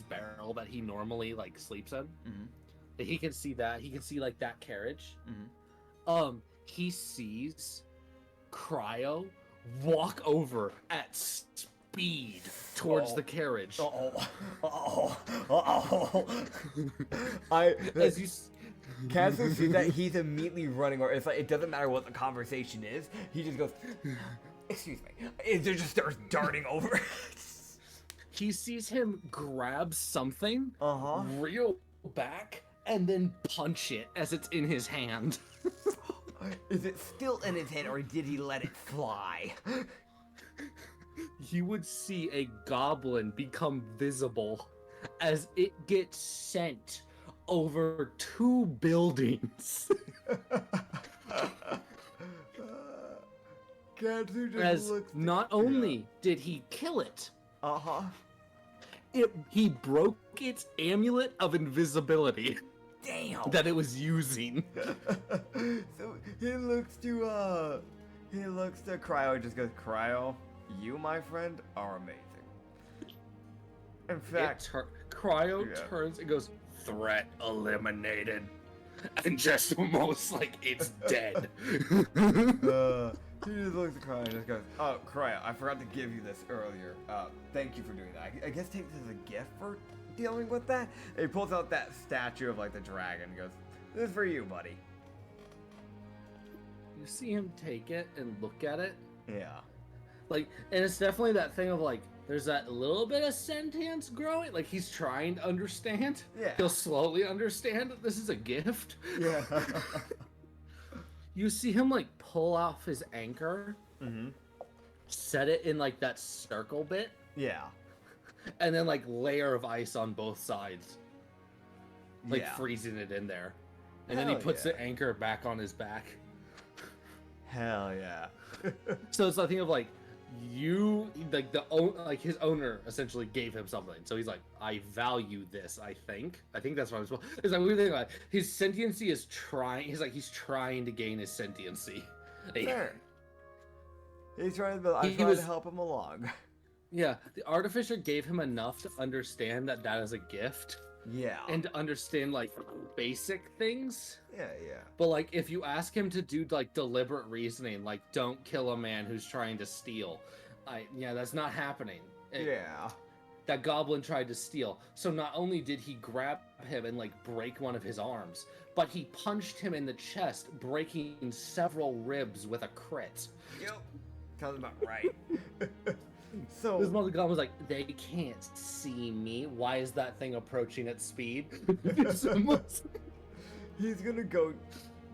barrel that he normally like sleeps in. Mhm. He can see that. He can see like that carriage. Mhm. He sees Cryo walk over at speed towards the carriage. As you Katsu sees that he's immediately running, or it's like it doesn't matter what the conversation is. He just goes, "Excuse me." It just starts darting over. He sees him grab something, reel back, and then punch it as it's in his hand. Is it still in his hand, or did he let it fly? You would see a goblin become visible as it gets sent over 2 buildings. Katsu just As looks. not only did he kill it, he broke its amulet of invisibility. Damn. That it was using. So he looks to Cryo and just goes, "Cryo, you, my friend, are amazing." In fact, Cryo turns and goes, "Threat eliminated," and just almost like it's dead. he just looks at Cryo and just goes, "Oh, Cryo, I forgot to give you this earlier. Thank you for doing that. I guess take this as a gift for dealing with that." And he pulls out that statue of like the dragon and goes, "This is for you, buddy." You see him take it and look at it. Yeah. Like, and it's definitely that thing of like, there's that little bit of sentience growing. Like he's trying to understand. Yeah. He'll slowly understand that this is a gift. Yeah. You see him like pull off his anchor, set it in like that circle bit, Yeah. and then like layer of ice on both sides, like freezing it in there, and then he puts the anchor back on his back. Hell yeah. So it's nothing of like his owner essentially gave him something. So he's like, I value this. I think that's what I'm supposed. It's like we think like his sentiency is trying. He's trying to gain his sentiency. Fair. He's trying to help him along. Yeah, the artificer gave him enough to understand that is a gift. Yeah. And to understand like basic things. Yeah. But like if you ask him to do like deliberate reasoning, like don't kill a man who's trying to steal, that's not happening. That goblin tried to steal. So not only did he grab him and like break one of his arms, but he punched him in the chest, breaking several ribs with a crit. Yep. Sounds about right. So this mother goblin was like, they can't see me. Why is that thing approaching at speed? He's gonna go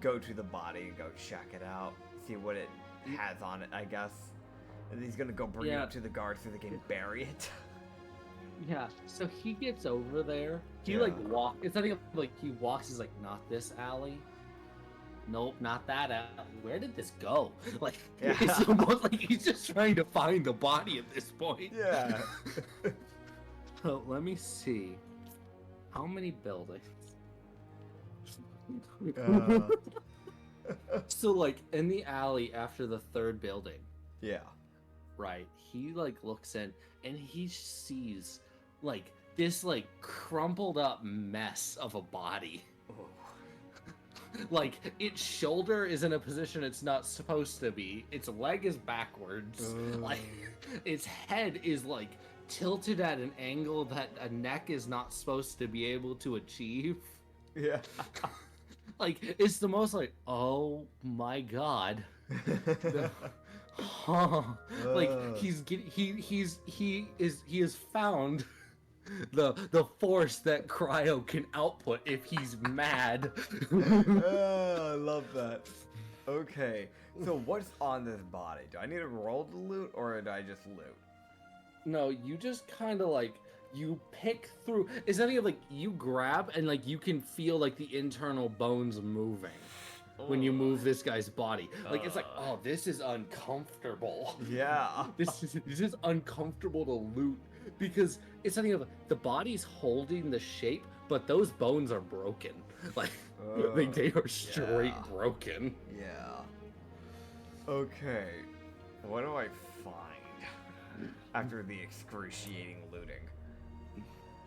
to the body and go check it out, see what it has on it, I guess. And he's gonna go bring it up to the guards so they can bury it. Yeah, so he gets over there. He it's not even like he walks, he's like, not this alley. Nope, not that alley. Where did this go? Like, it's almost like he's just trying to find the body at this point. Yeah. So let me see. How many buildings? So like in the alley after the 3rd building. Yeah. Right. He like looks in and he sees like this like crumpled up mess of a body. Like its shoulder is in a position it's not supposed to be. Its leg is backwards. Like its head is like tilted at an angle that a neck is not supposed to be able to achieve. Yeah. Like it's the most like, oh my god. Like he has found the force that Cryo can output if he's mad. I love that. Okay, so what's on this body? Do I need to roll to loot, or do I just loot? No, you just kind of like you pick through. It's nothing of like you grab and like you can feel like the internal bones moving when you move this guy's body. Like it's like, oh, this is uncomfortable. Yeah. This is uncomfortable to loot because it's something of the body's holding the shape, but those bones are broken. Like they are straight broken. Yeah. Okay. What do I find? after the excruciating looting.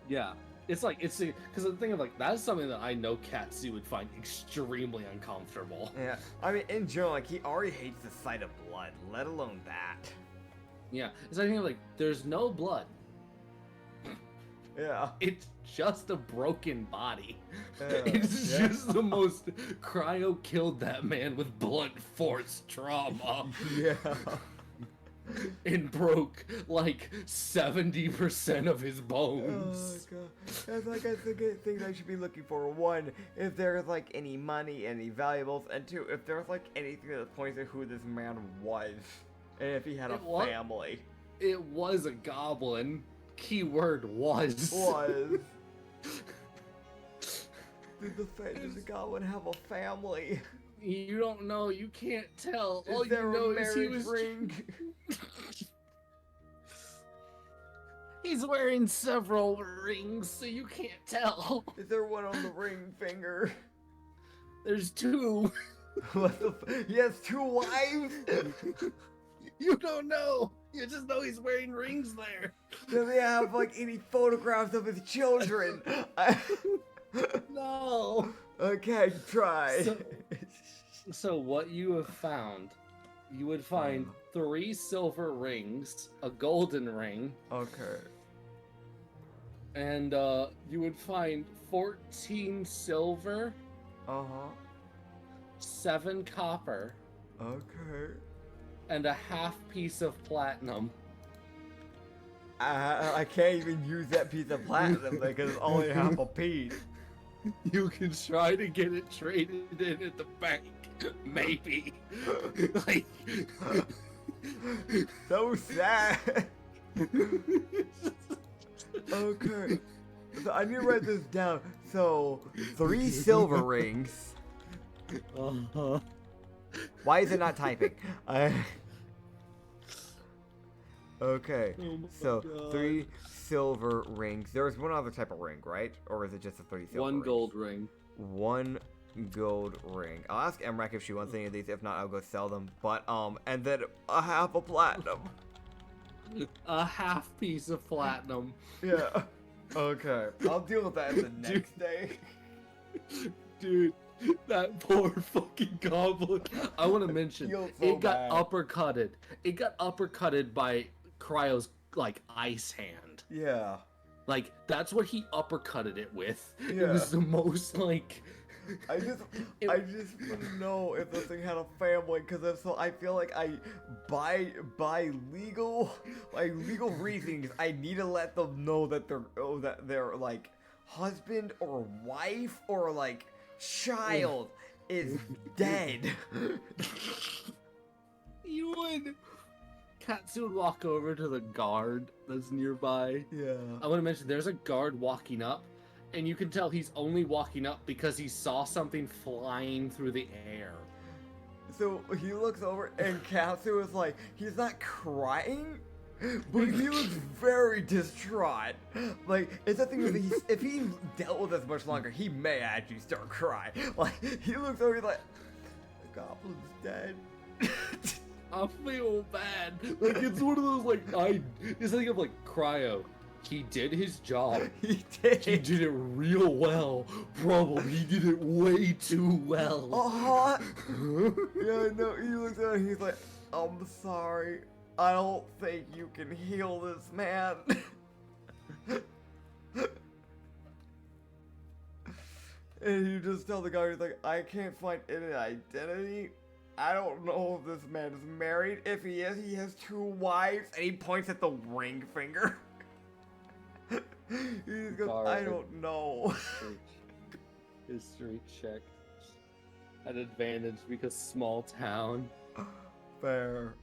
Yeah. It's because the thing of that's something that I know Katsu would find extremely uncomfortable. Yeah, I mean, in general, like, he already hates the sight of blood, let alone that. Yeah, it's like, there's no blood. Yeah. It's just a broken body. Yeah. It's just the most Cryo killed that man with blunt force trauma. Yeah. And broke like 70% of his bones. Oh, God. That's like, I think things I should be looking for. One, if there's like any money, any valuables, and two, if there's like anything that points to who this man was, and if he had a family. It was a goblin. Keyword was. Was. Did the goblin have a family? You don't know. You can't tell. All Is there you know a is he marriage was. ring? He's wearing several rings, so you can't tell. Is there one on the ring finger? There's two. What he has two wives? You don't know. You just know he's wearing rings there. Does he have like any photographs of his children? No. Okay, try. So what you have found, you would find 3 silver rings, a golden ring, Okay. and you would find 14 silver, Uh-huh. 7 copper, Okay. and a half piece of platinum. I can't even use that piece of platinum because it's only half a piece. You can try to get it traded in at the bank. Maybe. Like... So sad. Okay. So I need to write this down. So 3 silver rings. Uh-huh. Why is it not typing? Okay. Oh my So God. 3 silver rings. There was one other type of ring, right? Or is it just a 3 silver? 1 rings? gold ring. 1 gold ring. I'll ask Emrek if she wants any of these. If not, I'll go sell them. But and then a half a platinum. A half piece of platinum. Yeah. Okay. I'll deal with that the next day. Dude, that poor fucking goblin. I want to mention, Feels so it got bad. uppercutted. It got uppercutted by Cryo's, like, ice hand. Yeah. Like, that's what he uppercutted it with. It Yeah. was the most, like... I just want to know if this thing had a family, because if so, I feel like by legal reasons, I need to let them know that they're like husband or wife or like child is dead. You would... Katsu would walk over to the guard that's nearby. Yeah. I want to mention, there's a guard walking up, and you can tell he's only walking up because he saw something flying through the air. So he looks over and Katsu is like, he's not crying, but he looks very distraught. Like, it's the thing that if he dealt with this much longer, he may actually start crying. Like, he looks over, he's like, the goblin's dead. I feel bad. Like, it's one of those, like, it's like of, like, Cryo. He did his job. He did. He did it real well. Probably he did it way too well. Uh-huh. Yeah, no, he looks at it, he's like, I'm sorry. I don't think you can heal this man. And you just tell the guy, he's like, I can't find any identity. I don't know if this man is married. If he is, he has 2 wives. And he points at the ring finger. He goes, I don't know. History check. At advantage because small town. Fair.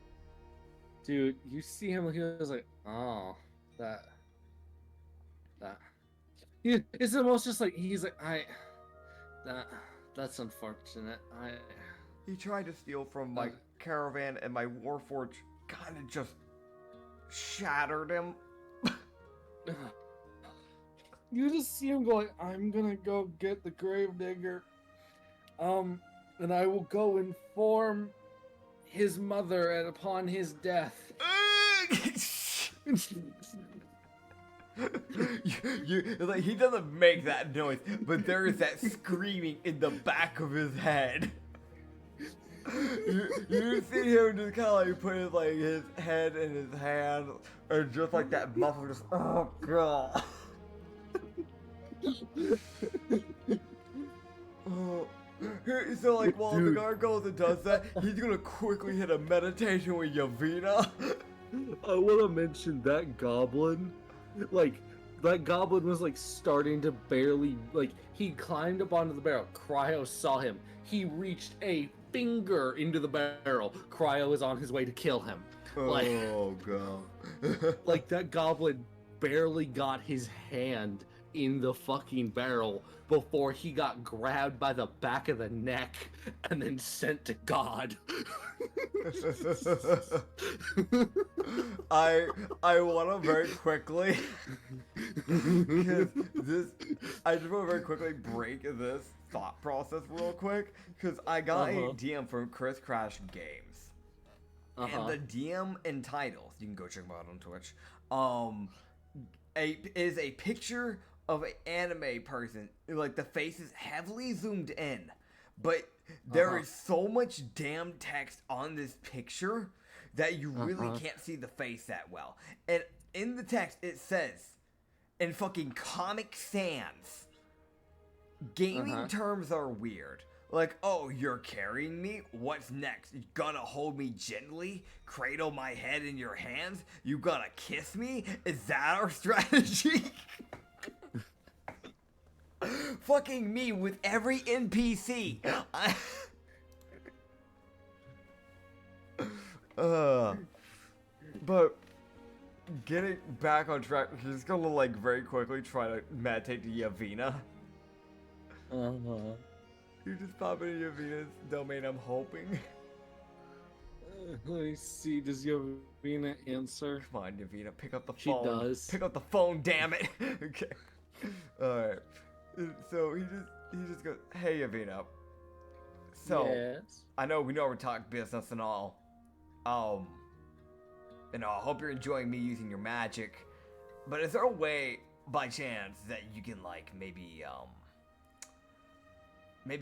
Dude, you see him, he was like, oh, that. It's almost just like, he's like, that's unfortunate. He tried to steal from my caravan and my warforge kind of just shattered him. You just see him going, I'm gonna go get the gravedigger. And I will go inform his mother, and upon his death, Like he doesn't make that noise, but there is that screaming in the back of his head. You see him just kind of like put his head in his hand, or just like that muffle, just oh god. Oh. So like while the guard goes and does that, he's gonna quickly hit a meditation with Yavina. I want to mention that goblin. Like, that goblin was like starting to barely, like, he climbed up onto the barrel. Cryo saw him. He reached a finger into the barrel. Cryo is on his way to kill him. Like, oh god. like that goblin barely got his hand in the fucking barrel before he got grabbed by the back of the neck and then sent to God. I want to very quickly I just want to very quickly break this thought process real quick because I got a DM from Chris Crash Games, and the DM entitles, you can go check him out on Twitch, is a picture of an anime person, like the face is heavily zoomed in, but there is so much damn text on this picture that you really can't see the face that well. And in the text it says, in fucking Comic Sans, gaming terms are weird. Like, oh, you're carrying me? What's next? You gonna hold me gently? Cradle my head in your hands? You gonna kiss me? Is that our strategy? Fucking me with every NPC. But getting back on track, he's gonna like very quickly try to meditate to Yavina. You just pop into Yavina's domain, I'm hoping. Let me see, does Yavina answer? Come on, Yavina, pick up the She phone. does. Pick up the phone, damn it. Okay. Alright. So he just goes, hey Yavina. So Yes. I know we're talking business and all. And I hope you're enjoying me using your magic. But is there a way, by chance, that you can like maybe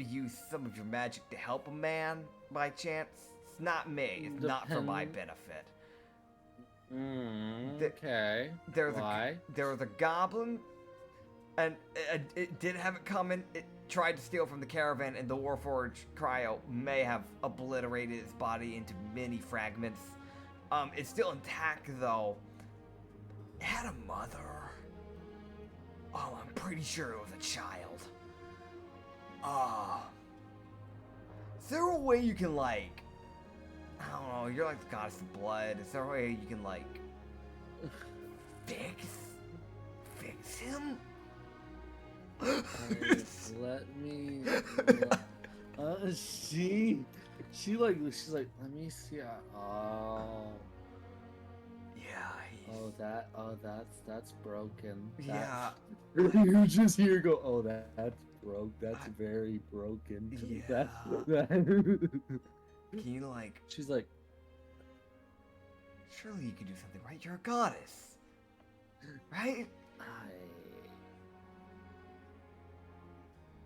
use some of your magic to help a man by chance? It's not me. It's not for my benefit. Okay. Why? There was a goblin, and it did have it coming. It tried to steal from the caravan, and the Warforged Cryo may have obliterated its body into many fragments. It's still intact though. It had a mother. Oh, I'm pretty sure it was a child. Is there a way you can like, I don't know, you're like the goddess of blood. Is there a way you can like fix him? Let me. She's like, let me see. Oh. Yeah. That's broken. Yeah. You just hear go. Oh, that's broke. That's very broken. Yeah. That. Can you like? She's like, Surely you can do something, right? You're a goddess, right?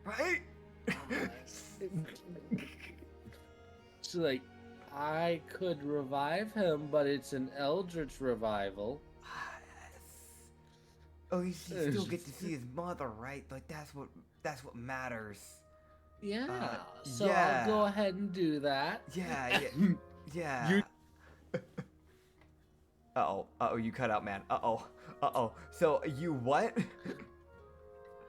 Right? She's like, I could revive him, but it's an eldritch revival. Oh, you still get to see his mother, right? Like that's what matters. Yeah. So yeah. I'll go ahead and do that. Yeah. Yeah. Uh-oh, you cut out, man. Uh-oh. So, you what?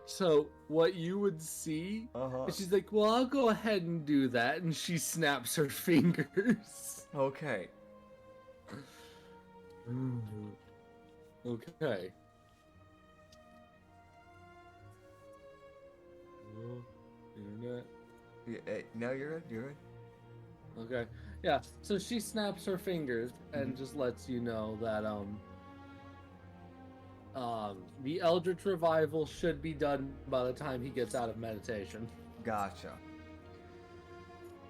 So, what you would see, is she's like, well, I'll go ahead and do that, and she snaps her fingers. Okay. Okay. Internet. No, you're good. Okay. Yeah, so she snaps her fingers and just lets you know that the Eldritch Revival should be done by the time he gets out of meditation. Gotcha.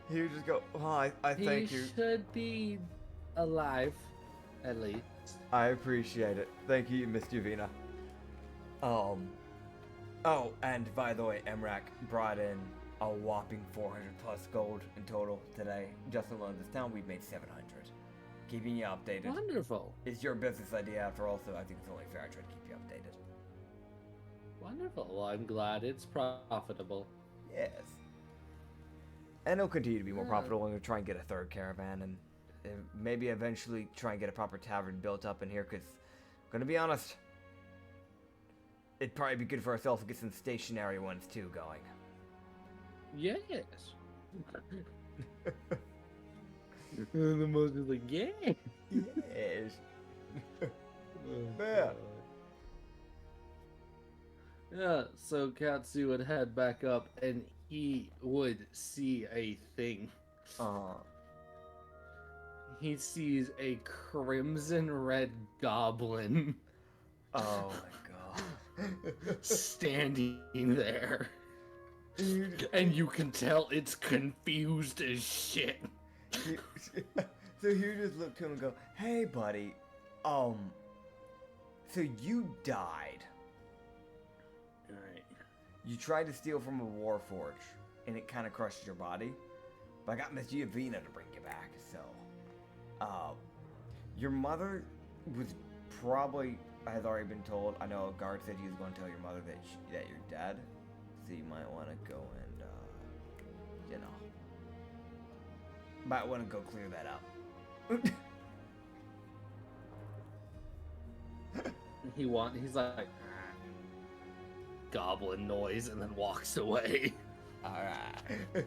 He would just go, oh, I thank you. He should be alive, at least. I appreciate it. Thank you, Miss Juvina. Oh, and by the way, Emrak brought in a whopping 400 plus gold in total today. Just alone this town, we've made 700. Keeping you updated. Wonderful. It's your business idea after all, so I think it's only fair I try to keep you updated. Wonderful. Well, I'm glad it's profitable. Yes. And it'll continue to be more profitable, and we'll try and get a third caravan, and maybe eventually try and get a proper tavern built up in here, because, gonna be honest, it'd probably be good for ourselves to get some stationary ones too going. Yes. The most is like, yeah. Yes. Yeah. Yeah, so Katsu would head back up and he would see a thing. He sees a crimson red goblin. Oh my god. Standing there. And you can tell it's confused as shit. So you just look to him and go, "Hey buddy, so you died. Alright. You tried to steal from a warforge, and it kind of crushed your body. But I got Miss Giovina to bring you back, so... your mother was probably, has already been told. I know a guard said he was going to tell your mother that you're dead. So you might want to go and, might want to go clear that up. He's like... goblin noise and then walks away. Alright.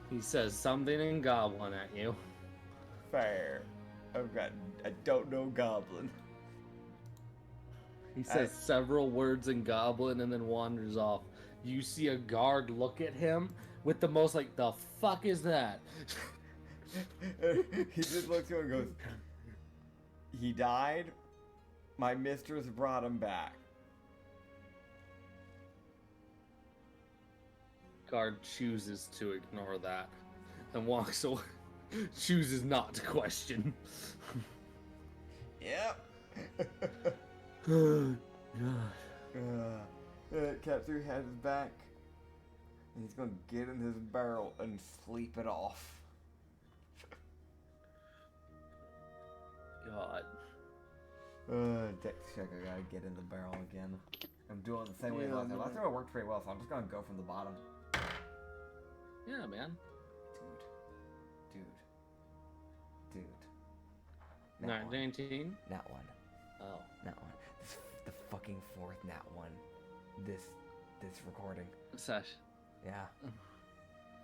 He says something in goblin at you. Fair. I don't know goblin. He says several words in goblin and then wanders off. You see a guard look at him with the most like, the fuck is that? He just looks at him and goes, "He died. My mistress brought him back." Guard chooses to ignore that and walks away. Chooses not to question. Yep. Katsu has his back, and he's gonna get in his barrel and sleep it off. God. Dex check, I gotta get in the barrel again. I'm doing it the same way as last time. Last time it worked pretty well, so I'm just gonna go from the bottom. Yeah, man. Dude. Not 19? Nat one. Oh. Nat one. This is the fucking fourth nat one. This recording. Sesh. Yeah.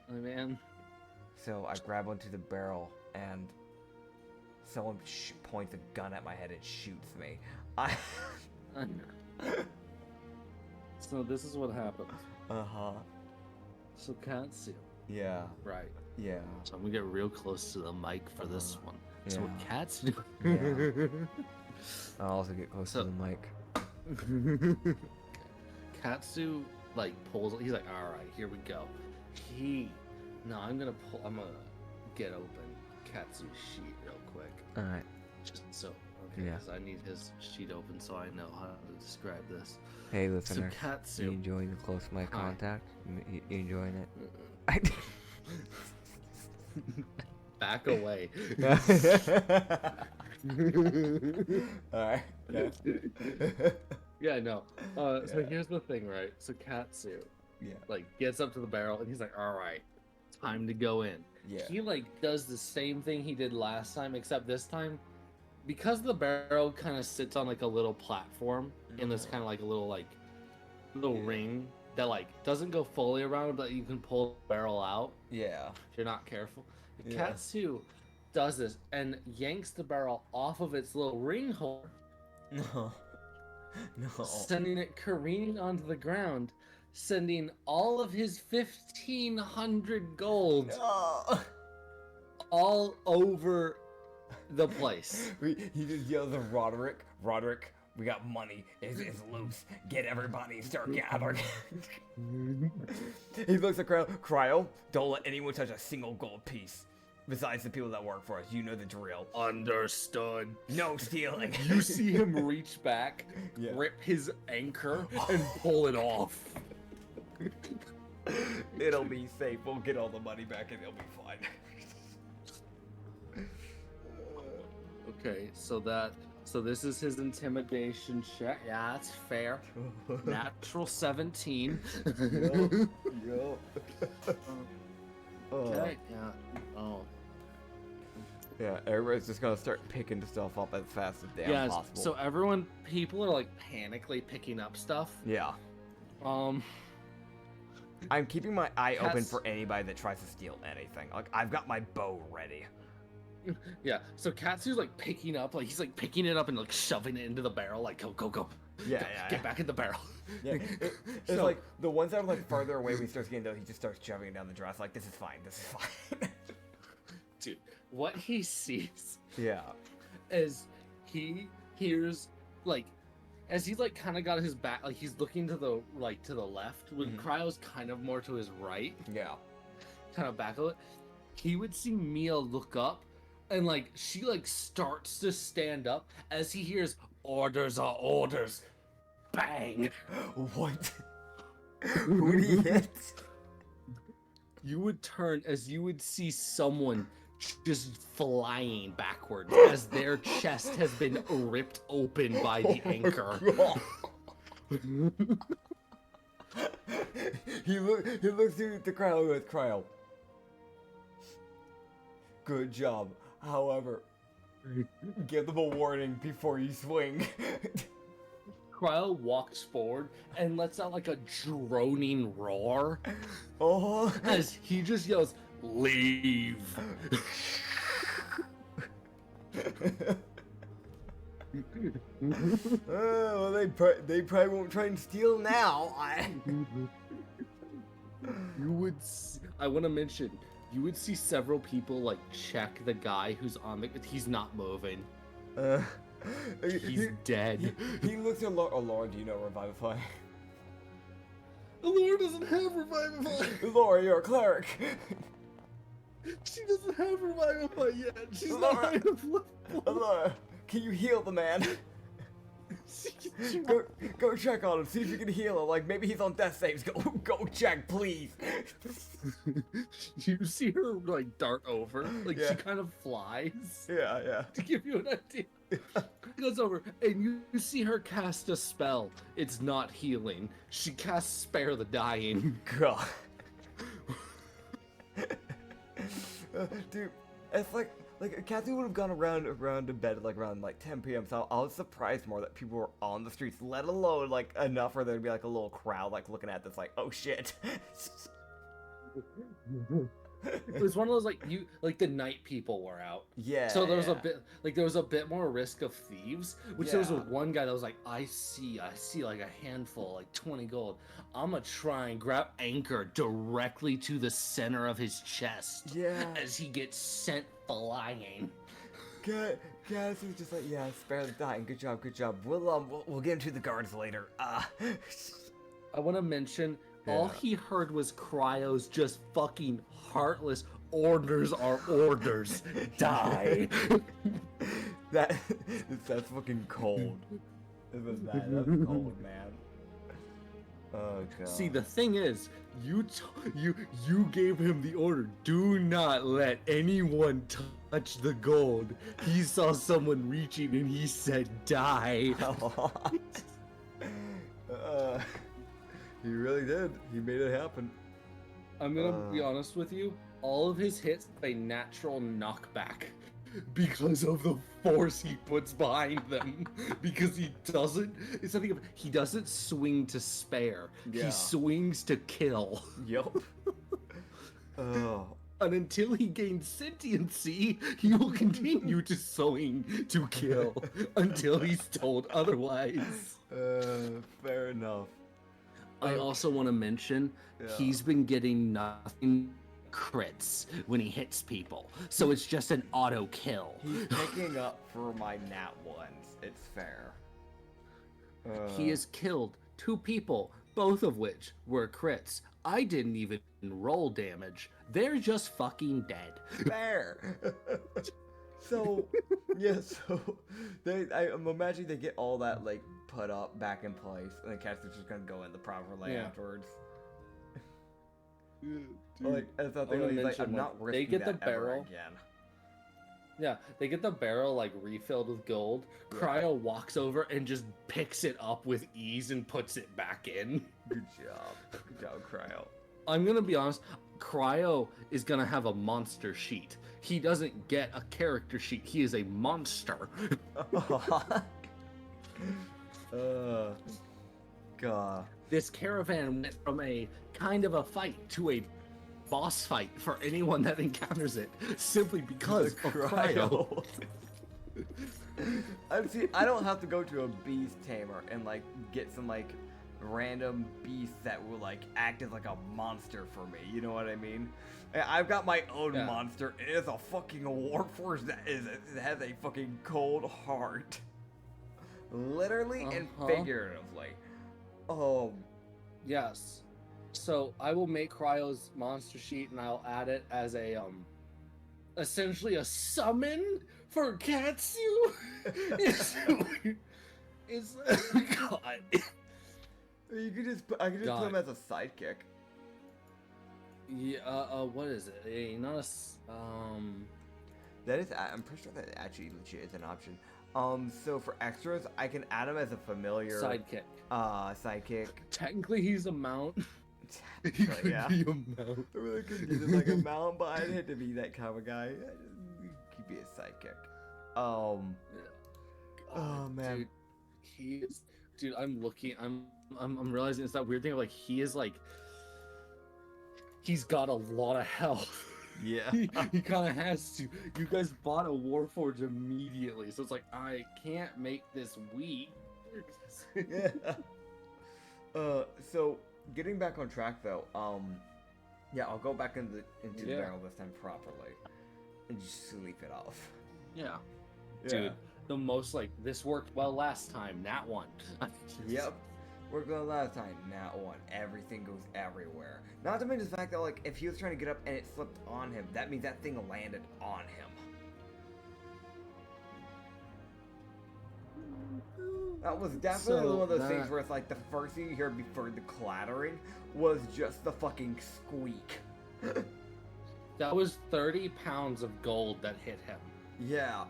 Oh, man. So I grab onto the barrel and someone points a gun at my head and shoots me. So this is what happens. Uh-huh. So Katsu. Yeah. Right. Yeah. So I'm gonna get real close to the mic for this one. Yeah. So what Katsu Yeah. I'll also get close to the mic. Katsu like pulls. He's like, all right, here we go. I'm gonna get open Katsu's sheet real quick. All right. Just so. Okay. Yeah. Because I need his sheet open so I know how to describe this. Hey, listener. So Katsu. You enjoying the close mic Hi. contact? You enjoying it? Back away. Alright. Yeah. Yeah, no. So here's the thing, right? So Katsu, like, gets up to the barrel and he's like, all right, time to go in. Yeah. He, like, does the same thing he did last time, except this time, because the barrel kind of sits on, like, a little platform in this kind of, like, a little, like, ring that, like, doesn't go fully around, but you can pull the barrel out. Yeah. If you're not careful. Yeah. Katsu does this and yanks the barrel off of its little ring holder, No. No. sending it careening onto the ground, sending all of his 1,500 gold No. all over the place. He just yells at Roderick. Roderick, we got money. It's loose. Get everybody, start gathering. He looks at Cryo. Cryo, don't let anyone touch a single gold piece. Besides the people that work for us, you know the drill. Understood. No stealing. You see him reach back, Yeah. rip his anchor, and pull it off. It'll be safe. We'll get all the money back and it'll be fine. Okay, so this is his intimidation check. Yeah, that's fair. Natural 17. Yup. Okay, yeah. Oh. Yeah, everybody's just gonna start picking stuff up as fast as damn Yeah, possible. so people are like panically picking up stuff. Yeah. I'm keeping my eye open for anybody that tries to steal anything. Like, I've got my bow ready. Yeah, so Katsu's like picking up, like he's like picking it up and like shoving it into the barrel, like go. Yeah, Get back in the barrel. Yeah, it's So- like the ones that are like farther away when he starts getting those, he just starts shoving it down the dress. Like, this is fine. Dude, what he sees Yeah. is he hears like as he's like kind of got his back, like he's looking to the left when Cryo's kind of more to his right, Yeah. kind of back of it. He would see Mia look up and like she like starts to stand up as he hears orders are orders. Bang! What? Who did he hit? You would turn as you would see someone just flying backwards as their chest has been ripped open by the anchor. He looks through the crowd with Cryo. Good job. However, give them a warning before you swing. Cryo walks forward and lets out like a droning roar Oh. as he just yells, "Leave!" Well, they probably won't try and steal now. I want to mention, you would see several people like check the guy who's on the. He's not moving. He's dead. He looks at Laura. Oh, Laura, do you know Revivify? Laura doesn't have Revivify. Laura, you're a cleric. She doesn't have Revivify yet. She's Laura. not level. Laura, can you heal the man? Go check on him. See if you can heal him. Like, maybe he's on death saves. Go check, please. You see her like dart over, like Yeah. she kind of flies. Yeah. To give you an idea, goes over and you see her cast a spell. It's not healing. She casts Spare the Dying. God. Dude, it's like Katsu would have gone around to bed like around 10 p.m. So I was surprised more that people were on the streets, let alone like enough for there to be like a little crowd like looking at this like, oh shit. It was one of those like the night people were out. Yeah. So there was a bit more risk of thieves, which there was Yeah. one guy that was like, I see like a handful, like 20 gold. I'm gonna try and grab anchor directly to the center of his chest. Yeah. As he gets sent flying. Katsu's just like, yeah, spare the dying. Good job. We'll get into the guards later. I want to mention, all he heard was Cryo's just fucking heartless orders are orders. Die. That's fucking cold. That's cold, man. Oh god. See, the thing is, you gave him the order. Do not let anyone touch the gold. He saw someone reaching and he said, "Die." He really did. He made it happen. I'm gonna be honest with you. All of his hits have a natural knockback because of the force he puts behind them. Because he doesn't swing to spare. Yeah. He swings to kill. Yup. Oh. And until he gains sentiency, he will continue to swing to kill until he's told otherwise. Fair enough. I also want to mention he's been getting nothing crits when he hits people, so it's just an auto kill. He's picking up for my nat ones. It's fair. He has killed 2 people both of which were crits. I didn't even roll damage. They're just fucking dead. Fair. So, yeah, so I'm imagining they get all that, like, put up back in place, and then Katsu's just gonna go in the proper lane afterwards. Dude, like, that's not the only, like, I'm not risking they get that the barrel ever again. Yeah, they get the barrel like refilled with gold. Yeah. Cryo walks over and just picks it up with ease and puts it back in. Good job, Cryo. I'm gonna be honest, Cryo is gonna have a monster sheet. He doesn't get a character sheet. He is a monster. God. This caravan went from a kind of a fight to a boss fight for anyone that encounters it, simply because of Cryo. I don't have to go to a beast tamer and like get some like random beast that will like act as like a monster for me. You know what I mean? I've got my own monster. It is a fucking warforged that has a fucking cold heart, literally and figuratively. Oh, yes. So I will make Cryo's monster sheet and I'll add it as a essentially a summon for Katsu. It's God. You could just I could just put him as a sidekick. Yeah. What is it? Not a. That is. I'm pretty sure that actually legit is an option. So for extras, I can add him as a familiar Sidekick. Sidekick. Technically, he's a mount. He could be a mount. I really could use it like a mount, but I'd hate to be that kind of guy. He'd be a sidekick. Oh man. Dude, he is. Dude, I'm looking. I'm realizing it's that weird thing of like he is like. He's got a lot of health. Yeah. he kind of has to. You guys bought a Warforged immediately, so it's like I can't make this weak. Yeah. So getting back on track though, yeah, I'll go back into the barrel this time properly, and just sleep it off. Yeah. Dude, the most like this worked well last time. That one. Yep. Worked well last time. That one. Everything goes everywhere. Not to mention the fact that like if he was trying to get up and it slipped on him, that means that thing landed on him. That was definitely one of those things where it's like the first thing you hear before the clattering was just the fucking squeak. That was 30 pounds of gold that hit him. Yeah.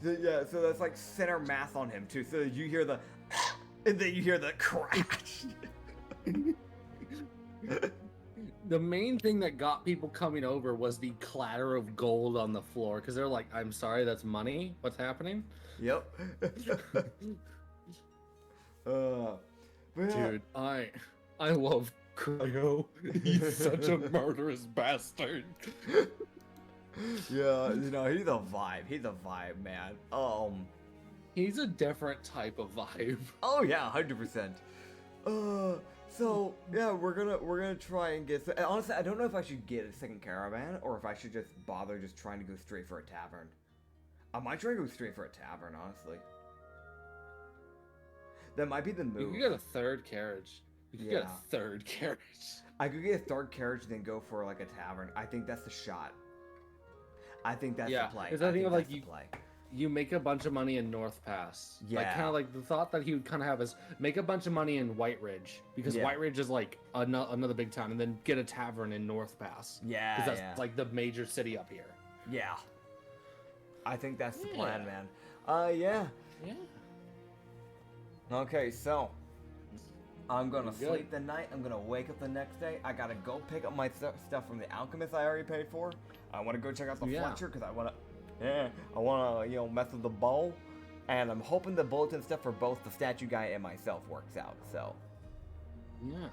So that's like center mass on him too. So you hear the, and then you hear the crash. The main thing that got people coming over was the clatter of gold on the floor because they're like, "I'm sorry, that's money. What's happening?" Yep. Dude, I love Cryo. He's such a murderous bastard. Yeah, you know, he's a vibe. He's a vibe, man. He's a different type of vibe. Oh yeah, 100%. So yeah, we're gonna try and get. Honestly, I don't know if I should get a second caravan or if I should just bother just trying to go straight for a tavern. I might try to go straight for a tavern, honestly. That might be the move. You could get a third carriage. You could get a third carriage. I could get a third carriage, then go for like a tavern. I think that's the shot. I think that's the play. Because I think like you make a bunch of money in North Pass. Yeah. Like kind of like the thought that he would kind of have is make a bunch of money in White Ridge because White Ridge is like another big town, and then get a tavern in North Pass. Yeah. Because that's like the major city up here. Yeah. I think that's the plan, man. Yeah. Okay, so I'm gonna sleep the night. I'm gonna wake up the next day. I gotta go pick up my stuff from the alchemist I already paid for. I wanna go check out the Fletcher because I wanna mess with the bowl. And I'm hoping the bulletin stuff for both the statue guy and myself works out. So. Yeah.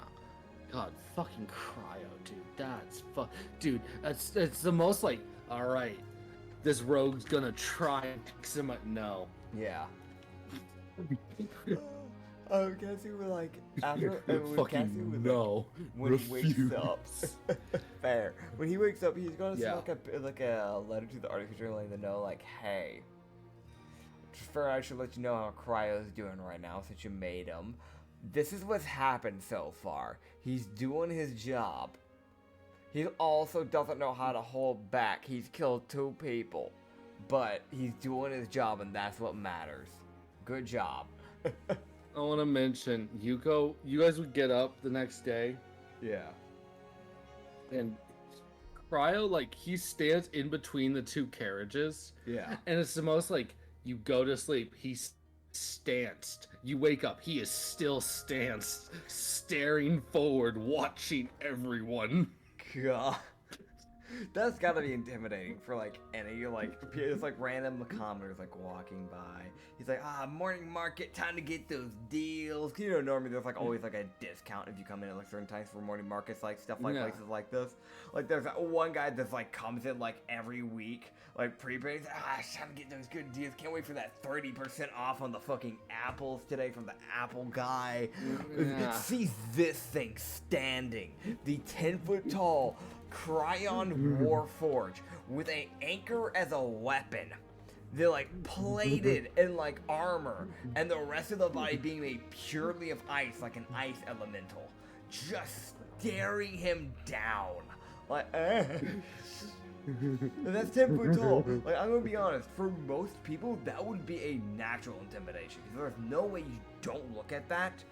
God, fucking Cryo, dude. That's dude. It's the most like. All right, this rogue's gonna try and fix him. No. Yeah. Katsu was like after fucking no. When he wakes up. Fair. When he wakes up, he's gonna send like a letter to the artificer letting them know like, hey, I should let you know how Cryo's doing right now since you made him. this is what's happened so far. He's doing his job. He also doesn't know how to hold back. He's killed 2 people. But he's doing his job, and that's what matters. Good job. I want to mention, Yuko, you guys would get up the next day, Yeah. and Cryo, like, he stands in between the 2 carriages, Yeah. and it's the most, like, you go to sleep, he's stanced. You wake up, he is still stanced, staring forward, watching everyone. God. That's gotta be intimidating for like any like it's like random commoners like walking by. He's like, morning market, time to get those deals. You know, normally there's like always like a discount if you come in at like certain times for morning markets, like stuff like places like this. Like there's that one guy that's like comes in like every week, like pre-paid. It's time to get those good deals. Can't wait for that 30% off on the fucking apples today from the Apple guy. Yeah. Sees this thing standing, the 10-foot tall Cryon Warforge with an anchor as a weapon. They're like plated in like armor, and the rest of the body being made purely of ice, like an ice elemental, just staring him down. Like, that's 10 foot tall. Like, I'm gonna be honest, for most people, that would be a natural intimidation. Because there's no way you don't look at that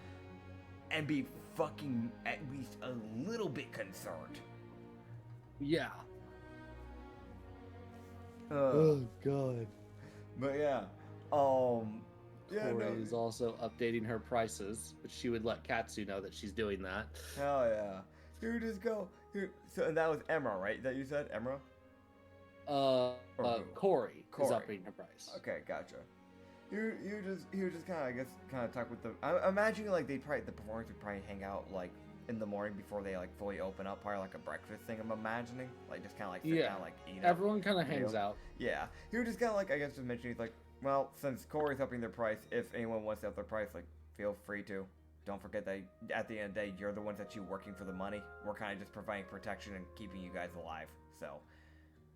and be fucking at least a little bit concerned. Yeah. God. But yeah, yeah, Corey is also updating her prices, but she would let Katsu know that she's doing that. Hell yeah. You just go. So, and that was Emra, right? That you said Emra? Corey is Corey. upping her price. Okay, gotcha. You just kind of talk with the. I'm imagining like the performers would probably hang out like in the morning before they like fully open up, probably like a breakfast thing. I'm imagining, like just kind of like sit down, like eat. Everyone kind of hangs out. Yeah, you're just kind of like, I guess, just mentioning like, well, since Corey's upping their price, if anyone wants to up their price, like feel free to. Don't forget that at the end of the day, you're the ones that you working for the money. We're kind of just providing protection and keeping you guys alive. So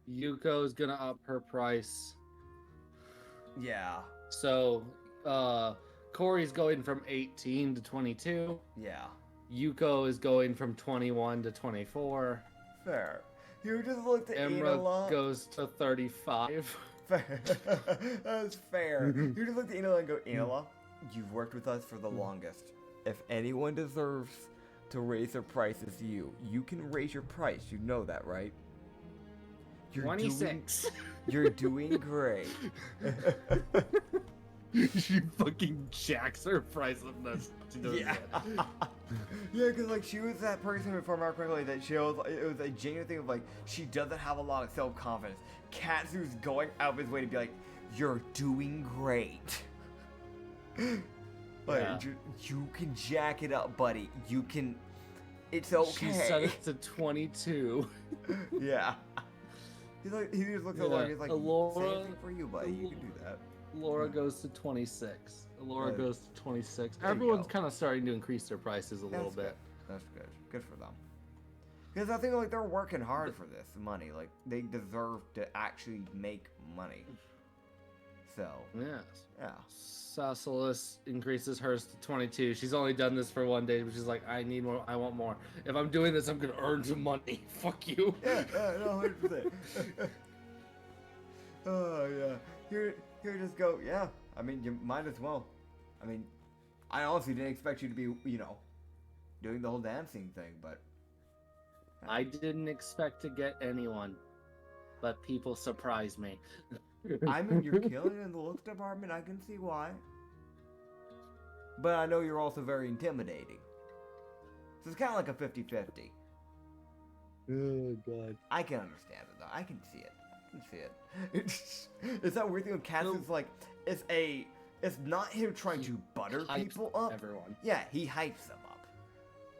Yuko's gonna up her price. yeah. So Corey's going from 18 to 22. Yeah. Yuko is going from 21 to 24. Fair. You just looked at Emra goes to 35. Fair. That's fair. You just looked at Enola and go, Enola, you've worked with us for the longest. If anyone deserves to raise their price, it's you. You can raise your price. You know that, right? You're 26. You're doing great. She fucking jacks her price up. Yeah. Yeah, because like she was that person, if I remember correctly, that she was, it was a genuine thing of like she doesn't have a lot of self-confidence. Katsu's going out of his way to be like, you're doing great. Like Yeah. you can jack it up, buddy. You can. It's okay. She set it to 22. Yeah. He just looks at Laura. He's like, Alora, same thing for you, buddy. You can do that. Laura goes to 26. Laura Good. goes to 26. There you Everyone's go. kind of starting to increase their prices a little bit. That's good. Good for them. Because I think like they're working hard for this money. Like they deserve to actually make money. So Yes. yeah. Sassilis increases hers to 22. She's only done this for 1 day, but she's like, I need more. I want more. If I'm doing this, I'm gonna earn some money. Fuck you. Yeah, no, 100%. Oh yeah. Here just go. Yeah. I mean, you might as well. I mean, I honestly didn't expect you to be, doing the whole dancing thing, but I didn't expect to get anyone, but people surprised me. I mean, you're killing it in the looks department. I can see why. But I know you're also very intimidating. So it's kind of like a 50-50. Oh god. I can understand it, though. I can see it. It's that weird thing with Katsu. It's like, it's not him trying to butter people up. Everyone. Yeah, he hypes them up.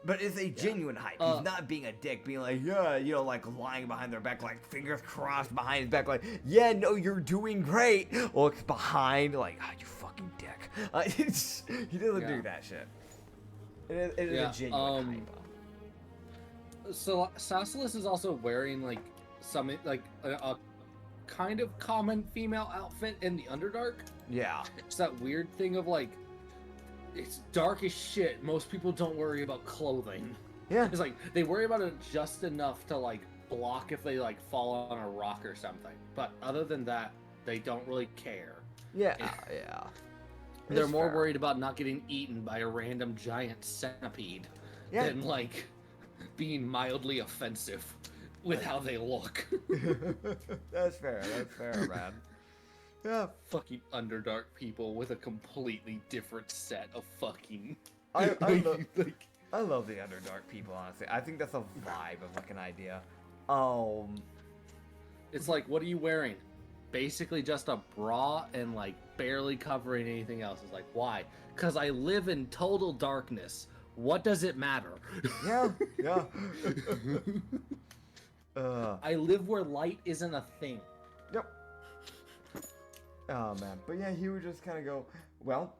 But it's a genuine hype. He's not being a dick, being like, yeah, like lying behind their back, like fingers crossed behind his back, like, yeah, no, you're doing great. Looks behind, like, you fucking dick. He doesn't do that shit. It is a genuine hype. So Sassilis is also wearing like a kind of common female outfit in the Underdark. Yeah. It's that weird thing of like it's dark as shit. Most people don't worry about clothing. Yeah. It's like they worry about it just enough to like block if they like fall on a rock or something. But other than that, they don't really care. Yeah. Yeah. They're It's more fair. worried about not getting eaten by a random giant centipede Yeah. than like being mildly offensive with how they look. That's fair. That's fair, man. Yeah. Fucking Underdark people with a completely different set of fucking. I love, like, I love the Underdark people, honestly. I think that's a vibe of like an idea. it's like, what are you wearing? Basically just a bra and like barely covering anything else. It's like, why? Because I live in total darkness. What does it matter? Yeah. Yeah. I live where light isn't a thing. Yep. Oh man, but yeah, he would just kind of go, well,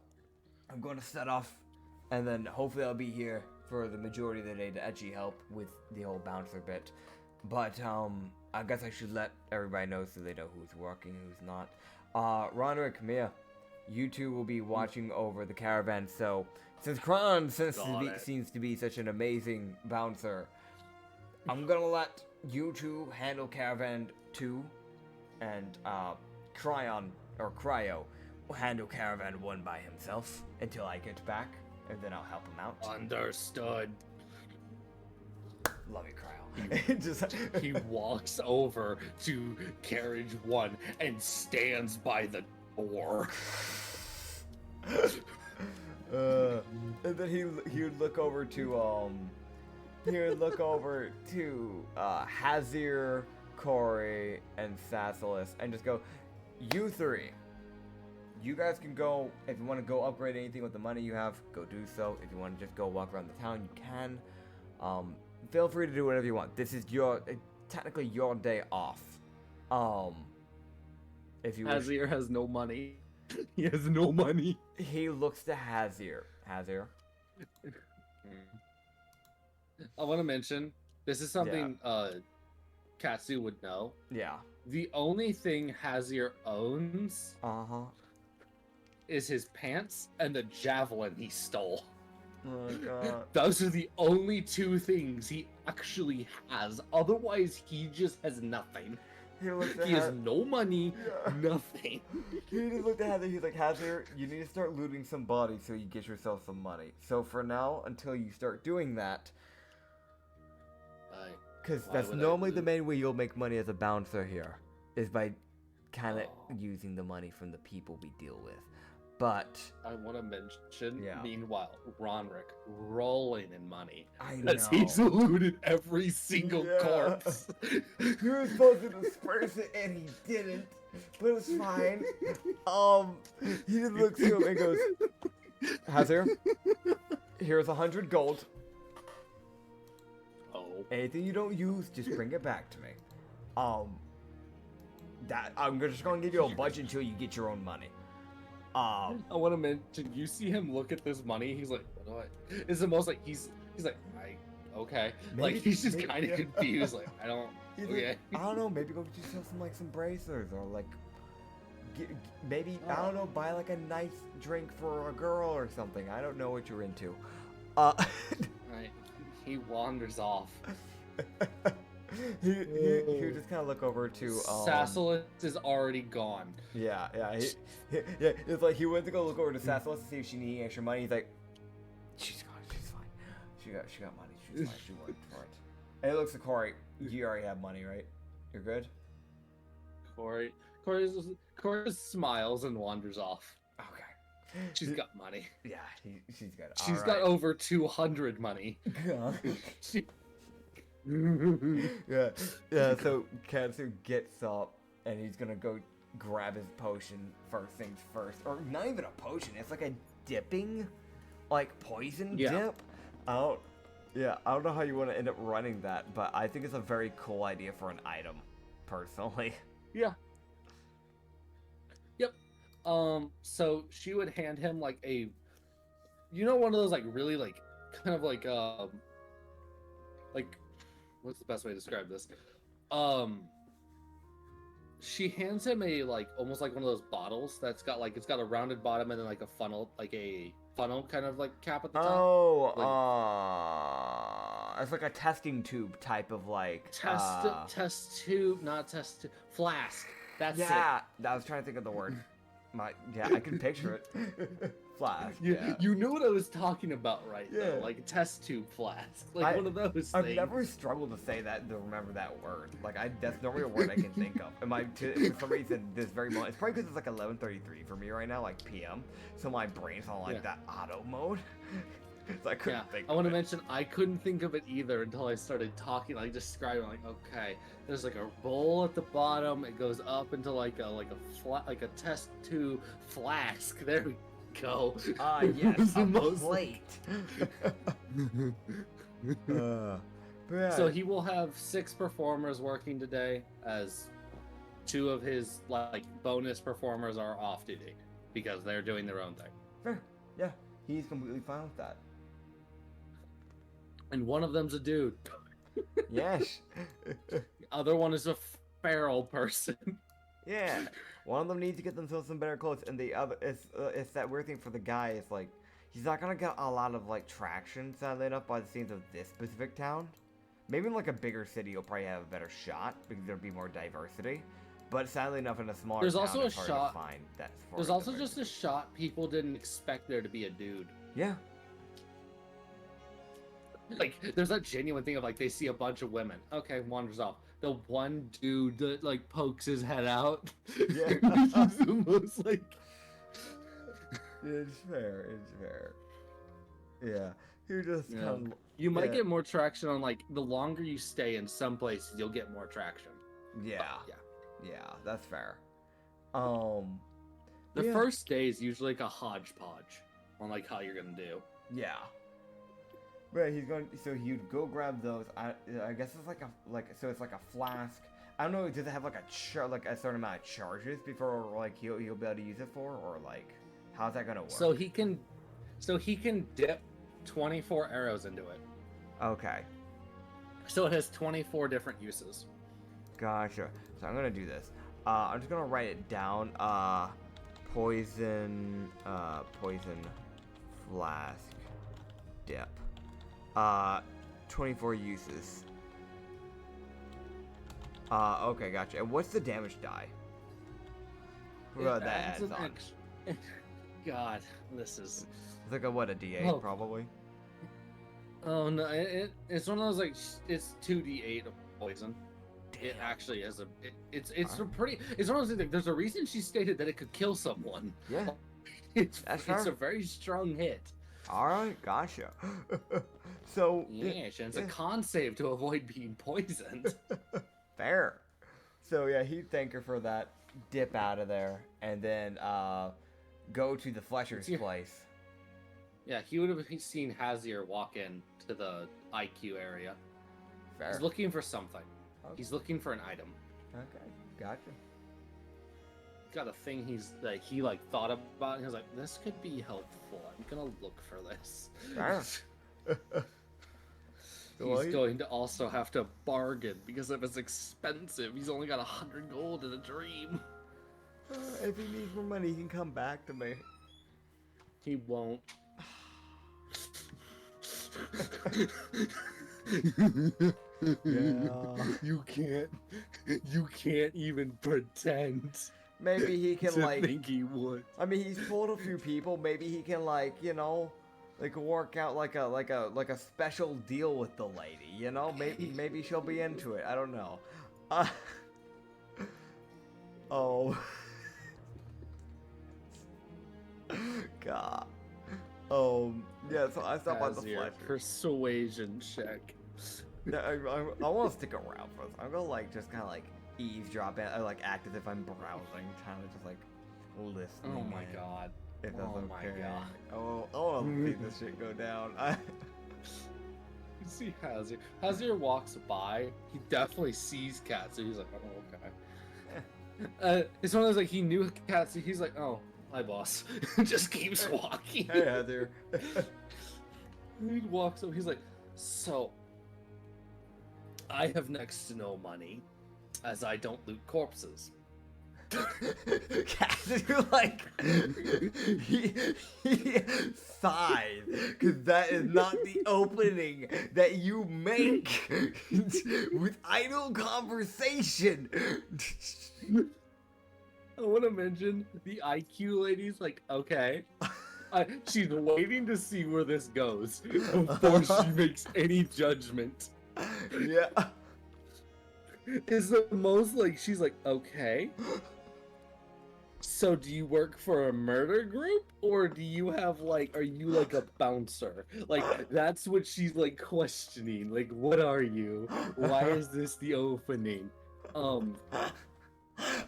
I'm going to set off, and then hopefully I'll be here for the majority of the day to actually help with the whole bouncer bit. But I guess I should let everybody know so they know who's working, who's not. Roderick, Mia, you two will be watching over the caravan. So since Kron seems to be such an amazing bouncer, I'm gonna let you two handle caravan 2, and Cryo will handle caravan 1 by himself until I get back, and then I'll help him out. Understood. Love you, Cryo. Just He walks over to carriage 1 and stands by the door. And then he would look over to Hazir, Corey, and Sassalis, and just go, you three. You guys can go, if you want to go upgrade anything with the money you have, go do so. If you want to just go walk around the town, you can. Feel free to do whatever you want. This is technically your day off. If you wish. Hazir has no money. He has no money. He looks to Hazir. Hazir. I want to mention, this is something Katsu would know. Yeah. The only thing Hazir owns is his pants and the javelin he stole. Oh god. Those are the only 2 things he actually has. Otherwise, he just has nothing. He has no money, nothing. He just looked at Hazir. He's like, Hazir, you need to start looting some bodies so you get yourself some money. So for now, until you start doing that, because that's normally the main way you'll make money as a bouncer here, is by kind of using the money from the people we deal with. But I want to mention, Yeah. meanwhile, Ronrick rolling in money. I know. As he's looted every single corpse. He was supposed to disperse it and he didn't, but it's fine. He just looks to him and goes, Hazir, here's 100 gold. Oh. Anything you don't use, just bring it back to me. I'm just gonna give you a budget until you get your own money. I want to mention, you see him look at this money, he's like, what do I... It's the most like, he's like, okay. Like, he's just kind of confused, like, I don't... Okay. I don't know, maybe go get yourself some bracers, or like, maybe, I don't know, buy like a nice drink for a girl or something. I don't know what you're into. Right. He wanders off. he would just kind of look over to Sassalis is already gone. Yeah. It's like he went to go look over to Sassalis to see if she needed extra money. He's like, she's gone, she's fine. She got money. She's fine. She worked for it. And he looks at Corey. You already have money, right? You're good. Corey just smiles and wanders off. Okay. She's got money. Yeah, she's good. She's got over 200 money. Yeah. So Katsu gets up and he's gonna go grab his potion first things first, or not even a potion. It's like a dipping, like poison dip. I don't know how you want to end up running that, but I think it's a very cool idea for an item, personally. Yeah. Yep. So she would hand him like a, one of those like really like kind of like what's the best way to describe this? She hands him a like almost like one of those bottles that's got like, it's got a rounded bottom and then like a funnel, like a funnel kind of like cap at the top. Oh, Like- it's like a testing tube type of like Test tube, not test tube, flask. That's yeah, I was trying to think of the word. Yeah, I can picture it. Flask. it. Yeah. You knew what I was talking about, right? Yeah. Though, like a test tube flask, like one of those I've things. never struggled to say that, to remember that word. Like, that's normally a word I can think of. For some reason, this very moment, it's probably because it's like 11:33 for me right now, like PM. So my brain's on like that auto mode. So I couldn't think. I want to mention I couldn't think of it either until I started talking, like describing, like okay, there's like a bowl at the bottom. It goes up into like a test tube flask. There we go. Yes, a Most- plate. So he will have 6 performers working today, as 2 of his like bonus performers are off duty because they're doing their own thing. Fair. Yeah, he's completely fine with that. And one of them's a dude. Yes. The other one is a feral person. Yeah. One of them needs to get themselves some better clothes, and the other it's that weird thing for the guy. It's like he's not gonna get a lot of like traction, sadly enough, by the scenes of this specific town. Maybe in like a bigger city, you'll probably have a better shot because there'll be more diversity. But sadly enough, in a smaller There's town, also a it's hard shot- to find that. There's also just a shot people didn't expect there to be a dude. yeah. Like, there's that genuine thing of like they see a bunch of women. Okay, wanders off. The one dude that like pokes his head out. Yeah. It's the most like. It's fair. It's fair. Yeah. You just Yeah. kind of. You might Yeah. get more traction on like the longer you stay in some places, you'll get more traction. Yeah. Yeah. Yeah. That's fair. The Yeah. first day is usually like a hodgepodge on like how you're gonna do. Yeah. Right, he's going. So he'd go grab those. I guess it's so it's like a flask. I don't know. Does it have like a certain amount of charges before like he'll be able to use it for, or like how's that gonna work? So he can dip 24 arrows into it. Okay, So it has 24 different uses. gotcha. So I'm gonna do this. I'm just gonna write it down. Poison flask dip. 24 uses. Okay, gotcha. And what's the damage die? What It that adds adds an on? God, this is. It's like a what, a D8 Oh. probably? Oh no, it's one of those like it's 2d8 of poison. It actually is it's a pretty. It's one of those things. Like, there's a reason she stated that it could kill someone. Yeah. It's That's it's fair. a very strong hit. Alright, gotcha. So, Yeah, and it's a yeah. con save to avoid being poisoned. fair. So yeah, he'd thank her for that, dip out of there, and then go to the Fletcher's Yeah. place. Yeah, he would have seen Hazier walk in to the IQ area. Fair. He's looking for something. Okay. He's looking for an item. Okay, gotcha. He's got a thing he thought about, and he was like, "This could be helpful. I'm gonna look for this." Fair. Well, He's going to also have to bargain because if it's expensive, he's only got 100 gold in a dream. If he needs more money, he can come back to me. He won't. Yeah. You can't even pretend Maybe he can to like. think he would. I mean, he's pulled a few people. Maybe he can like, like work out like a special deal with the lady. Maybe she'll be into it. I don't know. Oh. God. Yeah. So I stopped by the Hazier, Fletcher. persuasion check. Yeah, I want to stick around for this. I'm gonna like just kind of like eavesdrop and like act as if I'm browsing, kind of just like listening. Oh my in, god. If that's Oh my okay. god. Oh, I want to see this shit go down. You see Hazier. Hazier walks by. He definitely sees Katsu. He's like, oh, okay. It's one of those like he knew Katsu. He's like, oh, hi, boss. Just keeps walking. Hey, Heather. He walks up. He's like, so I have next to no money, as I don't loot corpses. Katsu, like, he sighs, because that is not the opening that you make with idle conversation. I want to mention the IQ lady's like, okay. She's waiting to see where this goes before she makes any judgment. Yeah. Is the most like, she's like, okay. So do you work for a murder group, or do you have like, are you like a bouncer? Like, that's what she's like questioning. Like, what are you? Why is this the opening?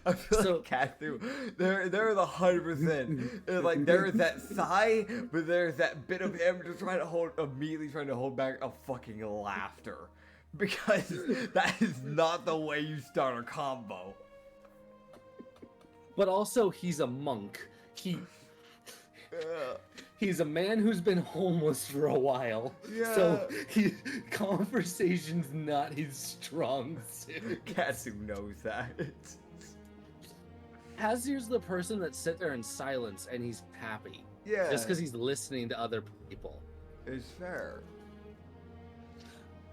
I feel like Katsu, there is 100%. It's like there is that sigh, but there's that bit of him just immediately trying to hold back a fucking laughter, because that is not the way you start a combo. But also, he's a monk. He's a man who's been homeless for a while. Yeah. So conversation's not his strong suit. Katsu knows that. Hazir's the person that sits there in silence and he's happy. Yeah. Just because he's listening to other people. It's fair.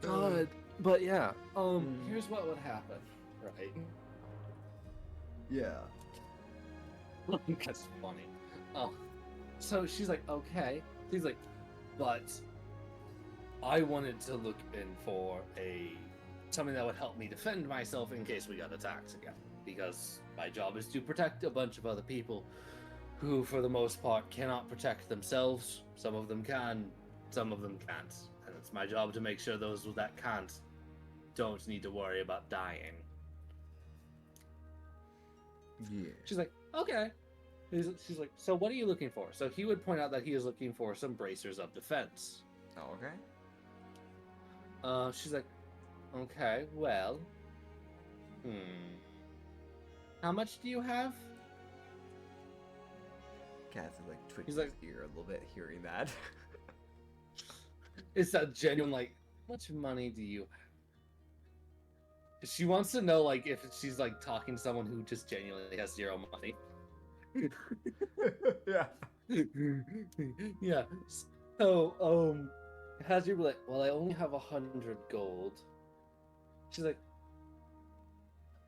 God. But yeah, here's what would happen, right? Yeah. That's funny. So she's like, okay. He's like, but I wanted to look in for something that would help me defend myself in case we got attacked again. Because my job is to protect a bunch of other people who, for the most part, cannot protect themselves. Some of them can, some of them can't. And it's my job to make sure those that can't don't need to worry about dying. Yeah. She's like, okay. She's like, so what are you looking for? So he would point out that he is looking for some bracers of defense. Oh, okay. She's like, okay, well, how much do you have? Katsu like twitches He's like- his ear a little bit hearing that. It's that genuine, like, how much money do you have? She wants to know, like, if she's, like, talking to someone who just genuinely has zero money. Yeah. Yeah. So, Hazir be like, well, I only have 100 gold. She's like,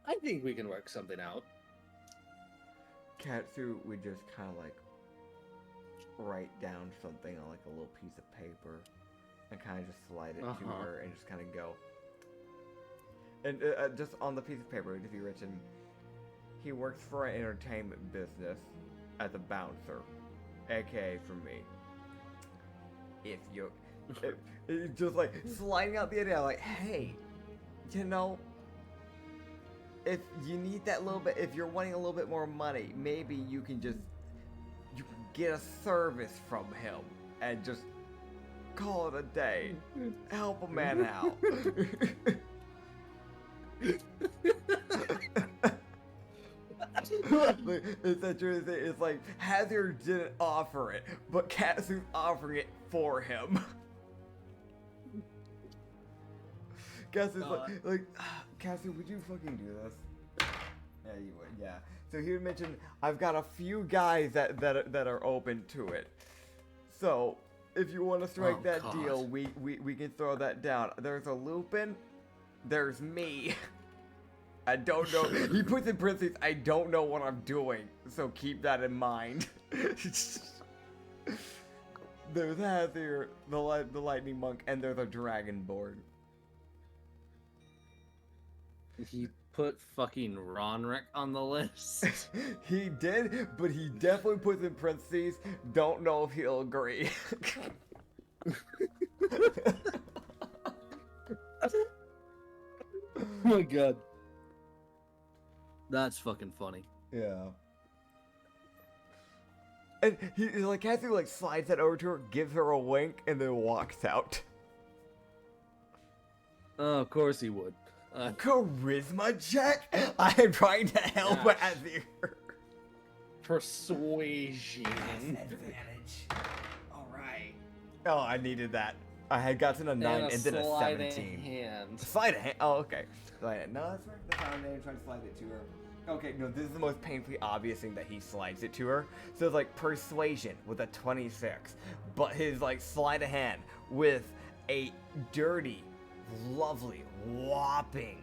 I think we can work something out. Katsu would just kind of like write down something on like a little piece of paper and kind of just slide it to her and just kind of go. And just on the piece of paper would be written, he works for an entertainment business as a bouncer, aka for me. If you, just like sliding out the idea, like, hey, you know, if you need that little bit, if you're wanting a little bit more money, maybe you can get a service from him and just call it a day. Help a man out. It's that true thing. It's like Hazir didn't offer it, but Katsu's offering it for him. Katsu's like, Katsu, would you fucking do this? Yeah, you would. Yeah. So he would mention, I've got a few guys that are open to it. So if you want to strike that deal, we can throw that down. There's a Lupin. There's me. I don't know. He puts in parentheses, I don't know what I'm doing. So keep that in mind. There's Hazir, the lightning monk, and there's a dragonborn. He put fucking Ronrick on the list. He did, but he definitely puts in parentheses, don't know if he'll agree. Oh my god. That's fucking funny. Yeah. And he like Katsu like slides that over to her, gives her a wink, and then walks out. Oh, of course he would. Charisma check? I am trying to help Hazir. Persuasion. Advantage. Alright. Oh, I needed that. I had gotten a 9 and then a 17. Hand. Slide a hand? Oh, okay. Slide it. No, that's right. That's how I'm trying to slide it to her. Okay, no, this is the most painfully obvious thing that he slides it to her. So it's like persuasion with a 26, but his like sleight of hand with a dirty, lovely, whopping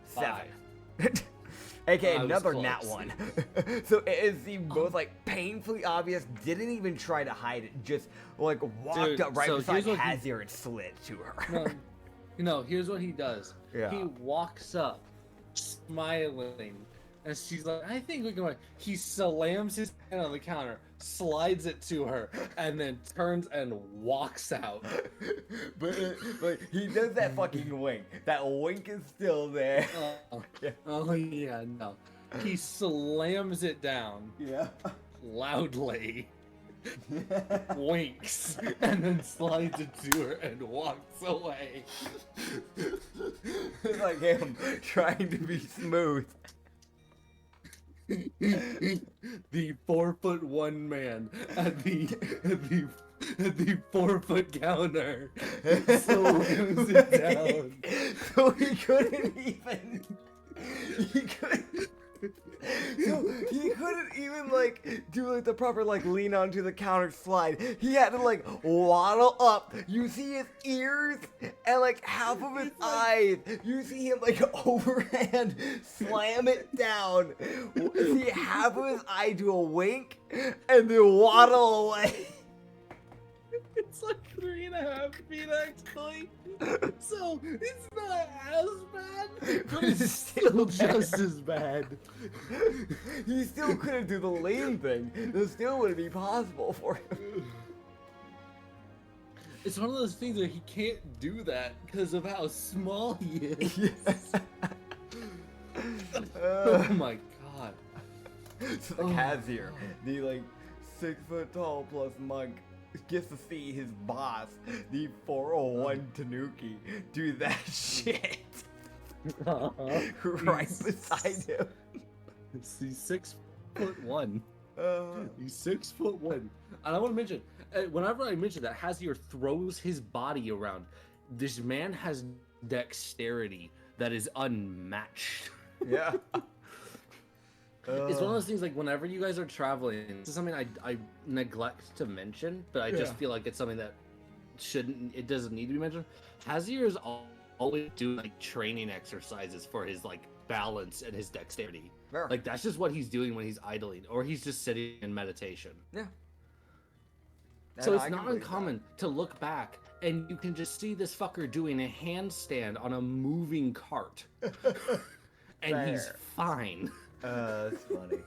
7. AKA another nat 1. So it is the most like painfully obvious, didn't even try to hide it, just like walked up right beside Hazier and slid to her. No, here's what he does. Yeah. He walks up, smiling, and she's like, I think we can. He slams his hand on the counter, slides it to her, and then turns and walks out. but he does that fucking wink. That wink is still there. Oh yeah, no. He slams it down. Yeah. Loudly. Winks and then slides it to her and walks away. It's like him trying to be smooth. The 4'1" man at the 4-foot counter slams it down. So he couldn't even. So he couldn't even like do like the proper like lean onto the counter slide. He had to like waddle up. You see his ears and like half of his eyes. You see him like overhand slam it down. See half of his eye do a wink and then waddle away. It's like 3.5 feet actually. So it's not as bad, but it's still just as bad. He still couldn't do the lean thing. It still wouldn't be possible for him. It's one of those things where he can't do that because of how small he is. Oh my god. So the Kazier, the like 6 foot tall plus monk, gets to see his boss, the 401 Tanuki, do that shit. Right beside him. He's 6'1". He's 6'1". And I want to mention, whenever I mention that, Hazier throws his body around. This man has dexterity that is unmatched. Yeah. It's one of those things like whenever you guys are traveling, this is something I neglect to mention, but I just feel like it's something that it doesn't need to be mentioned. Hazier is always doing like training exercises for his like balance and his dexterity. Fair. Like that's just what he's doing when he's idling or he's just sitting in meditation. Yeah. So it's not uncommon to look back and you can just see this fucker doing a handstand on a moving cart. And he's fine. That's funny.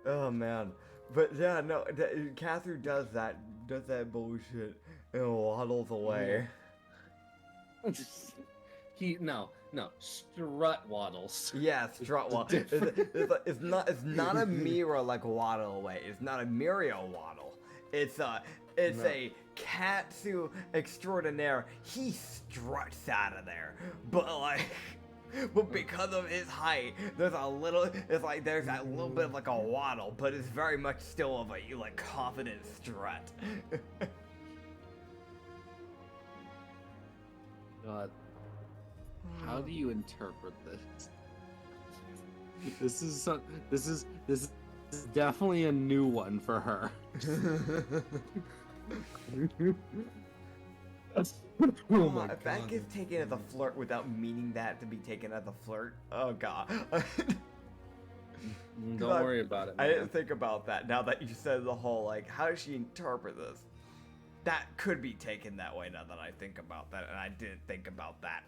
Oh man, but yeah, no, Katsu does that bullshit and waddles away. No, strut waddles. Yeah, strut waddle. It's not a Mira like waddle away. It's not a Mirio waddle. It's a Katsu extraordinaire. He struts out of there, but because of his height, there's that little bit of like a waddle, but it's very much still of a like confident strut. God, how do you interpret this? This is definitely a new one for her. Oh my if that gets taken as a flirt without meaning that to be taken as a flirt, oh god. Don't worry about it, man. I didn't think about that. Now that you said the whole like, how does she interpret this? That could be taken that way now that I think about that, and I didn't think about that.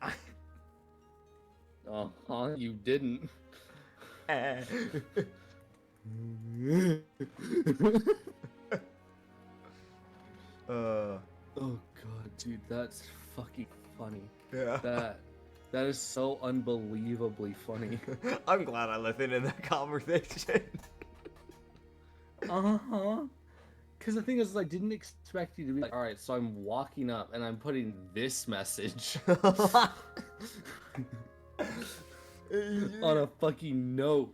You didn't. Oh god, dude, that's fucking funny. Yeah. That is so unbelievably funny. I'm glad I listened in that conversation. Because the thing is, I didn't expect you to be like, alright, so I'm walking up and I'm putting this message on a fucking note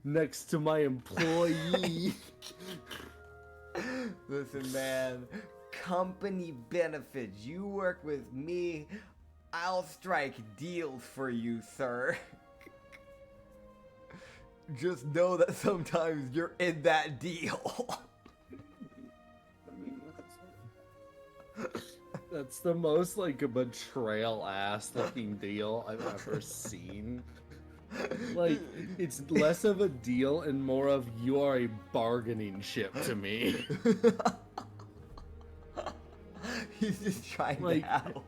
next to my employee. Listen, man. Company benefits. You work with me, I'll strike deals for you, sir. just know that sometimes you're in that deal. That's the most like a betrayal ass looking deal I've ever seen. Like, it's less of a deal and more of you are a bargaining chip to me. He's just trying Like, to help.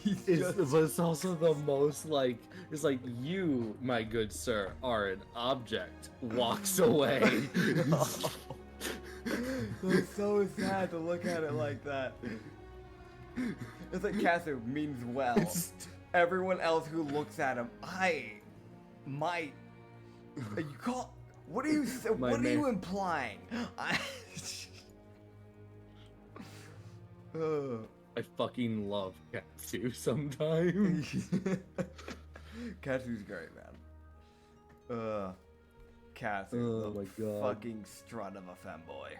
But it's also the most like, it's like, you, my good sir, are an object. Walks away. It's so sad to look at it like that. It's like Katsu means well. Everyone else who looks at him, you call. What are you? What are you implying? I fucking love Katsu sometimes. Katsu's great, man. Katsu, Oh the my God. fucking strut of a femboy.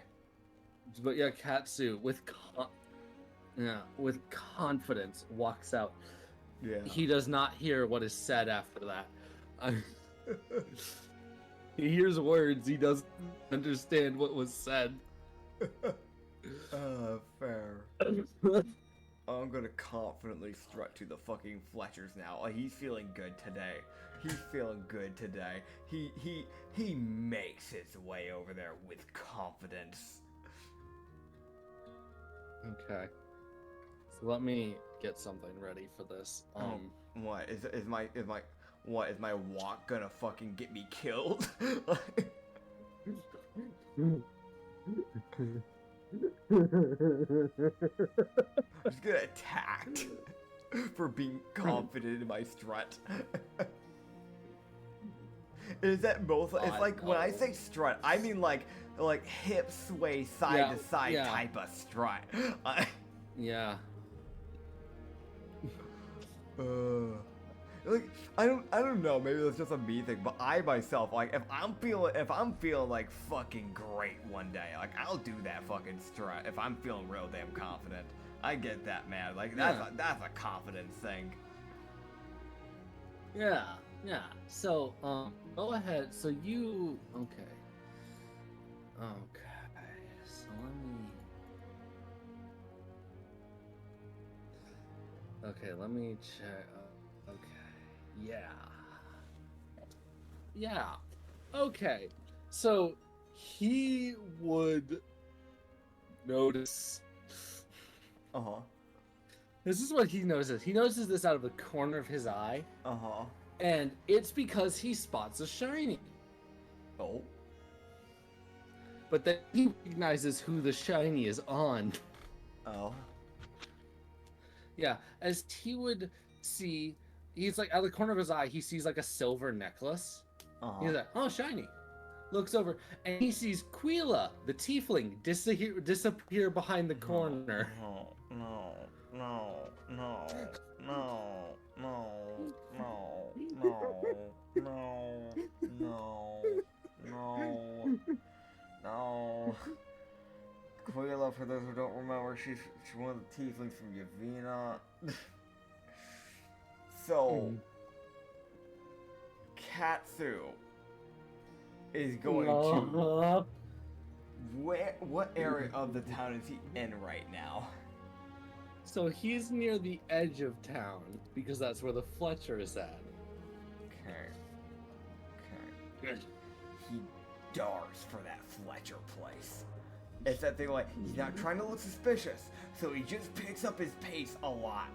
But yeah, Katsu with confidence walks out. Yeah. He does not hear what is said after that. He hears words. He doesn't understand what was said. Fair. I'm gonna confidently strut to the fucking Fletchers now. He's feeling good today. He's feeling good today. He makes his way over there with confidence. Okay. So let me get something ready for this. What is my walk gonna fucking get me killed? I'm just gonna attacked for being confident in my strut. Is that both? It's like when I say strut, I mean like hip sway side to side type of strut. Yeah. Like I don't know, maybe that's just a me thing, but I myself, like if I'm feeling like fucking great one day, like I'll do that fucking strut if I'm feeling real damn confident. I get that, man. Like that's a confidence thing. Yeah. So go ahead. So you okay. So let me check. Okay. Yeah. Okay. So he would notice. Uh-huh. This is what he notices. He notices this out of the corner of his eye. Uh-huh. And it's because he spots a shiny. Oh. But then he recognizes who the shiny is on. Oh. Yeah, as he would see, he's like, out of the corner of his eye, he sees like a silver necklace. Uh-huh. He's like, oh, shiny. Looks over, and he sees Quila, the tiefling, disappear behind the corner. No. Quila, for those who don't remember, she's one of the tieflings from Yavina. So, Katsu is going to... What area of the town is he in right now? So he's near the edge of town, because that's where the Fletcher is at. Okay. He darts for that Fletcher place. It's that thing like, he's not trying to look suspicious, so he just picks up his pace a lot.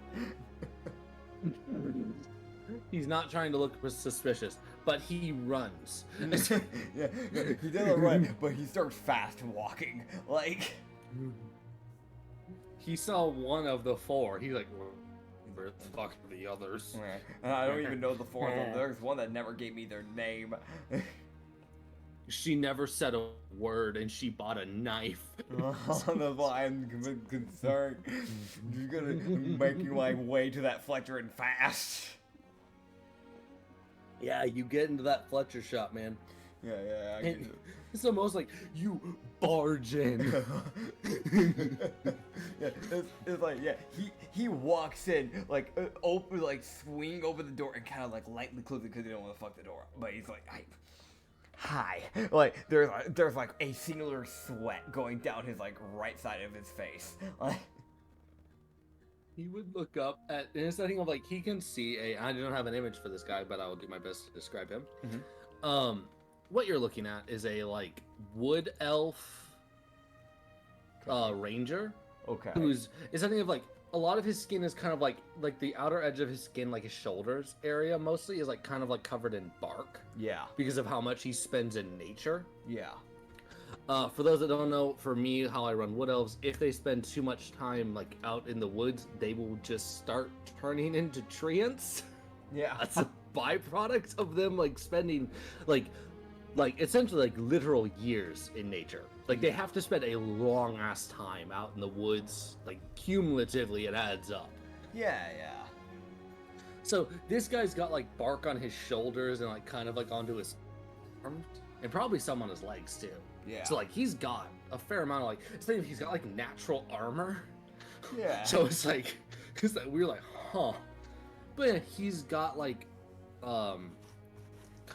He's not trying to look suspicious, but he runs. Yeah, he doesn't run, but he starts fast walking. Like, he saw one of the four. He's like, where the fuck are the others? and I don't even know the fourth one. There's one that never gave me their name. She never said a word, and she bought a knife. That's why I'm concerned. You're gonna make my way to that Fletcher and fast. Yeah, you get into that Fletcher shop, man. Yeah, I get it. It's almost like you barge in. Yeah, it's like, yeah, he walks in, like, open, like, swing over the door and kind of, like, lightly close it because he don't want to fuck the door up. But he's like, hi. Like there's like a singular sweat going down his like right side of his face. Like, He would look up at, and it's the thing of like he can see I don't have an image for this guy, but I will do my best to describe him. Mhm. What you're looking at is a like wood elf ranger okay. who's is something of like a lot of his skin is kind of like the outer edge of his skin, like his shoulders area mostly is like kind of like covered in bark Yeah. because of how much he spends in nature. Yeah. For those that don't know, for me, how I run wood elves, if they spend too much time like out in the woods, they will just start turning into treants. Yeah. That's a byproduct of them like spending like essentially like literal years in nature. Like they have to spend a long ass time out in the woods. Like cumulatively, it adds up. Yeah. So this guy's got like bark on his shoulders and like kind of like onto his arms, and probably some on his legs too. Yeah. So like he's got a fair amount of like he's got like natural armor. Yeah. So it's like we're like, huh. But he's got like kind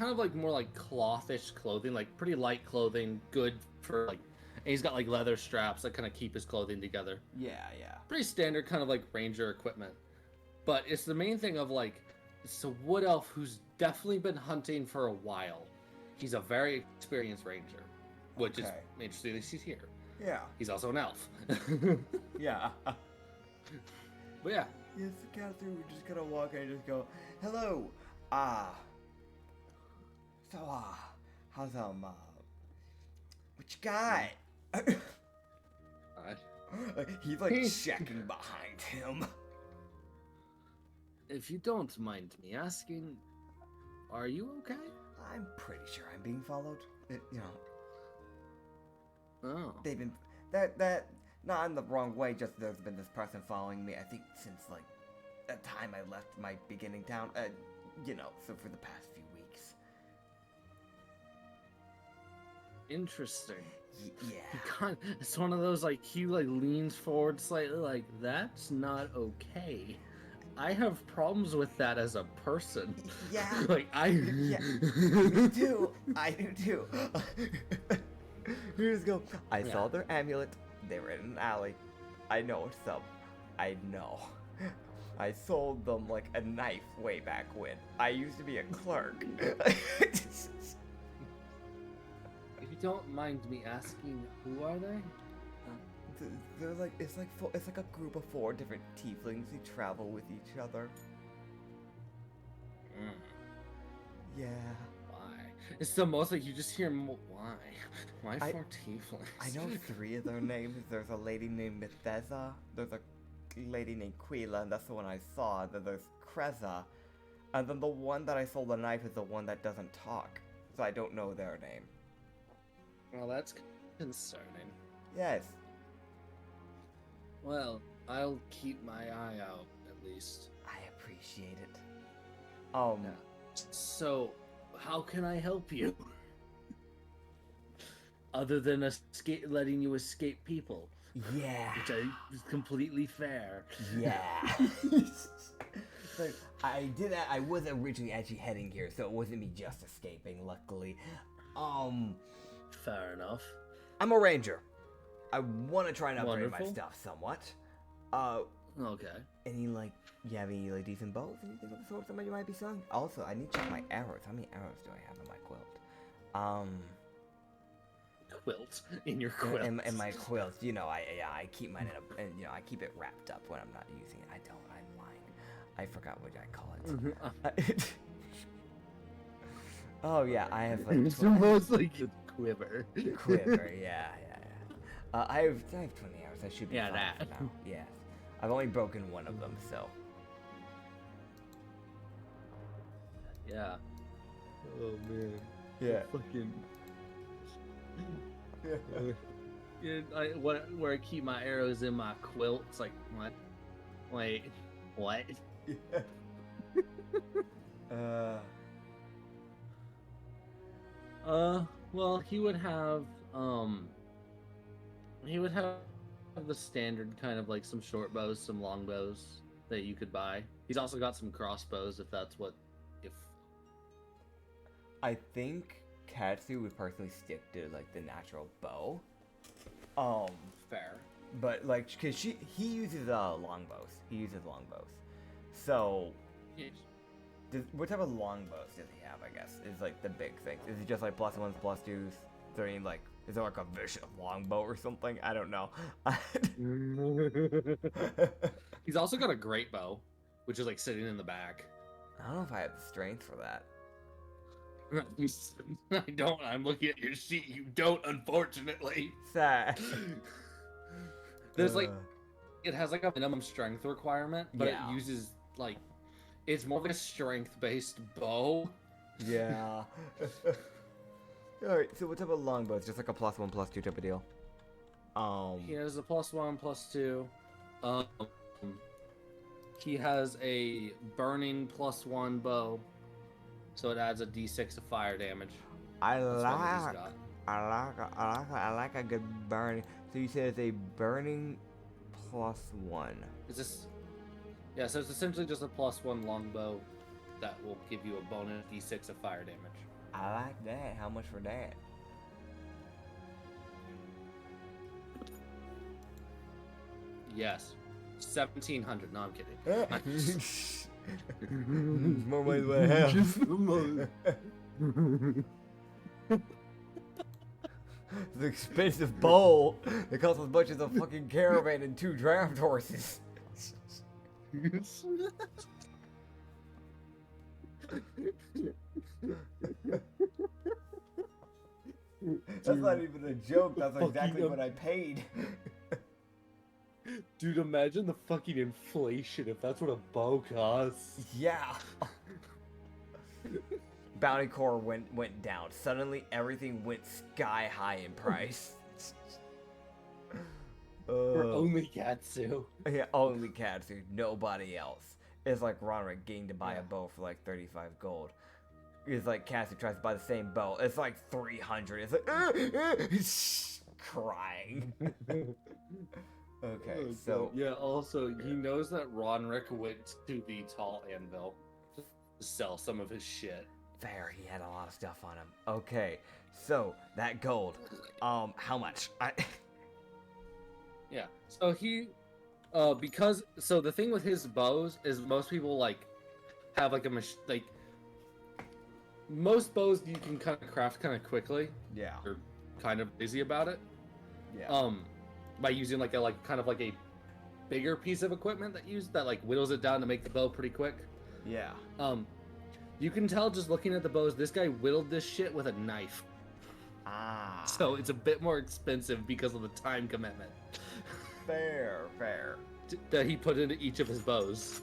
of like more like clothish clothing, like pretty light clothing, good for like, and he's got like leather straps that kind of keep his clothing together. Yeah. Pretty standard kind of like ranger equipment. But it's the main thing of like, it's a wood elf who's definitely been hunting for a while. He's a very experienced ranger, which is interesting that he's here. Yeah. He's also an elf. Yeah. But yeah. Yes, Katsu, we're just gonna walk in and just go, hello, so, how's, what you got? He's like checking behind him. If you don't mind me asking, are you okay? I'm pretty sure I'm being followed. Oh. They've been, that, not in the wrong way, just there's been this person following me, I think, since, like, the time I left my beginning town, so for the past few weeks. Interesting. Yeah. It's one of those like he like leans forward slightly like that's not okay. I have problems with that as a person. Yeah. Like Yeah. Me too. I do too. Here just go. I saw their amulet. They were in an alley. I know it's up. I know. I sold them like a knife way back when. I used to be a clerk. If you don't mind me asking, who are they? They're like it's like a group of 4 different tieflings who travel with each other. Yeah. Why? It's the most like you just hear why? Why 4 tieflings? I know 3 of their names. There's a lady named Bethesda. There's a lady named Quila, and that's the one I saw. Then there's Kreza, and then the one that I sold the knife is the one that doesn't talk. So I don't know their name. Well, that's concerning. Yes. Well, I'll keep my eye out, at least. I appreciate it. Yeah. So, how can I help you? Other than letting you escape people. Yeah. Which is completely fair. Yeah. Like, I did that. I was originally actually heading here, so it wasn't me just escaping, luckily. Fair enough. I'm a ranger. I want to try and upgrade my Wonderful. stuff somewhat. Okay. You have any like decent bows? Anything of the sort that you might be selling? Also, I need to check my arrows. How many arrows do I have in my quilt? Quilt in your quilt. In my quilt, I keep mine and I keep it wrapped up when I'm not using it. I'm lying. I forgot what I call it. Oh yeah, I have like. It's almost like a quiver. Quiver, yeah. I have 20 arrows. I should be fine that. for now. Yes, I've only broken one of them, so. Yeah. Oh man. Yeah. Fucking. Yeah. Where I keep my arrows in my quilt. It's like what? Wait, what? Yeah. Well, he would have the standard kind of like some short bows, some long bows that you could buy. He's also got some crossbows if that's what. I think Katsu would personally stick to like the natural bow. Fair. But like, cause he uses longbows. He uses longbows. So, Yes. what type of longbows does he have? I guess is like the big thing. Is it just like +1s, +2s? Is there any like? Is there like a vicious longbow or something? I don't know. He's also got a great bow, which is like sitting in the back. I don't know if I have the strength for that. I don't. I'm looking at your sheet. You don't, unfortunately. Sad. There's like, it has like a minimum strength requirement, but Yeah. it uses like, it's more of a strength-based bow. Yeah. Alright, so what type of longbow? It's just like a +1, +2 type of deal. He has a +1, +2. He has a burning +1 bow, so it adds a d6 of fire damage. I That's what he's like, got. I like a good burning. So you said it's a burning +1. Is this? Yeah, so it's essentially just a +1 longbow that will give you a bonus d6 of fire damage. I like that. How much for that? Yes, 1,700. No, I'm kidding. More money than I have. It's an expensive bowl. It costs as much as a fucking caravan and 2 draft horses. That's not even a joke. That's exactly what I paid. Dude, imagine the fucking inflation if that's what a bow costs. Yeah. Bounty Core went down. Suddenly, everything went sky high in price. For only Katsu. Yeah, only Katsu, nobody else. It's like Ronrick getting to buy a bow for like 35 gold. It's like Katsu tries to buy the same bow. It's like 300. It's like crying. Okay, so yeah. Also, he knows that Ronrick went to the tall anvil to sell some of his shit. fair, he had a lot of stuff on him. Okay, so that gold. How much? Yeah. So he, because the thing with his bows is most people like have like most bows you can kind of craft kind of quickly. Yeah. You're kind of busy about it. Yeah. By using like a kind of a bigger piece of equipment that like whittles it down to make the bow pretty quick. Yeah. You can tell just looking at the bows, this guy whittled this shit with a knife. Ah. So it's a bit more expensive because of the time commitment. Fair. That he put into each of his bows.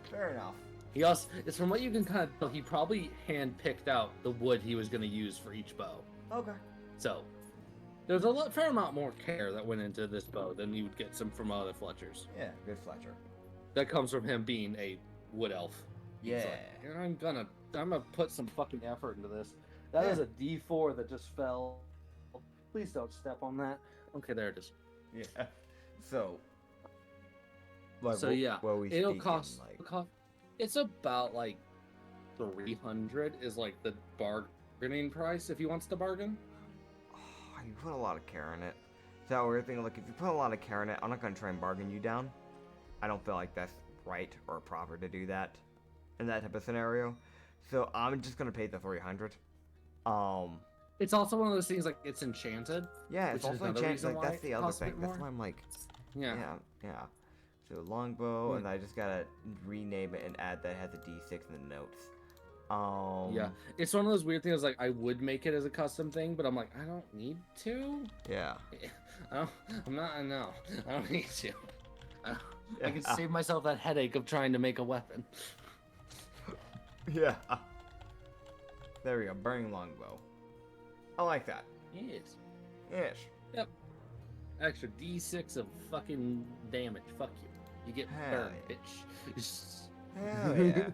Fair enough. He also, it's from what you can kind of tell, he probably hand-picked out the wood he was going to use for each bow. Okay. So, there's a fair amount more care that went into this bow than you would get some from other Fletchers. Yeah, good Fletcher. That comes from him being a wood elf. He's Yeah. like, I'm gonna put some fucking effort into this. That is a D4 that just fell. Please don't step on that. Okay, there it is. Yeah. So. Like, So yeah, what we it'll speaking, cost. like... It's about like 300 is like the bargaining price if he wants to bargain. Oh, you put a lot of care in it. Is that weird thing? Like, if you put a lot of care in it, I'm not gonna try and bargain you down. I don't feel like that's right or proper to do that in that type of scenario. So I'm just gonna pay the 300. It's also one of those things like it's enchanted. Yeah, it's Which is also another enchanted. reason Like, why that's the it other costs a thing. bit That's more. why I'm like, Yeah. yeah. So longbow, Yeah. and I just gotta rename it and add that it has a D6 in the notes. Yeah, it's one of those weird things. Like I would make it as a custom thing, but I'm like, I don't need to. Yeah. I don't need to. I can Yeah. save myself that headache of trying to make a weapon. Yeah. There we go. Burning longbow. I like that. Yes. Yes. Extra D6 of fucking damage. Fuck you. You get Hell burned, yeah. bitch. Hell yeah.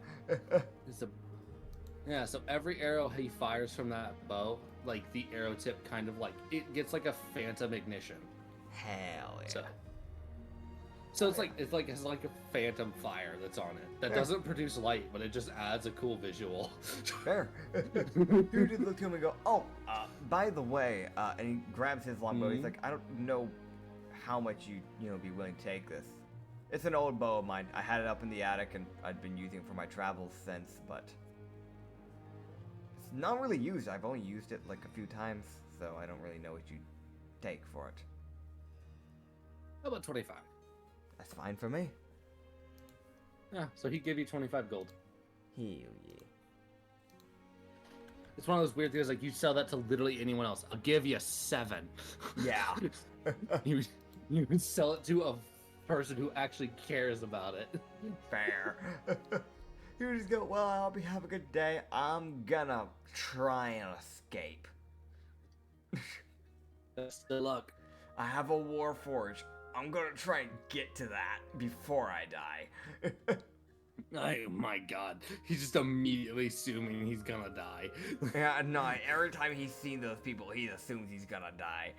Yeah, so every arrow he fires from that bow, like the arrow tip kind of like it gets like a phantom ignition. Hell yeah. So So it's like a phantom fire that's on it that Yeah. doesn't produce light, but it just adds a cool visual. Fair. You just look to him and go, oh, by the way, and he grabs his longbow. He's like, I don't know how much you be willing to take this. It's an old bow of mine. I had it up in the attic and I'd been using it for my travels since, but it's not really used. I've only used it like a few times, so I don't really know what you take for it. How about 25? That's fine for me. Yeah, so he gave you 25 gold. Hell yeah. It's one of those weird things, like, you sell that to literally anyone else. I'll give you 7. Yeah. you would sell it to a person who actually cares about it. Fair. You just go, well, I hope you have a good day. I'm gonna try and escape. Best of luck. I have a war forge. I'm gonna try and get to that before I die. Oh my god. He's just immediately assuming he's gonna die. Yeah, no, every time he's seen those people, he assumes he's gonna die.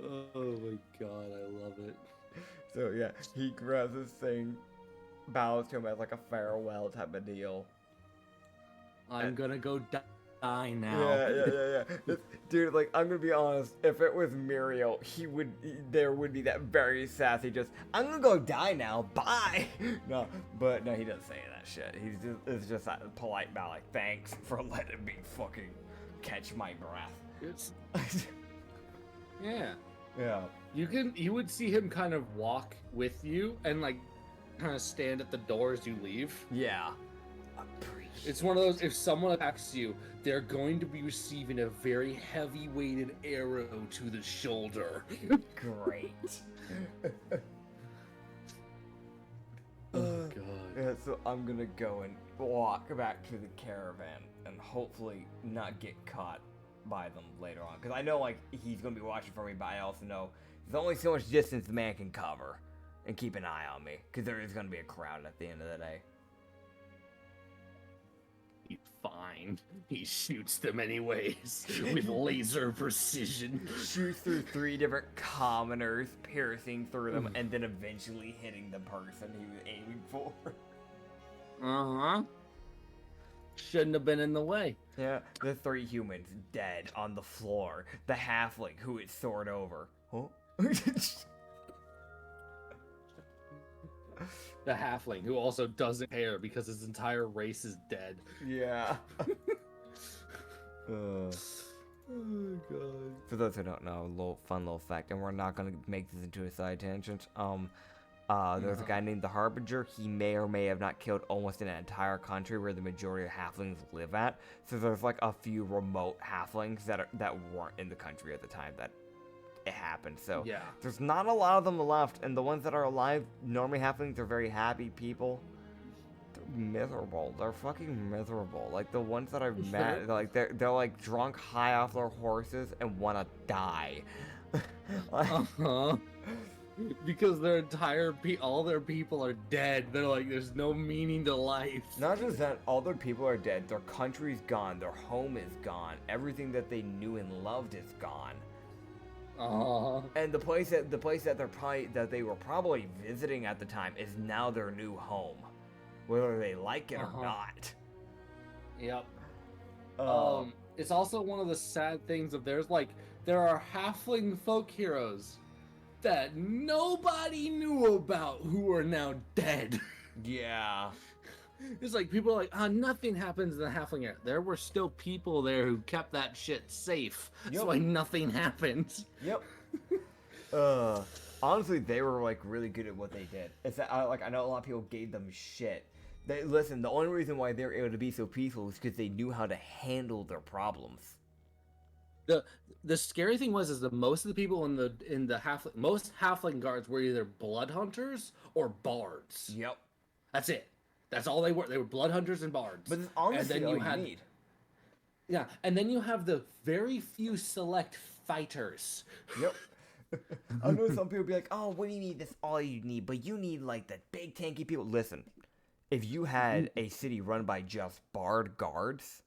Oh my god, I love it. So yeah, he grabs this thing, bows to him as like a farewell type of deal. I'm gonna go die now. Yeah. Dude, like, I'm gonna be honest, if it was Muriel, there would be that very sassy I'm gonna go die now, bye! No, he doesn't say that shit. It's just that polite bow, like, thanks for letting me fucking catch my breath. Yeah. Yeah. You would see him kind of walk with you and like kind of stand at the door as you leave. Yeah. It's one of those, if someone attacks you, they're going to be receiving a very heavy weighted arrow to the shoulder. Great. Oh god. Yeah, so I'm gonna go and walk back to the caravan and hopefully not get caught by them later on. Because I know, like, he's gonna be watching for me, but I also know there's only so much distance the man can cover and keep an eye on me. Because there is gonna be a crowd at the end of the day. He's fine. He shoots them anyways with laser precision. Shoots through 3 different commoners, piercing through them, and then eventually hitting the person he was aiming for. Uh-huh. Shouldn't have been in the way. Yeah, the 3 humans dead on the floor. The halfling who it soared over. Huh? The halfling who also doesn't care because his entire race is dead. Yeah. Oh god. For those who don't know, fun little fact, and we're not gonna make this into a side tangent. There's a guy named the Harbinger. He may or may have not killed almost an entire country where the majority of halflings live at. So there's like a few remote halflings that weren't in the country at the time that it happened. So Yeah. there's not a lot of them left, and the ones that are alive, normally halflings are very happy people. They're miserable. They're fucking miserable. Like the ones that I've met, they're like drunk, high off their horses, and wanna die. Uh-huh. Because their entire all their people are dead. They're like, there's no meaning to life. Not just that, all their people are dead. Their country's gone. Their home is gone. Everything that they knew and loved is gone. And the place that they were probably visiting at the time is now their new home, whether they like it or not. Yep. It's also one of the sad things of there are halfling folk heroes that nobody knew about who are now dead. Yeah. It's like people are like, nothing happens in the halfling era. There were still people there who kept that shit safe. Yep. That's why nothing happened. Yep. Honestly, they were like really good at what they did. It's that I know a lot of people gave them shit. Listen, the only reason why they were able to be so peaceful is because they knew how to handle their problems. The scary thing was that most of the people in the most halfling guards were either blood hunters or bards. Yep. That's it. That's all they were. They were blood hunters and bards. But honestly, all you need. Yeah, and then you have the very few select fighters. Yep. I know some people be like, oh, what do you need? That's all you need. But you need, like, the big tanky people. Listen, if you had a city run by just bard guards,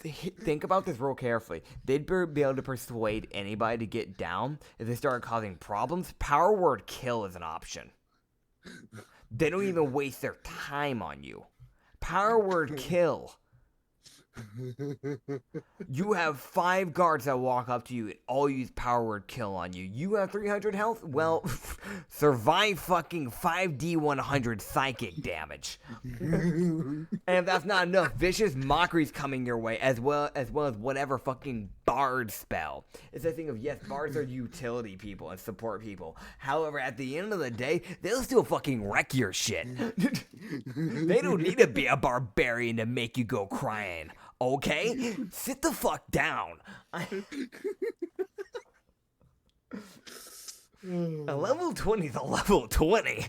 Think about this real carefully. They'd be able to persuade anybody to get down if they started causing problems. Power word kill is an option. They don't even waste their time on you. Power word kill. You have 5 guards that walk up to you and all use power word kill on you. You have 300 health? Well, survive fucking 5d100 psychic damage. And if that's not enough, vicious mockery's coming your way, as well as whatever fucking bard spell. It's a thing of, yes, bards are utility people and support people. However, at the end of the day, they'll still fucking wreck your shit. They don't need to be a barbarian to make you go crying. Okay? Sit the fuck down. A level 20 is a level 20.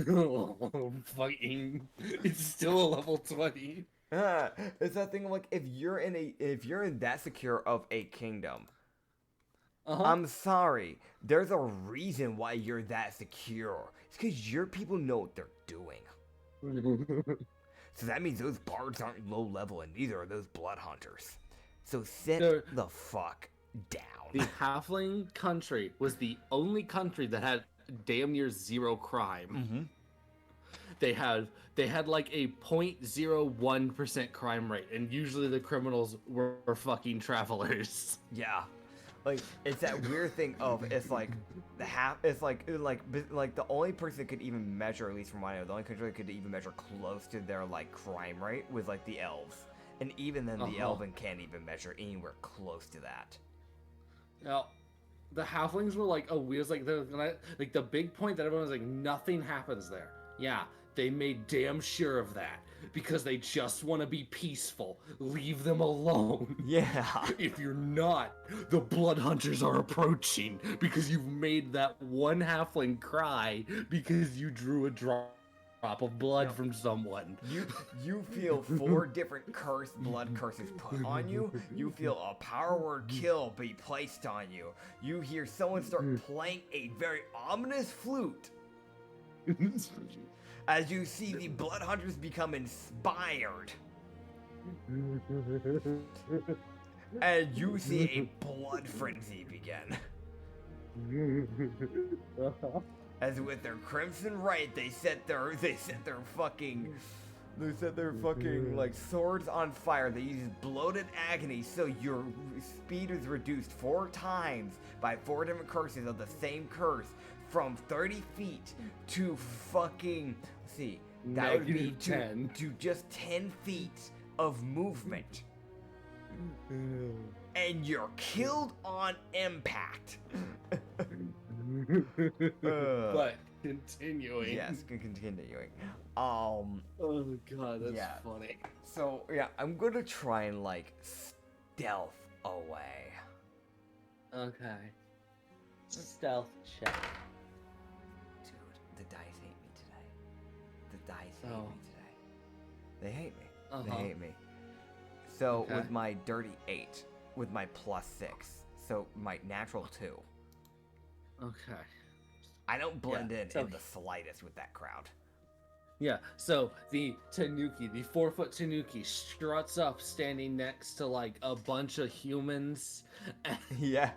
Oh, fucking. It's still a level 20. It's that thing of like, if you're in that secure of a kingdom, I'm sorry, there's a reason why you're that secure. It's because your people know what they're doing. So that means those bards aren't low level, and neither are those blood hunters. So sit the fuck down. The halfling country was the only country that had damn near 0 crime. Mm-hmm. They had like a 0.01% crime rate, and usually the criminals were fucking travelers. Yeah. Like, it's that weird thing of, it's like the only person that could even measure, at least from what I know, the only country that could even measure close to their like crime rate was like the elves, and even then the elven can't even measure anywhere close to that. Now, the halflings were like a weird, like the big point that everyone was like, nothing happens there. Yeah, they made damn sure of that. Because they just want to be peaceful. Leave them alone. Yeah. If you're not, the blood hunters are approaching because you've made that one halfling cry because you drew a drop of blood from someone. You feel 4 different blood curses put on you. You feel a power word kill be placed on you. You hear someone start playing a very ominous flute. As you see the blood hunters become inspired. And you see a blood frenzy begin. As with their crimson right, they set their fucking like swords on fire. They use bloated agony, so your speed is reduced 4 times by 4 different curses of the same curse, from 30 feet to fucking, let's see, that would be to just 10 feet of movement. And you're killed on impact. But continuing. Yes, continuing. Oh god, that's funny. So yeah, I'm gonna try and like stealth away. Okay. Stealth check. Dude, the dice hate me today. The dice hate me today. They hate me. They hate me. So with my dirty 8, with my +6, so my natural 2. Okay. I don't blend in the slightest with that crowd. Yeah, so the tanuki, the 4-foot tanuki, struts up standing next to like a bunch of humans. Yeah.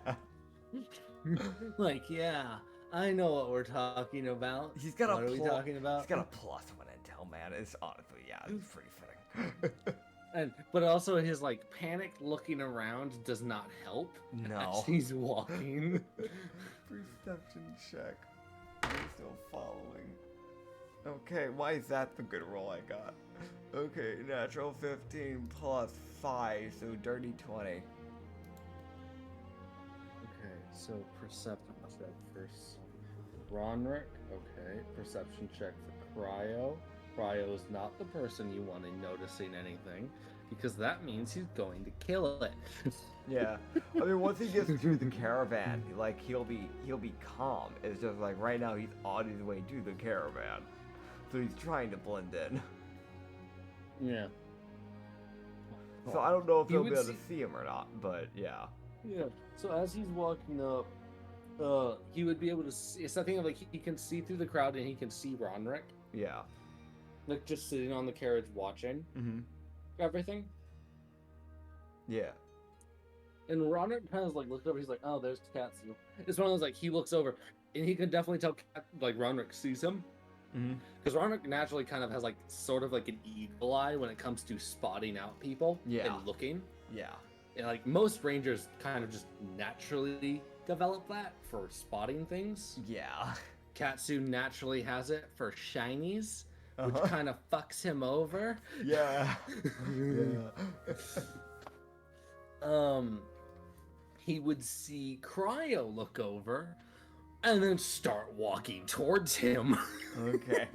Like, yeah, I know what we're talking about. He's got what are we talking about? He's got a +1 intel, man. It's honestly, it's pretty fitting. But also his like panic looking around does not help. No. As he's walking. Perception check. You're still following. Okay, why is that the good roll I got? Okay, natural 15 + 5, so dirty 20. Okay, so perception check for Ronrick. Okay, perception check for Cryo. Cryo is not the person you want in noticing anything, because that means he's going to kill it. Yeah, I mean, once he gets to the caravan, like he'll be calm. It's just like right now he's on his way to the caravan, so he's trying to blend in. Yeah. So I don't know if he'll be able to see him or not, but yeah. Yeah. So as he's walking up, he would be able to see. It's something like he can see through the crowd and he can see Ronrick. Yeah. Like just sitting on the carriage watching everything. Yeah. And Roderick kind of like looks over. He's like, "Oh, there's Katsu." It's one of those like he looks over, and he can definitely tell like Roderick sees him, Mm-hmm. because Roderick naturally kind of has like sort of like an eagle eye when it comes to spotting out people Yeah. and looking. Yeah. And like most rangers kind of just naturally develop that for spotting things. Yeah. Katsu naturally has it for shinies, which Uh-huh. kind of fucks him over. Yeah. Yeah. He would see Cryo look over and then start walking towards him. Okay.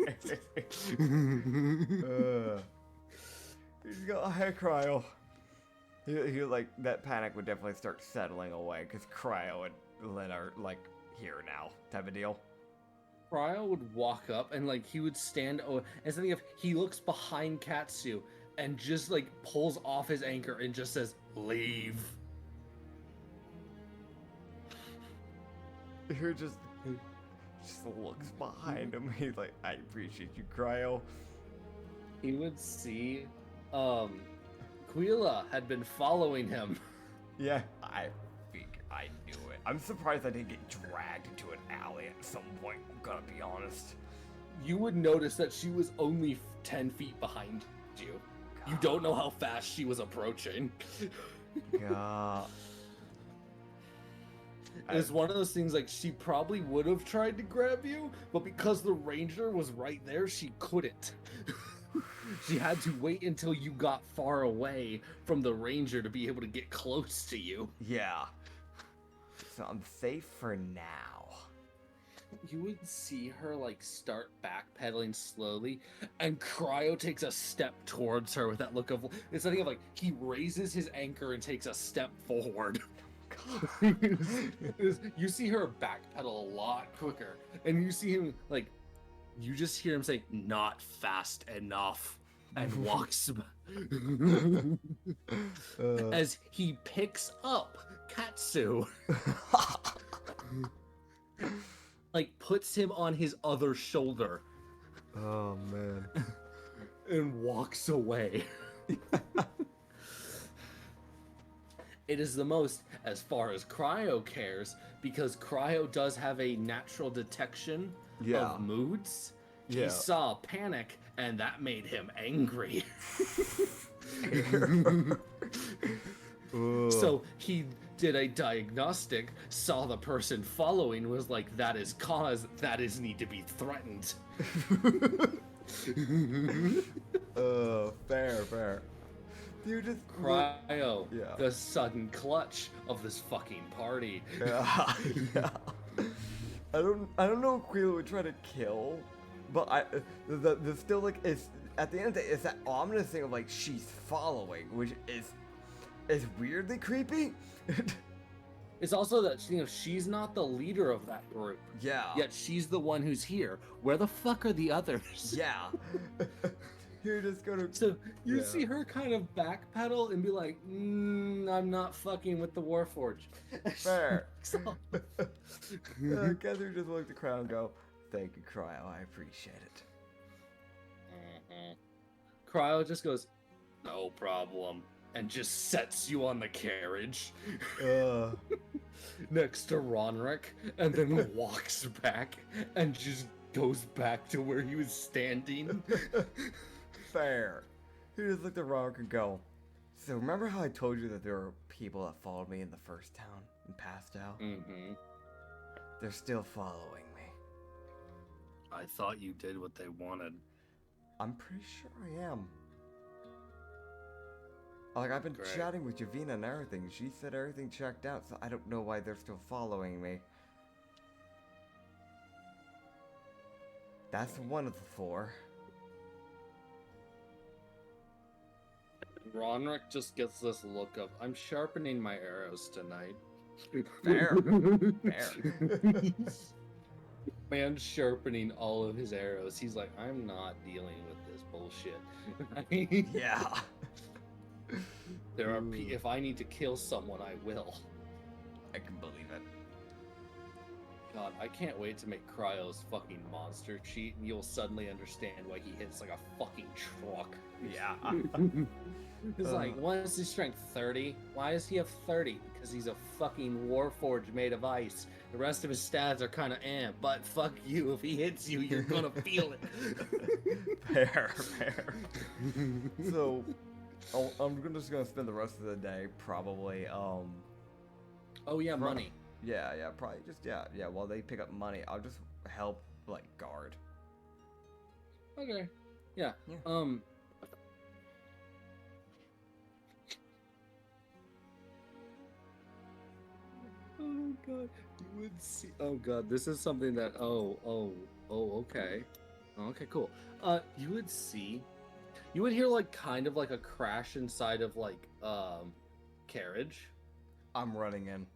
He's got a hair cryo. He like that panic would definitely start settling away because Cryo and Lynn are like here now type of deal. Cryo would walk up and like he would stand and something if he looks behind Katsu and just like pulls off his anchor and just says, "Leave." He just looks behind him. He's like, I appreciate you, Cryo. He would see Quila had been following him. Yeah, I think I knew it. I'm surprised I didn't get dragged into an alley at some point, I'm gonna be honest. You would notice that she was only 10 feet behind you. You don't know how fast she was approaching. God. It's one of those things like she probably would have tried to grab you, but because the ranger was right there, she couldn't. She had to wait until you got far away from the ranger to be able to get close to you. Yeah. So I'm safe for now. You would see her like start backpedaling slowly, and Cryo takes a step towards her with that look of it's something of like he raises his anchor and takes a step forward. You see her backpedal a lot quicker, and you see him like you just hear him say "not fast enough" and walks as he picks up Katsu. Like puts him on his other shoulder Oh man. and walks away. It is the most as far as Cryo cares, because Cryo does have a natural detection of moods. Yeah. He saw panic and that made him angry. So he did a diagnostic, saw the person following, was like, that is cause, that is need to be threatened. Fair. You just Cryo, Yeah. the sudden clutch of this fucking party. Yeah. I don't know if Quila would try to kill, but the still like it's at the end of the day it's that ominous thing of like she's following, which is weirdly creepy. It's also that she's not the leader of that group. Yeah. Yet she's the one who's here. Where the fuck are the others? Yeah. You're just gonna. So you Yeah. see her kind of backpedal and be like, I'm not fucking with the Warforged. Fair. So, Katsu just looked at the crowd and go, "Thank you, Cryo. I appreciate it." Cryo just goes, "No problem," and just sets you on the carriage next to Ronrick, and then walks back and just goes back to where he was standing. Fair. He just looked at Ronrick and go, "So remember how I told you that there were people that followed me in the first town and passed out? Mm-hmm. They're still following me. I thought you did what they wanted. I'm pretty sure I am. Like, I've been Great. chatting with Javina and everything. She said everything checked out, so I don't know why they're still following me. That's one of the four." Ronrick just gets this look of, I'm sharpening my arrows tonight. Fair. Fair. Man's sharpening all of his arrows. He's like, I'm not dealing with this bullshit. Yeah. There are if I need to kill someone, I will. I can believe it. God, I can't wait to make Cryo's fucking monster cheat, and you'll suddenly understand why he hits like a fucking truck. Yeah. It's like, why is his strength 30? Why does he have 30? Because he's a fucking warforged made of ice. The rest of his stats are kind of but fuck you. If he hits you, you're gonna feel it. Fair. So, I'm just gonna spend the rest of the day probably, Oh yeah, money. Yeah, probably just, yeah, while they pick up money, I'll just help, like, guard. Okay. Yeah. Oh god, you would see. Oh god, this is something that. Okay. Okay, cool. You would see. You would hear like kind of like a crash inside of like carriage. I'm running in.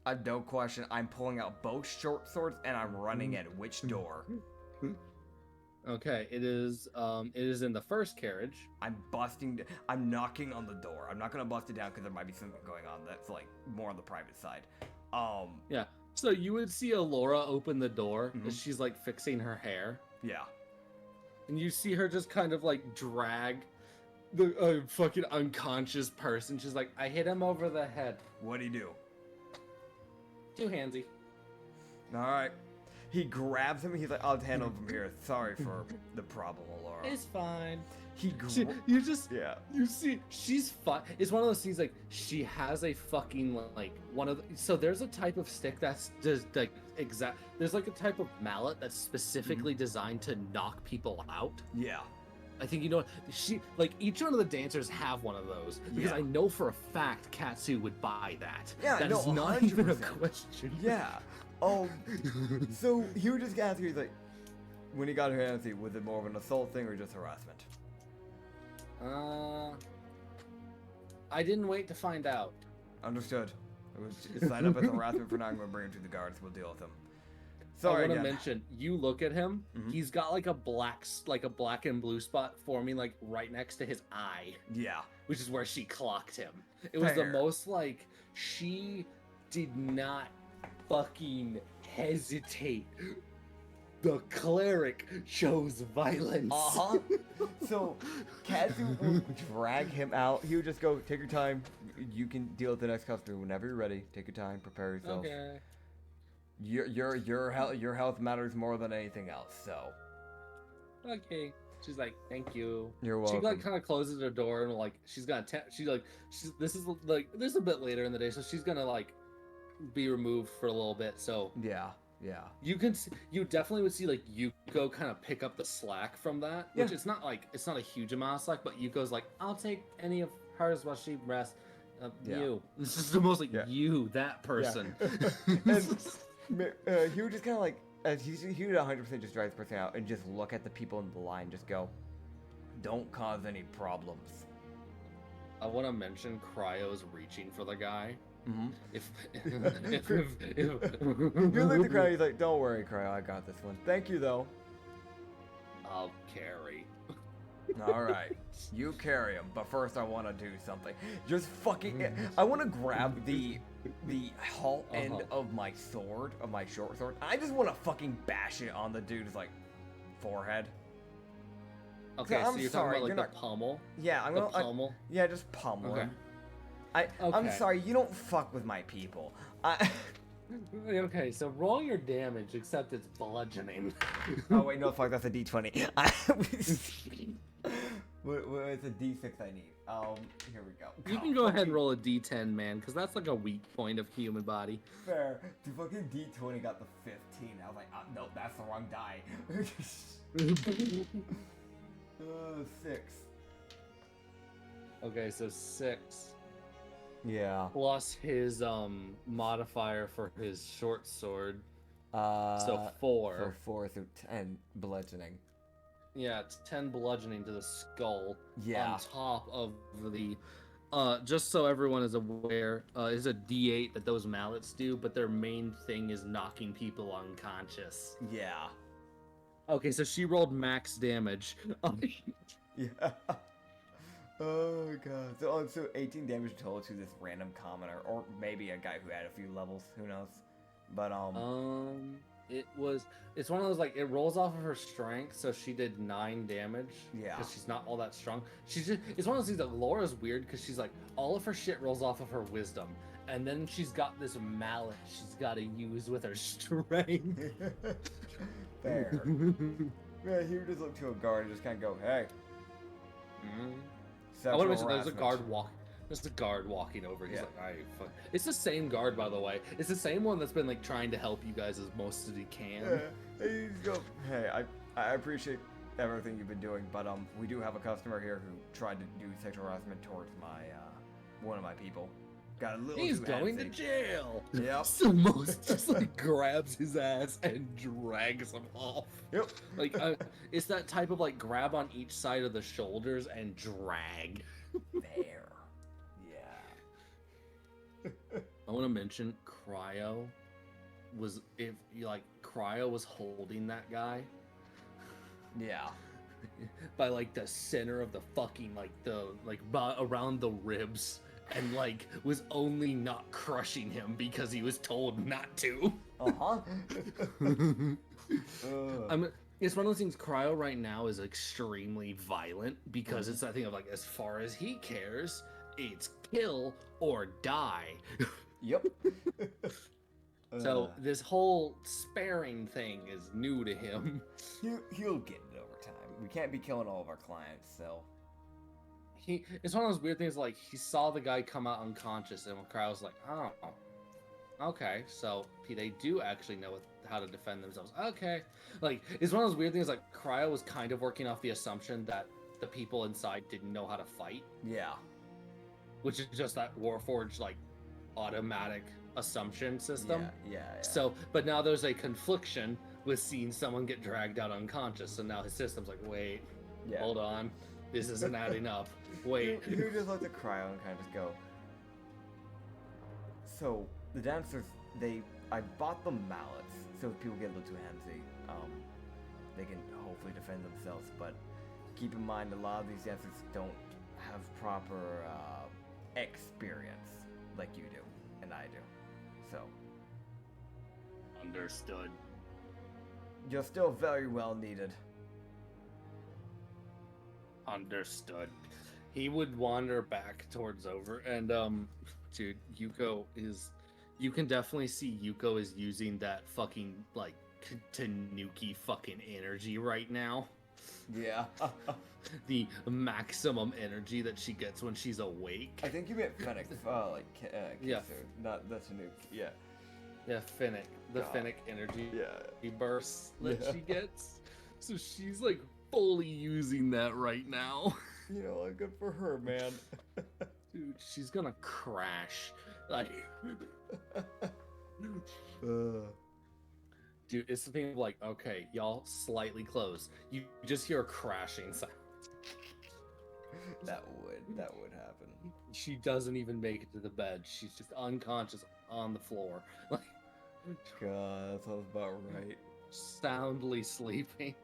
I have no question. I'm pulling out both short swords and I'm running in. Which door? Okay, it is in the first carriage. I'm knocking on the door. I'm not gonna bust it down because there might be something going on that's like more on the private side. Yeah. So you would see Alora open the door as she's like fixing her hair. Yeah. And you see her just kind of like drag the fucking unconscious person. She's like, I hit him over the head. What'd he do? Two-handsy. Alright. He grabs him and he's like, I'll handle him from here. Sorry for the problem, Alora. It's fine. Yeah. You see, she's fine. It's one of those things like she has a fucking like one of the, so there's a type of stick that's just like there's like a type of mallet that's specifically designed to knock people out. Yeah. I think she like each one of the dancers have one of those because I know for a fact Katsu would buy that. Yeah, that no, is not 100%. even a question. Yeah. So he would just ask you, he's like, when he got her hands, was it more of an assault thing or just harassment? I didn't wait to find out. Understood. It was sign up as harassment for now. I'm going to bring him to the guards. We'll deal with him. Sorry, I want to mention, you look at him, he's got like a black and blue spot forming like right next to his eye. Yeah. Which is where she clocked him. It was the most like, she did not fucking hesitate. The cleric chose violence. So, Katsu will drag him out. He would just go, take your time. You can deal with the next customer whenever you're ready. Take your time. Prepare yourself. Okay. Your health matters more than anything else. So. Okay. She's like, thank you. You're welcome. She like kind of closes her door and like she's gonna this is a bit later in the day, so she's gonna like be removed for a little bit. So yeah. You definitely would see like Yuko kind of pick up the slack from that, which it's not a huge amount of slack, but Yuko's like, I'll take any of hers while she rests. You. This is the most like you, that person. And he would just kind of like, he would 100% just drive this person out and just look at the people in the line, just go, don't cause any problems. I want to mention Cryo's reaching for the guy. You look at the crowd, he's like, don't worry, Cryo, I got this one. Thank you, though. I'll carry. Alright, you carry him, but first I want to do something. Just fucking, I want to grab the halt end of my sword, of my short sword. I just want to fucking bash it on the dude's, like, forehead. Okay, so you're talking about, like, the pommel? Yeah, I'm gonna, pommel? Yeah, just pommel him. I'm sorry, you don't fuck with my people. Okay, so roll your damage, except it's bludgeoning. Oh wait, no, fuck, that's a D20. It's a D6 I need. Here we go. You can go ahead and roll a D10, man, because that's like a weak point of human body. Fair. The fucking D20 got the 15. I was like, no, that's the wrong die. 6. Okay, so 6. Yeah. Plus his modifier for his short sword. So 4. So 4 through 10 bludgeoning. Yeah, it's 10 bludgeoning to the skull. Yeah. On top of the just so everyone is aware, is a D8 that those mallets do, but their main thing is knocking people unconscious. Yeah. Okay, so she rolled max damage. Yeah. Oh god. So 18 damage total to this random commoner, or maybe a guy who had a few levels. Who knows? But it's one of those, like, it rolls off of her strength, so she did 9 damage. Yeah. Because she's not all that strong. It's one of those things that Laura's weird because she's like, all of her shit rolls off of her wisdom. And then she's got this mallet she's got to use with her strength. Fair. Yeah, he would just look to a guard and just kind of go, "Hey." I want to mention there's a guard walking over. He's like, "I fuck." It's the same guard, by the way. It's the same one that's been like trying to help you guys as most as he can. Yeah. You just go, "Hey, I appreciate everything you've been doing, but we do have a customer here who tried to do sexual harassment towards my one of my people. Got a little He's too going antsy." to jail. Yep. So most just like grabs his ass and drags him off. Yep. Like it's that type of like grab on each side of the shoulders and drag. There. Yeah. I want to mention Cryo was Cryo was holding that guy Yeah. by like the center of the fucking around the ribs. And like was only not crushing him because he was told not to. Uh-huh. It's one of those things. Cryo right now is extremely violent because it's that thing of like, as far as he cares, it's kill or die. Yep. So this whole sparing thing is new to him. He'll get it over time. We can't be killing all of our clients, so. It's one of those weird things, like, he saw the guy come out unconscious, and Cryo was like, oh, okay, so they do actually know how to defend themselves. Okay. Like, it's one of those weird things, like, Cryo was kind of working off the assumption that the people inside didn't know how to fight. Yeah. Which is just that Warforged, like, automatic assumption system. Yeah. So, but now there's a confliction with seeing someone get dragged out unconscious, so now his system's like, wait, hold on. This isn't adding up. Wait. You just let the Cryo and kind of just go. So the dancers, I bought them mallets, so if people get a little too handsy, they can hopefully defend themselves. But keep in mind, a lot of these dancers don't have proper experience like you do and I do. So. Understood. You're still very well needed. Understood. He would wander back towards over, and dude, Yuko is. You can definitely see Yuko is using that fucking like Tanuki fucking energy right now. Yeah. The maximum energy that she gets when she's awake. I think you meant Fennec, Katsu, Yeah. not the Tanuki. Yeah. Yeah, Finnick. The God. Finnick energy Yeah. bursts that she gets. So she's like fully using that right now. You know, like, good for her, man. Dude, she's gonna crash. Like, dude, it's the thing of like, okay, y'all slightly close. You just hear a crashing sound. That would happen. She doesn't even make it to the bed. She's just unconscious on the floor. Like, God, that sounds about right. soundly sleeping.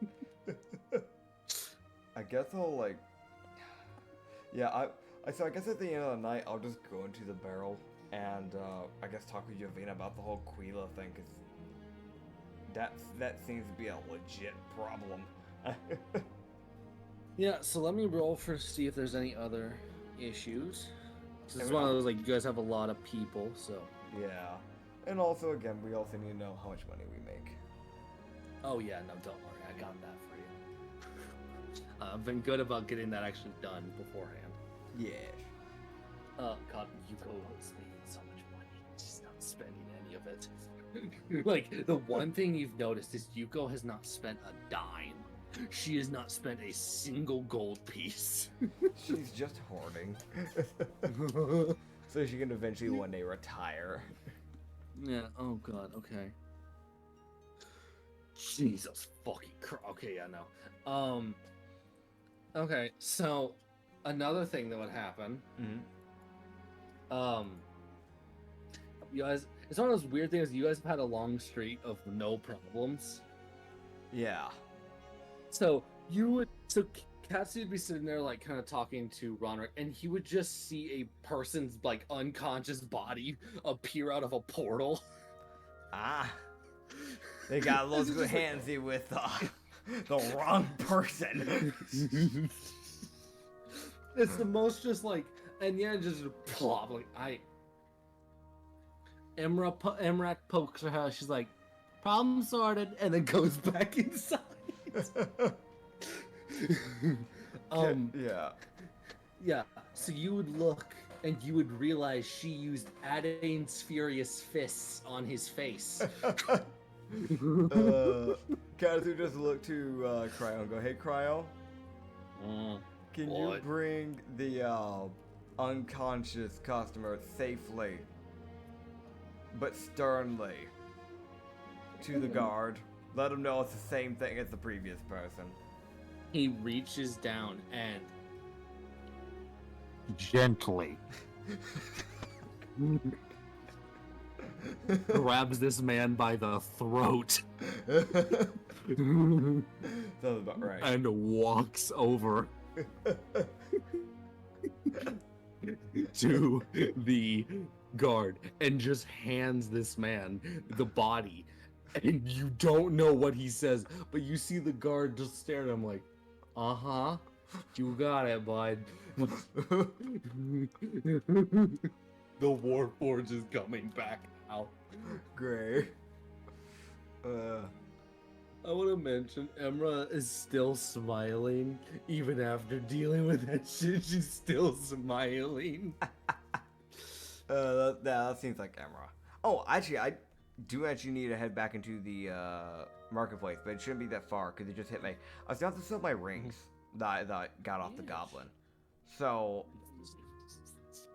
I guess I'll like. Yeah, so I guess at the end of the night, I'll just go into the barrel and I guess talk with Jovina about the whole Quila thing, because that seems to be a legit problem. Yeah, so let me roll for see if there's any other issues. This is one of those, like, you guys have a lot of people, so. Yeah. And also, again, we also need to know how much money we make. Oh yeah, no, don't worry, I got that for you. I've been good about getting that actually done beforehand. Yeah. God, Yuko is making so much money. She's not spending any of it. Like, the one thing you've noticed is Yuko has not spent a dime. She has not spent a single gold piece. She's just hoarding. So she can eventually one day retire. Yeah, oh god, okay. Jesus fucking Christ. Okay, yeah, no. Okay, so another thing that would happen. Mm-hmm. You guys, it's one of those weird things. You guys have had a long streak of no problems. Yeah. So Katsu would be sitting there, like, kind of talking to Ronrick, and he would just see a person's, like, unconscious body appear out of a portal. Ah. They got a little too handsy with the wrong person. It's the most just, like, and yeah, just plop, like, Emrak pokes her head, she's like, problem sorted, and then goes back inside. Yeah. Yeah, so you would look and you would realize she used Adain's furious fists on his face. Katsu just look to Cryo and go, hey Cryo, can you What? bring the unconscious customer safely but sternly to the guard? Let him know it's the same thing as the previous person. He reaches down and Gently grabs this man by the throat Sounds about right. and walks over to the guard and just hands this man the body. And you don't know what he says, but you see the guard just stare at him like, uh-huh, you got it, bud. The Warforged is coming back out. Great. I want to mention Emra is still smiling even after dealing with that shit. She's still smiling. That seems like Emra. Oh, actually, I do actually need to head back into the marketplace, but it shouldn't be that far because it just hit me. I was going to sell my rings that I got off the goblin. So,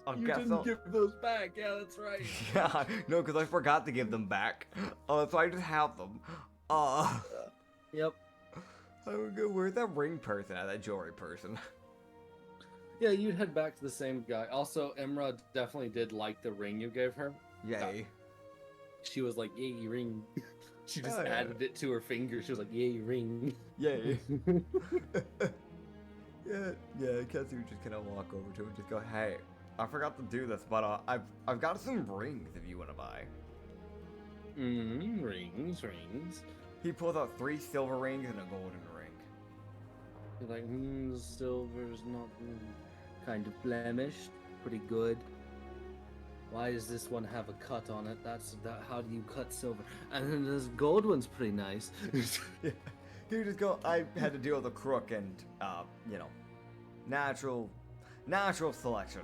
You didn't give those back. Yeah, that's right. Yeah, no, because I forgot to give them back. So I just have them. Yep. I would go, where's that ring person at, that jewelry person? Yeah, you'd head back to the same guy. Also, Emra definitely did like the ring you gave her. Yay. She was like, yay, ring. She just Oh, yeah. added it to her finger. She was like, yay, ring. Yay. Yeah, Katsu would just kind of walk over to him and just go, hey, I forgot to do this, but I've got some rings if you want to buy. Rings. He pulls out 3 silver rings and a golden ring. You're like, silver's not kind of blemished. Pretty good. Why does this one have a cut on it? How do you cut silver? And then this gold one's pretty nice. Yeah. He would just go, I had to deal with a crook and, natural selection.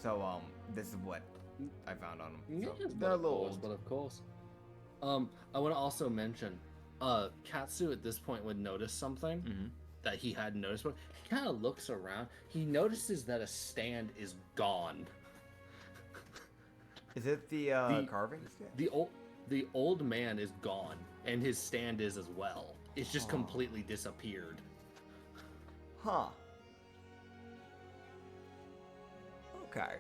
So, this is what I found on them. So, they're a little old. But of course. I want to also mention, Katsu at this point would notice something that he hadn't noticed before. He kind of looks around. He notices that a stand is gone. Is it the carvings? The old man is gone, and his stand is as well. It's just completely disappeared. Huh. Okay.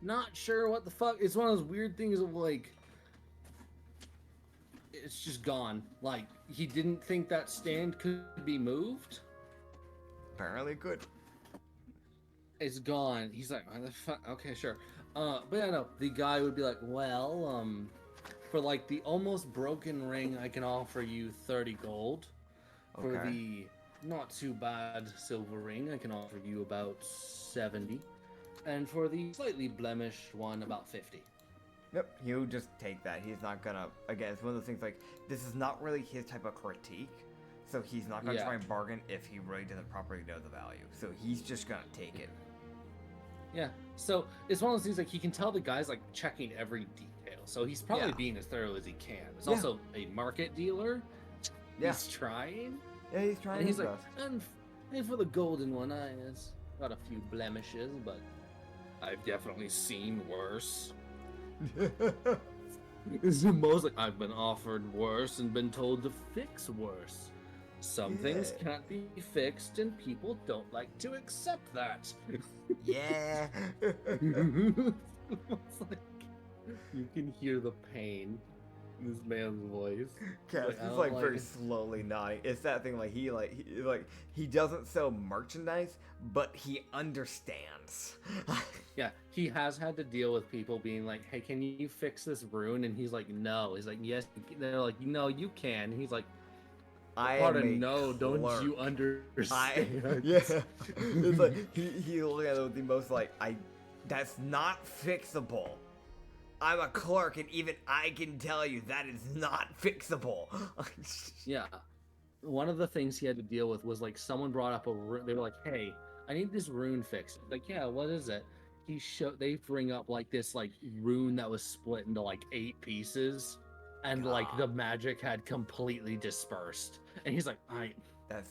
Not sure what the fuck. It's one of those weird things of like, it's just gone. Like, he didn't think that stand could be moved. Apparently good. It's gone. He's like, what the fuck? Okay, sure. But yeah, no, the guy would be like, well, for like the almost broken ring, I can offer you 30 gold. For Okay. the not too bad silver ring, I can offer you about 70. And for the slightly blemished one, about 50. Yep, he'll just take that. He's not gonna, again, it's one of those things like, this is not really his type of critique, so he's not gonna Yeah. try and bargain if he really doesn't properly know the value. So he's just gonna take it. Yeah, so it's one of those things like he can tell the guy's like checking every detail, so he's probably Yeah. being as thorough as he can. He's Yeah. also a market dealer. Yeah. He's trying, Yeah, he's trying and his he's like, best. and for the golden one, it's got a few blemishes, but I've definitely seen worse. It's the most like I've been offered worse and been told to fix worse. Some things Yeah. can't be fixed, and people don't like to accept that. Yeah. It's like, you can hear the pain. this man's voice. Cass Like, I is don't like like very it. slowly nodding. It's that thing he doesn't sell merchandise, but he understands. Yeah, he has had to deal with people being like, "Hey, can you fix this rune?" And he's like, "No." He's like, "Yes." They're like, "No, you can." He's like, I "Part am of a no, don't you clerk. understand?" Yeah. It's like he looked at it with the most like that's not fixable. I'm a clerk and even I can tell you that is not fixable. Yeah. One of the things he had to deal with was like someone brought up a rune. They were like, "Hey, I need this rune fixed." Like, "Yeah, what is it?" They bring up like this like rune that was split into like 8 pieces, and like the magic had completely dispersed. And he's like, That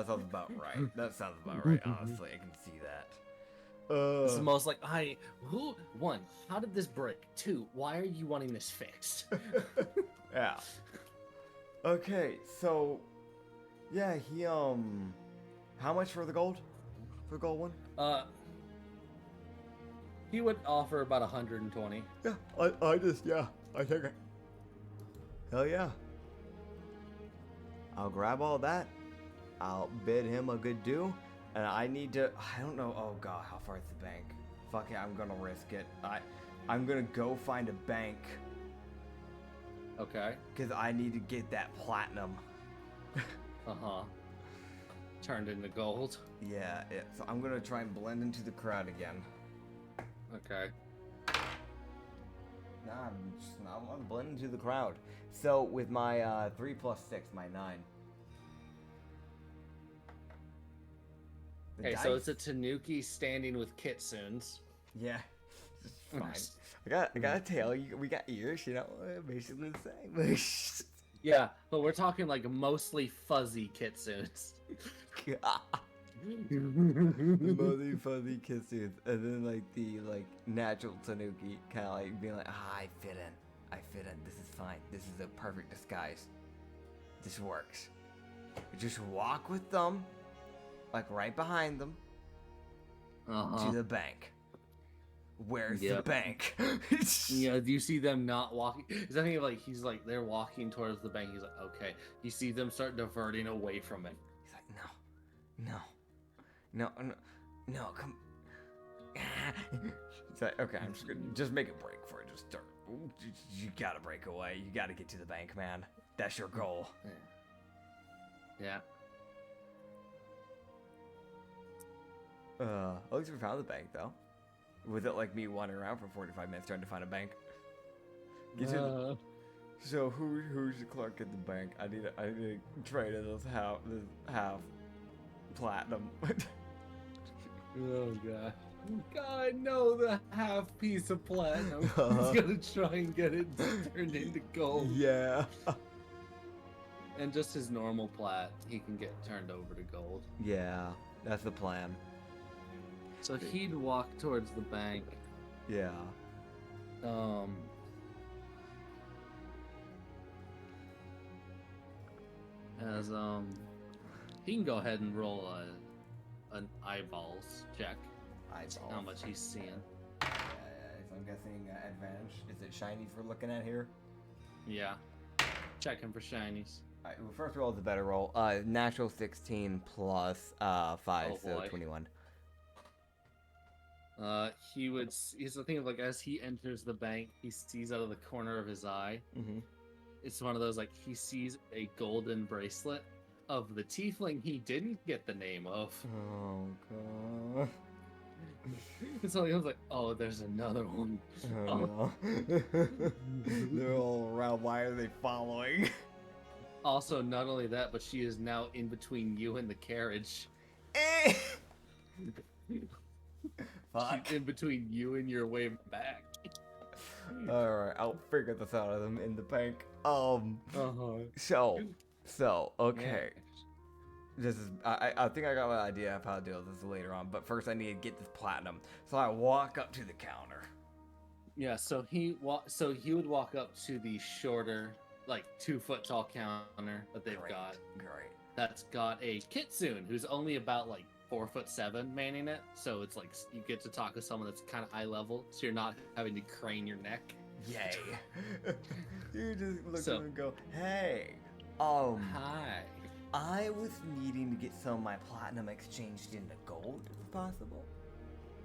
sounds about right. That sounds about right. Honestly, I can see that. It's the most like, one, how did this break? 2, why are you wanting this fixed? Yeah. Okay, so yeah, he how much for the gold? For the gold one? He would offer about 120. Yeah, I think it. Hell yeah. I'll grab all that. I'll bid him a good due. And I need to, I don't know, oh god, how far is the bank? Fuck it, I'm gonna risk it. I'm gonna go find a bank. Okay. Because I need to get that platinum. Uh-huh. Turned into gold. Yeah, so I'm gonna try and blend into the crowd again. Okay. Nah, I'm blending into the crowd. So with my 3 plus 6, my 9. The Okay, so dice- it's a Tanuki standing with kitsunes. Yeah, it's fine. I gotta tell you, we got ears, you know, basically the same. Yeah, but we're talking like mostly fuzzy kitsunes. The mother fuzzy kisses, and then like the natural tanuki, kind of like being like, I fit in. This is fine. This is a perfect disguise. This works. Just walk with them, like right behind them, to the bank. Where's the bank? Yeah, do you see them not walking? Is that thing like he's like they're walking towards the bank? He's like, okay. You see them start diverting away from it. He's like, no, come. He's like, okay, I'm just gonna make a break for it. Just start. You gotta break away. You gotta get to the bank, man. That's your goal. Yeah. At least we found the bank, though. Was it like me wandering around for 45 minutes trying to find a bank? So who's the clerk at the bank? I need to trade in this half platinum. Oh god. God, no, the half piece of platinum. He's gonna try and get it turned into gold. Yeah. And just his normal plat, he can get turned over to gold. Yeah, that's the plan. So he'd walk towards the bank. Yeah. As he can go ahead and roll an eyeballs check. See how much he's seeing. So I'm guessing advantage. Is it shinies we're looking at here? Yeah. Checking for shinies. Alright, well, first roll is the better roll. Natural 16 plus 5, so boy. 21. He's the thing of like as he enters the bank, he sees out of the corner of his eye. Mm-hmm. It's one of those like he sees a golden bracelet of the tiefling he didn't get the name of. Oh god. So he was like, oh, there's another one. Oh, no. They're all around. Why are they following? Also, not only that, but she is now in between you and the carriage. Fuck. She's in between you and your way back. Alright, I'll figure this out of them in the bank. So, okay. This is, I think I got an idea of how to deal with this later on, but first I need to get this platinum. So I walk up to the counter. Yeah, so he would walk up to the shorter, like 2 foot tall counter that they've got. Great. That's got a kitsune who's only about like 4'7" manning it. So it's like you get to talk to someone that's kind of eye level, so you're not having to crane your neck. Yay. You just look So- at him and go, hey, Hi. I was needing to get some of my platinum exchanged into gold, if possible.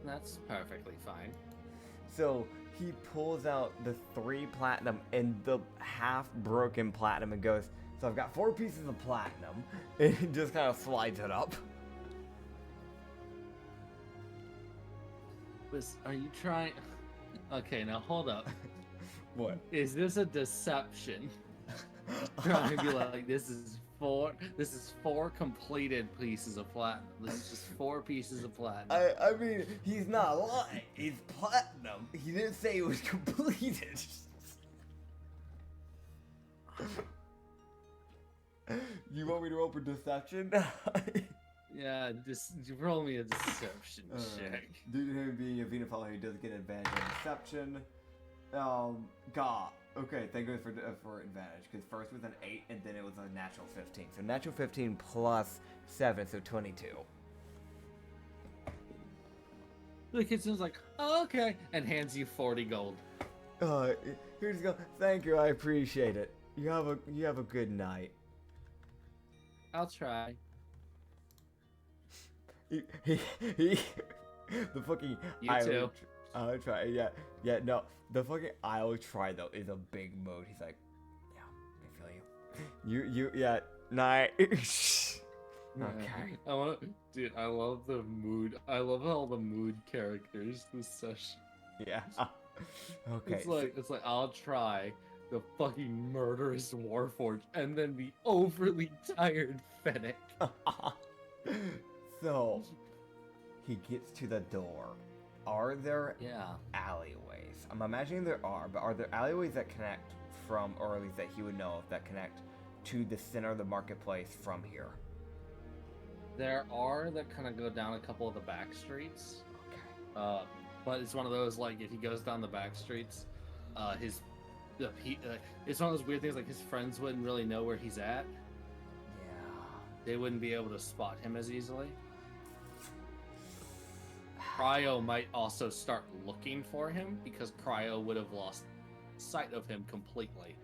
That's perfectly fine. So he pulls out the 3 platinum and the half-broken platinum and goes, so I've got 4 pieces of platinum, and he just kind of slides it up. Are you trying? Okay, now hold up. What? Is this a deception? Trying to be like, this is 4 completed pieces of platinum. This is just 4 pieces of platinum. I mean, he's not lying. It's platinum. He didn't say it was completed. You want me to roll for deception? Yeah, you roll me a deception check. Due to him being a Vena follower, he does get advantage on deception. God. Okay, thank goodness for advantage, because first was an 8, and then it was a natural 15. So natural 15 plus 7, so 22. The kid seems like, oh, okay, and hands you 40 gold. Here's go. Thank you, I appreciate it. You have a good night. I'll try. He the fucking You I too. I'll try. Yeah, no. The fucking I'll try though is a big mood. He's like, yeah, I feel you. Yeah, night. Okay. I want to, dude. I love the mood. I love all the mood characters this session. Yeah. Okay. It's like I'll try the fucking murderous warforged, and then the overly tired fennec. So he gets to the door. Are there Yeah. alleyways? I'm imagining there are, but are there alleyways that connect from, or at least that he would know of, that connect to the center of the marketplace from here? There are that kind of go down a couple of the back streets. Okay. But it's one of those, like, if he goes down the back streets, it's one of those weird things, like, his friends wouldn't really know where he's at. Yeah. They wouldn't be able to spot him as easily. Cryo might also start looking for him, because Cryo would have lost sight of him completely.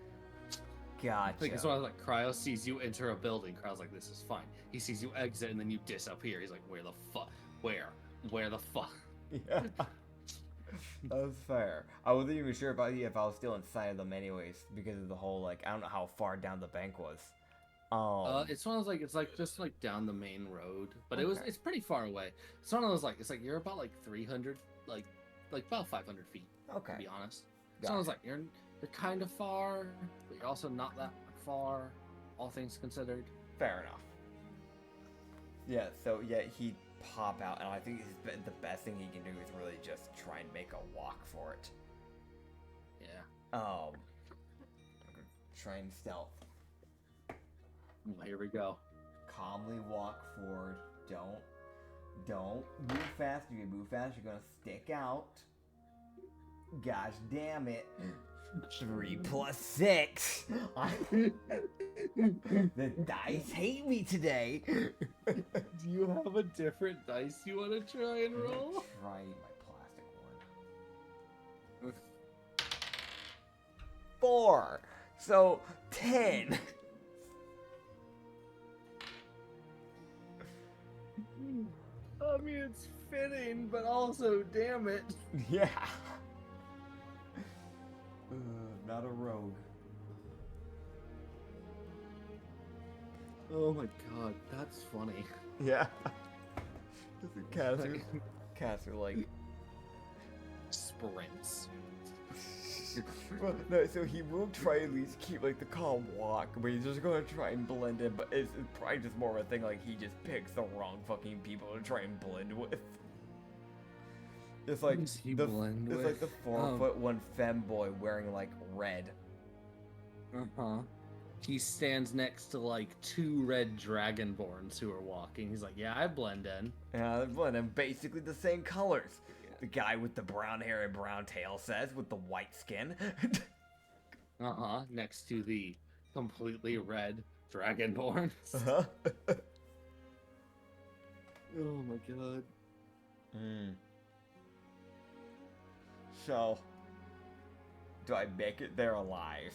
Gotcha. Like, it's one of those, like, Cryo sees you enter a building, Cryo's like, this is fine. He sees you exit, and then you disappear. He's like, where the fuck? Where the fuck? Yeah. That's fair. I wasn't even sure if I was still inside of them anyways, because of the whole, like, I don't know how far down the bank was. It's one of those, like, it's like just like down the main road, but Okay. it's pretty far away. It's one of those, like, it's like you're about like 300, like about 500 feet, Okay. to be honest. It's one of those, like, you're kind of far, but you're also not that far, all things considered. Fair enough. Yeah, so yeah, he'd pop out, and I think the best thing he can do is really just try and make a walk for it. Yeah. Try and stealth. Here we go. Calmly walk forward. Don't move fast. You can move fast, you're gonna stick out. Gosh damn it. 3 plus 6. The dice hate me today. Do you have a different dice you want to try and roll? Try my plastic one. 4. So 10. I mean, it's fitting, but also, damn it. Yeah. Not a rogue. Oh my god, that's funny. Yeah. Cats are like. Sprints. Well, no, so he will try at least keep like the calm walk, but he's just gonna try and blend in. But it's probably just more of a thing like he just picks the wrong fucking people to try and blend with. It's like Who does he the blend it's with? like the 4'1" femboy wearing like red. Uh-huh. He stands next to like 2 red dragonborns who are walking. He's like, yeah, I blend in. Yeah, they blend in basically the same colors. The guy with the brown hair and brown tail says, with the white skin. Uh-huh. Next to the completely red dragonborns. Uh-huh. Oh my god. So, do I make it there alive?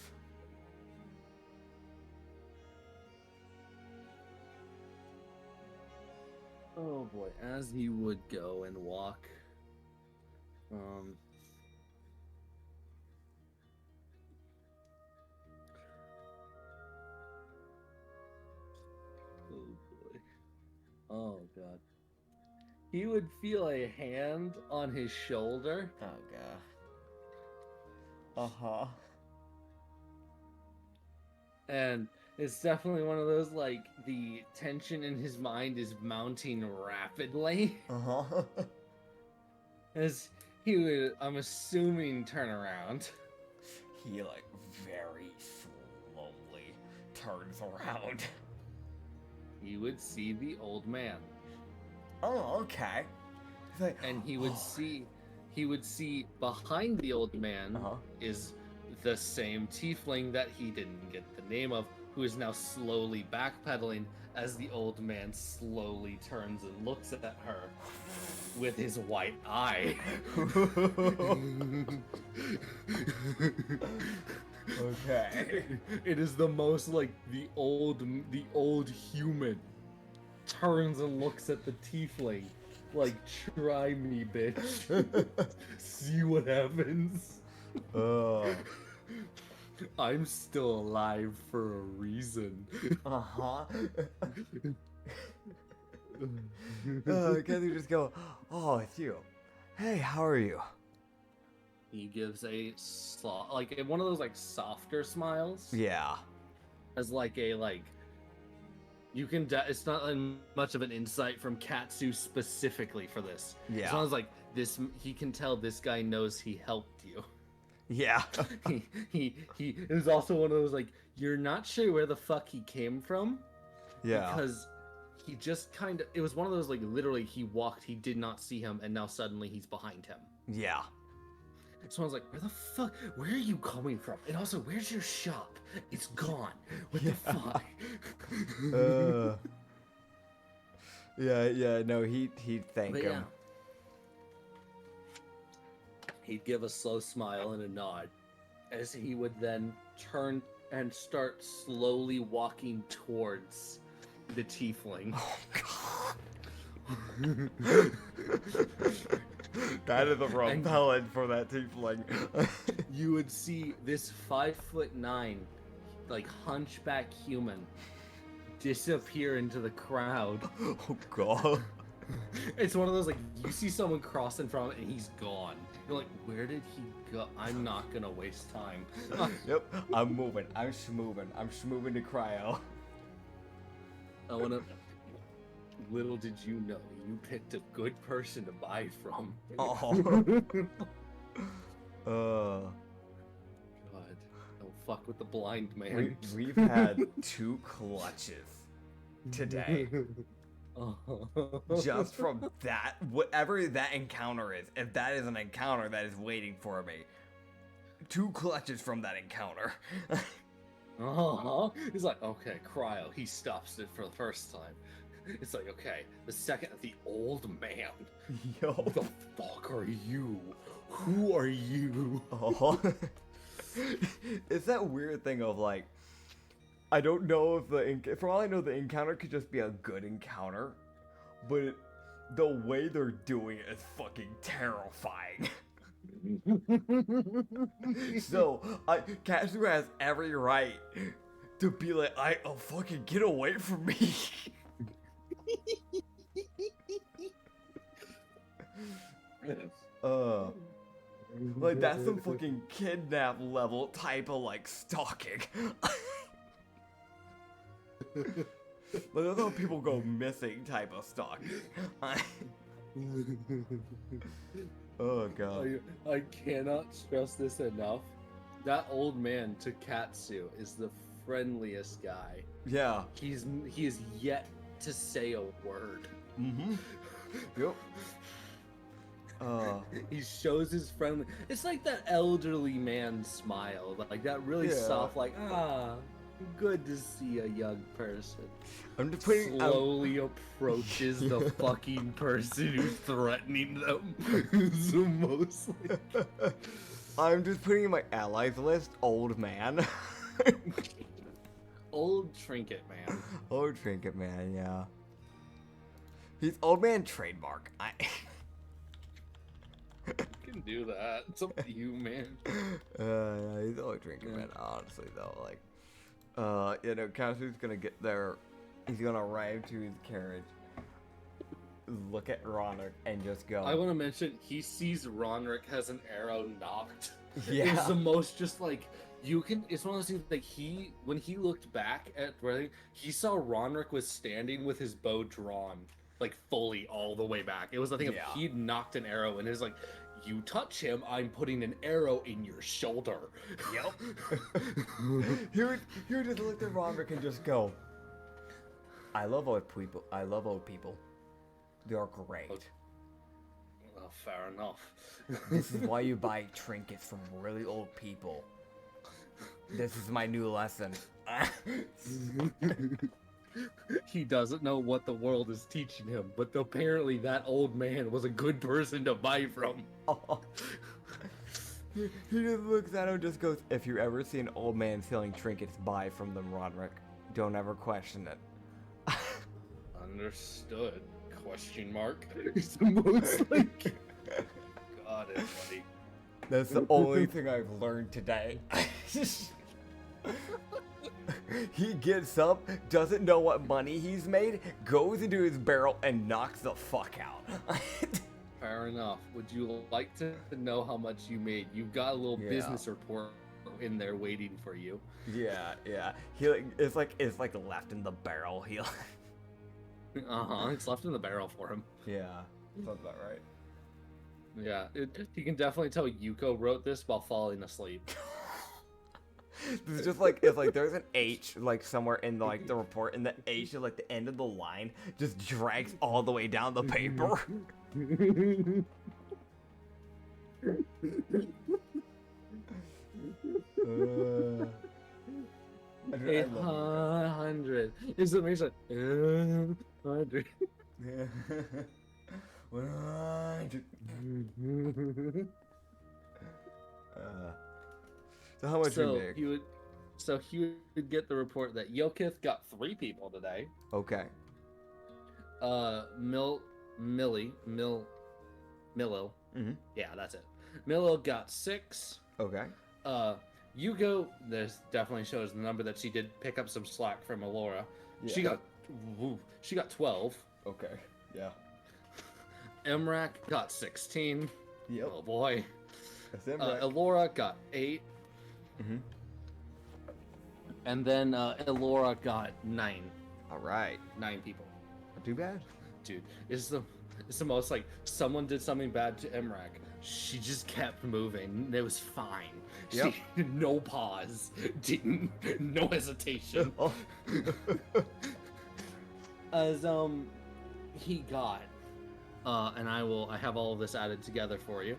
Oh boy, as he would go and walk. Oh boy. Oh god. He would feel a hand on his shoulder. Oh god. Uh-huh. And it's definitely one of those, like, the tension in his mind is mounting rapidly. Uh-huh. As he would, I'm assuming, turn around. He, like, very slowly turns around. He would see the old man. Oh, okay. He's like, And he would see behind the old man Uh-huh. is the same tiefling that he didn't get the name of, who is now slowly backpedaling as the old man slowly turns and looks at her with his white eye. Okay. It is the most like the old human turns and looks at the tiefling like, try me, bitch. See what happens. I'm still alive for a reason. Uh-huh. Katsu just go, oh, it's you. Hey, how are you? He gives a like one of those like softer smiles. Yeah. As like a like. You can. It's not much of an insight from Katsu specifically for this. Yeah. As long as like this, he can tell this guy knows he helped you. Yeah. He. It was also one of those like you're not sure where the fuck he came from. Yeah. Because he just kind of. It was one of those like literally he walked, he did not see him, and now suddenly he's behind him. Yeah. So I was like, where the fuck? Where are you coming from? And also, where's your shop? It's gone. What the fuck? Yeah, no, he'd thank But him. yeah. He'd give a slow smile and a nod as he would then turn and start slowly walking towards the tiefling. Oh, God. That is a repellent for that tiefling. You would see this 5'9", like hunchback human disappear into the crowd. Oh, God. It's one of those like you see someone cross in front and he's gone. You're like, where did he go? I'm not gonna waste time. Yep, I'm moving. I'm schmoving to cryo. I wanna. Little did you know, you picked a good person to buy from. Oh. God, don't fuck with the blind man. We've had 2 clutches today. Just from that, whatever that encounter is, if that is an encounter that is waiting for me. 2 clutches from that encounter. He's like, okay, cryo. He stops it for the first time. It's like, okay, the second, the old man. Yo. Who the fuck are you? Who are you? Oh. It's that weird thing of like, I don't know if for all I know, the encounter could just be a good encounter, but the way they're doing it is fucking terrifying. So, Katsu has every right to be like, oh, fucking get away from me. Like that's some fucking kidnap level type of like stalking. Like that's how people go missing type of stalking. Oh god. I cannot stress this enough. That old man to Katsu is the friendliest guy. Yeah. He is yet to say a word. Mm-hmm. Yep. He shows his friendly. It's like that elderly man smile, like that really soft, like good to see a young person. I'm just putting Slowly approaches the fucking person who's threatening them. It's the most like... I'm just putting in my allies list, old man. Old trinket man. Old trinket man, yeah. He's old man trademark. You can do that. It's up to you, man. Yeah, he's old trinket man, honestly, though. Like, Katsu's gonna get there. He's gonna arrive to his carriage, look at Ronner, and just go. I want to mention, he sees Ronrick has an arrow knocked. Yeah. It's the most just like, it's one of those things, like, when he looked back at where he saw Ronrick was standing with his bow drawn, like, fully all the way back. It was the thing of, he'd knocked an arrow, and it was like, you touch him, I'm putting an arrow in your shoulder. Yep. he would just look at Ronrick and just go, I love old people. I love old people. They're great. Well, fair enough. This is why you buy trinkets from really old people. This is my new lesson. He doesn't know what the world is teaching him, but apparently that old man was a good person to buy from. He just looks at him and just goes, if you ever see an old man selling trinkets, buy from them, Roderick. Don't ever question it. Understood. Question mark. It's the most like... Got it, buddy. That's the only thing I've learned today. He gets up, doesn't know what money he's made, goes into his barrel, and knocks the fuck out. Fair enough. Would you like to know how much you made? You've got a little business report in there waiting for you. Yeah. It's like left in the barrel. It's left in the barrel for him. Yeah, sounds about right. Yeah, you can definitely tell Yuko wrote this while falling asleep. It's just like, it's like there's an H like somewhere in the report, and the H is like the end of the line just drags all the way down the paper. 800. It's amazing. 100. 100. So how much you make? He would get the report that Yokith got 3 people today. Okay. Millil. Mm-hmm. Yeah, that's it. Millil got 6. Okay. Yuko, this definitely shows the number that she did pick up some slack from Alora. Yeah. She got 12. Okay. Yeah. Emrak got 16. Yep. Oh boy. That's Emrak. Alora got 8. Mm-hmm. And then Elora got 9. All right. 9 people. Not too bad. Dude, it's the most like someone did something bad to Emrak. She just kept moving. It was fine. Yep. She, no pause. Didn't. No hesitation. As he got, and I have all of this added together for you.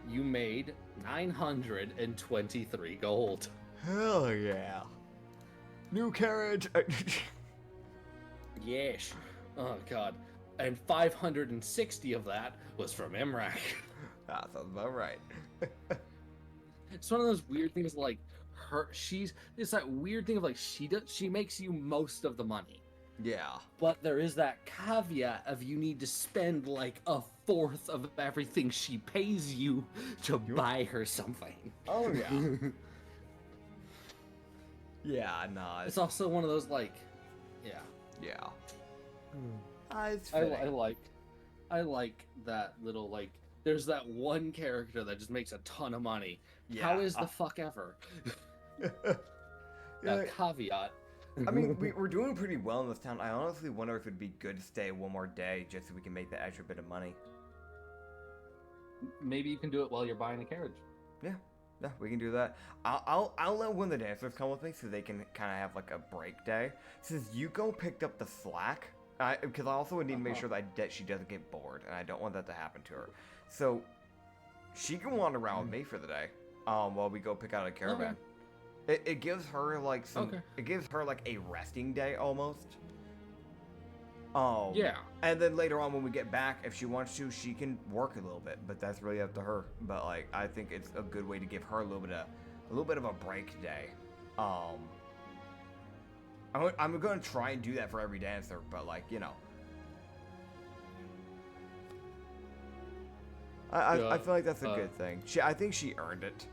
You made 923 gold. Hell yeah. New carriage. Yes. Oh god. And 560 of that was from Emrak. That sounds about right. It's one of those weird things like it's that weird thing of like she makes you most of the money. Yeah. But there is that caveat of you need to spend like 1/4 of everything she pays you to buy her something. Oh yeah. Yeah, nah. It's also one of those like, yeah. Yeah. I like that little like. There's that one character that just makes a ton of money. Yeah. How is the fuck ever? That caveat. I mean, we're doing pretty well in this town. I honestly wonder if it'd be good to stay one more day just so we can make that extra bit of money. Maybe you can do it while you're buying a carriage. Yeah, we can do that. I'll let one of the dancers come with me so they can kind of have like a break day. Since Yuko picked up the slack, because I also would need to make sure that she doesn't get bored, and I don't want that to happen to her. So she can wander around with me for the day, while we go pick out a caravan. Okay. It gives her like some. Okay. It gives her like a resting day almost. Yeah. And then later on when we get back, if she wants to, she can work a little bit, but that's really up to her. But like, I think it's a good way to give her a little bit of a break day. I'm going to try and do that for every dancer, but like, you know. I feel like that's a good thing. I think she earned it.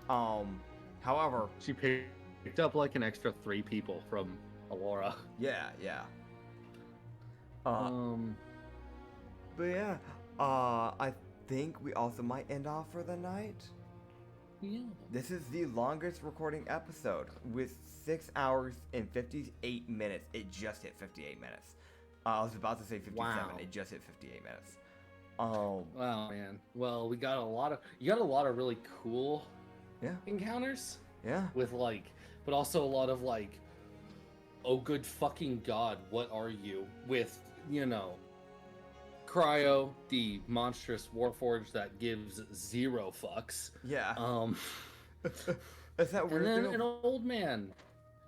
However, She picked up like an extra 3 people from Alora. yeah. But yeah, I think we also might end off for the night. Yeah. This is the longest recording episode with 6 hours and 58 minutes. It just hit 58 minutes. I was about to say 57. Wow. It just hit 58 minutes. Wow, man. Well, you got a lot of really cool Yeah. encounters Yeah. with like, but also a lot of like, oh good fucking god, what are you? With, you know, Cryo, the monstrous warforged that gives 0 fucks. Yeah. Is that And weird then thing? an old man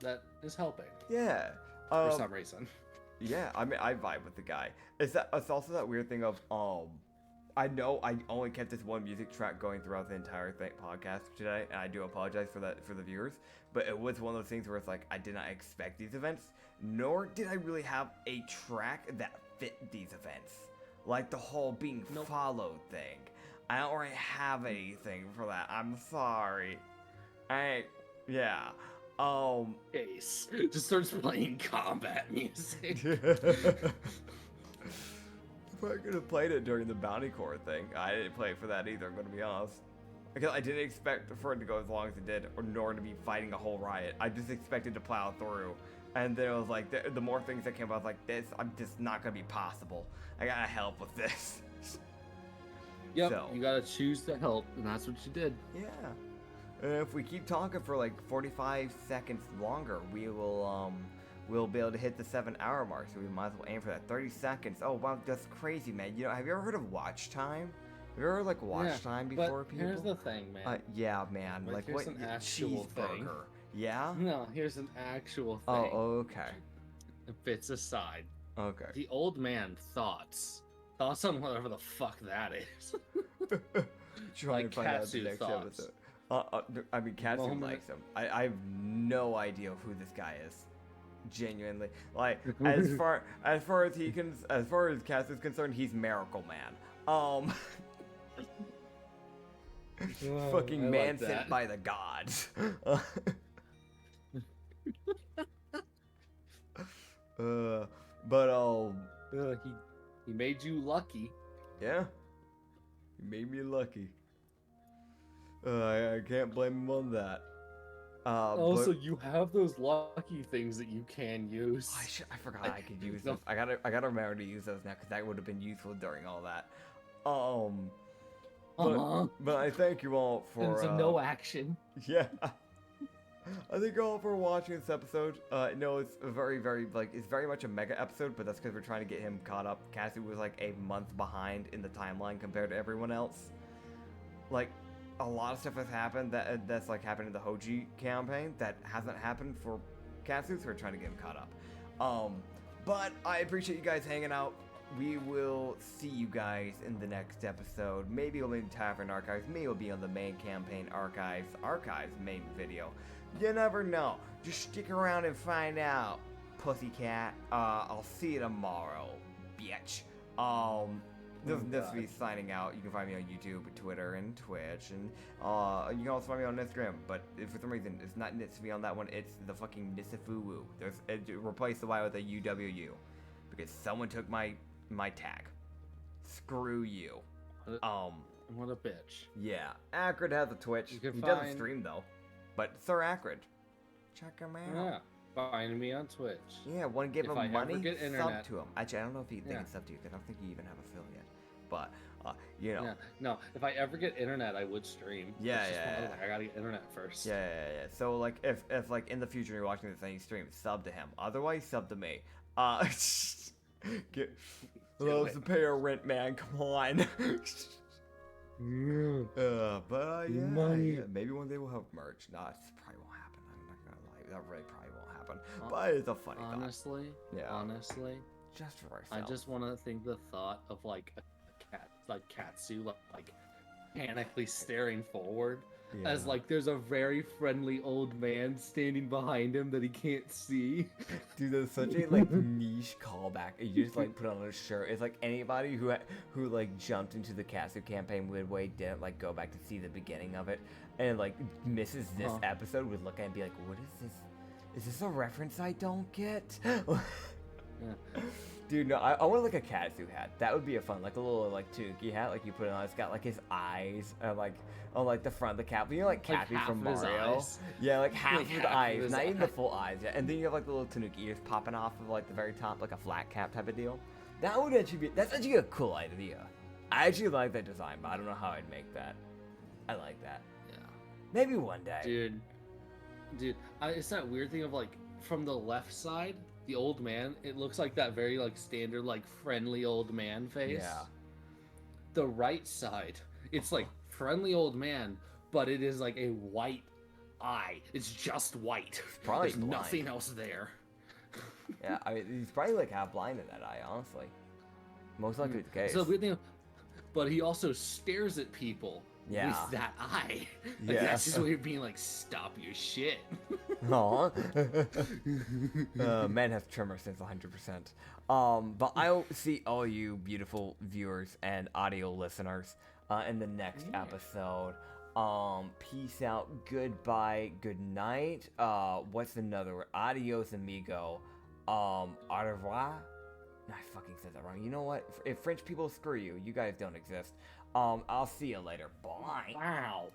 that is helping Yeah. for some reason. Yeah, I mean, I vibe with the guy. It's also that weird thing of I know I only kept this one music track going throughout the entire podcast today, and I do apologize for that for the viewers. But it was one of those things where it's like I did not expect these events, nor did I really have a track that fit these events, like the whole being followed thing. I don't really have anything for that. I'm sorry. Yeah. Case just starts playing combat music. I could have played it during the Bounty Corps thing. I didn't play it for that either, I'm going to be honest. Because I didn't expect for it to go as long as it did, or nor to be fighting a whole riot. I just expected to plow through. And then it was like, the more things that came up, I was like, I'm just not going to be possible. I gotta help with this. Yep, So. you gotta choose to help, and that's what you did. Yeah. And if we keep talking for like 45 seconds longer, we'll be able to hit the 7-hour mark, so we might as well aim for that. 30 seconds. Oh, wow, that's crazy, man. You know, have you ever heard of watch time? Have you ever heard, like, watch time before, but people? here's the thing, man. Yeah, man. Like here's what? an actual thing. Cheeseburger. Yeah? No, here's an actual thing. Oh, okay. Bits aside. Okay. The old man thoughts on whatever the fuck that is. Try like and find out Katsu the next thoughts. episode. I mean, Katsu Well, likes him. I have no idea who this guy is. Genuinely, like as far as Katsu's concerned, he's Miracle Man. Fucking I like man that. sent by the gods. He made you lucky. Yeah, he made me lucky. I can't blame him on that. Also, but you have those lucky things that you can use. I forgot I could use those. I gotta remember to use those now because that would have been useful during all that. But I thank you all for no action. Yeah. I thank you all for watching this episode. No, it's a very, very, it's very much a mega episode, but that's because we're trying to get him caught up. Cassie was like a month behind in the timeline compared to everyone else. Like, a lot of stuff has happened that's like happened in the Hoji campaign that hasn't happened for Katsu, so we're trying to get him caught up. But I appreciate you guys hanging out. We will see you guys in the next episode. Maybe it'll be in Tavern Archives. Maybe it'll be on the main campaign archives main video. You never know. Just stick around and find out, pussycat. I'll see you tomorrow, bitch. This will be signing out. You can find me on YouTube, Twitter, and Twitch, and you can also find me on Instagram. But if for some reason it's not Nitsify on that one, it's the fucking Nitsify. Replace the Y with a UWU because someone took my tag. Screw you. What a bitch. Yeah. Acrid has a Twitch. You He can doesn't find- stream though. But Sir Acrid, check him out. Yeah. Find me on Twitch. Yeah, want to give If him I ever money? get Sub internet. to him. Actually, I don't know if he Yeah. can sub to you because I don't think you even have affiliate. But you know. Yeah. No, if I ever get internet, I would stream. Yeah, It's just one of yeah. those, I gotta get internet first. Yeah. So like, if like in the future you're watching this and you stream, sub to him. Otherwise, sub to me. Get loves to pay our rent, man. Come on. Yeah, Money. maybe one day we'll have merch. Nah, it probably won't happen. I'm not gonna lie. That really probably won't happen. But it's a funny thought. Honestly, Yeah. honestly, just for I ourselves. just want to think the thought of like a cat, like Katsu, like panically staring forward as like there's a very friendly old man standing behind him that he can't see. Dude, that's such a like niche callback. You just like put on a shirt. It's like anybody who like jumped into the Katsu campaign midway didn't like go back to see the beginning of it and like misses this episode would look at it and be like, what is this? Is this a reference I don't get? Yeah. Dude, no, I want like a Katsu hat. That would be a fun, like a little like Tanuki hat, like you put it on. It's got like his eyes, like on like the front of the cap. You know, like Cappy half from of his Mario. eyes. Yeah, like half Like of his half of eyes, his not even the eye. full eyes. Yeah, and then you have like the little Tanuki ears popping off of like the very top, like a flat cap type of deal. That would actually be. That's actually a cool idea. I actually like that design, but I don't know how I'd make that. I like that. Yeah. Maybe one day. Dude, it's that weird thing of like from the left side, the old man. It looks like that very like standard like friendly old man face. Yeah. The right side, it's like friendly old man, but it is like a white eye. It's just white. probably There's blind. nothing else there. Yeah, I mean, he's probably like half blind in that eye, honestly. Most likely the case. So the weird thing, but he also stares at people Yeah. with that eye. Like, Yeah. that's his way of being like, stop your shit. Aw. Man has tremor since 100%. But I'll see all you beautiful viewers and audio listeners in the next episode. Peace out, goodbye, good night. What's another word? Adios, amigo. Au revoir. I fucking said that wrong. You know what? If French people, screw you. You guys don't exist. I'll see you later. Bye. Wow.